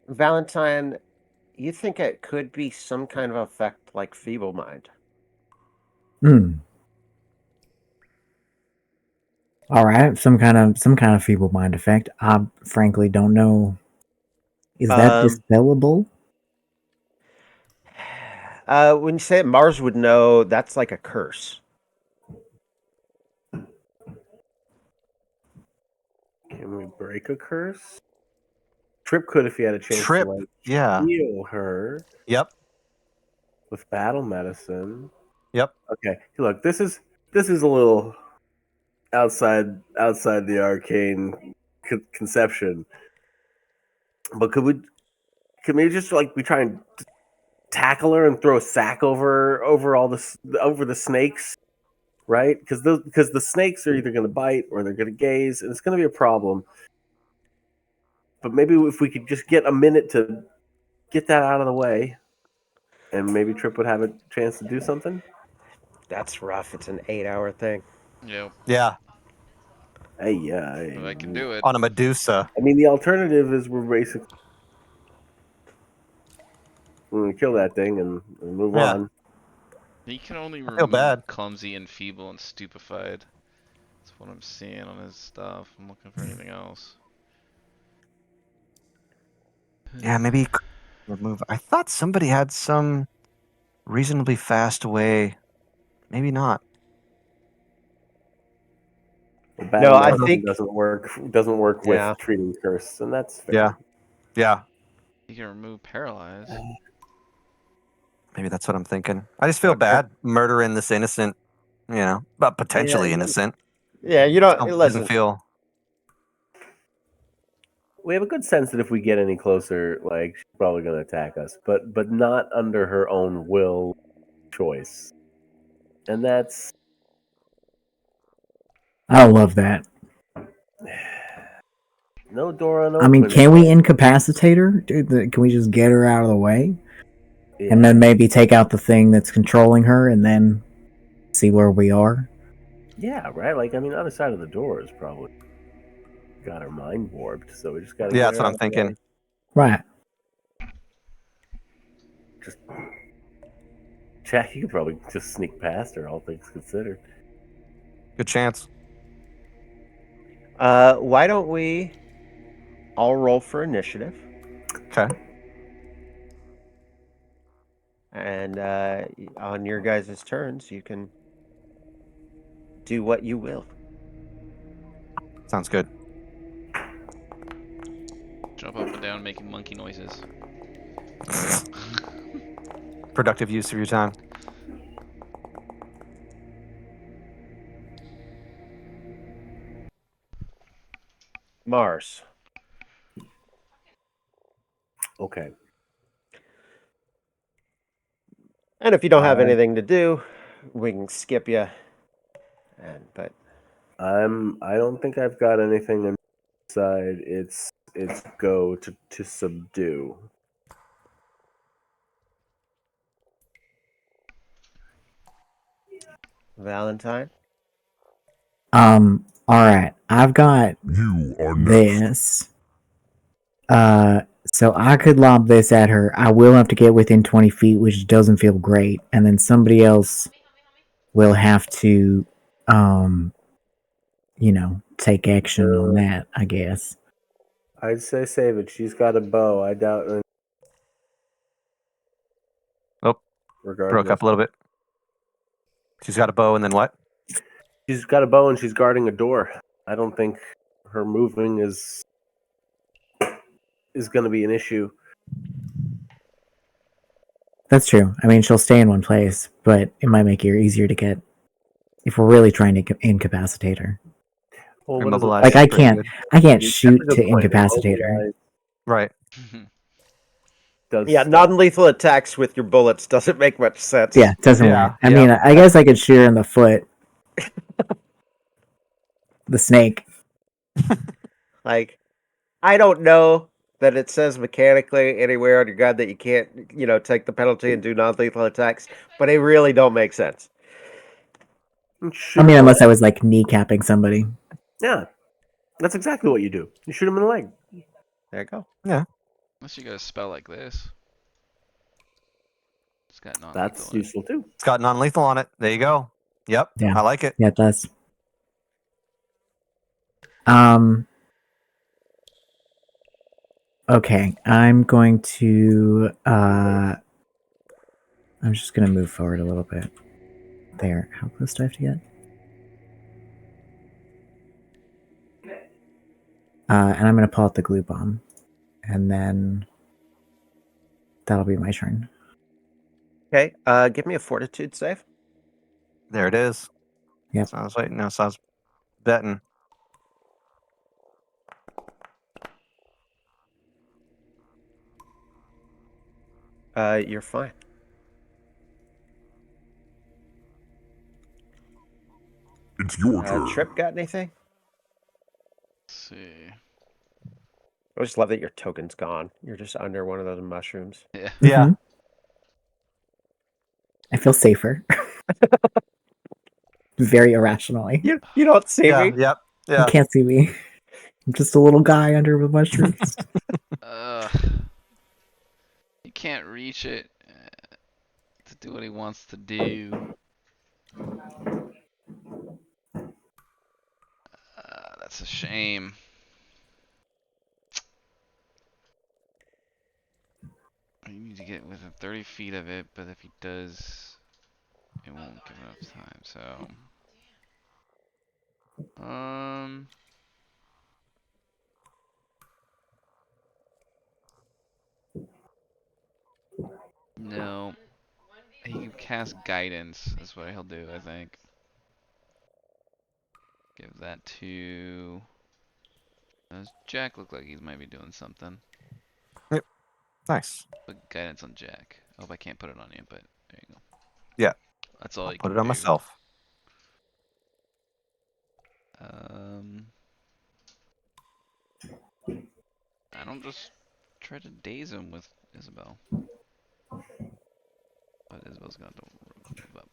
[SPEAKER 4] Valentine, you think it could be some kind of effect like feeble mind?
[SPEAKER 1] Hmm. All right, some kind of feeble mind effect. I frankly don't know. Is that dispellable?
[SPEAKER 4] When you say it, Mars would know that's like a curse.
[SPEAKER 3] Can we break a curse? Trip could if he had a chance
[SPEAKER 2] Trip.
[SPEAKER 3] to like
[SPEAKER 2] Yeah.
[SPEAKER 3] heal her
[SPEAKER 2] Yep.
[SPEAKER 3] with battle medicine.
[SPEAKER 2] Yep.
[SPEAKER 3] Okay. Look, this is a little outside the arcane conception. But could we just like we try and tackle her and throw a sack over over the snakes, right? Because the snakes are either going to bite or they're going to gaze, and it's going to be a problem. But maybe if we could just get a minute to get that out of the way, and maybe Trip would have a chance to do something.
[SPEAKER 4] That's rough. It's an 8-hour thing.
[SPEAKER 5] Yep.
[SPEAKER 2] Yeah.
[SPEAKER 3] Hey, yeah.
[SPEAKER 5] If I can do it.
[SPEAKER 2] On a Medusa.
[SPEAKER 3] I mean, the alternative is we're basically going to kill that thing and move
[SPEAKER 2] Yeah.
[SPEAKER 3] on.
[SPEAKER 5] He can only
[SPEAKER 2] I feel
[SPEAKER 5] remove
[SPEAKER 2] bad.
[SPEAKER 5] clumsy and feeble and stupefied. That's what I'm seeing on his stuff. I'm looking for anything else.
[SPEAKER 2] Yeah, maybe he could remove. I thought somebody had some reasonably fast way. Maybe not.
[SPEAKER 3] The battle
[SPEAKER 4] No, I
[SPEAKER 3] medicine
[SPEAKER 4] think
[SPEAKER 3] doesn't work
[SPEAKER 4] Yeah.
[SPEAKER 3] with treating curse, and that's fair.
[SPEAKER 2] Yeah. Yeah.
[SPEAKER 5] He can remove paralyze.
[SPEAKER 2] Maybe that's what I'm thinking. I just feel
[SPEAKER 4] Okay.
[SPEAKER 2] bad murdering this innocent, but potentially
[SPEAKER 3] Yeah.
[SPEAKER 2] innocent.
[SPEAKER 4] Yeah, you don't
[SPEAKER 2] Doesn't
[SPEAKER 4] listen.
[SPEAKER 2] feel.
[SPEAKER 3] We have a good sense that if we get any closer, like she's probably going to attack us, but not under her own will, choice, and that's
[SPEAKER 1] I love that.
[SPEAKER 3] No door unopened.
[SPEAKER 1] I mean, can we incapacitate her? Dude, can we just get her out of the way?
[SPEAKER 3] Yeah.
[SPEAKER 1] And then maybe take out the thing that's controlling her and then see where we are?
[SPEAKER 3] Yeah, right? Like, I mean, other side of the door is probably got her mind warped, so we just gotta
[SPEAKER 2] Yeah,
[SPEAKER 3] get
[SPEAKER 2] that's
[SPEAKER 3] her
[SPEAKER 2] what
[SPEAKER 3] out
[SPEAKER 2] I'm
[SPEAKER 3] of the way.
[SPEAKER 2] thinking.
[SPEAKER 1] Right.
[SPEAKER 3] Just Jack, you could probably just sneak past her, all things considered.
[SPEAKER 2] Good chance.
[SPEAKER 4] Why don't we all roll for initiative?
[SPEAKER 2] Okay.
[SPEAKER 4] And on your guys' turns, you can do what you will.
[SPEAKER 2] Sounds good.
[SPEAKER 5] Jump up and down, making monkey noises.
[SPEAKER 2] Productive use of your time.
[SPEAKER 4] Mars.
[SPEAKER 3] Okay.
[SPEAKER 4] And if you don't have
[SPEAKER 3] Alright.
[SPEAKER 4] anything to do, we can skip you. But
[SPEAKER 3] I don't think I've got anything inside. It's go to subdue.
[SPEAKER 4] Valentine.
[SPEAKER 1] Alright. I've got
[SPEAKER 7] You are next.
[SPEAKER 1] this. So I could lob this at her. I will have to get within 20 feet, which doesn't feel great. And then somebody else will have to, take action on that, I guess.
[SPEAKER 3] I'd say save it. She's got a bow. I doubt.
[SPEAKER 2] Oh,
[SPEAKER 3] Regardless.
[SPEAKER 2] broke up a little bit. She's got a bow, and then what?
[SPEAKER 3] She's got a bow and she's guarding a door. I don't think her moving is going to be an issue.
[SPEAKER 1] That's true. I mean, she'll stay in one place, but it might make it easier to get if we're really trying to incapacitate her.
[SPEAKER 3] Well, what is it
[SPEAKER 2] Immobilize.
[SPEAKER 1] Like I
[SPEAKER 2] pretty
[SPEAKER 1] can't,
[SPEAKER 2] good.
[SPEAKER 1] I can't
[SPEAKER 3] That's a
[SPEAKER 1] shoot
[SPEAKER 3] good
[SPEAKER 1] to
[SPEAKER 3] point.
[SPEAKER 1] incapacitate her.
[SPEAKER 3] Immobilize
[SPEAKER 2] Right.
[SPEAKER 3] does
[SPEAKER 4] Yeah,
[SPEAKER 3] stuff.
[SPEAKER 4] non-lethal attacks with your bullets doesn't make much sense.
[SPEAKER 1] Yeah, it doesn't
[SPEAKER 2] Yeah,
[SPEAKER 1] work. I mean, I guess I could shoot her in the foot. The snake.
[SPEAKER 4] Like, I don't know that it says mechanically anywhere on your gun that you can't, take the penalty and do non-lethal attacks, but they really don't make sense.
[SPEAKER 3] Shoot
[SPEAKER 1] I mean,
[SPEAKER 3] him in the
[SPEAKER 1] unless I
[SPEAKER 3] leg.
[SPEAKER 1] was like kneecapping somebody.
[SPEAKER 3] Yeah, that's exactly what you do. You shoot him in the leg.
[SPEAKER 4] There you go.
[SPEAKER 5] Unless you got a spell like this. It's got non-lethal
[SPEAKER 3] That's
[SPEAKER 5] in it.
[SPEAKER 3] useful too.
[SPEAKER 2] It's got non-lethal on it. There you go. Yep.
[SPEAKER 1] Yeah.
[SPEAKER 2] I like it.
[SPEAKER 1] Yeah, it does. Okay, I'm going to. I'm just gonna move forward a little bit. There. How close do I have to get? And I'm gonna pull out the glue bomb, and then that'll be my turn.
[SPEAKER 4] Okay, give me a fortitude save.
[SPEAKER 2] There it is.
[SPEAKER 1] Yep.
[SPEAKER 2] So I was waiting. No, so I was betting.
[SPEAKER 4] You're fine.
[SPEAKER 7] It's your turn.
[SPEAKER 4] Trip got anything?
[SPEAKER 5] Let's see.
[SPEAKER 4] I just love that your token's gone. You're just under one of those mushrooms.
[SPEAKER 5] Yeah.
[SPEAKER 2] Yeah.
[SPEAKER 1] Mhm. I feel safer. Very irrationally.
[SPEAKER 4] You don't see
[SPEAKER 2] Yeah.
[SPEAKER 4] me.
[SPEAKER 2] Yep.
[SPEAKER 1] You
[SPEAKER 2] Yeah.
[SPEAKER 1] can't see me. I'm just a little guy under the mushrooms.
[SPEAKER 5] He can't reach it to do what he wants to do. That's a shame. You need to get within 30 feet of it, but if he does, it won't give enough time, so... No. He can cast guidance, is what he'll do, I think. Give that to... Does Jack look like he might be doing something?
[SPEAKER 2] Nice.
[SPEAKER 5] Put guidance on Jack. I hope I can't put it on you, but there you go.
[SPEAKER 2] Yeah.
[SPEAKER 5] That's all you
[SPEAKER 2] Put
[SPEAKER 5] can
[SPEAKER 2] it on
[SPEAKER 5] do.
[SPEAKER 2] myself.
[SPEAKER 5] I don't just try to daze him with Isabel. But Isabel's going to move up.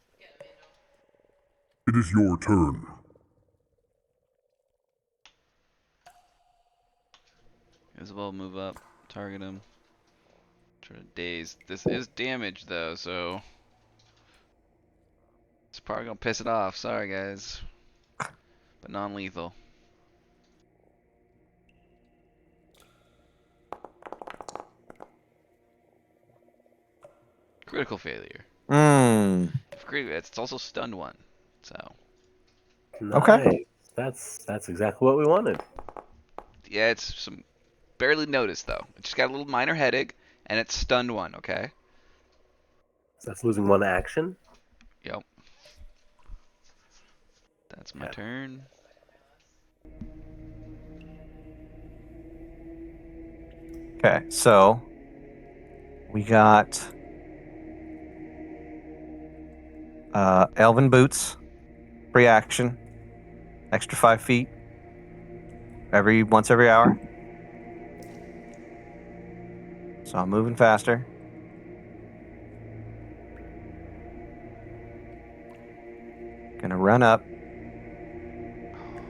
[SPEAKER 7] It is your turn.
[SPEAKER 5] Isabel, move up. Target him. Try to daze. This is damage, though, so... It's probably going to piss it off. Sorry, guys. But non-lethal. Critical failure. If critical, it's also stunned one. So...
[SPEAKER 3] Nice. That's exactly what we wanted.
[SPEAKER 5] Yeah, it's some barely noticed though. It just got a little minor headache, and it's stunned one. Okay.
[SPEAKER 3] So that's losing one action.
[SPEAKER 5] Yep. That's my
[SPEAKER 3] Yeah.
[SPEAKER 5] turn.
[SPEAKER 2] Okay, so we got Elven Boots, free action, extra 5 feet once every hour. So I'm moving faster. Gonna run up.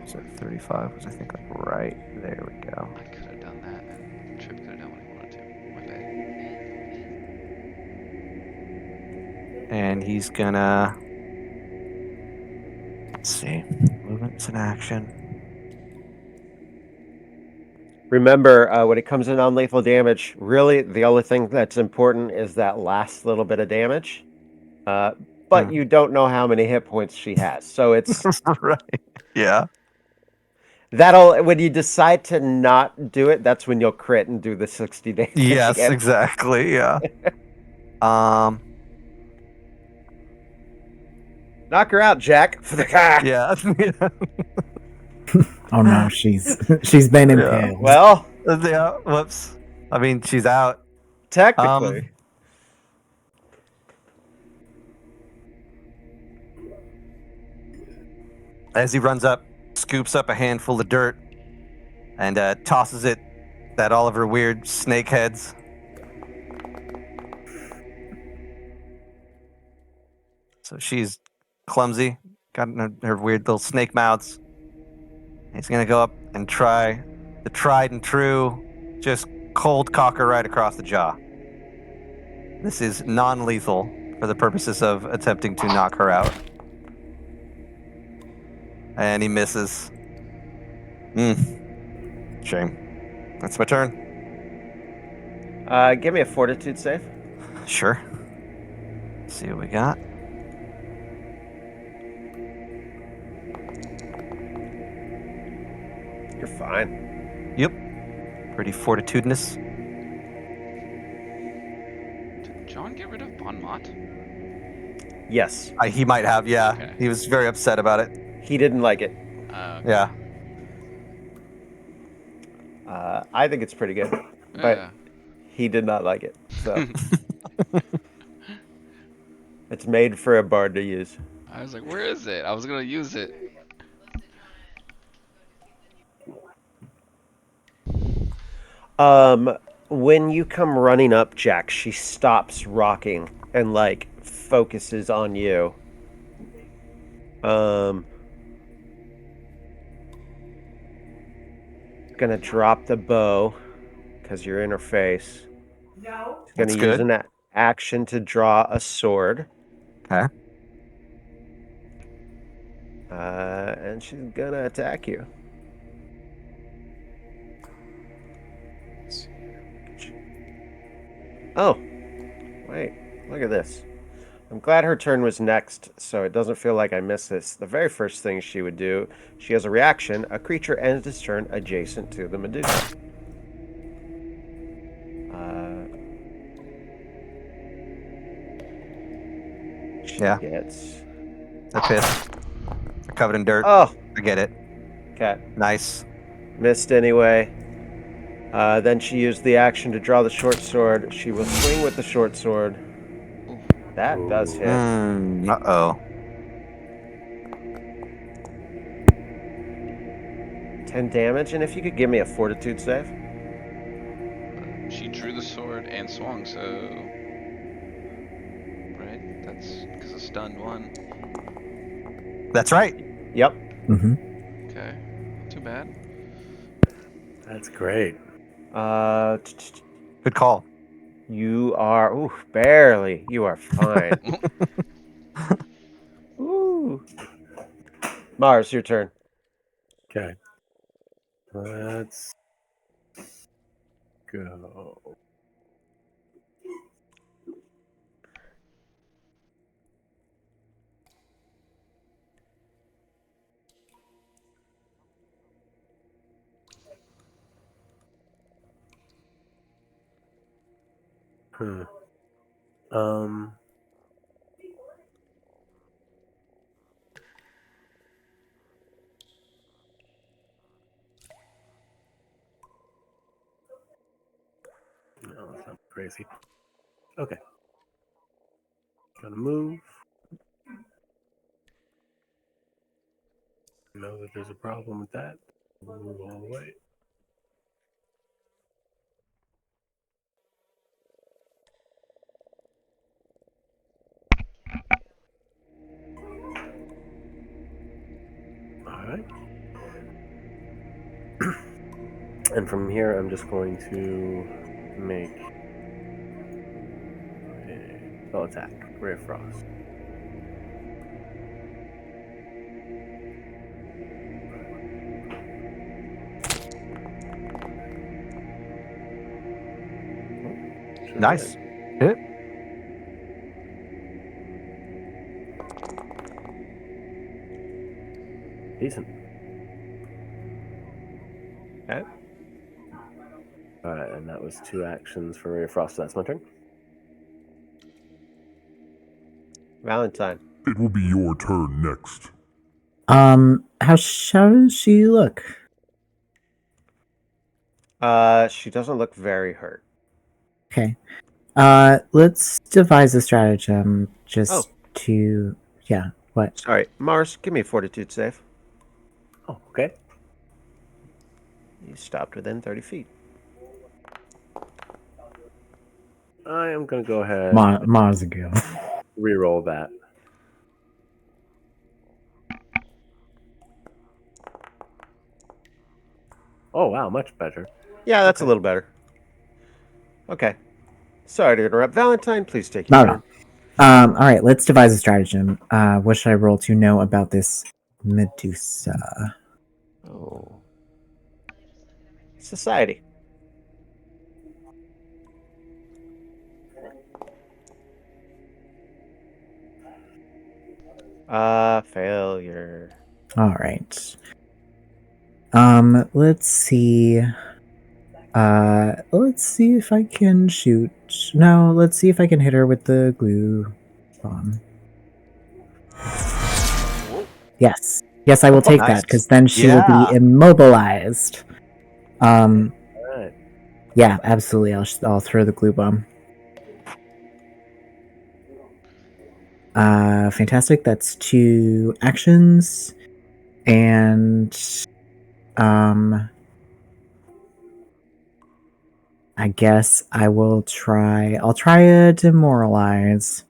[SPEAKER 2] So 35 was I think like right there we go.
[SPEAKER 5] I could have done that, and Trip could have done what he wanted to. My bad.
[SPEAKER 2] And he's gonna, let's see, movement's an action.
[SPEAKER 4] Remember, when it comes to non-lethal damage, really the only thing that's important is that last little bit of damage. But
[SPEAKER 2] Hmm.
[SPEAKER 4] you don't know how many hit points she has, so it's
[SPEAKER 2] Right. Yeah.
[SPEAKER 4] that'll when you decide to not do it, that's when you'll crit and do the 60 damage
[SPEAKER 2] Yes,
[SPEAKER 4] again.
[SPEAKER 2] exactly. Yeah.
[SPEAKER 4] Knock her out, Jack. For the car.
[SPEAKER 2] Yeah.
[SPEAKER 1] Oh no, she's been impaled.
[SPEAKER 4] Well,
[SPEAKER 2] Yeah. Whoops. I mean, she's out.
[SPEAKER 4] technically.
[SPEAKER 2] As he runs up, scoops up a handful of dirt, and tosses it at all of her weird snake heads. So she's clumsy, got her weird little snake mouths. He's gonna go up and try the tried and true, just cold cocker right across the jaw. This is non-lethal for the purposes of attempting to knock her out. And he misses. Shame. That's my turn.
[SPEAKER 4] Give me a fortitude save.
[SPEAKER 2] Sure. Let's see what we got.
[SPEAKER 4] You're fine.
[SPEAKER 2] Yep. Pretty fortitudinous.
[SPEAKER 5] Did John get rid of Bon Mot?
[SPEAKER 4] Yes.
[SPEAKER 2] He might have, yeah.
[SPEAKER 5] Okay.
[SPEAKER 2] He was very upset about it.
[SPEAKER 4] He didn't like it.
[SPEAKER 2] Yeah.
[SPEAKER 4] I think it's pretty good, but he did not like it. So it's made for a bard to use.
[SPEAKER 5] I was like, where is it? I was gonna use it.
[SPEAKER 4] When you come running up, Jack, she stops rocking and like focuses on you. Gonna drop the bow because you're in her face.
[SPEAKER 6] No.
[SPEAKER 4] She's gonna
[SPEAKER 2] That's
[SPEAKER 4] use
[SPEAKER 2] good.
[SPEAKER 4] an action to draw a sword.
[SPEAKER 2] Okay.
[SPEAKER 4] And she's gonna attack you. Oh, wait, look at this. I'm glad her turn was next, so it doesn't feel like I missed this. The very first thing she would do, she has a reaction. A creature ends its turn adjacent to the Medusa. She gets...
[SPEAKER 2] They're pissed. They're covered in dirt.
[SPEAKER 4] Oh,
[SPEAKER 2] I get it.
[SPEAKER 4] okay.
[SPEAKER 2] Nice.
[SPEAKER 4] Missed anyway. Then she used the action to draw the short sword. She will swing with the short sword. That does hit.
[SPEAKER 2] Uh-oh.
[SPEAKER 4] 10 damage, and if you could give me a fortitude save.
[SPEAKER 5] She drew the sword and swung, so. Right? That's because of stunned one.
[SPEAKER 2] That's right.
[SPEAKER 4] Yep.
[SPEAKER 1] Mm-hmm.
[SPEAKER 5] Okay. Not too bad.
[SPEAKER 3] That's great.
[SPEAKER 2] Good call.
[SPEAKER 4] You are, ooh, barely. You are fine. Ooh. Mars, your turn.
[SPEAKER 3] Okay. Let's go. Hmm. Um. No, that's not crazy. Okay. Gonna move. Know that there's a problem with that. We'll move all the way. All right. And from here, I'm just going to make a spell attack. Ray of Frost. Sure
[SPEAKER 2] Nice.
[SPEAKER 3] did.
[SPEAKER 2] Hit.
[SPEAKER 3] Decent.
[SPEAKER 4] Okay.
[SPEAKER 3] All right, and that was 2 actions for Ray of Frost. So that's my turn.
[SPEAKER 4] Valentine.
[SPEAKER 7] It will be your turn next.
[SPEAKER 1] How does she look?
[SPEAKER 4] She doesn't look very hurt.
[SPEAKER 1] Okay. Let's devise a stratagem just to, yeah. What?
[SPEAKER 4] Sorry, Mars, give me a fortitude save.
[SPEAKER 3] Oh, okay.
[SPEAKER 4] You stopped within 30 feet.
[SPEAKER 3] I am going to go ahead
[SPEAKER 1] Mars ago.
[SPEAKER 3] re-roll that. Oh, wow, much better.
[SPEAKER 4] Yeah, that's
[SPEAKER 3] Okay.
[SPEAKER 4] a little better. Okay. Sorry to interrupt. Valentine, please take
[SPEAKER 1] No,
[SPEAKER 4] your
[SPEAKER 1] no.
[SPEAKER 4] turn.
[SPEAKER 1] All right, let's devise a stratagem. What should I roll to know about this Medusa?
[SPEAKER 4] Oh. Society. Failure.
[SPEAKER 1] All right. Let's see. Let's see if I can shoot. No, let's see if I can hit her with the glue bomb. Yes. Yes, I will take that
[SPEAKER 2] Nice.
[SPEAKER 1] because then she will be
[SPEAKER 2] Yeah.
[SPEAKER 1] immobilized.
[SPEAKER 3] All right.
[SPEAKER 1] Yeah, absolutely. I'll throw the glue bomb. Fantastic. That's 2 actions, and I guess I will try. I'll try a demoralize.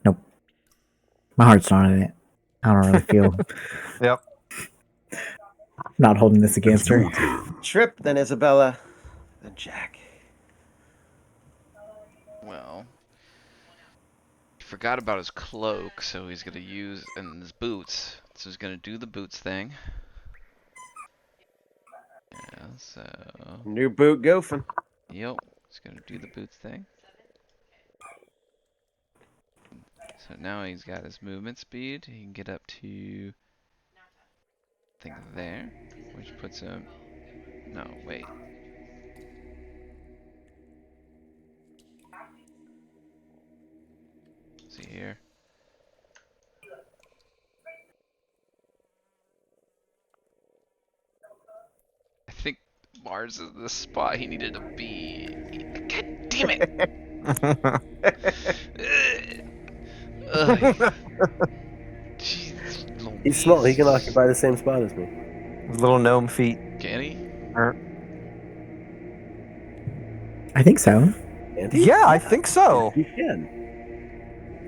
[SPEAKER 1] Nope, my heart's not in it. I don't really feel
[SPEAKER 2] Yep.
[SPEAKER 1] not holding this against
[SPEAKER 7] It's
[SPEAKER 1] her.
[SPEAKER 7] your turn.
[SPEAKER 4] Trip, then Isabella, then Jack.
[SPEAKER 5] Well, he forgot about his cloak, so he's gonna use and his boots. So he's gonna do the boots thing. Yeah. So.
[SPEAKER 4] New boot goofing.
[SPEAKER 5] Yep. He's gonna do the boots thing. So now he's got his movement speed. He can get up to, I think, there, which puts him. No, wait. See here. I think Mars is the spot he needed to be. God damn it! Jeez, little
[SPEAKER 3] He's small. He
[SPEAKER 5] knees.
[SPEAKER 3] can occupy the same spot as me.
[SPEAKER 2] Little gnome feet.
[SPEAKER 5] Can he?
[SPEAKER 1] I think so.
[SPEAKER 3] Can't he?
[SPEAKER 2] Yeah, I think so.
[SPEAKER 3] He can.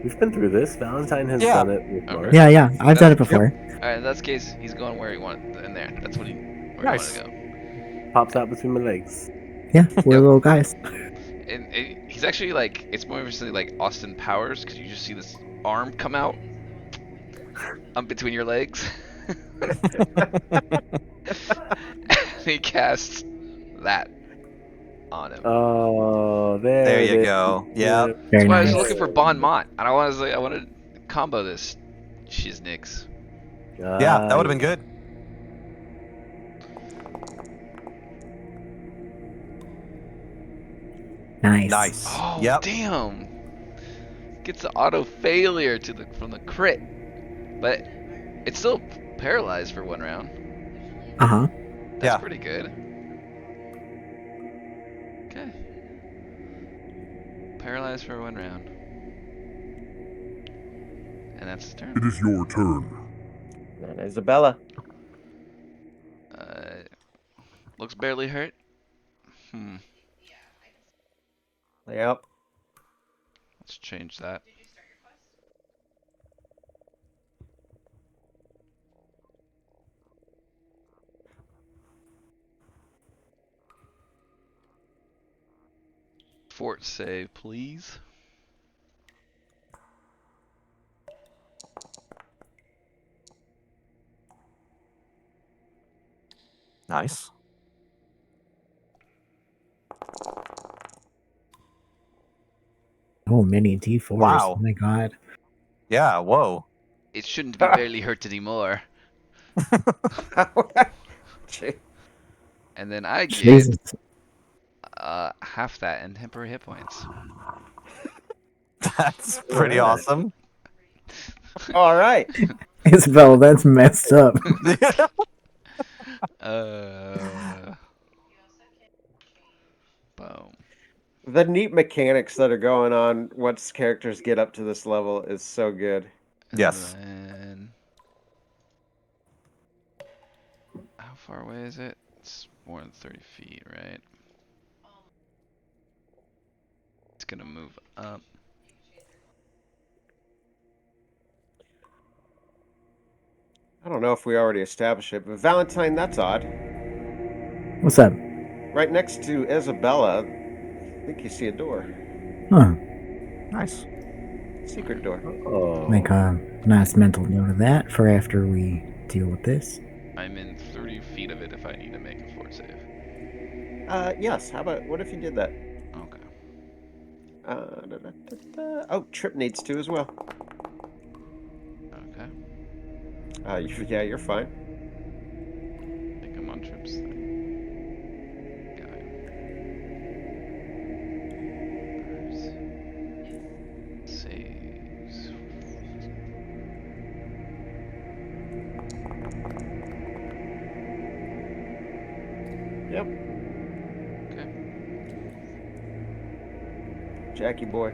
[SPEAKER 3] We've been through this. Valentine has
[SPEAKER 2] Yeah.
[SPEAKER 3] done it with
[SPEAKER 5] Okay.
[SPEAKER 3] Mark.
[SPEAKER 1] Yeah, I've done it before.
[SPEAKER 5] All right, in that case, he's going where he wanted in there. That's what where
[SPEAKER 2] Nice.
[SPEAKER 5] he wanted to go.
[SPEAKER 3] Pops out between my legs.
[SPEAKER 1] Yeah, we're
[SPEAKER 5] Yep.
[SPEAKER 1] little guys.
[SPEAKER 5] And he's actually like, it's more obviously like Austin Powers because you just see this arm come out between your legs. And he casts that on him.
[SPEAKER 3] Oh,
[SPEAKER 2] There
[SPEAKER 3] it
[SPEAKER 2] you
[SPEAKER 3] is.
[SPEAKER 2] go. Yeah.
[SPEAKER 1] Very
[SPEAKER 5] That's why I was
[SPEAKER 1] nice.
[SPEAKER 5] looking for Bon Mott, and I wanted to combo this shiznix.
[SPEAKER 2] Yeah, that would have been good.
[SPEAKER 1] Nice.
[SPEAKER 2] Nice.
[SPEAKER 5] Oh
[SPEAKER 2] Yep.
[SPEAKER 5] damn! Gets the auto failure from the crit, but it's still paralyzed for 1 round.
[SPEAKER 1] Uh huh.
[SPEAKER 5] That's
[SPEAKER 2] Yeah.
[SPEAKER 5] pretty good. Okay. Paralyzed for 1 round. And that's the turn.
[SPEAKER 7] It is your turn.
[SPEAKER 4] And Isabella.
[SPEAKER 5] Looks barely hurt.
[SPEAKER 4] Yep.
[SPEAKER 5] Let's change that. Fort save, please.
[SPEAKER 2] Nice.
[SPEAKER 1] Oh, many D4s.
[SPEAKER 2] Wow.
[SPEAKER 1] Oh my god.
[SPEAKER 2] Yeah. Whoa.
[SPEAKER 5] It shouldn't be barely hurt anymore.
[SPEAKER 4] Gee.
[SPEAKER 5] And then I get
[SPEAKER 1] Jesus.
[SPEAKER 5] half that in temporary hit points.
[SPEAKER 2] That's pretty awesome.
[SPEAKER 4] All right.
[SPEAKER 1] Isabel, that's messed up.
[SPEAKER 5] Boom.
[SPEAKER 4] The neat mechanics that are going on once characters get up to this level is so good.
[SPEAKER 5] And
[SPEAKER 2] Yes.
[SPEAKER 5] then... How far away is it? It's more than 30 feet, right? It's gonna move up.
[SPEAKER 4] I don't know if we already established it, but Valentine, that's odd.
[SPEAKER 1] What's up?
[SPEAKER 4] Right next to Isabella, I think you see a door.
[SPEAKER 1] Huh.
[SPEAKER 2] Nice.
[SPEAKER 4] Secret door.
[SPEAKER 3] Oh.
[SPEAKER 1] Make a nice mental note of that for after we deal with this.
[SPEAKER 5] I'm in 30 feet of it if I need to make a fort save.
[SPEAKER 4] Yes. How about, what if you did that?
[SPEAKER 5] Okay.
[SPEAKER 4] Oh, Trip needs to as well.
[SPEAKER 5] Okay.
[SPEAKER 4] Yeah, you're fine.
[SPEAKER 5] I think I'm on trips thing. Got it. Saves.
[SPEAKER 4] Yep.
[SPEAKER 5] Okay.
[SPEAKER 4] Jackie boy.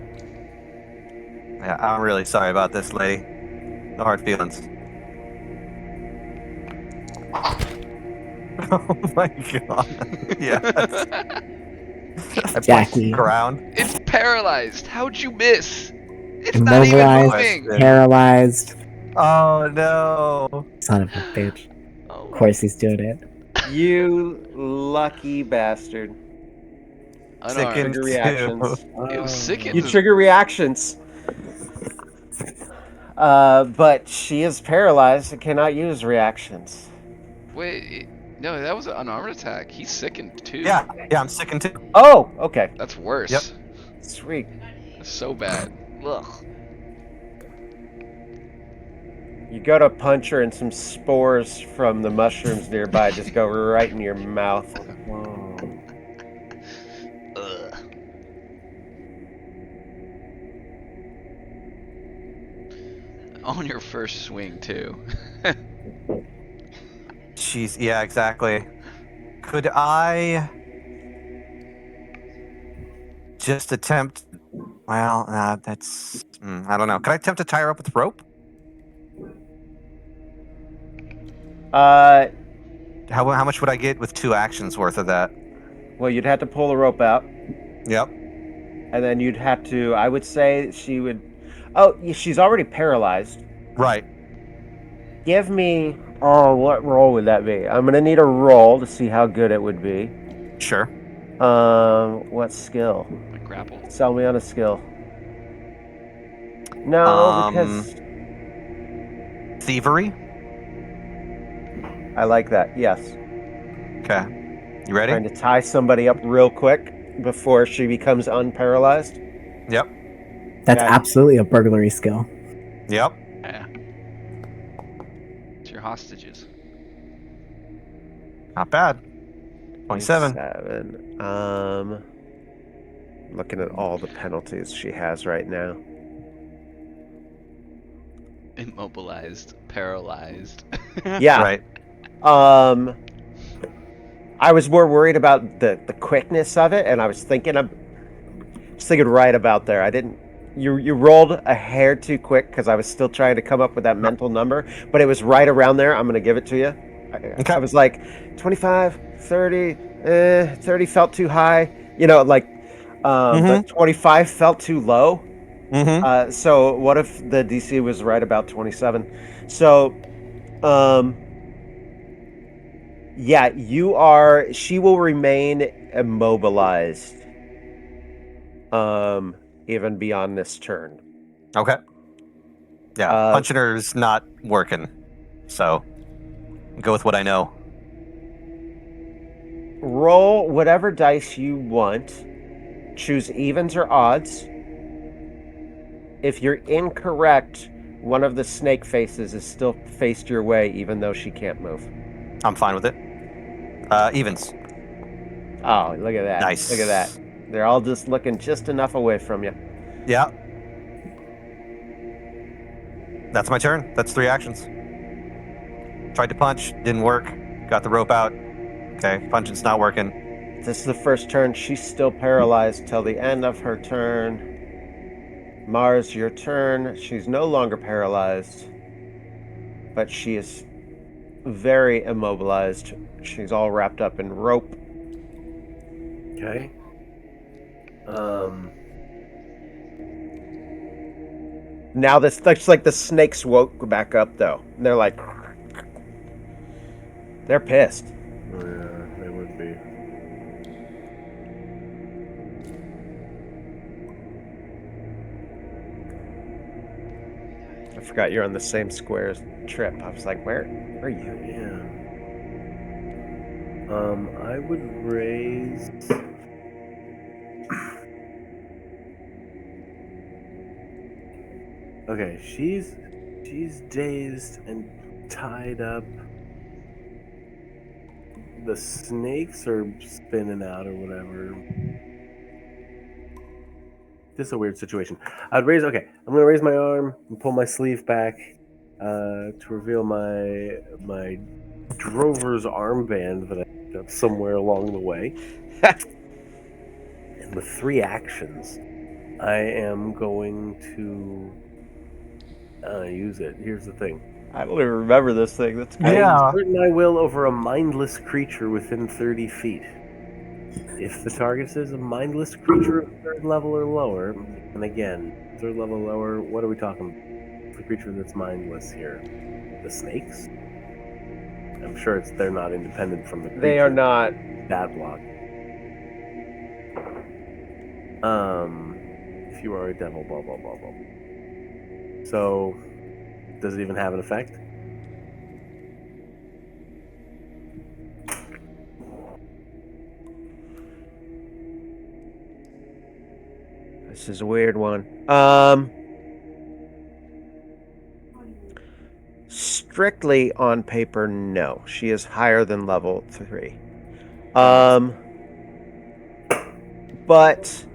[SPEAKER 2] Yeah, I'm really sorry about this, lady. No hard feelings. Oh my god. Yeah. I
[SPEAKER 1] Jackie.
[SPEAKER 2] ground.
[SPEAKER 5] It's paralyzed. How'd you miss? It's not even
[SPEAKER 1] Immobilized,
[SPEAKER 5] moving.
[SPEAKER 1] paralyzed.
[SPEAKER 2] Oh no.
[SPEAKER 1] Son of a bitch.
[SPEAKER 5] Oh.
[SPEAKER 1] Of course he's doing it.
[SPEAKER 4] You lucky bastard.
[SPEAKER 5] Unarmed.
[SPEAKER 2] Sickened
[SPEAKER 4] Trigger
[SPEAKER 2] too.
[SPEAKER 4] reactions.
[SPEAKER 5] It was sickened.
[SPEAKER 4] You trigger reactions. But she is paralyzed and cannot use reactions.
[SPEAKER 5] Wait, no, that was an unarmed attack. He's sickened too.
[SPEAKER 2] Yeah, I'm sickened too.
[SPEAKER 4] Oh, okay.
[SPEAKER 5] That's worse.
[SPEAKER 2] Yep.
[SPEAKER 4] Sweet.
[SPEAKER 5] That's so bad. Ugh.
[SPEAKER 4] You go to punch her and some spores from the mushrooms nearby just go right in your mouth.
[SPEAKER 3] Whoa.
[SPEAKER 5] Ugh. On your first swing too.
[SPEAKER 2] Jeez, yeah, exactly. Could I just attempt? Well, that's I don't know. Can I attempt to tie her up with rope?
[SPEAKER 4] Uh,
[SPEAKER 2] How much would I get with 2 actions worth of that?
[SPEAKER 4] well, you'd have to pull the rope out,
[SPEAKER 2] Yep.
[SPEAKER 4] and then you'd have to. I would say she would. Oh, she's already paralyzed.
[SPEAKER 2] Right.
[SPEAKER 4] Give me. Oh, what roll would that be? I'm gonna need a roll to see how good it would be.
[SPEAKER 2] Sure.
[SPEAKER 4] What skill?
[SPEAKER 5] Like grapple.
[SPEAKER 4] Sell me on a skill. No, because
[SPEAKER 2] Thievery.
[SPEAKER 4] I like that. Yes.
[SPEAKER 2] Okay. You ready?
[SPEAKER 4] Trying to tie somebody up real quick before she becomes unparalyzed.
[SPEAKER 2] Yep.
[SPEAKER 1] That's
[SPEAKER 4] Okay.
[SPEAKER 1] absolutely a burglary skill.
[SPEAKER 2] Yep.
[SPEAKER 5] Yeah. It's your hostages.
[SPEAKER 2] Not bad. 27.
[SPEAKER 4] 27. Looking at all the penalties she has right now.
[SPEAKER 5] Immobilized, paralyzed.
[SPEAKER 4] Yeah.
[SPEAKER 2] Right.
[SPEAKER 4] I was more worried about the quickness of it, and I was thinking right about there. I didn't. You rolled a hair too quick because I was still trying to come up with that mental number, but it was right around there. I'm gonna give it to you.
[SPEAKER 2] Okay.
[SPEAKER 4] I was like 25, 30, 30 felt too high. You know, like, but 25 felt too low.
[SPEAKER 2] Mm-hmm.
[SPEAKER 4] So what if the DC was right about 27? So, yeah, she will remain immobilized, even beyond this turn.
[SPEAKER 2] Okay. Yeah.
[SPEAKER 4] Uh,
[SPEAKER 2] Punching her is not working. So go with what I know.
[SPEAKER 4] Roll whatever dice you want. Choose evens or odds. If you're incorrect, one of the snake faces is still faced your way, even though she can't move.
[SPEAKER 2] I'm fine with it. Evens.
[SPEAKER 4] Oh, look at that.
[SPEAKER 2] Nice.
[SPEAKER 4] Look at that. They're all just looking just enough away from you.
[SPEAKER 2] Yeah. That's my turn. That's 3 actions. Tried to punch, didn't work. Got the rope out. Okay, punching's not working.
[SPEAKER 4] This is the first turn. She's still paralyzed till the end of her turn. Mars, your turn. She's no longer paralyzed, but she is very immobilized. She's all wrapped up in rope.
[SPEAKER 3] Okay.
[SPEAKER 4] Now this looks like the snakes woke back up though. They're like, they're pissed.
[SPEAKER 3] Yeah, they would be.
[SPEAKER 4] I forgot you're on the same square as Trip. I was like, where are you?
[SPEAKER 3] Yeah. I would raise. Okay, she's dazed and tied up. The snakes are spinning out or whatever. This is a weird situation. I'm gonna raise my arm and pull my sleeve back to reveal my drover's armband that I picked up somewhere along the way. And with 3 actions, I am going to use it. Here's the thing.
[SPEAKER 4] I don't even remember this thing. That's
[SPEAKER 3] I
[SPEAKER 4] crazy.
[SPEAKER 3] exert my will over a mindless creature within 30 feet. If the target is a mindless creature of 3rd level or lower, and again, 3rd level or lower, what are we talking about? The creature that's mindless here? The snakes? I'm sure they're not independent from the creature.
[SPEAKER 4] They are not.
[SPEAKER 3] That block. If you are a devil, blah blah blah blah. So, does it even have an effect?
[SPEAKER 4] This is a weird one. Strictly on paper, no. She is higher than level 3. But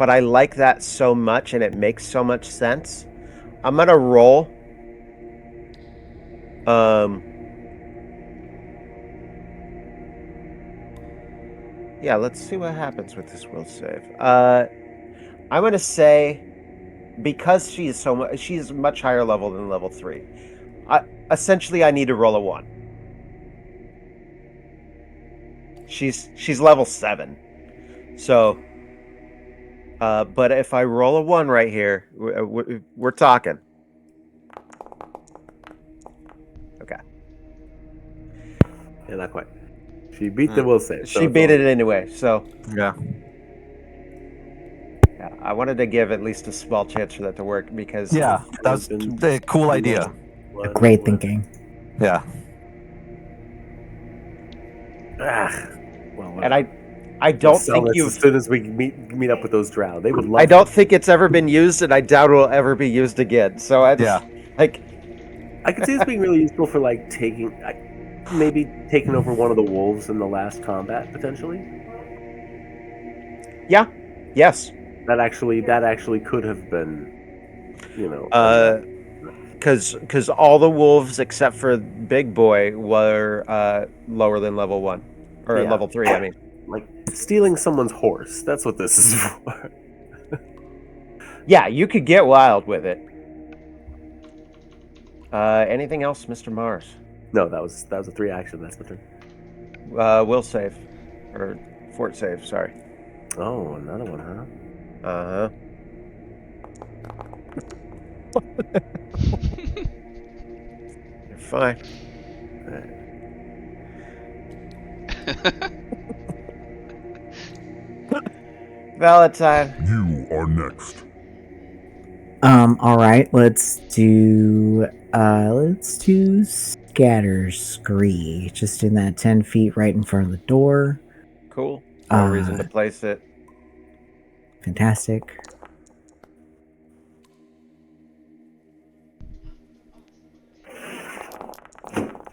[SPEAKER 4] I like that so much, and it makes so much sense. I'm gonna roll. Yeah, let's see what happens with this will save. I'm gonna say because she's much higher level than level 3. Essentially, I need to roll a 1. She's level 7, so. But if I roll a 1 right here, we're talking. Okay.
[SPEAKER 3] Yeah, not quite. She beat the will save.
[SPEAKER 4] She beat it anyway, so.
[SPEAKER 2] Yeah.
[SPEAKER 4] Yeah, I wanted to give at least a small chance for that to work because.
[SPEAKER 2] Yeah, that was a cool idea.
[SPEAKER 1] Great thinking.
[SPEAKER 2] Yeah.
[SPEAKER 3] Well,
[SPEAKER 4] And I don't
[SPEAKER 3] sell
[SPEAKER 4] think
[SPEAKER 3] this
[SPEAKER 4] you've.
[SPEAKER 3] as soon as we meet up with those drow. They would love.
[SPEAKER 4] I don't think it's ever been used, and I doubt it'll ever be used again. So I
[SPEAKER 2] Yeah.
[SPEAKER 4] like.
[SPEAKER 3] I could see this being really useful for like maybe taking over one of the wolves in the last combat potentially.
[SPEAKER 4] Yeah. Yes.
[SPEAKER 3] That actually could have been,
[SPEAKER 4] Because all the wolves except for Big Boy were lower than level 1 or
[SPEAKER 3] Yeah.
[SPEAKER 4] level 3. I mean,
[SPEAKER 3] like stealing someone's horse. That's what this is for.
[SPEAKER 4] yeah, you could get wild with it. Anything else, Mr. Mars?
[SPEAKER 3] No, that was a 3 action. That's the turn.
[SPEAKER 4] Will save or fort save. Sorry.
[SPEAKER 3] Oh, another one, huh?
[SPEAKER 4] Uh huh. You're fine. Valentine.
[SPEAKER 7] You are next.
[SPEAKER 1] All right, let's do scatter scree, just in that 10 feet right in front of the door.
[SPEAKER 4] Cool. No reason to place it.
[SPEAKER 1] Fantastic.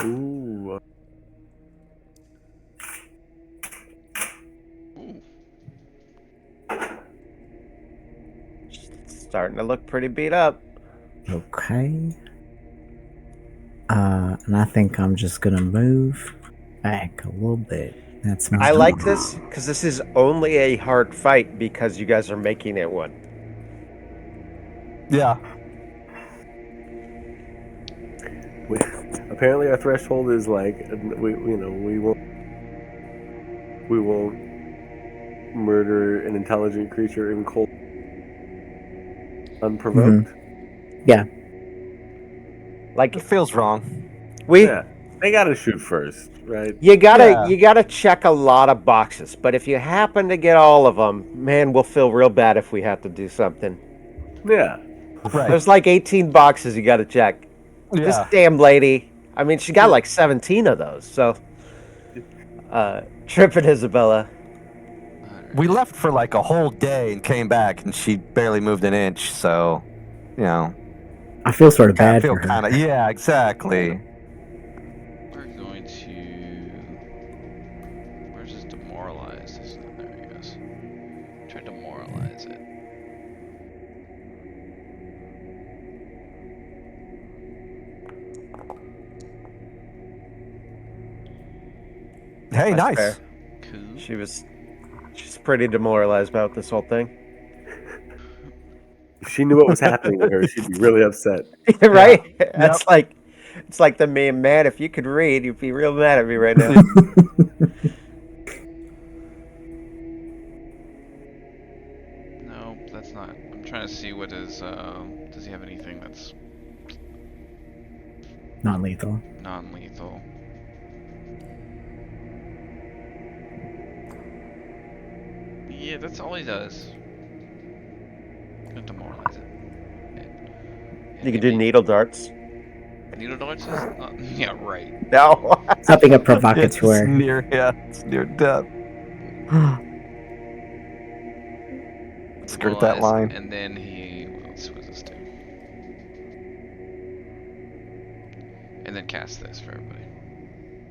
[SPEAKER 3] Ooh.
[SPEAKER 4] Starting to look pretty beat up.
[SPEAKER 1] Okay. And I think I'm just gonna move back a little bit. That's my.
[SPEAKER 4] I like this because this is only a hard fight because you guys are making it one.
[SPEAKER 2] Yeah.
[SPEAKER 3] Apparently, our threshold is like we won't murder an intelligent creature in cold, unprovoked.
[SPEAKER 1] Mm-hmm. Yeah.
[SPEAKER 4] Like
[SPEAKER 2] It feels wrong.
[SPEAKER 3] They gotta shoot first, right?
[SPEAKER 4] You gotta check a lot of boxes, but if you happen to get all of them, man, we'll feel real bad if we have to do something.
[SPEAKER 3] Yeah.
[SPEAKER 2] Right.
[SPEAKER 4] There's like 18 boxes you gotta check.
[SPEAKER 2] Yeah.
[SPEAKER 4] This damn lady, I mean, she got like 17 of those, so. Trip and Isabella.
[SPEAKER 2] We left for like a whole day and came back, and she barely moved an inch, so,
[SPEAKER 1] I feel sort of bad
[SPEAKER 2] feel
[SPEAKER 1] for her.
[SPEAKER 2] kind of, yeah, exactly.
[SPEAKER 5] We're going to. Where's this demoralize? There he goes. Try to demoralize it.
[SPEAKER 2] Hey,
[SPEAKER 4] That's
[SPEAKER 2] nice.
[SPEAKER 4] fair.
[SPEAKER 5] Cool.
[SPEAKER 4] She's pretty demoralized about this whole thing.
[SPEAKER 3] If she knew what was happening to her, she'd be really upset.
[SPEAKER 4] Right?
[SPEAKER 2] Yeah.
[SPEAKER 4] That's it's like the meme, man, if you could read, you'd be real mad at me right now.
[SPEAKER 5] No, that's not. I'm trying to see what is. Does he have anything that's
[SPEAKER 1] Non-lethal.
[SPEAKER 5] non-lethal? Yeah, that's all he does. Gonna demoralize it.
[SPEAKER 4] You could do needle darts.
[SPEAKER 5] Needle darts is not. Yeah, right.
[SPEAKER 4] No.
[SPEAKER 1] Something a
[SPEAKER 2] It's
[SPEAKER 1] provocateur.
[SPEAKER 2] it's near death. Skirt that
[SPEAKER 5] Demoralize,
[SPEAKER 2] line.
[SPEAKER 5] and then he. What does this do? And then cast this for everybody.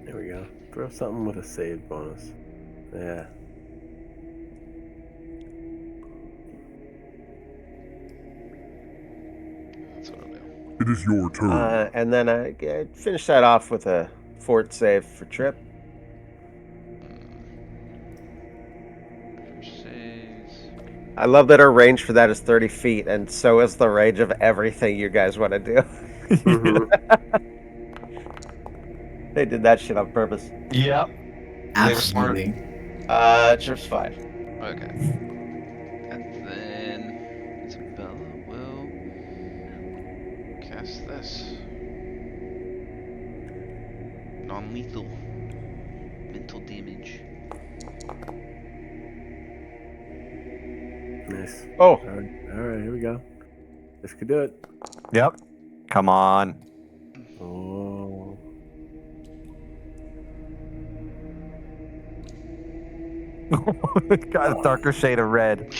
[SPEAKER 3] There we go. Throw something with a save bonus. Yeah.
[SPEAKER 5] That's what I'll do.
[SPEAKER 7] It is your turn.
[SPEAKER 4] And then finish that off with a fort save for Trip.
[SPEAKER 5] Saves.
[SPEAKER 4] I love that our range for that is 30 feet, and so is the range of everything you guys want to do.
[SPEAKER 3] Mm-hmm.
[SPEAKER 4] They did that shit on purpose.
[SPEAKER 2] Yep. They were smart.
[SPEAKER 1] Absolutely.
[SPEAKER 4] Trip's fine.
[SPEAKER 5] Okay. And then Isabella will cast this. Non-lethal. Mental damage.
[SPEAKER 3] Nice.
[SPEAKER 4] Oh,
[SPEAKER 3] All right, here we go. This could do it.
[SPEAKER 2] Yep. Come on.
[SPEAKER 3] Oh.
[SPEAKER 2] Got a darker shade of red.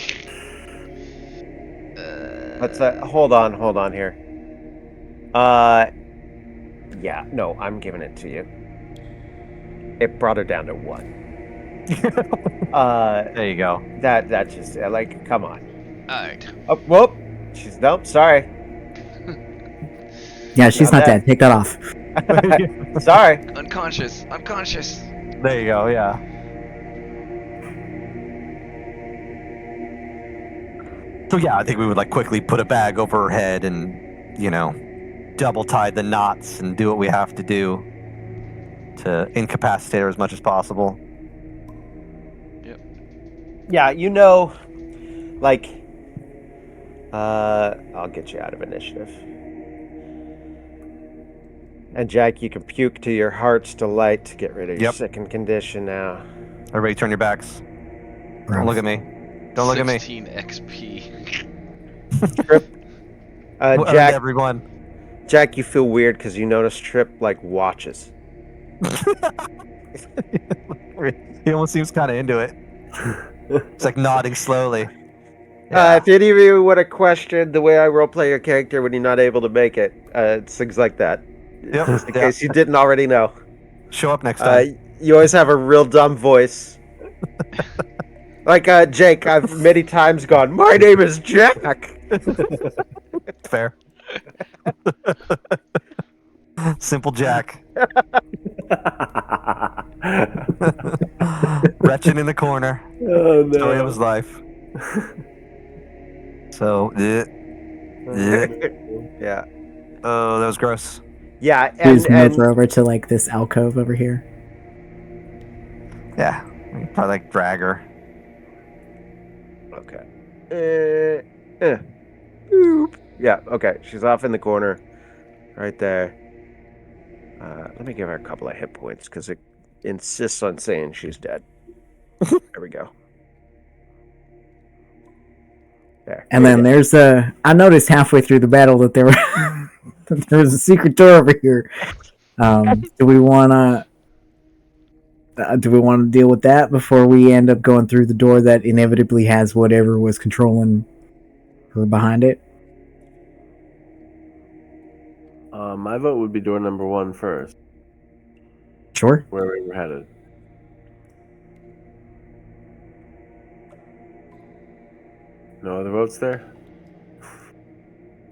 [SPEAKER 4] let's hold on here. Yeah, no, I'm giving it to you. It brought her down to 1.
[SPEAKER 2] There you go.
[SPEAKER 4] That just like, come on.
[SPEAKER 5] Alright.
[SPEAKER 4] Oh, whoop. She's nope. Sorry.
[SPEAKER 1] Yeah, she's
[SPEAKER 4] Now
[SPEAKER 1] not
[SPEAKER 4] that-
[SPEAKER 1] dead. Take that off.
[SPEAKER 4] Sorry.
[SPEAKER 5] Unconscious. Unconscious.
[SPEAKER 2] There you go. Yeah. So yeah, I think we would like quickly put a bag over her head and, double tie the knots and do what we have to do to incapacitate her as much as possible.
[SPEAKER 4] Yeah, like, I'll get you out of initiative. And Jack, you can puke to your heart's delight to get rid of your
[SPEAKER 2] Yep.
[SPEAKER 4] sickened condition now.
[SPEAKER 2] Everybody turn your backs. Don't look at me. Don't look at me.
[SPEAKER 5] 16 XP.
[SPEAKER 2] Well,
[SPEAKER 4] Jack,
[SPEAKER 2] everyone.
[SPEAKER 4] Jack, you feel weird because you notice Trip like watches.
[SPEAKER 2] He almost seems kind of into it. It's like nodding slowly.
[SPEAKER 4] If any of you want to question the way I roleplay your character when you're not able to make it, it's things like that.
[SPEAKER 2] Yep.
[SPEAKER 4] Just in
[SPEAKER 2] Yep.
[SPEAKER 4] case you didn't already know.
[SPEAKER 2] Show up next time.
[SPEAKER 4] You always have a real dumb voice. Like Jake, I've many times gone, my name is Jack.
[SPEAKER 2] Fair. Simple Jack. Retching in the corner.
[SPEAKER 3] Oh no.
[SPEAKER 2] Story of his life. So,
[SPEAKER 4] Yeah.
[SPEAKER 2] oh, that was gross.
[SPEAKER 4] Yeah,
[SPEAKER 1] Just move
[SPEAKER 4] and
[SPEAKER 1] her over to like this alcove over here.
[SPEAKER 2] Yeah, we could probably like drag her.
[SPEAKER 4] okay. Boop. Yeah, okay. She's off in the corner. Right there. Let me give her a couple of hit points because it insists on saying she's dead. There we go. There.
[SPEAKER 1] And then there's I noticed halfway through the battle that there that there was a secret door over here. Do we want to deal with that before we end up going through the door that inevitably has whatever was controlling her behind it?
[SPEAKER 3] My vote would be door number 1 first,
[SPEAKER 1] Sure.
[SPEAKER 3] where we were headed. No other votes there?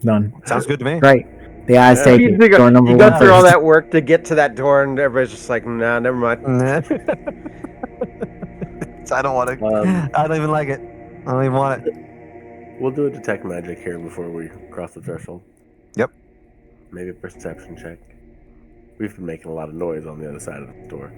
[SPEAKER 1] Done.
[SPEAKER 2] Sounds good to me.
[SPEAKER 1] Great. The eyes
[SPEAKER 3] Yeah.
[SPEAKER 1] take
[SPEAKER 4] you
[SPEAKER 1] it. Door number
[SPEAKER 4] you
[SPEAKER 1] one
[SPEAKER 4] go through all
[SPEAKER 1] first.
[SPEAKER 4] that work to get to that door, and everybody's just like, nah, never mind.
[SPEAKER 2] I don't want to. I don't even like it. I don't even want it.
[SPEAKER 3] We'll do a detect magic here before we cross the threshold.
[SPEAKER 2] Yep.
[SPEAKER 3] Maybe a perception check. We've been making a lot of noise on the other side of the door.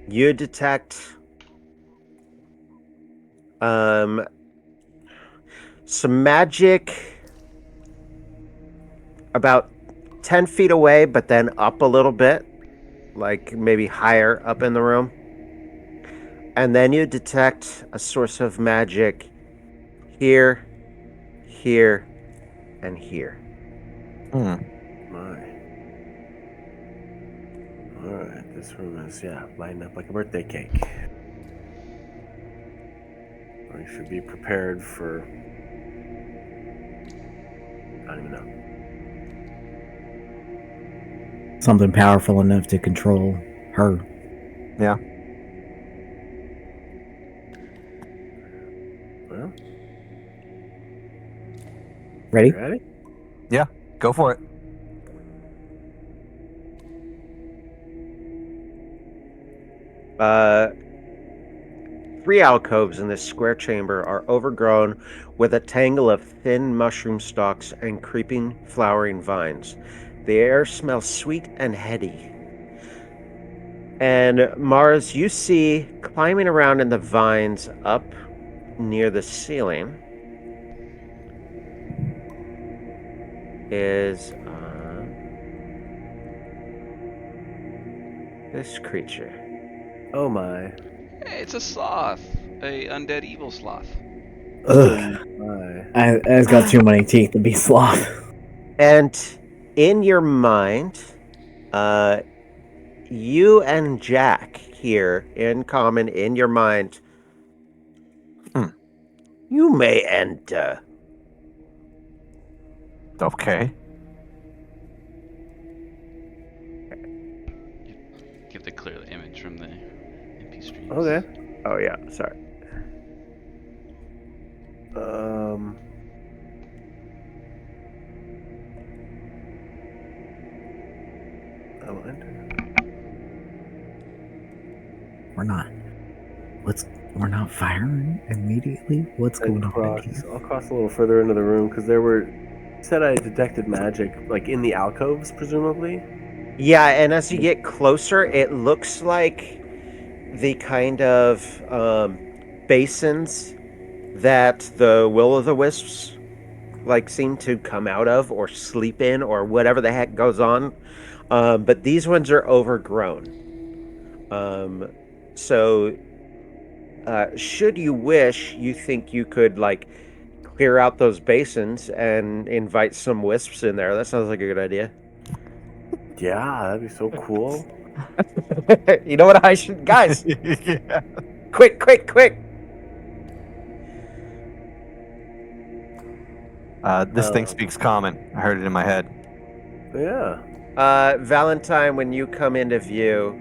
[SPEAKER 4] You detect some magic about 10 feet away, but then up a little bit, like maybe higher up in the room. And then you detect a source of magic here, here, and here.
[SPEAKER 2] Hmm.
[SPEAKER 3] My. Alright, this room is, lighting up like a birthday cake. We should be prepared for... I don't even know.
[SPEAKER 1] Something powerful enough to control her.
[SPEAKER 2] Yeah.
[SPEAKER 3] Well,
[SPEAKER 1] Ready?
[SPEAKER 3] you ready?
[SPEAKER 2] Go for it.
[SPEAKER 4] Three alcoves in this square chamber are overgrown with a tangle of thin mushroom stalks and creeping flowering vines. The air smells sweet and heady. And Mars, you see climbing around in the vines up near the ceiling is this creature.
[SPEAKER 3] Oh my.
[SPEAKER 5] Hey, it's a sloth. A undead evil sloth.
[SPEAKER 3] Oh
[SPEAKER 1] Ugh.
[SPEAKER 3] my.
[SPEAKER 1] It's got too many teeth to be sloth.
[SPEAKER 4] And in your mind, you and Jack here in common in your mind, you may enter.
[SPEAKER 2] Okay.
[SPEAKER 5] You have to clear the image from the MP streams.
[SPEAKER 3] Okay.
[SPEAKER 4] Oh yeah, sorry.
[SPEAKER 3] Um. I will enter.
[SPEAKER 1] We're not firing immediately. What's going on here?
[SPEAKER 3] I'll cross a little further into the room because there were. Said I detected magic, like in the alcoves, presumably.
[SPEAKER 4] Yeah, and as you get closer, it looks like the kind of basins that the will-o'-the-wisps like seem to come out of or sleep in or whatever the heck goes on. But these ones are overgrown. So should you wish, you think you could like clear out those basins and invite some wisps in there. That sounds like a good idea.
[SPEAKER 3] Yeah, that'd be so cool.
[SPEAKER 4] You know what I should, guys?
[SPEAKER 2] Yeah.
[SPEAKER 4] Quick, quick, quick!
[SPEAKER 2] This thing speaks common. I heard it in my head.
[SPEAKER 3] Yeah.
[SPEAKER 4] Valentine, when you come into view,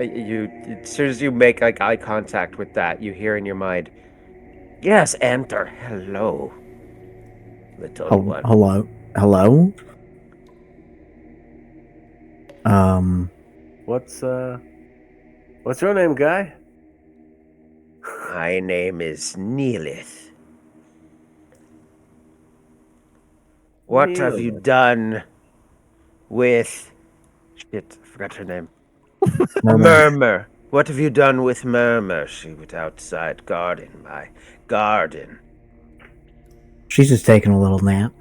[SPEAKER 4] you as soon as you make like eye contact with that, you hear in your mind, "Yes, enter. Hello, little one."
[SPEAKER 1] Hello. Um.
[SPEAKER 3] What's your name, guy?
[SPEAKER 4] My name is Neelith. What have you
[SPEAKER 3] Neil.
[SPEAKER 4] done with? Shit, I forgot her name.
[SPEAKER 1] Murmur.
[SPEAKER 4] Murmur. What have you done with Murmur? She was outside guarding my garden.
[SPEAKER 1] She's just taking a little nap.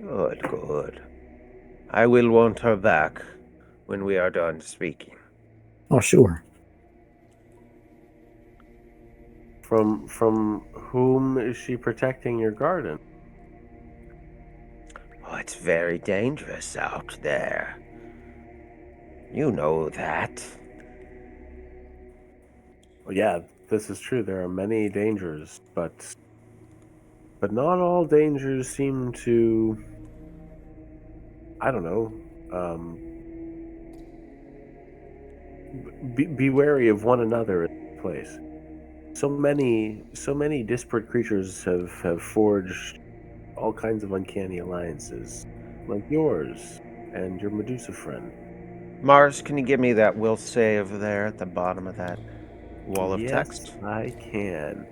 [SPEAKER 4] Good, good. I will want her back when we are done speaking.
[SPEAKER 1] Oh, sure.
[SPEAKER 3] From whom is she protecting your garden?
[SPEAKER 4] Oh, it's very dangerous out there. You know that.
[SPEAKER 3] Well, yeah, this is true. There are many dangers, but not all dangers seem to. I don't know. Be wary of one another in this place. So many disparate creatures have forged all kinds of uncanny alliances, like yours and your Medusa friend.
[SPEAKER 4] Mars, can you give me that will save there at the bottom of that wall of
[SPEAKER 3] Yes,
[SPEAKER 4] text?
[SPEAKER 3] I can.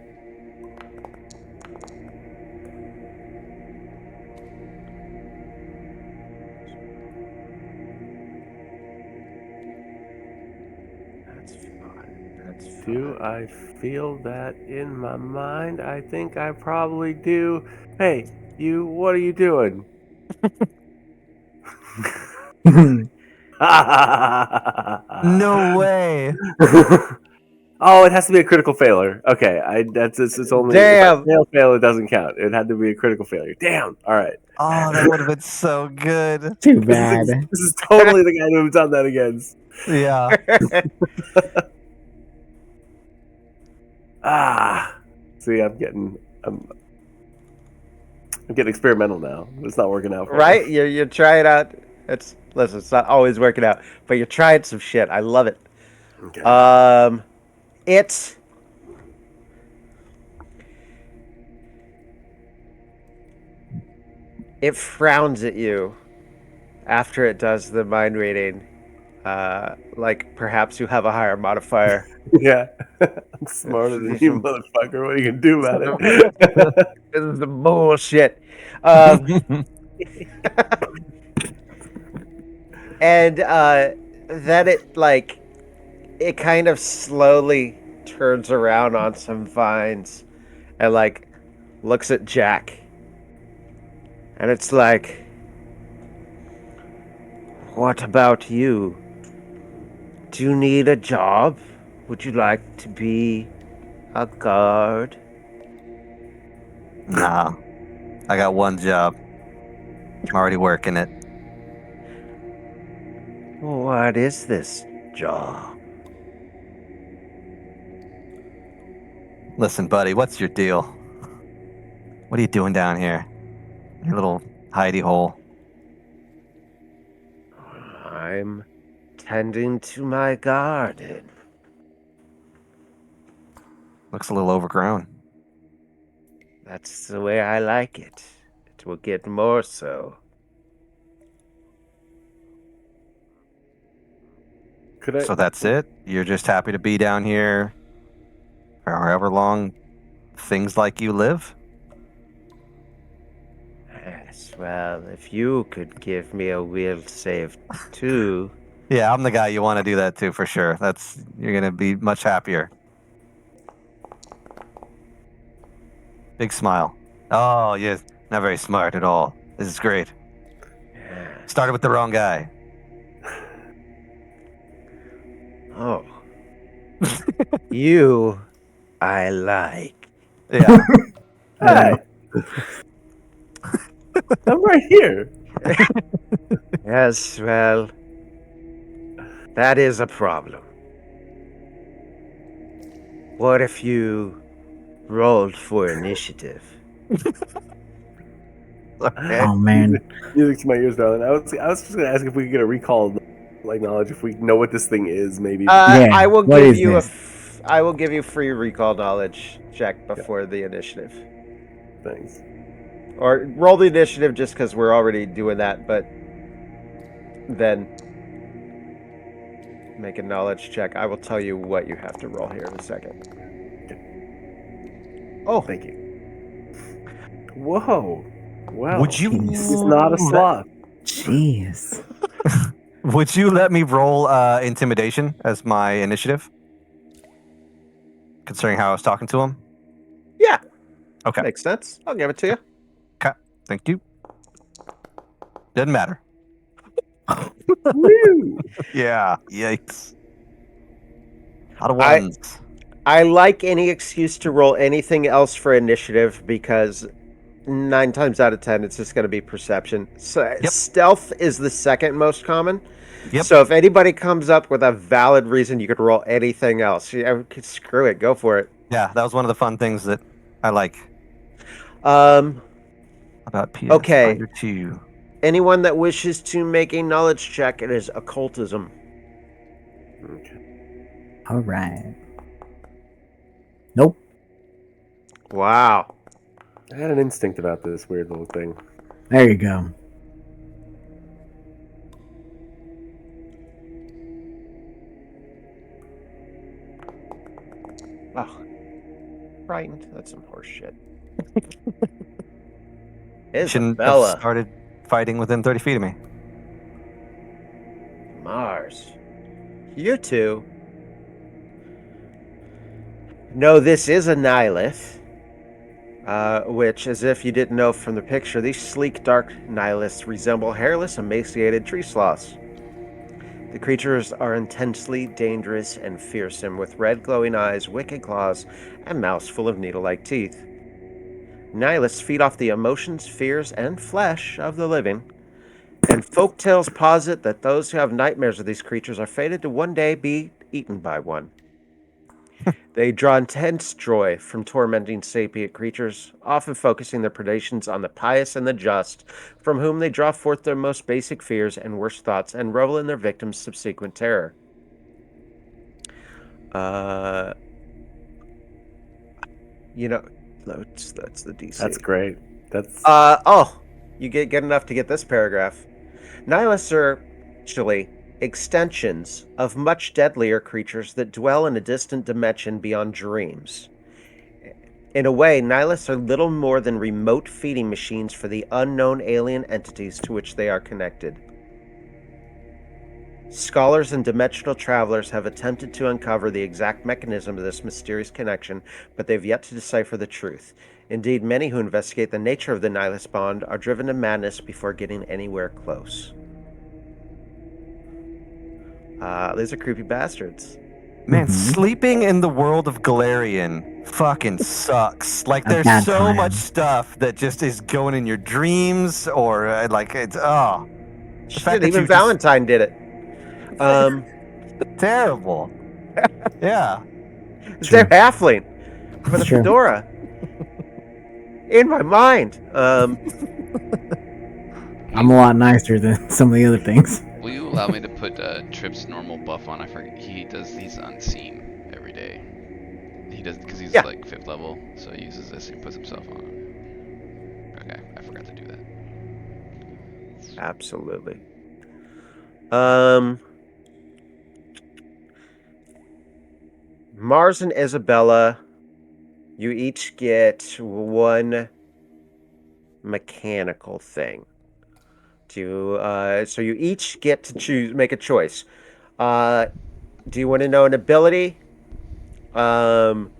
[SPEAKER 4] That's fine. That's fine.
[SPEAKER 3] Do I feel that in my mind? I think I probably do. Hey, you, what are you doing?
[SPEAKER 2] No way.
[SPEAKER 3] Oh, it has to be a critical failure. Okay, it's only if I
[SPEAKER 4] Damn!
[SPEAKER 3] fail, it doesn't count. It had to be a critical failure. Damn. All right.
[SPEAKER 2] Oh, that would have been so good.
[SPEAKER 1] Too
[SPEAKER 3] This
[SPEAKER 1] bad.
[SPEAKER 3] is totally the guy who's done that against.
[SPEAKER 2] Yeah.
[SPEAKER 3] Ah, see, I'm getting experimental now. It's not working out. For
[SPEAKER 4] Right?
[SPEAKER 3] me.
[SPEAKER 4] You try it out. Listen, it's not always working out, but you're trying some shit. I love it.
[SPEAKER 3] Okay.
[SPEAKER 4] It frowns at you after it does the mind reading. Like perhaps you have a higher modifier.
[SPEAKER 3] Yeah. I'm smarter than you, motherfucker. What are you going to do about it?
[SPEAKER 4] This is the bullshit. Um, and then it kind of slowly turns around on some vines and like looks at Jack. And it's like, what about you? Do you need a job? Would you like to be a guard?
[SPEAKER 2] Nah, I got one job. I'm already working it.
[SPEAKER 4] What is this job?
[SPEAKER 2] Listen, buddy, what's your deal? What are you doing down here? Your little hidey hole.
[SPEAKER 4] I'm tending to my garden.
[SPEAKER 2] Looks a little overgrown.
[SPEAKER 4] That's the way I like it. It will get more so.
[SPEAKER 3] Could I?
[SPEAKER 2] So that's it? You're just happy to be down here for however long things like you live?
[SPEAKER 4] Yes, well, if you could give me a will save too.
[SPEAKER 2] Yeah, I'm the guy you want to do that to for sure. You're gonna be much happier. Big smile. Oh, you're not very smart at all. This is great.
[SPEAKER 4] Yes.
[SPEAKER 2] Started with the wrong guy.
[SPEAKER 4] Oh. You, I like.
[SPEAKER 2] Yeah.
[SPEAKER 3] Hi. I'm right here.
[SPEAKER 4] Yes, well, that is a problem. What if you rolled for initiative?
[SPEAKER 1] Oh man.
[SPEAKER 3] Music to my ears, darling. I was just going to ask if we could get a recall, like knowledge, if we know what this thing is, maybe.
[SPEAKER 1] Yeah,
[SPEAKER 4] I will
[SPEAKER 1] what
[SPEAKER 4] give
[SPEAKER 1] is
[SPEAKER 4] you
[SPEAKER 1] this?
[SPEAKER 4] I will give you free recall knowledge check before the initiative.
[SPEAKER 3] Thanks.
[SPEAKER 4] Or roll the initiative just because we're already doing that, but then make a knowledge check. I will tell you what you have to roll here in a second. Oh,
[SPEAKER 3] Thank you. Whoa. Wow.
[SPEAKER 2] Would you?
[SPEAKER 3] He's not a sloth.
[SPEAKER 1] Jeez.
[SPEAKER 2] Would you let me roll intimidation as my initiative? Considering how I was talking to him.
[SPEAKER 4] yeah.
[SPEAKER 2] Okay.
[SPEAKER 4] Makes sense. I'll give it to you.
[SPEAKER 2] Okay. Thank you. Doesn't matter.
[SPEAKER 3] Woo.
[SPEAKER 2] Yeah. Yikes. A lot of
[SPEAKER 4] I-
[SPEAKER 2] ones.
[SPEAKER 4] I like any excuse to roll anything else for initiative because 9 times out of 10 it's just going to be perception. So stealth is the second most common.
[SPEAKER 2] Yep.
[SPEAKER 4] So if anybody comes up with a valid reason you could roll anything else, screw it, go for it.
[SPEAKER 2] Yeah, that was one of the fun things that I like about PS
[SPEAKER 4] Okay.
[SPEAKER 2] Fighter 2.
[SPEAKER 4] Anyone that wishes to make a knowledge check, it is occultism.
[SPEAKER 3] Okay.
[SPEAKER 1] All right. Nope.
[SPEAKER 4] Wow.
[SPEAKER 3] I had an instinct about this weird little thing.
[SPEAKER 1] There you go.
[SPEAKER 4] Oh. Frightened? That's some horse shit.
[SPEAKER 2] Shouldn't have
[SPEAKER 4] Isabella.
[SPEAKER 2] started fighting within 30 feet of me.
[SPEAKER 4] Mars. You two. No, this is a Nihilith. Which, as if you didn't know from the picture, these sleek, dark Nihilists resemble hairless, emaciated tree sloths. The creatures are intensely dangerous and fearsome, with red glowing eyes, wicked claws, and mouths full of needle-like teeth. Nihilists feed off the emotions, fears, and flesh of the living, and folk tales posit that those who have nightmares of these creatures are fated to one day be eaten by one. They draw intense joy from tormenting sapient creatures, often focusing their predations on the pious and the just, from whom they draw forth their most basic fears and worst thoughts and revel in their victims' subsequent terror. That's the DC.
[SPEAKER 3] That's great.
[SPEAKER 4] You get enough to get this paragraph. Nihilists are actually extensions of much deadlier creatures that dwell in a distant dimension beyond dreams. In a way, nihilists are little more than remote feeding machines for the unknown alien entities to which they are connected. Scholars and dimensional travelers have attempted to uncover the exact mechanism of this mysterious connection, but they've yet to decipher the truth. Indeed, many who investigate the nature of the nihilist bond are driven to madness before getting anywhere close. These are creepy bastards.
[SPEAKER 2] Man,
[SPEAKER 1] Mhm.
[SPEAKER 2] sleeping in the world of Galarian fucking sucks. Like,
[SPEAKER 1] A
[SPEAKER 2] there's
[SPEAKER 1] bad
[SPEAKER 2] so
[SPEAKER 1] time.
[SPEAKER 2] much stuff that just is going in your dreams, or like it's the fact
[SPEAKER 4] Shit,
[SPEAKER 2] that
[SPEAKER 4] even
[SPEAKER 2] you just
[SPEAKER 4] Valentine did it.
[SPEAKER 2] terrible. Yeah.
[SPEAKER 4] It's their
[SPEAKER 1] True.
[SPEAKER 4] halfling with a
[SPEAKER 1] True.
[SPEAKER 4] fedora. In my mind.
[SPEAKER 1] I'm a lot nicer than some of the other things.
[SPEAKER 5] Will you allow me to put Trip's normal buff on? I forget he does these unseen every day. He does because he's
[SPEAKER 4] Yeah.
[SPEAKER 5] like 5th level, so he uses this and puts himself on. Okay, I forgot to do that.
[SPEAKER 4] Absolutely. Mars and Isabella, you each get one mechanical thing. So you each get to make a choice. Do you want to know an ability? Want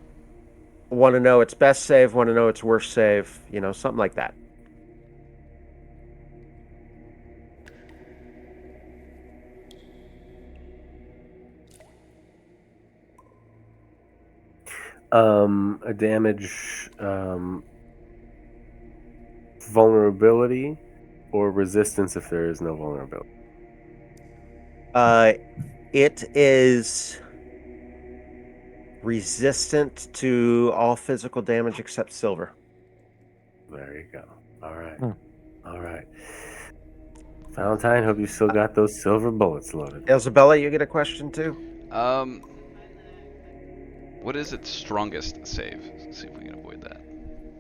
[SPEAKER 4] to know its best save? Want to know its worst save? You know, something like that.
[SPEAKER 3] A damage vulnerability or resistance if there is no vulnerability.
[SPEAKER 4] It is resistant to all physical damage except silver.
[SPEAKER 3] There you go. All right.
[SPEAKER 2] Hmm.
[SPEAKER 3] All right. Valentine, hope you still got those silver bullets loaded.
[SPEAKER 4] Isabella, you get a question too?
[SPEAKER 5] What is its strongest save? Let's see if we can avoid that.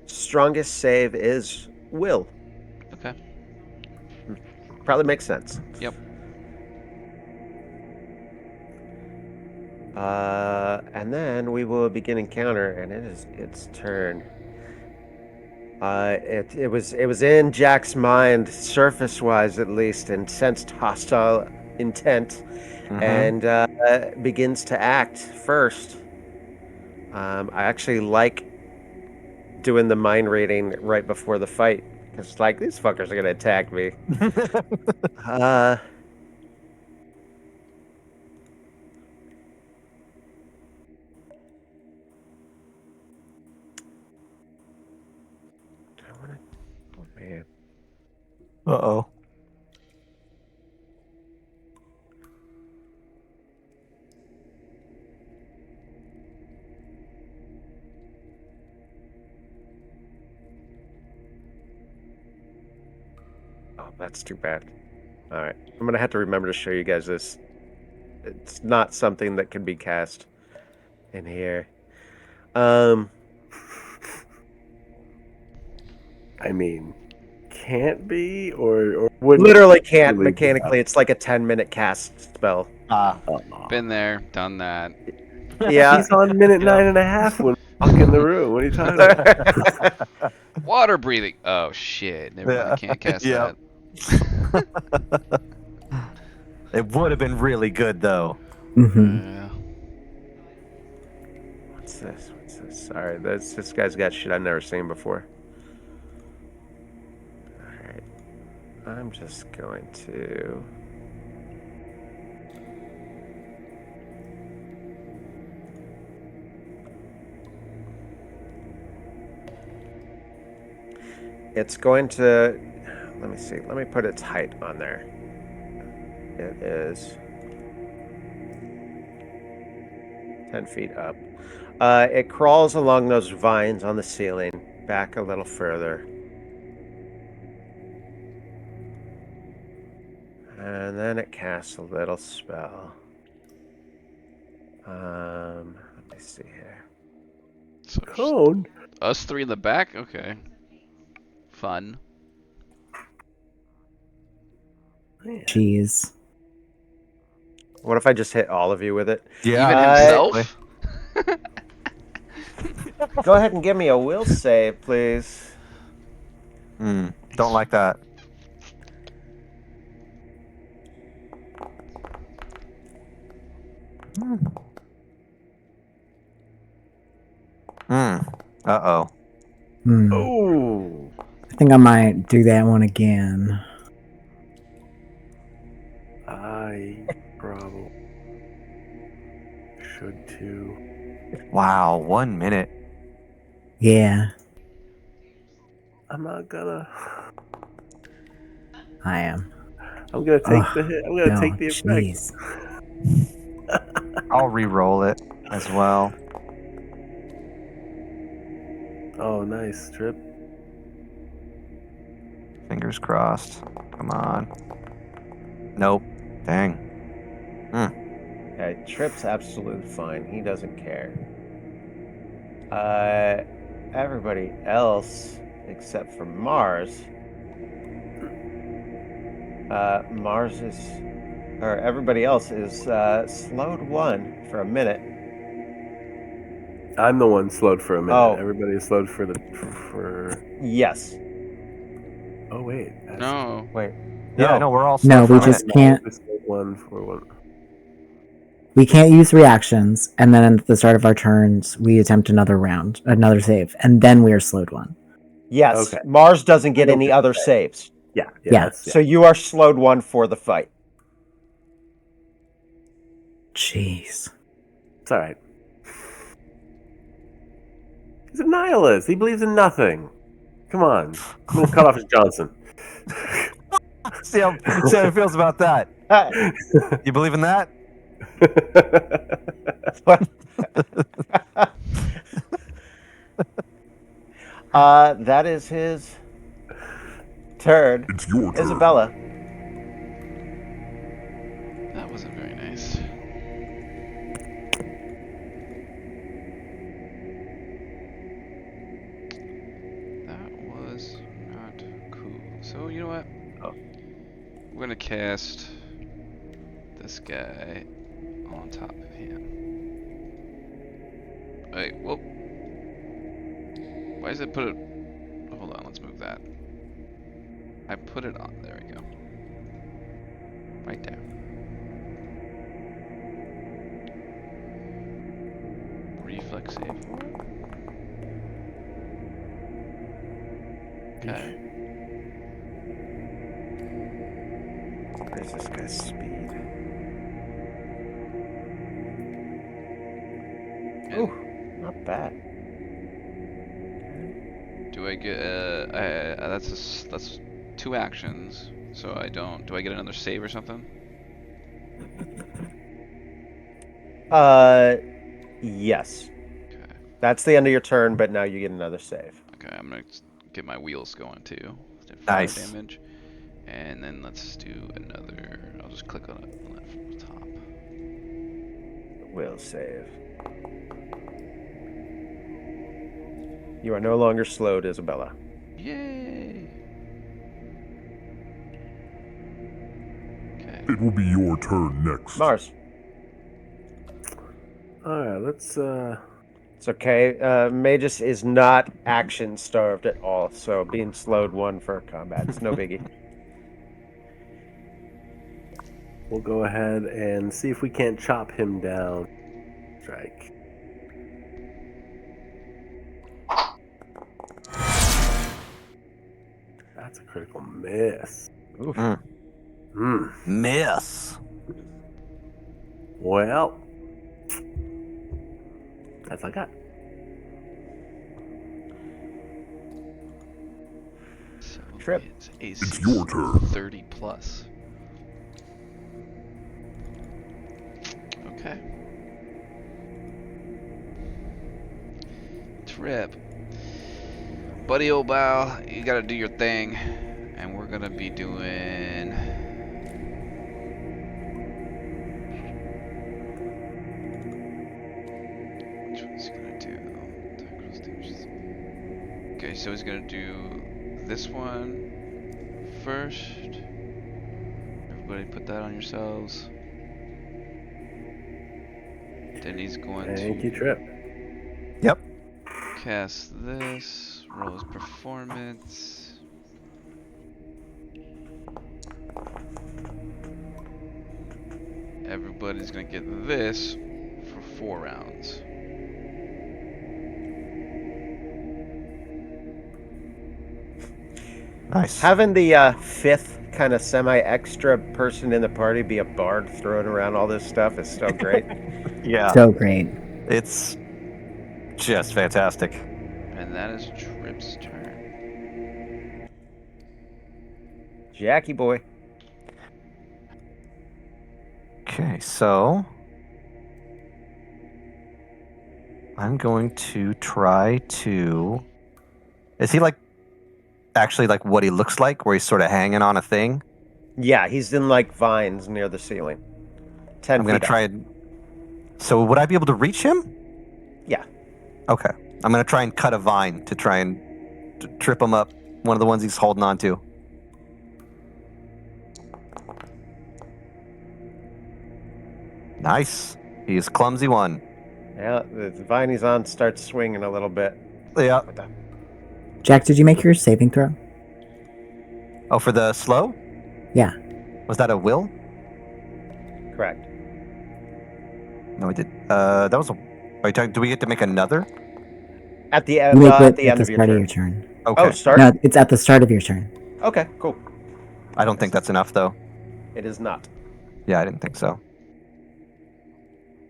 [SPEAKER 4] Strongest save is will.
[SPEAKER 5] Okay.
[SPEAKER 4] Probably makes sense.
[SPEAKER 5] Yep.
[SPEAKER 4] And then we will begin encounter, and it is its turn. It was in Jack's mind, surface wise at least, and sensed hostile intent, and begins to act first. I actually like doing the mind reading right before the fight because, like, these fuckers are gonna attack me. Uh, oh man.
[SPEAKER 2] Uh-oh.
[SPEAKER 4] Oh, that's too bad. All right, I'm gonna have to remember to show you guys this. It's not something that can be cast in here.
[SPEAKER 3] I mean, can't be or would
[SPEAKER 4] Literally can't
[SPEAKER 3] really be
[SPEAKER 4] mechanically. It's like a 10-minute cast spell.
[SPEAKER 3] Aw.
[SPEAKER 5] Been there, done that.
[SPEAKER 4] Yeah.
[SPEAKER 3] He's on minute
[SPEAKER 2] Yeah.
[SPEAKER 3] 9.5 when we walk in the room. What are you talking about?
[SPEAKER 5] Water breathing. Oh shit! Never mind. Can't cast
[SPEAKER 2] Yep.
[SPEAKER 5] that.
[SPEAKER 2] It would have been really good though.
[SPEAKER 1] Hmm.
[SPEAKER 5] Yeah.
[SPEAKER 4] What's this? What's this? Sorry, this guy's got shit I've never seen before. Alright. I'm just going to. It's going to. Let me see. Let me put its height on there. It is 10 feet up. It crawls along those vines on the ceiling, back a little further. And then it casts a little spell. Let me see here.
[SPEAKER 5] So
[SPEAKER 3] Cone.
[SPEAKER 5] us three in the back. Okay. Fun.
[SPEAKER 1] Jeez.
[SPEAKER 4] What if I just hit all of you with it?
[SPEAKER 2] Yeah,
[SPEAKER 5] Even
[SPEAKER 2] basically.
[SPEAKER 5] himself?
[SPEAKER 4] Go ahead and give me a will save, please.
[SPEAKER 2] Don't like that. Uh-oh.
[SPEAKER 3] Oh,
[SPEAKER 1] I think I might do that one again.
[SPEAKER 3] I probably should too.
[SPEAKER 2] Wow, 1 minute.
[SPEAKER 1] Yeah,
[SPEAKER 3] I'm not gonna.
[SPEAKER 1] I am.
[SPEAKER 3] I'm gonna take the
[SPEAKER 1] Oh,
[SPEAKER 3] hit. I'm gonna
[SPEAKER 1] no,
[SPEAKER 3] take the effect.
[SPEAKER 1] jeez.
[SPEAKER 2] I'll re-roll it as well.
[SPEAKER 3] Oh, nice trip.
[SPEAKER 2] Fingers crossed. Come on. Nope. Dang.
[SPEAKER 4] Okay, Trip's absolutely fine. He doesn't care. Everybody else except for Mars. Mars is, or everybody else is slowed 1 for a minute.
[SPEAKER 3] I'm the one slowed for a minute.
[SPEAKER 4] Oh.
[SPEAKER 3] Everybody is slowed for the for.
[SPEAKER 4] Yes.
[SPEAKER 3] Oh wait.
[SPEAKER 5] No.
[SPEAKER 4] Wait.
[SPEAKER 2] Yeah,
[SPEAKER 4] No.
[SPEAKER 2] no, we're all
[SPEAKER 1] No,
[SPEAKER 2] slowed for
[SPEAKER 1] we
[SPEAKER 2] a minute.
[SPEAKER 1] just can't.
[SPEAKER 3] I slowed 1 for 1.
[SPEAKER 1] We can't use reactions, and then at the start of our turns, we attempt another round, another save, and then we are slowed 1.
[SPEAKER 4] Yes.
[SPEAKER 3] Okay.
[SPEAKER 4] Mars doesn't get
[SPEAKER 3] I know
[SPEAKER 4] any
[SPEAKER 3] what
[SPEAKER 4] other
[SPEAKER 3] you're saying.
[SPEAKER 4] saves.
[SPEAKER 3] Yeah.
[SPEAKER 1] Yeah.
[SPEAKER 4] So you are slowed 1 for the fight.
[SPEAKER 1] Jeez.
[SPEAKER 3] It's all right. He's a nihilist. He believes in nothing. Come on. I'm gonna cut off his Johnson.
[SPEAKER 2] See how he feels about that. You believe in that?
[SPEAKER 4] That is his turn.
[SPEAKER 7] It's your turn.
[SPEAKER 4] Isabella.
[SPEAKER 5] That wasn't very nice. That was not cool. So, you know what?
[SPEAKER 3] Oh.
[SPEAKER 5] We're gonna cast this guy on top of him. Wait, whoa. Why does it put it... Hold on, let's move that. I put it on. There we go. Right there. Reflex save for it. Okay.
[SPEAKER 4] Where's this guy's speed? Ooh, not bad.
[SPEAKER 5] Do I get that's 2 actions, so I don't. Do I get another save or something?
[SPEAKER 4] Yes.
[SPEAKER 5] Okay.
[SPEAKER 4] That's the end of your turn, but now you get another save.
[SPEAKER 5] Okay, I'm gonna get my wheels going too.
[SPEAKER 2] Nice.
[SPEAKER 5] Fire damage, and then let's do another. I'll just click on it from the top.
[SPEAKER 4] Will save. You are no longer slowed, Isabella.
[SPEAKER 5] Yay! Okay.
[SPEAKER 7] It will be your turn next.
[SPEAKER 4] Mars.
[SPEAKER 3] All right. Let's.
[SPEAKER 4] It's okay. Magus is not action starved at all, so being slowed 1 for combat is no biggie.
[SPEAKER 3] We'll go ahead and see if we can't chop him down. Strike. That's a critical miss.
[SPEAKER 4] Oof.
[SPEAKER 2] Miss.
[SPEAKER 3] Well, that's all I got.
[SPEAKER 5] So
[SPEAKER 4] Trip.
[SPEAKER 5] it's
[SPEAKER 7] It's your turn.
[SPEAKER 5] 30 plus. Okay. Trip. Buddy old Bow, you gotta do your thing. And we're gonna be doing... Which one's he gonna do? Okay, so he's gonna do this one first. Everybody put that on yourselves. Then he's going
[SPEAKER 3] Thank
[SPEAKER 5] to
[SPEAKER 3] you, Trip.
[SPEAKER 2] Yep.
[SPEAKER 5] cast this. Roll his performance. Everybody's gonna get this for 4 rounds.
[SPEAKER 2] Nice.
[SPEAKER 4] Having the fifth kind of semi-extra person in the party be a bard throwing around all this stuff is so great.
[SPEAKER 2] Yeah.
[SPEAKER 1] So great.
[SPEAKER 2] It's just fantastic.
[SPEAKER 5] And that is Trip's turn.
[SPEAKER 4] Jackie boy.
[SPEAKER 2] Okay, so I'm going to try to. Is he like actually like what he looks like, where he's sort of hanging on a thing?
[SPEAKER 4] Yeah, he's in like vines near the ceiling. 10
[SPEAKER 2] I'm gonna
[SPEAKER 4] feet
[SPEAKER 2] try
[SPEAKER 4] up.
[SPEAKER 2] and. So would I be able to reach him?
[SPEAKER 4] Yeah.
[SPEAKER 2] Okay, I'm gonna try and cut a vine to try and trip him up. One of the ones he's holding on to. Nice. He's clumsy one.
[SPEAKER 4] Yeah, the vine he's on starts swinging a little bit.
[SPEAKER 2] Yeah.
[SPEAKER 4] What the?
[SPEAKER 1] Jack, did you make your saving throw?
[SPEAKER 2] Oh, for the slow?
[SPEAKER 1] Yeah.
[SPEAKER 2] Was that a will?
[SPEAKER 4] Correct.
[SPEAKER 2] No, I did. That was a. Are you talking? Do we get to make another?
[SPEAKER 4] At the
[SPEAKER 1] You
[SPEAKER 4] end,
[SPEAKER 1] make
[SPEAKER 4] at
[SPEAKER 1] it
[SPEAKER 4] the
[SPEAKER 1] at
[SPEAKER 4] end
[SPEAKER 1] the
[SPEAKER 4] of your
[SPEAKER 1] start of
[SPEAKER 4] turn.
[SPEAKER 1] your turn.
[SPEAKER 2] Okay.
[SPEAKER 4] Oh, start?
[SPEAKER 1] No, it's at the start of your turn.
[SPEAKER 4] Okay, cool.
[SPEAKER 2] I don't think that's enough, though.
[SPEAKER 4] It is not.
[SPEAKER 2] Yeah, I didn't think so.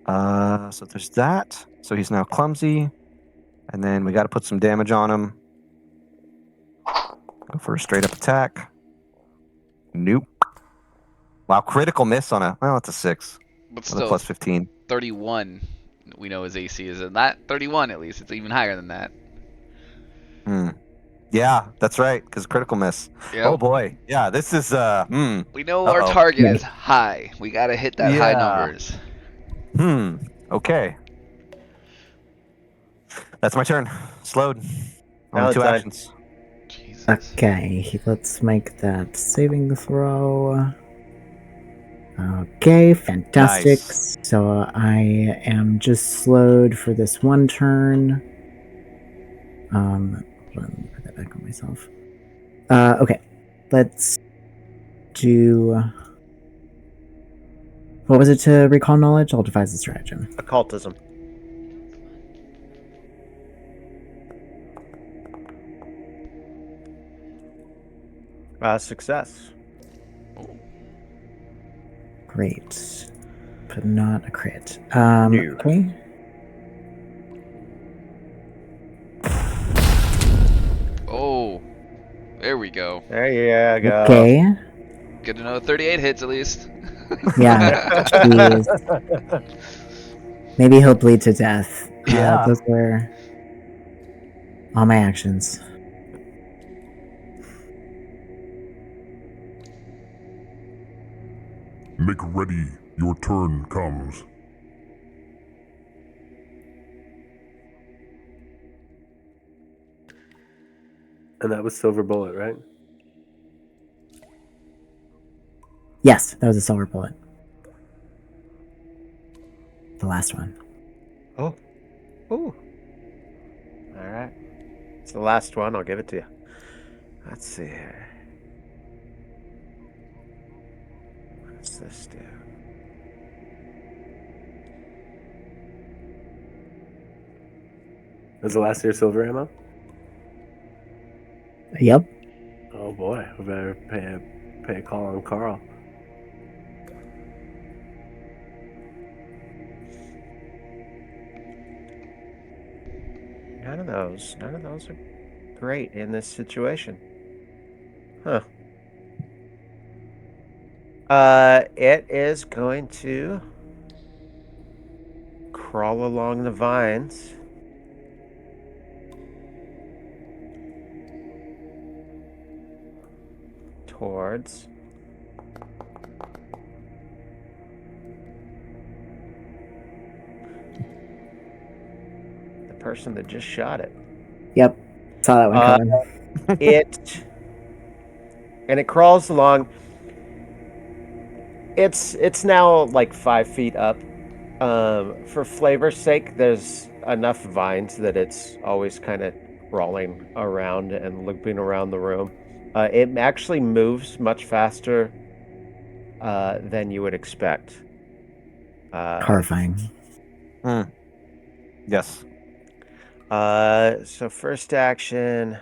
[SPEAKER 2] So there's that. So he's now clumsy, and then we got to put some damage on him. Go for a straight up attack. Nope. Wow, critical miss on a. Well, it's a 6
[SPEAKER 5] But
[SPEAKER 2] with a
[SPEAKER 5] still,
[SPEAKER 2] plus 15.
[SPEAKER 5] 31. We know his AC is not 31 at least. It's even higher than that.
[SPEAKER 2] Yeah, that's right. Because critical miss.
[SPEAKER 5] Yep.
[SPEAKER 2] Oh boy. Yeah, this is
[SPEAKER 5] We know our
[SPEAKER 2] Uh-oh.
[SPEAKER 5] target
[SPEAKER 1] Right.
[SPEAKER 5] is high. We gotta hit that high
[SPEAKER 2] Yeah.
[SPEAKER 5] numbers.
[SPEAKER 2] Okay. That's my turn. Slowed. Only 2
[SPEAKER 4] Valentine.
[SPEAKER 2] actions.
[SPEAKER 5] Jesus.
[SPEAKER 1] Okay, let's make that saving throw. Okay, fantastic.
[SPEAKER 2] Nice.
[SPEAKER 1] So I am just slowed for this one turn. Hold on, let me put that back on myself. Okay, let's do. What was it to recall knowledge? I'll devise a stratagem.
[SPEAKER 4] Occultism. Success.
[SPEAKER 1] Great, but not a crit.
[SPEAKER 4] No.
[SPEAKER 1] Okay.
[SPEAKER 5] Oh, there we go.
[SPEAKER 4] There you go.
[SPEAKER 1] Okay.
[SPEAKER 5] Good to know 38 hits at least.
[SPEAKER 1] Yeah. Jeez. Maybe he'll bleed to death.
[SPEAKER 2] Yeah.
[SPEAKER 1] Those were all my actions.
[SPEAKER 7] Make ready, your turn comes.
[SPEAKER 3] And that was Silver Bullet, right?
[SPEAKER 1] Yes, that was a silver bullet. The last one.
[SPEAKER 4] Oh. Ooh. All right. It's the last one. I'll give it to you. Let's see here. What's this do?
[SPEAKER 3] Was the last of your silver ammo?
[SPEAKER 1] Yep.
[SPEAKER 3] Oh boy, we better pay a call on Carl.
[SPEAKER 4] None of those are great in this situation. Huh. It is going to crawl along the vines. Towards the person that just shot it.
[SPEAKER 1] Yep. Saw that one coming.
[SPEAKER 4] It crawls along. It's now like 5 feet up. For flavor's sake, there's enough vines that it's always kind of crawling around and looping around the room. It actually moves much faster than you would expect.
[SPEAKER 1] Horrifying.
[SPEAKER 2] Yes.
[SPEAKER 4] So first action.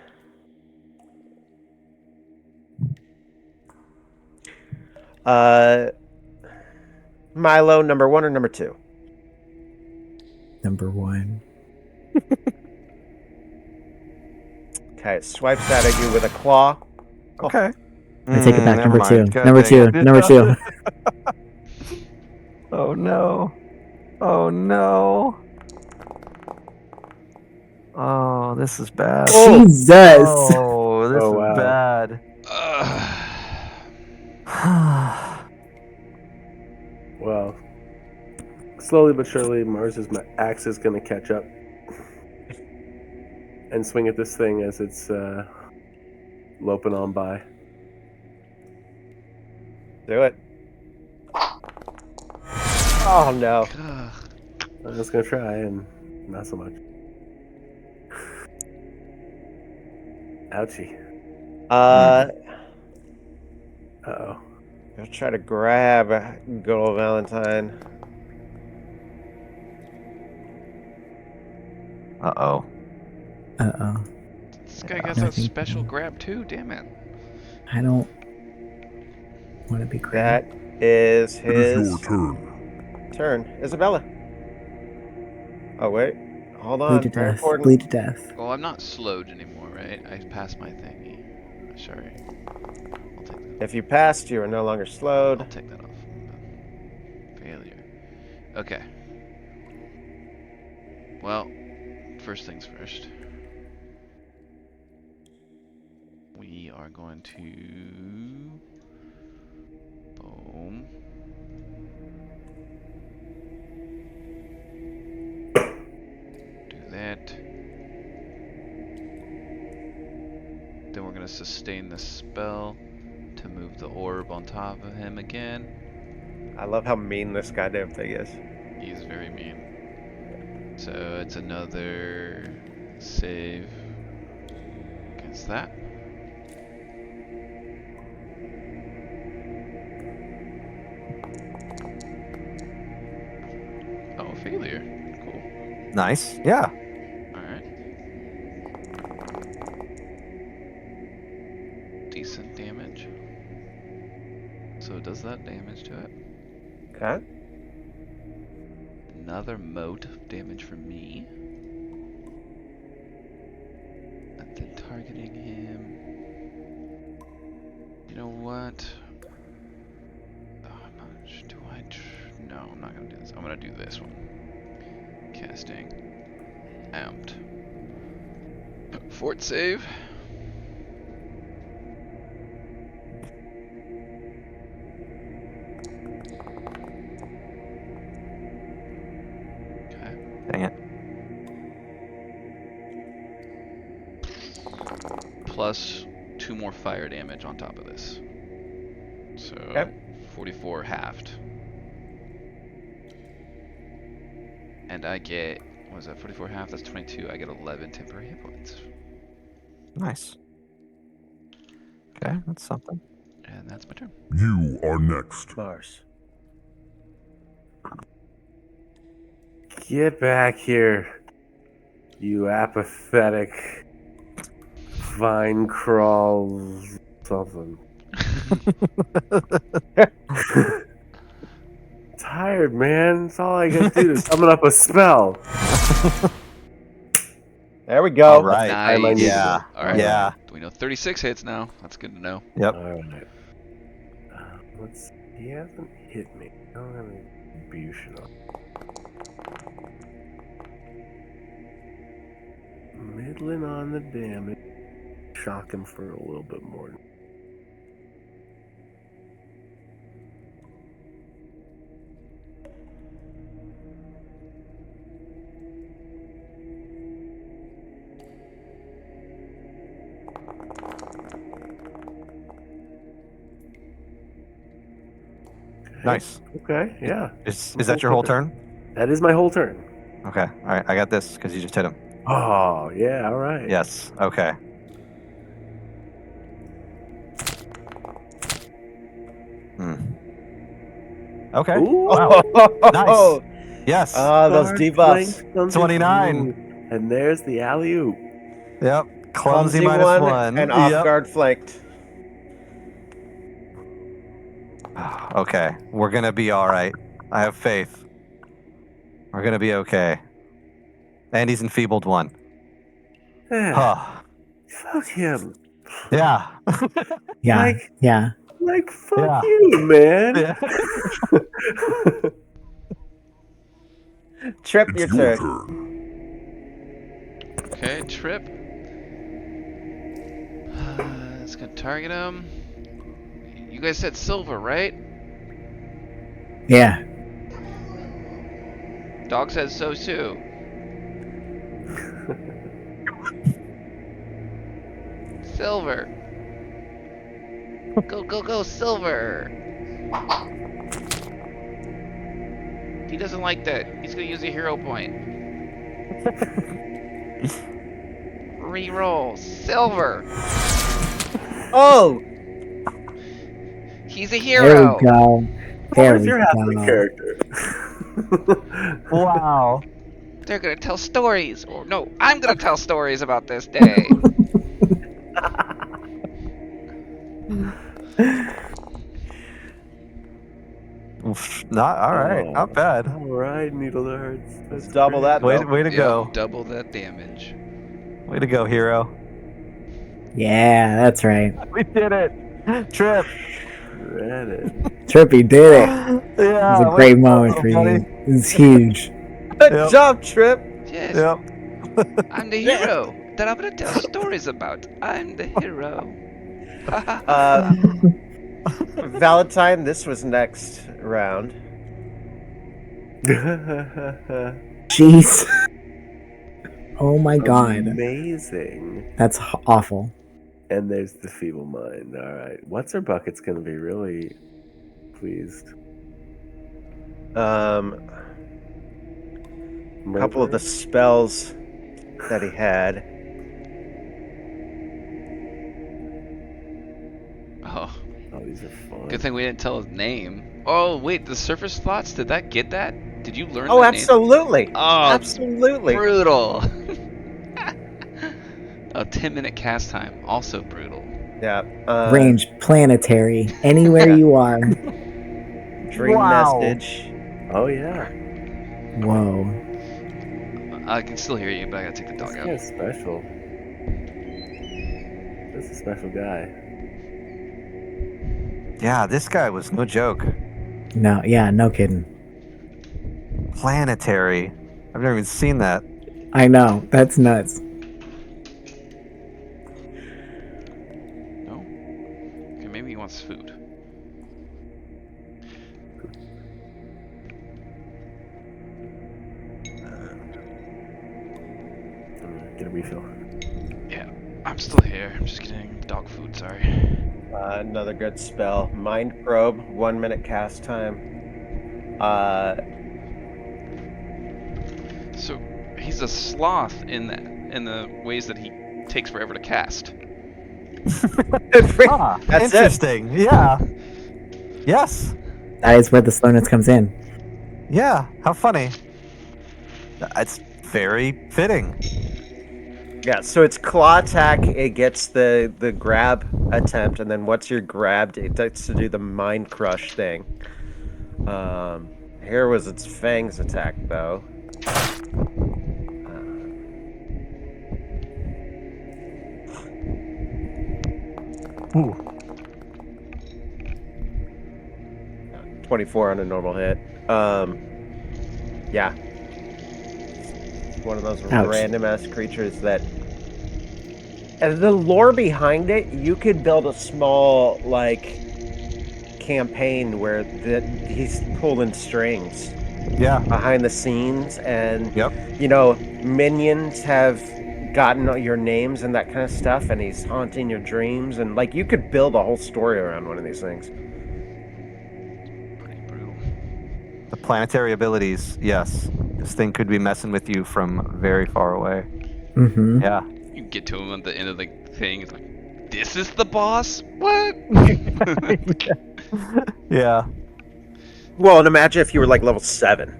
[SPEAKER 4] Milo, number 1 or number 2?
[SPEAKER 1] Number 1.
[SPEAKER 4] Okay, it swipes out at you with a claw.
[SPEAKER 2] Okay.
[SPEAKER 1] I take it back.
[SPEAKER 2] Never
[SPEAKER 1] Number
[SPEAKER 2] mind.
[SPEAKER 1] 2.
[SPEAKER 2] God
[SPEAKER 1] Number
[SPEAKER 2] dang
[SPEAKER 1] 2.
[SPEAKER 2] it.
[SPEAKER 1] Number 2.
[SPEAKER 2] Oh no. Oh no. Oh, this is bad.
[SPEAKER 1] Jesus.
[SPEAKER 2] Oh, this
[SPEAKER 3] Oh,
[SPEAKER 2] is
[SPEAKER 3] wow.
[SPEAKER 2] bad.
[SPEAKER 3] Well, slowly but surely, Mars's axe is going to catch up and swing at this thing as it's loping on by.
[SPEAKER 4] Do it. Oh no.
[SPEAKER 5] Ugh.
[SPEAKER 3] I was going to try, and not so much. Ouchie. Uh-oh.
[SPEAKER 4] I'll try to grab good old Valentine.
[SPEAKER 2] Uh-oh.
[SPEAKER 1] Uh-oh.
[SPEAKER 5] This guy got
[SPEAKER 1] I
[SPEAKER 5] that
[SPEAKER 1] think-
[SPEAKER 5] special grab too. Damn it.
[SPEAKER 1] I don't want to be crazy.
[SPEAKER 4] That is
[SPEAKER 7] It is your
[SPEAKER 4] his turn. Isabella. Oh wait. Hold on.
[SPEAKER 1] Bleed to
[SPEAKER 4] Very
[SPEAKER 1] death.
[SPEAKER 4] important.
[SPEAKER 1] Bleed to death.
[SPEAKER 5] Well, I'm not slowed anymore, right? I passed my thingy. Sorry. I'll take that.
[SPEAKER 4] If you passed, you are no longer
[SPEAKER 5] I'll
[SPEAKER 4] slowed.
[SPEAKER 5] take that off. Failure. Okay. Well, first things first. We are going to boom. Do that. Then we're going to sustain the spell to move the orb on top of him again.
[SPEAKER 4] I love how mean this goddamn thing is.
[SPEAKER 5] He's very mean. So it's another save against that. Oh, failure. Cool.
[SPEAKER 2] Nice. Yeah.
[SPEAKER 5] Alright. Decent damage. So it does that damage to it.
[SPEAKER 4] Okay.
[SPEAKER 5] Another mote of damage from me. And then targeting him. You know what? Oh, I'm not. Do I? No, I'm not gonna do this. I'm gonna do this one. Casting. Amped. Fort save. Okay.
[SPEAKER 2] Dang it.
[SPEAKER 5] Plus 2 more fire damage on top of this. So
[SPEAKER 4] Okay.
[SPEAKER 5] 44 halved. And I get, what was that, 44 half? That's 22. I get 11 temporary hit points.
[SPEAKER 2] Nice. Okay, that's something.
[SPEAKER 5] And that's my turn.
[SPEAKER 7] You are next.
[SPEAKER 4] Mars.
[SPEAKER 3] Get back here, you apathetic vine crawl something. Tired, man. That's all I got to do is summon up a spell.
[SPEAKER 4] There we go.
[SPEAKER 2] All right.
[SPEAKER 3] time I
[SPEAKER 5] Nice.
[SPEAKER 3] need
[SPEAKER 2] Yeah.
[SPEAKER 5] All right.
[SPEAKER 2] Yeah.
[SPEAKER 5] We know 36 hits now. That's good to know.
[SPEAKER 2] Yep.
[SPEAKER 3] All right. Let's. He hasn't hit me. I don't have any contribution on. Middling on the damage. Shock him for a little bit more.
[SPEAKER 2] Nice.
[SPEAKER 3] Okay, yeah.
[SPEAKER 2] Is that your whole turn?
[SPEAKER 3] That is my whole turn.
[SPEAKER 2] Okay. All right. I got this because you just hit him.
[SPEAKER 3] Oh, yeah, all right.
[SPEAKER 2] Yes. Okay. Hmm. Okay.
[SPEAKER 3] Ooh.
[SPEAKER 2] Wow. Nice. Yes.
[SPEAKER 4] Those
[SPEAKER 3] Guard
[SPEAKER 4] debuffs.
[SPEAKER 3] flank comes
[SPEAKER 2] 29.
[SPEAKER 3] through, and there's the alley oop.
[SPEAKER 2] Yep. Clumsy
[SPEAKER 4] Clumsy
[SPEAKER 2] minus
[SPEAKER 4] one
[SPEAKER 2] one.
[SPEAKER 4] and off
[SPEAKER 2] Yep.
[SPEAKER 4] guard flanked.
[SPEAKER 2] Okay. We're going to be all right. I have faith. We're going to be okay. And he's enfeebled one. Huh.
[SPEAKER 3] Fuck him.
[SPEAKER 2] Yeah.
[SPEAKER 1] Yeah,
[SPEAKER 3] Like,
[SPEAKER 1] yeah.
[SPEAKER 3] fuck
[SPEAKER 2] Yeah.
[SPEAKER 3] you, man.
[SPEAKER 2] Yeah.
[SPEAKER 4] Trip,
[SPEAKER 7] It's
[SPEAKER 4] your
[SPEAKER 7] your
[SPEAKER 4] turn.
[SPEAKER 7] turn.
[SPEAKER 5] Okay, Trip. It's gonna target him. You guys said silver, right?
[SPEAKER 1] Yeah.
[SPEAKER 5] Dog says so too. Silver. Go, go, go, silver. He doesn't like that. He's gonna use a hero point. Reroll. Silver.
[SPEAKER 4] Oh,
[SPEAKER 5] He's a
[SPEAKER 1] There
[SPEAKER 5] hero.
[SPEAKER 1] we go. There
[SPEAKER 3] Where's
[SPEAKER 1] we
[SPEAKER 3] your halfling
[SPEAKER 1] go.
[SPEAKER 3] character?
[SPEAKER 2] Wow.
[SPEAKER 5] They're gonna tell stories. Or no, I'm gonna tell stories about this day.
[SPEAKER 2] Oof, not all right. Not bad.
[SPEAKER 3] All right, Needle Hearts.
[SPEAKER 4] let's double that.
[SPEAKER 2] Way,
[SPEAKER 4] Though.
[SPEAKER 2] way to
[SPEAKER 5] Yep,
[SPEAKER 2] go.
[SPEAKER 5] double that damage.
[SPEAKER 2] Way to go, hero.
[SPEAKER 1] Yeah, that's right.
[SPEAKER 2] We did it. Trip.
[SPEAKER 3] Shredded.
[SPEAKER 1] Trippy did it. It
[SPEAKER 2] Yeah.
[SPEAKER 1] was a
[SPEAKER 2] way
[SPEAKER 1] great
[SPEAKER 2] to go,
[SPEAKER 1] moment for
[SPEAKER 2] little
[SPEAKER 1] you.
[SPEAKER 2] buddy.
[SPEAKER 1] It was huge.
[SPEAKER 4] Good
[SPEAKER 2] Yep.
[SPEAKER 4] job, Trip.
[SPEAKER 5] Yes,
[SPEAKER 2] Yep.
[SPEAKER 5] I'm the hero that I'm gonna tell stories about. I'm the hero.
[SPEAKER 4] Valentine, this was next round.
[SPEAKER 1] Jeez. Oh my god.
[SPEAKER 3] Amazing.
[SPEAKER 1] That's awful.
[SPEAKER 3] And there's the feeble mind. All right. What's her bucket's going to be really pleased?
[SPEAKER 4] A couple of the spells that he had.
[SPEAKER 5] Oh,
[SPEAKER 3] Oh, these are fun.
[SPEAKER 5] good thing we didn't tell his name. Oh wait, the surface slots. Did that get that? Did you learn?
[SPEAKER 4] Oh,
[SPEAKER 5] that
[SPEAKER 4] absolutely.
[SPEAKER 5] Name? Oh,
[SPEAKER 4] Absolutely.
[SPEAKER 5] brutal. A 10-minute cast time, also brutal.
[SPEAKER 4] Yeah.
[SPEAKER 1] Range planetary. Anywhere
[SPEAKER 4] Yeah.
[SPEAKER 1] you are.
[SPEAKER 4] Dream
[SPEAKER 2] Wow.
[SPEAKER 4] message.
[SPEAKER 3] Oh, yeah.
[SPEAKER 1] Whoa.
[SPEAKER 5] I can still hear you, but I gotta take the
[SPEAKER 3] This
[SPEAKER 5] dog out.
[SPEAKER 3] guy's special. This is a special guy.
[SPEAKER 2] Yeah, this guy was no joke.
[SPEAKER 1] No, yeah, no kidding.
[SPEAKER 2] Planetary. I've never even seen that.
[SPEAKER 1] I know. That's nuts.
[SPEAKER 5] No? Okay, maybe he wants food.
[SPEAKER 3] Get a refill.
[SPEAKER 5] Yeah, I'm still here. I'm just getting dog food, sorry.
[SPEAKER 4] Another good spell. Mind probe. 1 minute cast time.
[SPEAKER 5] So he's a sloth in the ways that he takes forever to cast.
[SPEAKER 2] Ah,
[SPEAKER 4] That's it.
[SPEAKER 2] interesting. Yeah. Yes.
[SPEAKER 1] That is where the slowness comes in.
[SPEAKER 2] Yeah. How funny. It's very fitting.
[SPEAKER 4] Yeah, so it's claw attack. It gets the grab attempt, and then once you're grabbed, it gets to do the mind crush thing. Here was its fangs attack, though.
[SPEAKER 2] Ooh.
[SPEAKER 4] 24 on a normal hit. Yeah. One of those
[SPEAKER 1] Ouch.
[SPEAKER 4] random ass creatures that. And the lore behind it, you could build a small campaign where he's pulling strings
[SPEAKER 2] Yeah.
[SPEAKER 4] behind the scenes, and
[SPEAKER 2] Yep.
[SPEAKER 4] minions have gotten your names and that kind of stuff, and he's haunting your dreams, and you could build a whole story around one of these things.
[SPEAKER 5] Pretty brutal.
[SPEAKER 2] The planetary abilities, yes. This thing could be messing with you from very far away.
[SPEAKER 1] Mm-hmm.
[SPEAKER 2] Yeah.
[SPEAKER 5] You get to him at the end of the thing. It's like, this is the boss? What?
[SPEAKER 2] Yeah.
[SPEAKER 4] Well, and imagine if you were like level 7.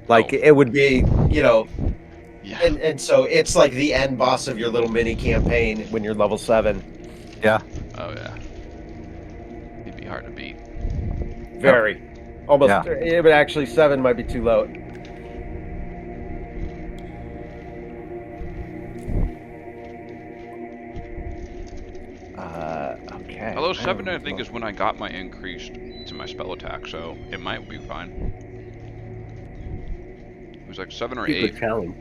[SPEAKER 4] Like
[SPEAKER 5] Oh.
[SPEAKER 4] it would be,
[SPEAKER 5] Yeah.
[SPEAKER 4] and so it's like the end boss of your little mini campaign when you're level 7.
[SPEAKER 2] Yeah.
[SPEAKER 5] Oh yeah. He'd be hard to beat.
[SPEAKER 4] Very. Almost,
[SPEAKER 2] Yeah.
[SPEAKER 4] but actually 7 might be too low. Okay.
[SPEAKER 5] Although
[SPEAKER 4] I
[SPEAKER 5] 7, I
[SPEAKER 4] don't
[SPEAKER 5] think,
[SPEAKER 4] know.
[SPEAKER 5] is when I got my increased to my spell attack, so it might be fine. It was like 7 or
[SPEAKER 3] Keep a
[SPEAKER 5] 8.
[SPEAKER 3] challenge.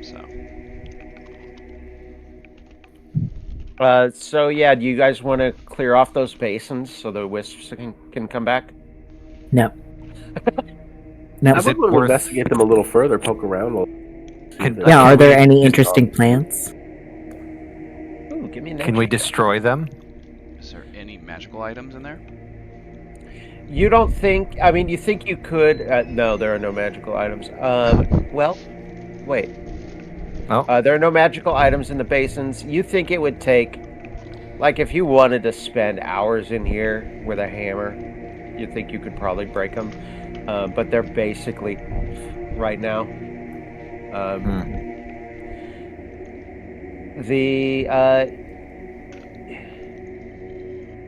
[SPEAKER 5] So
[SPEAKER 4] So yeah, do you guys want to clear off those basins so the wisps can come back?
[SPEAKER 1] No. No.
[SPEAKER 3] I
[SPEAKER 2] Is
[SPEAKER 3] would
[SPEAKER 2] it
[SPEAKER 3] want to
[SPEAKER 2] worth-
[SPEAKER 3] investigate them a little further, poke around a little. See
[SPEAKER 2] Can-
[SPEAKER 3] if there's
[SPEAKER 1] Yeah, are
[SPEAKER 2] Can
[SPEAKER 1] there
[SPEAKER 2] we
[SPEAKER 1] any
[SPEAKER 2] just-
[SPEAKER 1] interesting plants?
[SPEAKER 4] Ooh, give me an
[SPEAKER 2] Can we
[SPEAKER 4] nature check.
[SPEAKER 2] destroy them?
[SPEAKER 5] is there any magical items in there?
[SPEAKER 4] You don't think? I mean, you think you could? No, there are no magical items. Well, wait.
[SPEAKER 2] Oh.
[SPEAKER 4] There are no magical items in the basins. You think it would take, like, if you wanted to spend hours in here with a hammer, you think you could probably break them. But they're basically right now.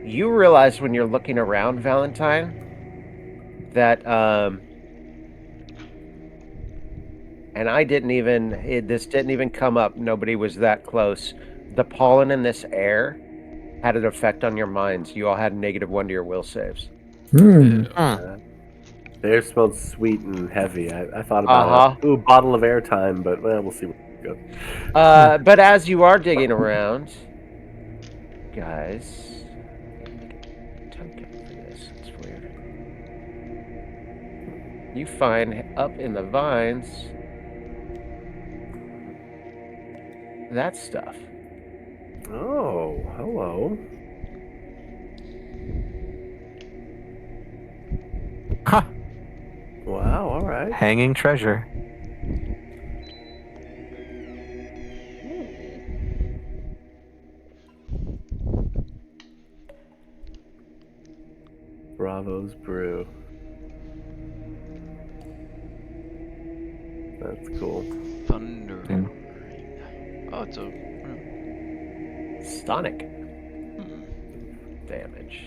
[SPEAKER 4] You realize when you're looking around, Valentine, that and I didn't even this didn't even come up. Nobody was that close. The pollen in this air had an effect on your minds. You all had -1 to your will saves.
[SPEAKER 1] Hmm.
[SPEAKER 3] The air smelled sweet and heavy. I thought about it. Ooh, bottle of airtime, but well, we'll see where it goes.
[SPEAKER 4] But as you are digging around, guys, token for this. It's weird. You find up in the vines that stuff.
[SPEAKER 3] Oh, hello.
[SPEAKER 2] Huh.
[SPEAKER 3] Wow, all right.
[SPEAKER 2] Hanging treasure.
[SPEAKER 3] Bravo's brew. That's cool.
[SPEAKER 5] Thunder.
[SPEAKER 2] Yeah.
[SPEAKER 5] Oh, it's a
[SPEAKER 4] Stonic damage.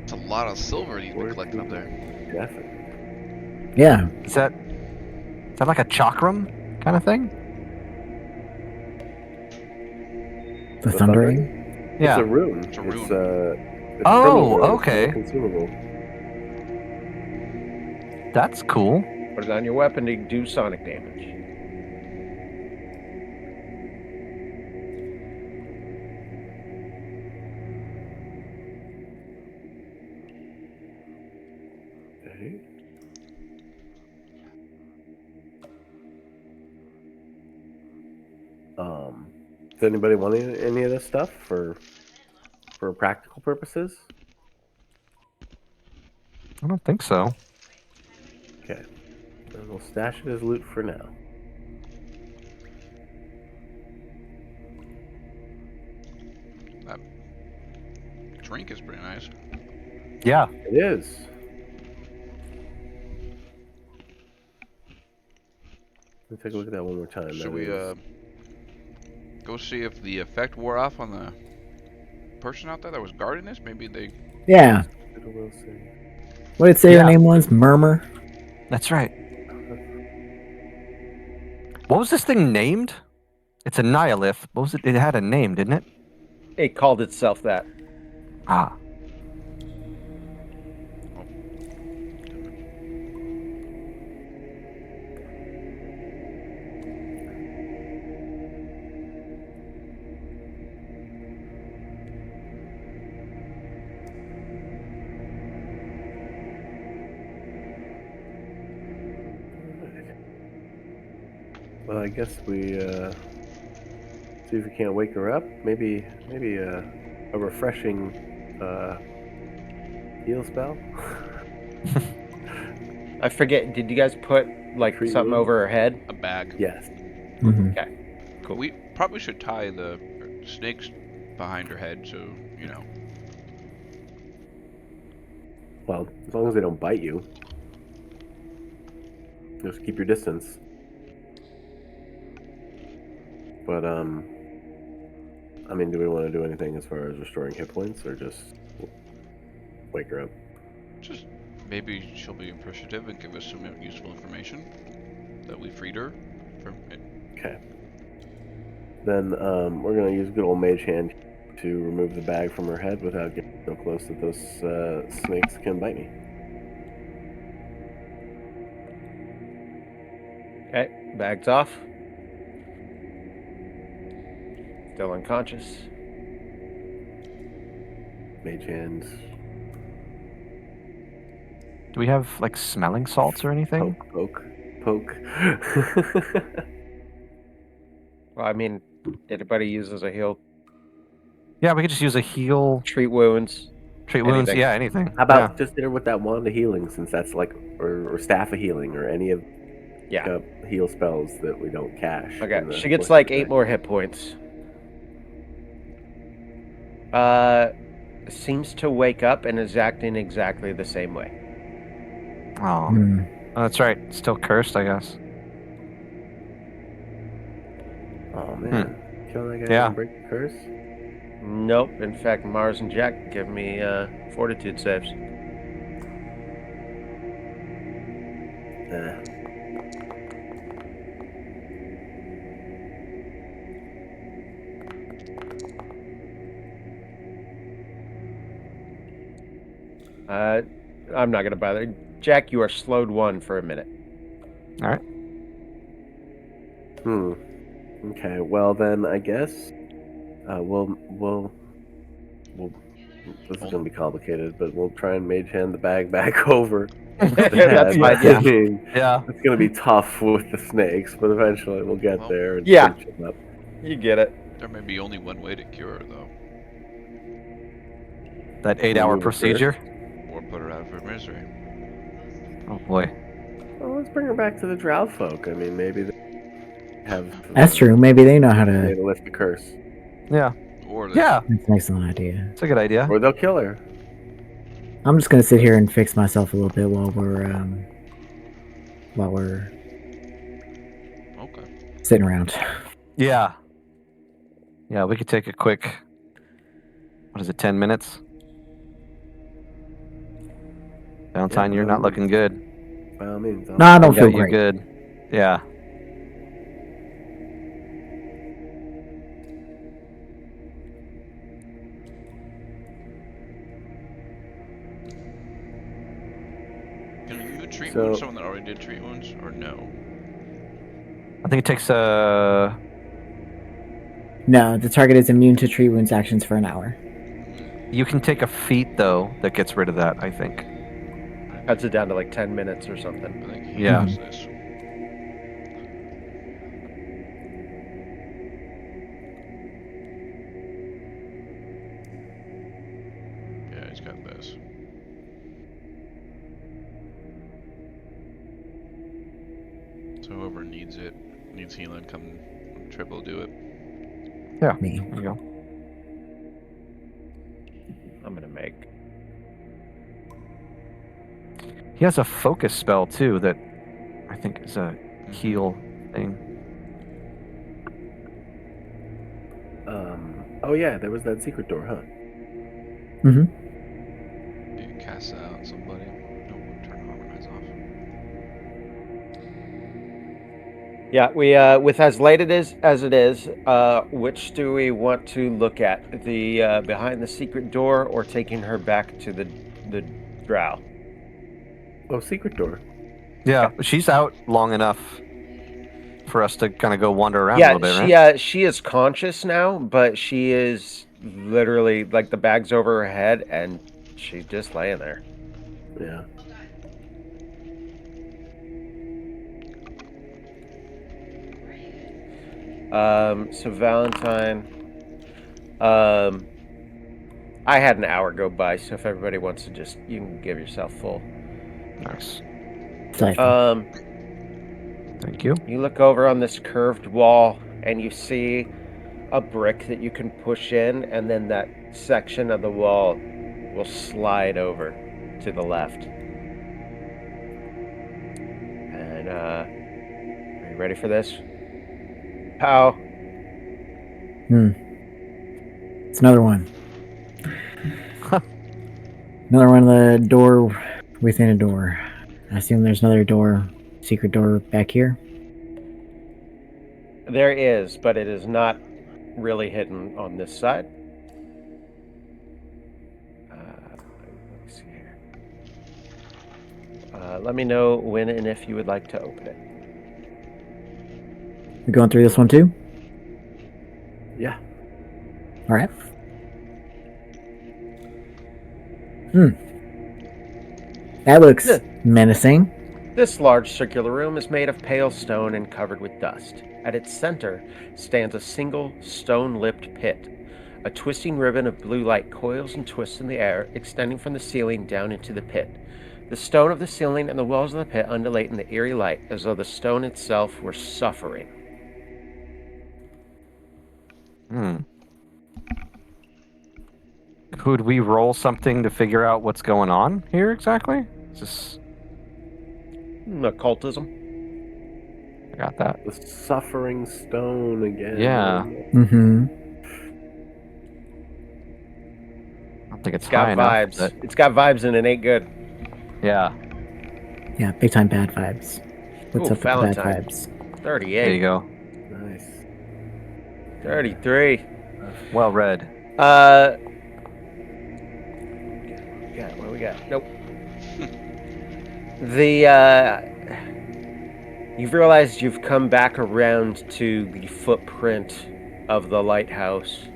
[SPEAKER 5] it's a lot of silver he's been collecting up there.
[SPEAKER 3] Definitely.
[SPEAKER 1] Yeah.
[SPEAKER 2] Is that like a chakram kind of thing?
[SPEAKER 1] The
[SPEAKER 3] The
[SPEAKER 1] thundering.
[SPEAKER 3] It's a rune.
[SPEAKER 5] It's a rune.
[SPEAKER 3] It's
[SPEAKER 2] Oh,
[SPEAKER 3] criminal rune.
[SPEAKER 2] okay.
[SPEAKER 3] It's consumable.
[SPEAKER 2] That's cool.
[SPEAKER 4] Put it on your weapon to do sonic damage.
[SPEAKER 3] Okay. Does anybody want any of this stuff for practical purposes?
[SPEAKER 2] I don't think so.
[SPEAKER 3] Okay. Then we'll stash it as loot for now.
[SPEAKER 5] That drink is pretty nice.
[SPEAKER 2] Yeah.
[SPEAKER 3] It is. Let me take a look at that one more time.
[SPEAKER 5] Should
[SPEAKER 3] That
[SPEAKER 5] we
[SPEAKER 3] is-
[SPEAKER 5] go see if the effect wore off on the person out there that was guarding this? Maybe they.
[SPEAKER 1] Yeah.
[SPEAKER 3] We'll see.
[SPEAKER 1] What did it say
[SPEAKER 2] Yeah.
[SPEAKER 1] her name was? Murmur?
[SPEAKER 2] That's right. What was this thing named? It's a Nihilith. What was it? It had a name, didn't it?
[SPEAKER 4] It called itself that.
[SPEAKER 2] Ah.
[SPEAKER 3] Well, I guess we see if we can't wake her up. Maybe a refreshing heal spell.
[SPEAKER 4] I forget. Did you guys put like
[SPEAKER 3] Treat
[SPEAKER 4] something
[SPEAKER 3] wounds?
[SPEAKER 4] over her head?
[SPEAKER 5] A bag.
[SPEAKER 3] Yes.
[SPEAKER 1] Mhm.
[SPEAKER 4] Cool.
[SPEAKER 5] We probably should tie the snakes behind her head, so you know.
[SPEAKER 3] Well, as long as they don't bite you, just keep your distance. But I mean, do we want to do anything as far as restoring hit points, or just wake her up?
[SPEAKER 5] Just maybe she'll be appreciative and give us some useful information that we freed her from.
[SPEAKER 3] Okay. Then we're gonna use good old mage hand to remove the bag from her head without getting so close that those snakes can bite me.
[SPEAKER 4] Okay, bag's off. Still unconscious.
[SPEAKER 3] Mage hand,
[SPEAKER 2] Do we have like smelling salts or anything?
[SPEAKER 3] poke.
[SPEAKER 4] Well, I mean, anybody uses a heal,
[SPEAKER 2] Yeah, we could just use a heal,
[SPEAKER 4] treat wounds.
[SPEAKER 2] treat wounds.
[SPEAKER 4] Anything.
[SPEAKER 2] Yeah, anything.
[SPEAKER 3] How about just hit her with that wand of healing, since that's like, or staff of healing, or any of
[SPEAKER 4] Yeah.
[SPEAKER 3] heal spells that we don't cache.
[SPEAKER 4] Okay,
[SPEAKER 3] in the
[SPEAKER 4] she gets
[SPEAKER 3] course
[SPEAKER 4] like
[SPEAKER 3] of the
[SPEAKER 4] 8
[SPEAKER 3] day.
[SPEAKER 4] more hit points. Seems to wake up and is acting exactly the same way.
[SPEAKER 2] Oh,
[SPEAKER 1] Hmm.
[SPEAKER 2] that's right. Still cursed, I guess.
[SPEAKER 3] Oh man, kill that guy
[SPEAKER 2] Yeah.
[SPEAKER 3] and break the curse.
[SPEAKER 4] Nope. In fact, Mars and Jack give me fortitude saves.
[SPEAKER 3] Eh.
[SPEAKER 4] I'm not gonna bother. Jack, you are slowed 1 for a minute.
[SPEAKER 2] All right.
[SPEAKER 3] Okay. Well then, I guess we'll. This is gonna be complicated, but we'll try and mage hand the bag back over.
[SPEAKER 4] That's fine.
[SPEAKER 2] Yeah.
[SPEAKER 4] Yeah.
[SPEAKER 3] I mean,
[SPEAKER 2] Yeah.
[SPEAKER 3] it's gonna be tough with the snakes, but eventually we'll get
[SPEAKER 5] Well,
[SPEAKER 3] there and
[SPEAKER 4] yeah.
[SPEAKER 3] finish it up.
[SPEAKER 4] You get it.
[SPEAKER 5] There may be only one way to cure her, though,
[SPEAKER 2] That 8-hour
[SPEAKER 3] Remove her
[SPEAKER 2] procedure.
[SPEAKER 5] or put her out of her misery.
[SPEAKER 2] Oh boy.
[SPEAKER 3] Well, let's bring her back to the Drow folk. I mean, maybe they have.
[SPEAKER 1] That's true. Maybe they know how
[SPEAKER 3] Way
[SPEAKER 1] to.
[SPEAKER 3] to lift the curse,
[SPEAKER 2] Yeah.
[SPEAKER 5] Or this.
[SPEAKER 2] Yeah.
[SPEAKER 1] That's an excellent idea.
[SPEAKER 2] It's a good idea.
[SPEAKER 3] or they'll kill her.
[SPEAKER 1] I'm just gonna sit here and fix myself a little bit while we're
[SPEAKER 5] Okay.
[SPEAKER 1] sitting around.
[SPEAKER 2] Yeah. Yeah, we could take a quick. What is it? 10 minutes. Valentine,
[SPEAKER 3] Yeah,
[SPEAKER 2] you're
[SPEAKER 3] by all
[SPEAKER 2] not looking good.
[SPEAKER 3] By all means.
[SPEAKER 1] No, I
[SPEAKER 2] I
[SPEAKER 1] don't
[SPEAKER 2] got
[SPEAKER 1] feel
[SPEAKER 2] you
[SPEAKER 1] great.
[SPEAKER 2] good. Yeah.
[SPEAKER 5] Can you treat
[SPEAKER 3] So-
[SPEAKER 5] wounds someone that already did treat wounds, or no?
[SPEAKER 2] I think it takes
[SPEAKER 1] No, the target is immune to treat wounds actions for an hour.
[SPEAKER 2] you can take a feat though that gets rid of that, I think.
[SPEAKER 4] Cuts it down to like 10 minutes or something.
[SPEAKER 5] I think he
[SPEAKER 2] Yeah.
[SPEAKER 5] knows this. Yeah, he's got this. So whoever needs healing, come triple do it.
[SPEAKER 2] Yeah.
[SPEAKER 1] Me.
[SPEAKER 2] There you go.
[SPEAKER 4] I'm gonna make.
[SPEAKER 2] He has a focus spell too that I think is a heal thing.
[SPEAKER 3] Oh yeah, there was that secret door, huh?
[SPEAKER 1] Mm-hmm.
[SPEAKER 5] You can cast that out on somebody. Don't turn harmonize off.
[SPEAKER 4] Yeah, we with as late as it is, which do we want to look at? The behind the secret door or taking her back to the drow?
[SPEAKER 3] Oh, secret door.
[SPEAKER 2] Yeah, but she's out long enough for us to kind of go wander around a
[SPEAKER 4] Yeah,
[SPEAKER 2] little bit, right?
[SPEAKER 4] she is conscious now, but she is literally like the bag's over her head and she's just laying there.
[SPEAKER 3] Yeah.
[SPEAKER 4] So Valentine, I had an hour go by, so if everybody wants to just, you can give yourself full.
[SPEAKER 2] Nice.
[SPEAKER 1] Delightful.
[SPEAKER 2] Thank you.
[SPEAKER 4] You look over on this curved wall, and you see a brick that you can push in, and then that section of the wall will slide over to the left. And are you ready for this? Pow.
[SPEAKER 1] It's another one. Another one of the door within a door. I assume there's another door, secret door back here.
[SPEAKER 4] There is, but it is not really hidden on this side. Let me see here. Let me know when and if you would like to open it.
[SPEAKER 1] We're going through this one too?
[SPEAKER 3] Yeah.
[SPEAKER 1] All right. That looks
[SPEAKER 4] Yeah.
[SPEAKER 1] menacing.
[SPEAKER 4] This large circular room is made of pale stone and covered with dust. At its center stands a single stone-lipped pit. A twisting ribbon of blue light coils and twists in the air, extending from the ceiling down into the pit. The stone of the ceiling and the walls of the pit undulate in the eerie light, as though the stone itself were suffering.
[SPEAKER 2] Could we roll something to figure out what's going on here exactly? Is this...
[SPEAKER 4] Occultism.
[SPEAKER 2] I got that.
[SPEAKER 3] The suffering stone again.
[SPEAKER 2] Yeah.
[SPEAKER 1] Mm-hmm.
[SPEAKER 2] I don't think it's
[SPEAKER 4] It's got
[SPEAKER 2] high enough.
[SPEAKER 4] vibes.
[SPEAKER 2] But
[SPEAKER 4] It's got vibes and it ain't good.
[SPEAKER 2] yeah.
[SPEAKER 1] Yeah, big time bad vibes. What's
[SPEAKER 4] Ooh,
[SPEAKER 1] up with the bad
[SPEAKER 4] Valentine.
[SPEAKER 1] vibes?
[SPEAKER 4] 38.
[SPEAKER 2] There you go.
[SPEAKER 3] Nice.
[SPEAKER 4] 33.
[SPEAKER 2] Well read.
[SPEAKER 4] What we got? Nope. You've realized you've come back around to the footprint of the lighthouse.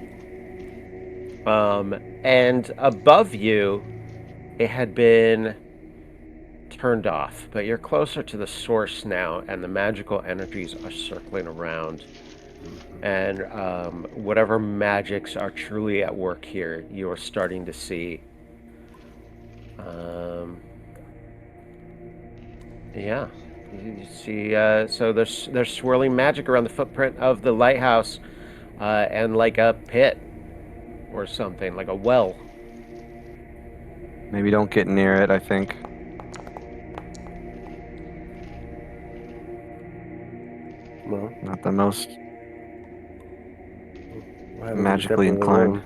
[SPEAKER 4] And above you, it had been turned off, but you're closer to the source now, and the magical energies are circling around. And whatever magics are truly at work here, you are starting to see. Yeah, you see. So there's swirling magic around the footprint of the lighthouse, and like a pit or something, like a well.
[SPEAKER 2] Maybe don't get near it, I think.
[SPEAKER 3] Well,
[SPEAKER 2] Not the most
[SPEAKER 3] what happens if you step
[SPEAKER 2] magically
[SPEAKER 3] into the
[SPEAKER 2] inclined.
[SPEAKER 3] room?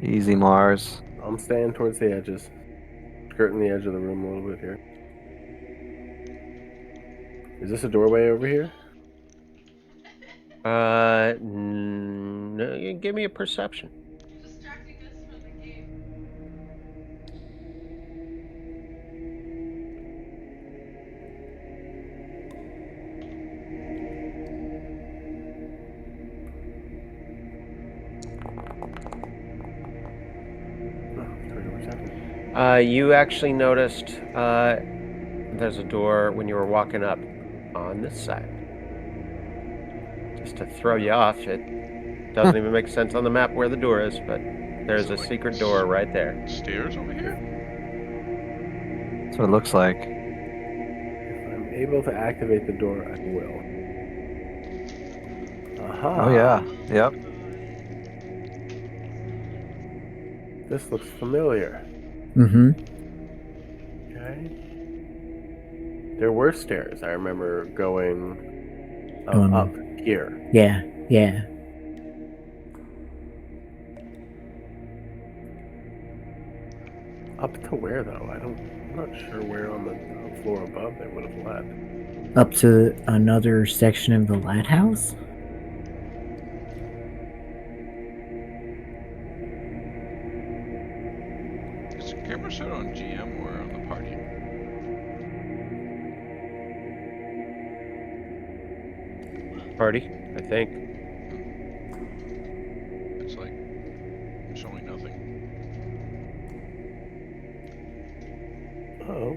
[SPEAKER 2] Easy, Mars.
[SPEAKER 3] I'm staying towards the edges, skirting the edge of the room a little bit here. Is this a doorway over here?
[SPEAKER 4] No, you give me a perception.
[SPEAKER 6] Distracting us from the game.
[SPEAKER 4] You actually noticed there's a door when you were walking up on this side. Just to throw you off, it doesn't even make sense on the map where the door is, but there's a secret door right there.
[SPEAKER 5] Stairs over here?
[SPEAKER 2] That's what it looks like.
[SPEAKER 3] If I'm able to activate the door, I will. Aha.
[SPEAKER 2] Oh, yeah. Yep.
[SPEAKER 3] This looks familiar.
[SPEAKER 1] Mm-hmm.
[SPEAKER 3] Okay. There were stairs. I remember going up here.
[SPEAKER 1] Yeah, yeah.
[SPEAKER 3] Up to where though? I'm not sure where on the floor above they would have led.
[SPEAKER 1] Up to another section of the lighthouse?
[SPEAKER 5] Is the camera set on GM or on the party?
[SPEAKER 4] Party, I think.
[SPEAKER 5] It's like showing nothing.
[SPEAKER 3] Oh.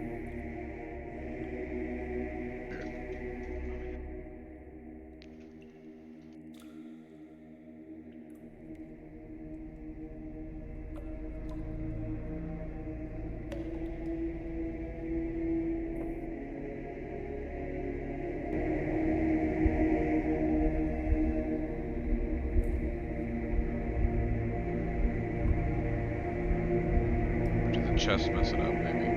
[SPEAKER 5] chest mess it up, maybe.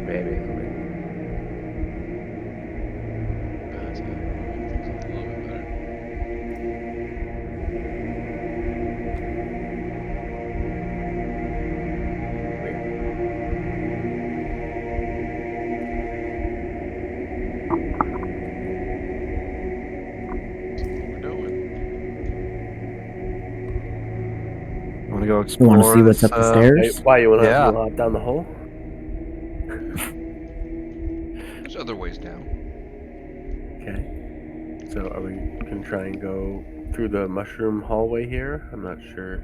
[SPEAKER 4] Maybe.
[SPEAKER 5] That's it. Make things a little bit better. That's what we're doing.
[SPEAKER 2] Want to go
[SPEAKER 1] You
[SPEAKER 2] explore?
[SPEAKER 1] want to see what's
[SPEAKER 2] this,
[SPEAKER 1] up the stairs?
[SPEAKER 3] Why you want to
[SPEAKER 2] Yeah.
[SPEAKER 3] hop down the hole?
[SPEAKER 5] There's other ways down.
[SPEAKER 3] Okay. So are we gonna try and go through the mushroom hallway here? I'm not sure.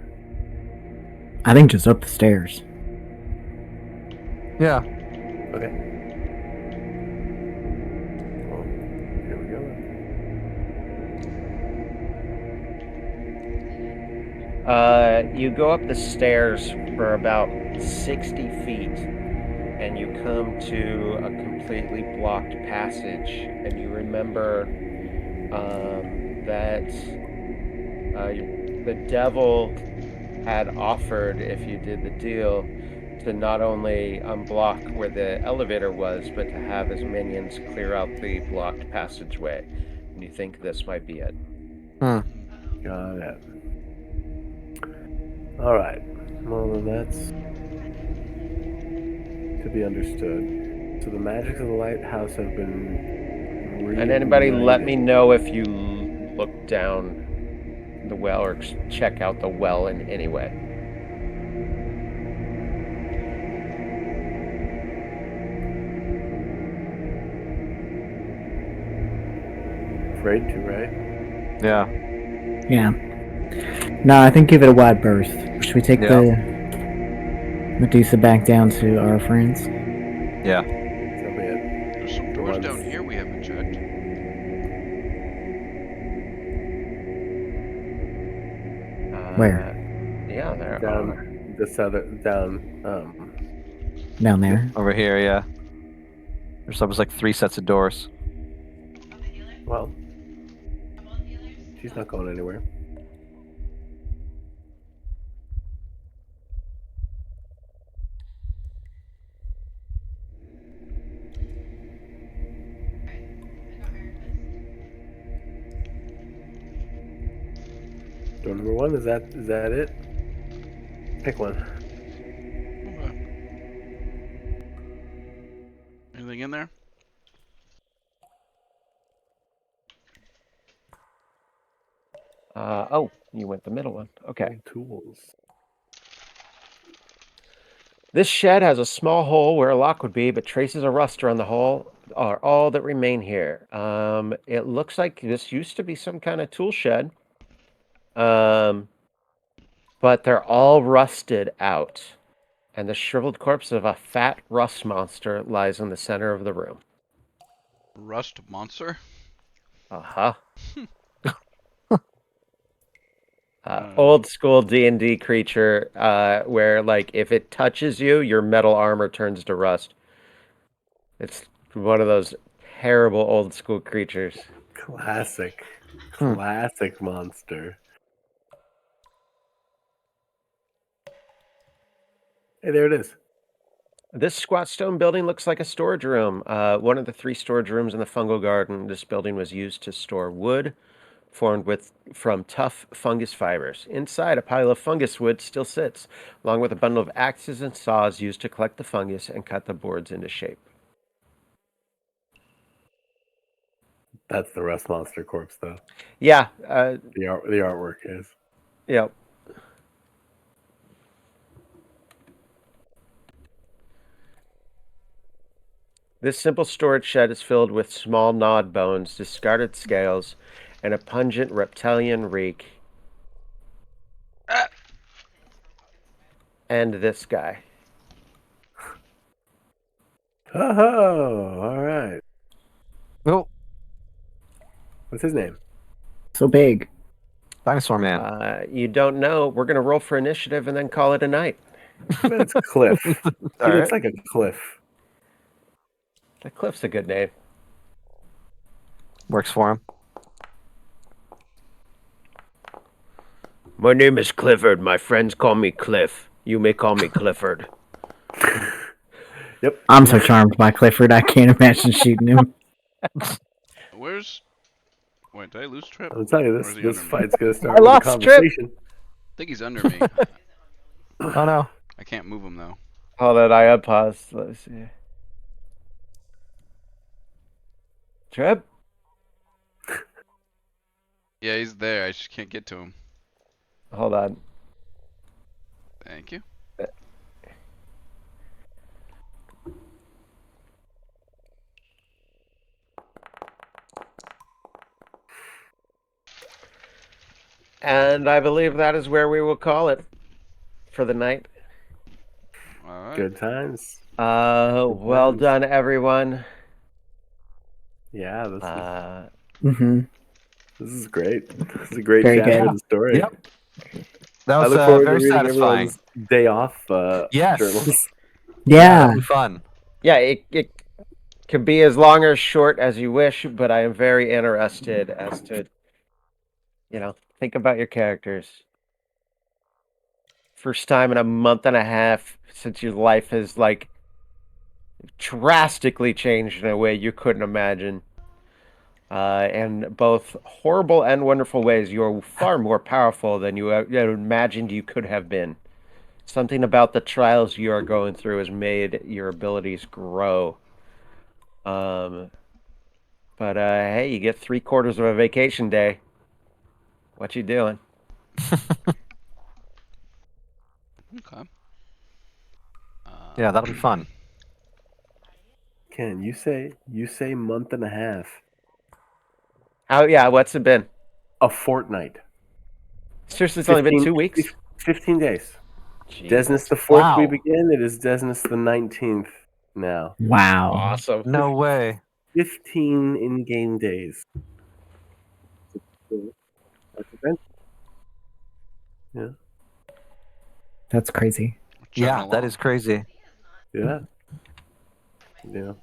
[SPEAKER 1] I think just up the stairs.
[SPEAKER 2] Yeah.
[SPEAKER 3] Okay. Well, here we go.
[SPEAKER 4] You go up the stairs for about 60 feet, and you come to a completely blocked passage, and you remember that the devil had offered, if you did the deal, to not only unblock where the elevator was, but to have his minions clear out the blocked passageway. And you think this might be it.
[SPEAKER 3] Got it. All right. Well, then that's to be understood. So the magics of the lighthouse have been
[SPEAKER 4] And anybody let
[SPEAKER 3] reignited.
[SPEAKER 4] me know if you look down the well or check out the well in any way.
[SPEAKER 3] Afraid to, right?
[SPEAKER 2] Yeah.
[SPEAKER 1] Yeah. No, I think give it a wide berth. Should we take
[SPEAKER 2] Yeah.
[SPEAKER 1] the Medusa back down to our friends?
[SPEAKER 2] Yeah.
[SPEAKER 3] So be it.
[SPEAKER 5] There's some doors down here we haven't checked.
[SPEAKER 1] Where?
[SPEAKER 4] Yeah, there are.
[SPEAKER 3] Down this other down.
[SPEAKER 1] Down there.
[SPEAKER 2] Over here, yeah. There's almost like 3 sets of doors.
[SPEAKER 3] Well, she's not going anywhere. Door number 1, is that it? Pick one.
[SPEAKER 5] Okay. Anything in there?
[SPEAKER 4] Oh, you went the middle one. Okay.
[SPEAKER 3] Tools.
[SPEAKER 4] This shed has a small hole where a lock would be, but traces of rust around the hole are all that remain here. It looks like this used to be some kind of tool shed. But they're all rusted out. And the shriveled corpse of a fat rust monster lies in the center of the room.
[SPEAKER 5] Rust monster?
[SPEAKER 4] Uh-huh. Old school D&D creature, where like if it touches you, your metal armor turns to rust. It's one of those terrible old school creatures.
[SPEAKER 3] Classic.
[SPEAKER 2] Hmm.
[SPEAKER 3] Classic monster. Hey, there it is.
[SPEAKER 4] This squat stone building looks like a storage room. One of the 3 storage rooms in the fungal garden. This building was used to store wood formed from tough fungus fibers. Inside, a pile of fungus wood still sits, along with a bundle of axes and saws used to collect the fungus and cut the boards into shape.
[SPEAKER 3] That's the rust monster corpse, though.
[SPEAKER 4] Yeah.
[SPEAKER 3] The artwork is.
[SPEAKER 4] Yep. This simple storage shed is filled with small gnawed bones, discarded scales, and a pungent reptilian reek. And this guy.
[SPEAKER 3] Oh, all right.
[SPEAKER 2] Oh,
[SPEAKER 3] What's his name?
[SPEAKER 1] So big.
[SPEAKER 2] Dinosaur Man.
[SPEAKER 4] You don't know. We're going to roll for initiative and then call it a night.
[SPEAKER 3] It's Cliff. He
[SPEAKER 2] All
[SPEAKER 3] looks
[SPEAKER 2] right.
[SPEAKER 3] like a cliff.
[SPEAKER 4] The Cliff's a good name.
[SPEAKER 2] Works for him.
[SPEAKER 4] My name is Clifford. My friends call me Cliff. You may call me Clifford.
[SPEAKER 3] Yep.
[SPEAKER 1] I'm so charmed by Clifford, I can't imagine shooting him.
[SPEAKER 5] Where's? Wait, did I lose Trip?
[SPEAKER 3] I'll tell you
[SPEAKER 5] Or
[SPEAKER 3] this.
[SPEAKER 5] is he
[SPEAKER 3] This
[SPEAKER 5] under me?
[SPEAKER 3] fight's gonna
[SPEAKER 4] I
[SPEAKER 3] start with a
[SPEAKER 4] lost Trip.
[SPEAKER 3] conversation.
[SPEAKER 5] I think he's under me.
[SPEAKER 2] Oh no.
[SPEAKER 5] I can't move him though.
[SPEAKER 4] Hold on, I unpaused. Let's see. Trip?
[SPEAKER 5] Yeah, he's there. I just can't get to him.
[SPEAKER 4] Hold on.
[SPEAKER 5] Thank you.
[SPEAKER 4] And I believe that is where we will call it for the night.
[SPEAKER 5] All right.
[SPEAKER 3] Good times.
[SPEAKER 4] Well
[SPEAKER 3] times.
[SPEAKER 4] done, everyone.
[SPEAKER 3] Yeah,
[SPEAKER 1] Mm-hmm.
[SPEAKER 3] this is great. This is a great
[SPEAKER 1] Very
[SPEAKER 3] chapter
[SPEAKER 1] good.
[SPEAKER 3] of the story.
[SPEAKER 2] Yep. That
[SPEAKER 3] I
[SPEAKER 2] was
[SPEAKER 3] look forward to
[SPEAKER 2] very
[SPEAKER 3] reading
[SPEAKER 2] satisfying.
[SPEAKER 3] everyone's day off
[SPEAKER 2] Yes.
[SPEAKER 3] journals.
[SPEAKER 1] Yeah.
[SPEAKER 2] that'll be fun.
[SPEAKER 4] Yeah, it can be as long or short as you wish, but I am very interested as to, think about your characters. First time in a month and a half since your life has, drastically changed in a way you couldn't imagine. In both horrible and wonderful ways, you're far more powerful than you imagined you could have been. Something about the trials you are going through has made your abilities grow. But hey, you get 3/4 of a vacation day. What you doing?
[SPEAKER 5] Okay.
[SPEAKER 2] Yeah, that'll be fun.
[SPEAKER 3] Ken, you say month and a half.
[SPEAKER 4] What's it been?
[SPEAKER 3] A fortnight.
[SPEAKER 4] Seriously, it's only been 2 weeks?
[SPEAKER 3] 15 days.
[SPEAKER 4] Jeez,
[SPEAKER 3] Desnus
[SPEAKER 4] that's
[SPEAKER 3] the 4th
[SPEAKER 2] Wow.
[SPEAKER 3] we begin. It is Desnus the 19th now.
[SPEAKER 1] Wow.
[SPEAKER 4] awesome.
[SPEAKER 2] No way.
[SPEAKER 3] 15 in-game days. That's event. Yeah.
[SPEAKER 1] That's crazy.
[SPEAKER 5] We're chugging
[SPEAKER 2] Yeah, that
[SPEAKER 5] along.
[SPEAKER 2] is crazy.
[SPEAKER 3] Yeah. Yeah.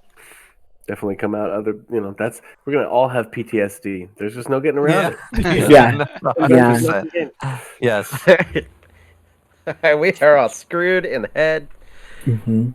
[SPEAKER 3] Definitely come out other, we're going to all have PTSD. There's just no getting around it.
[SPEAKER 1] Yeah.
[SPEAKER 2] No,
[SPEAKER 1] Yeah.
[SPEAKER 2] 100%. Yes.
[SPEAKER 4] We are all screwed in the head.
[SPEAKER 1] Mm-hmm.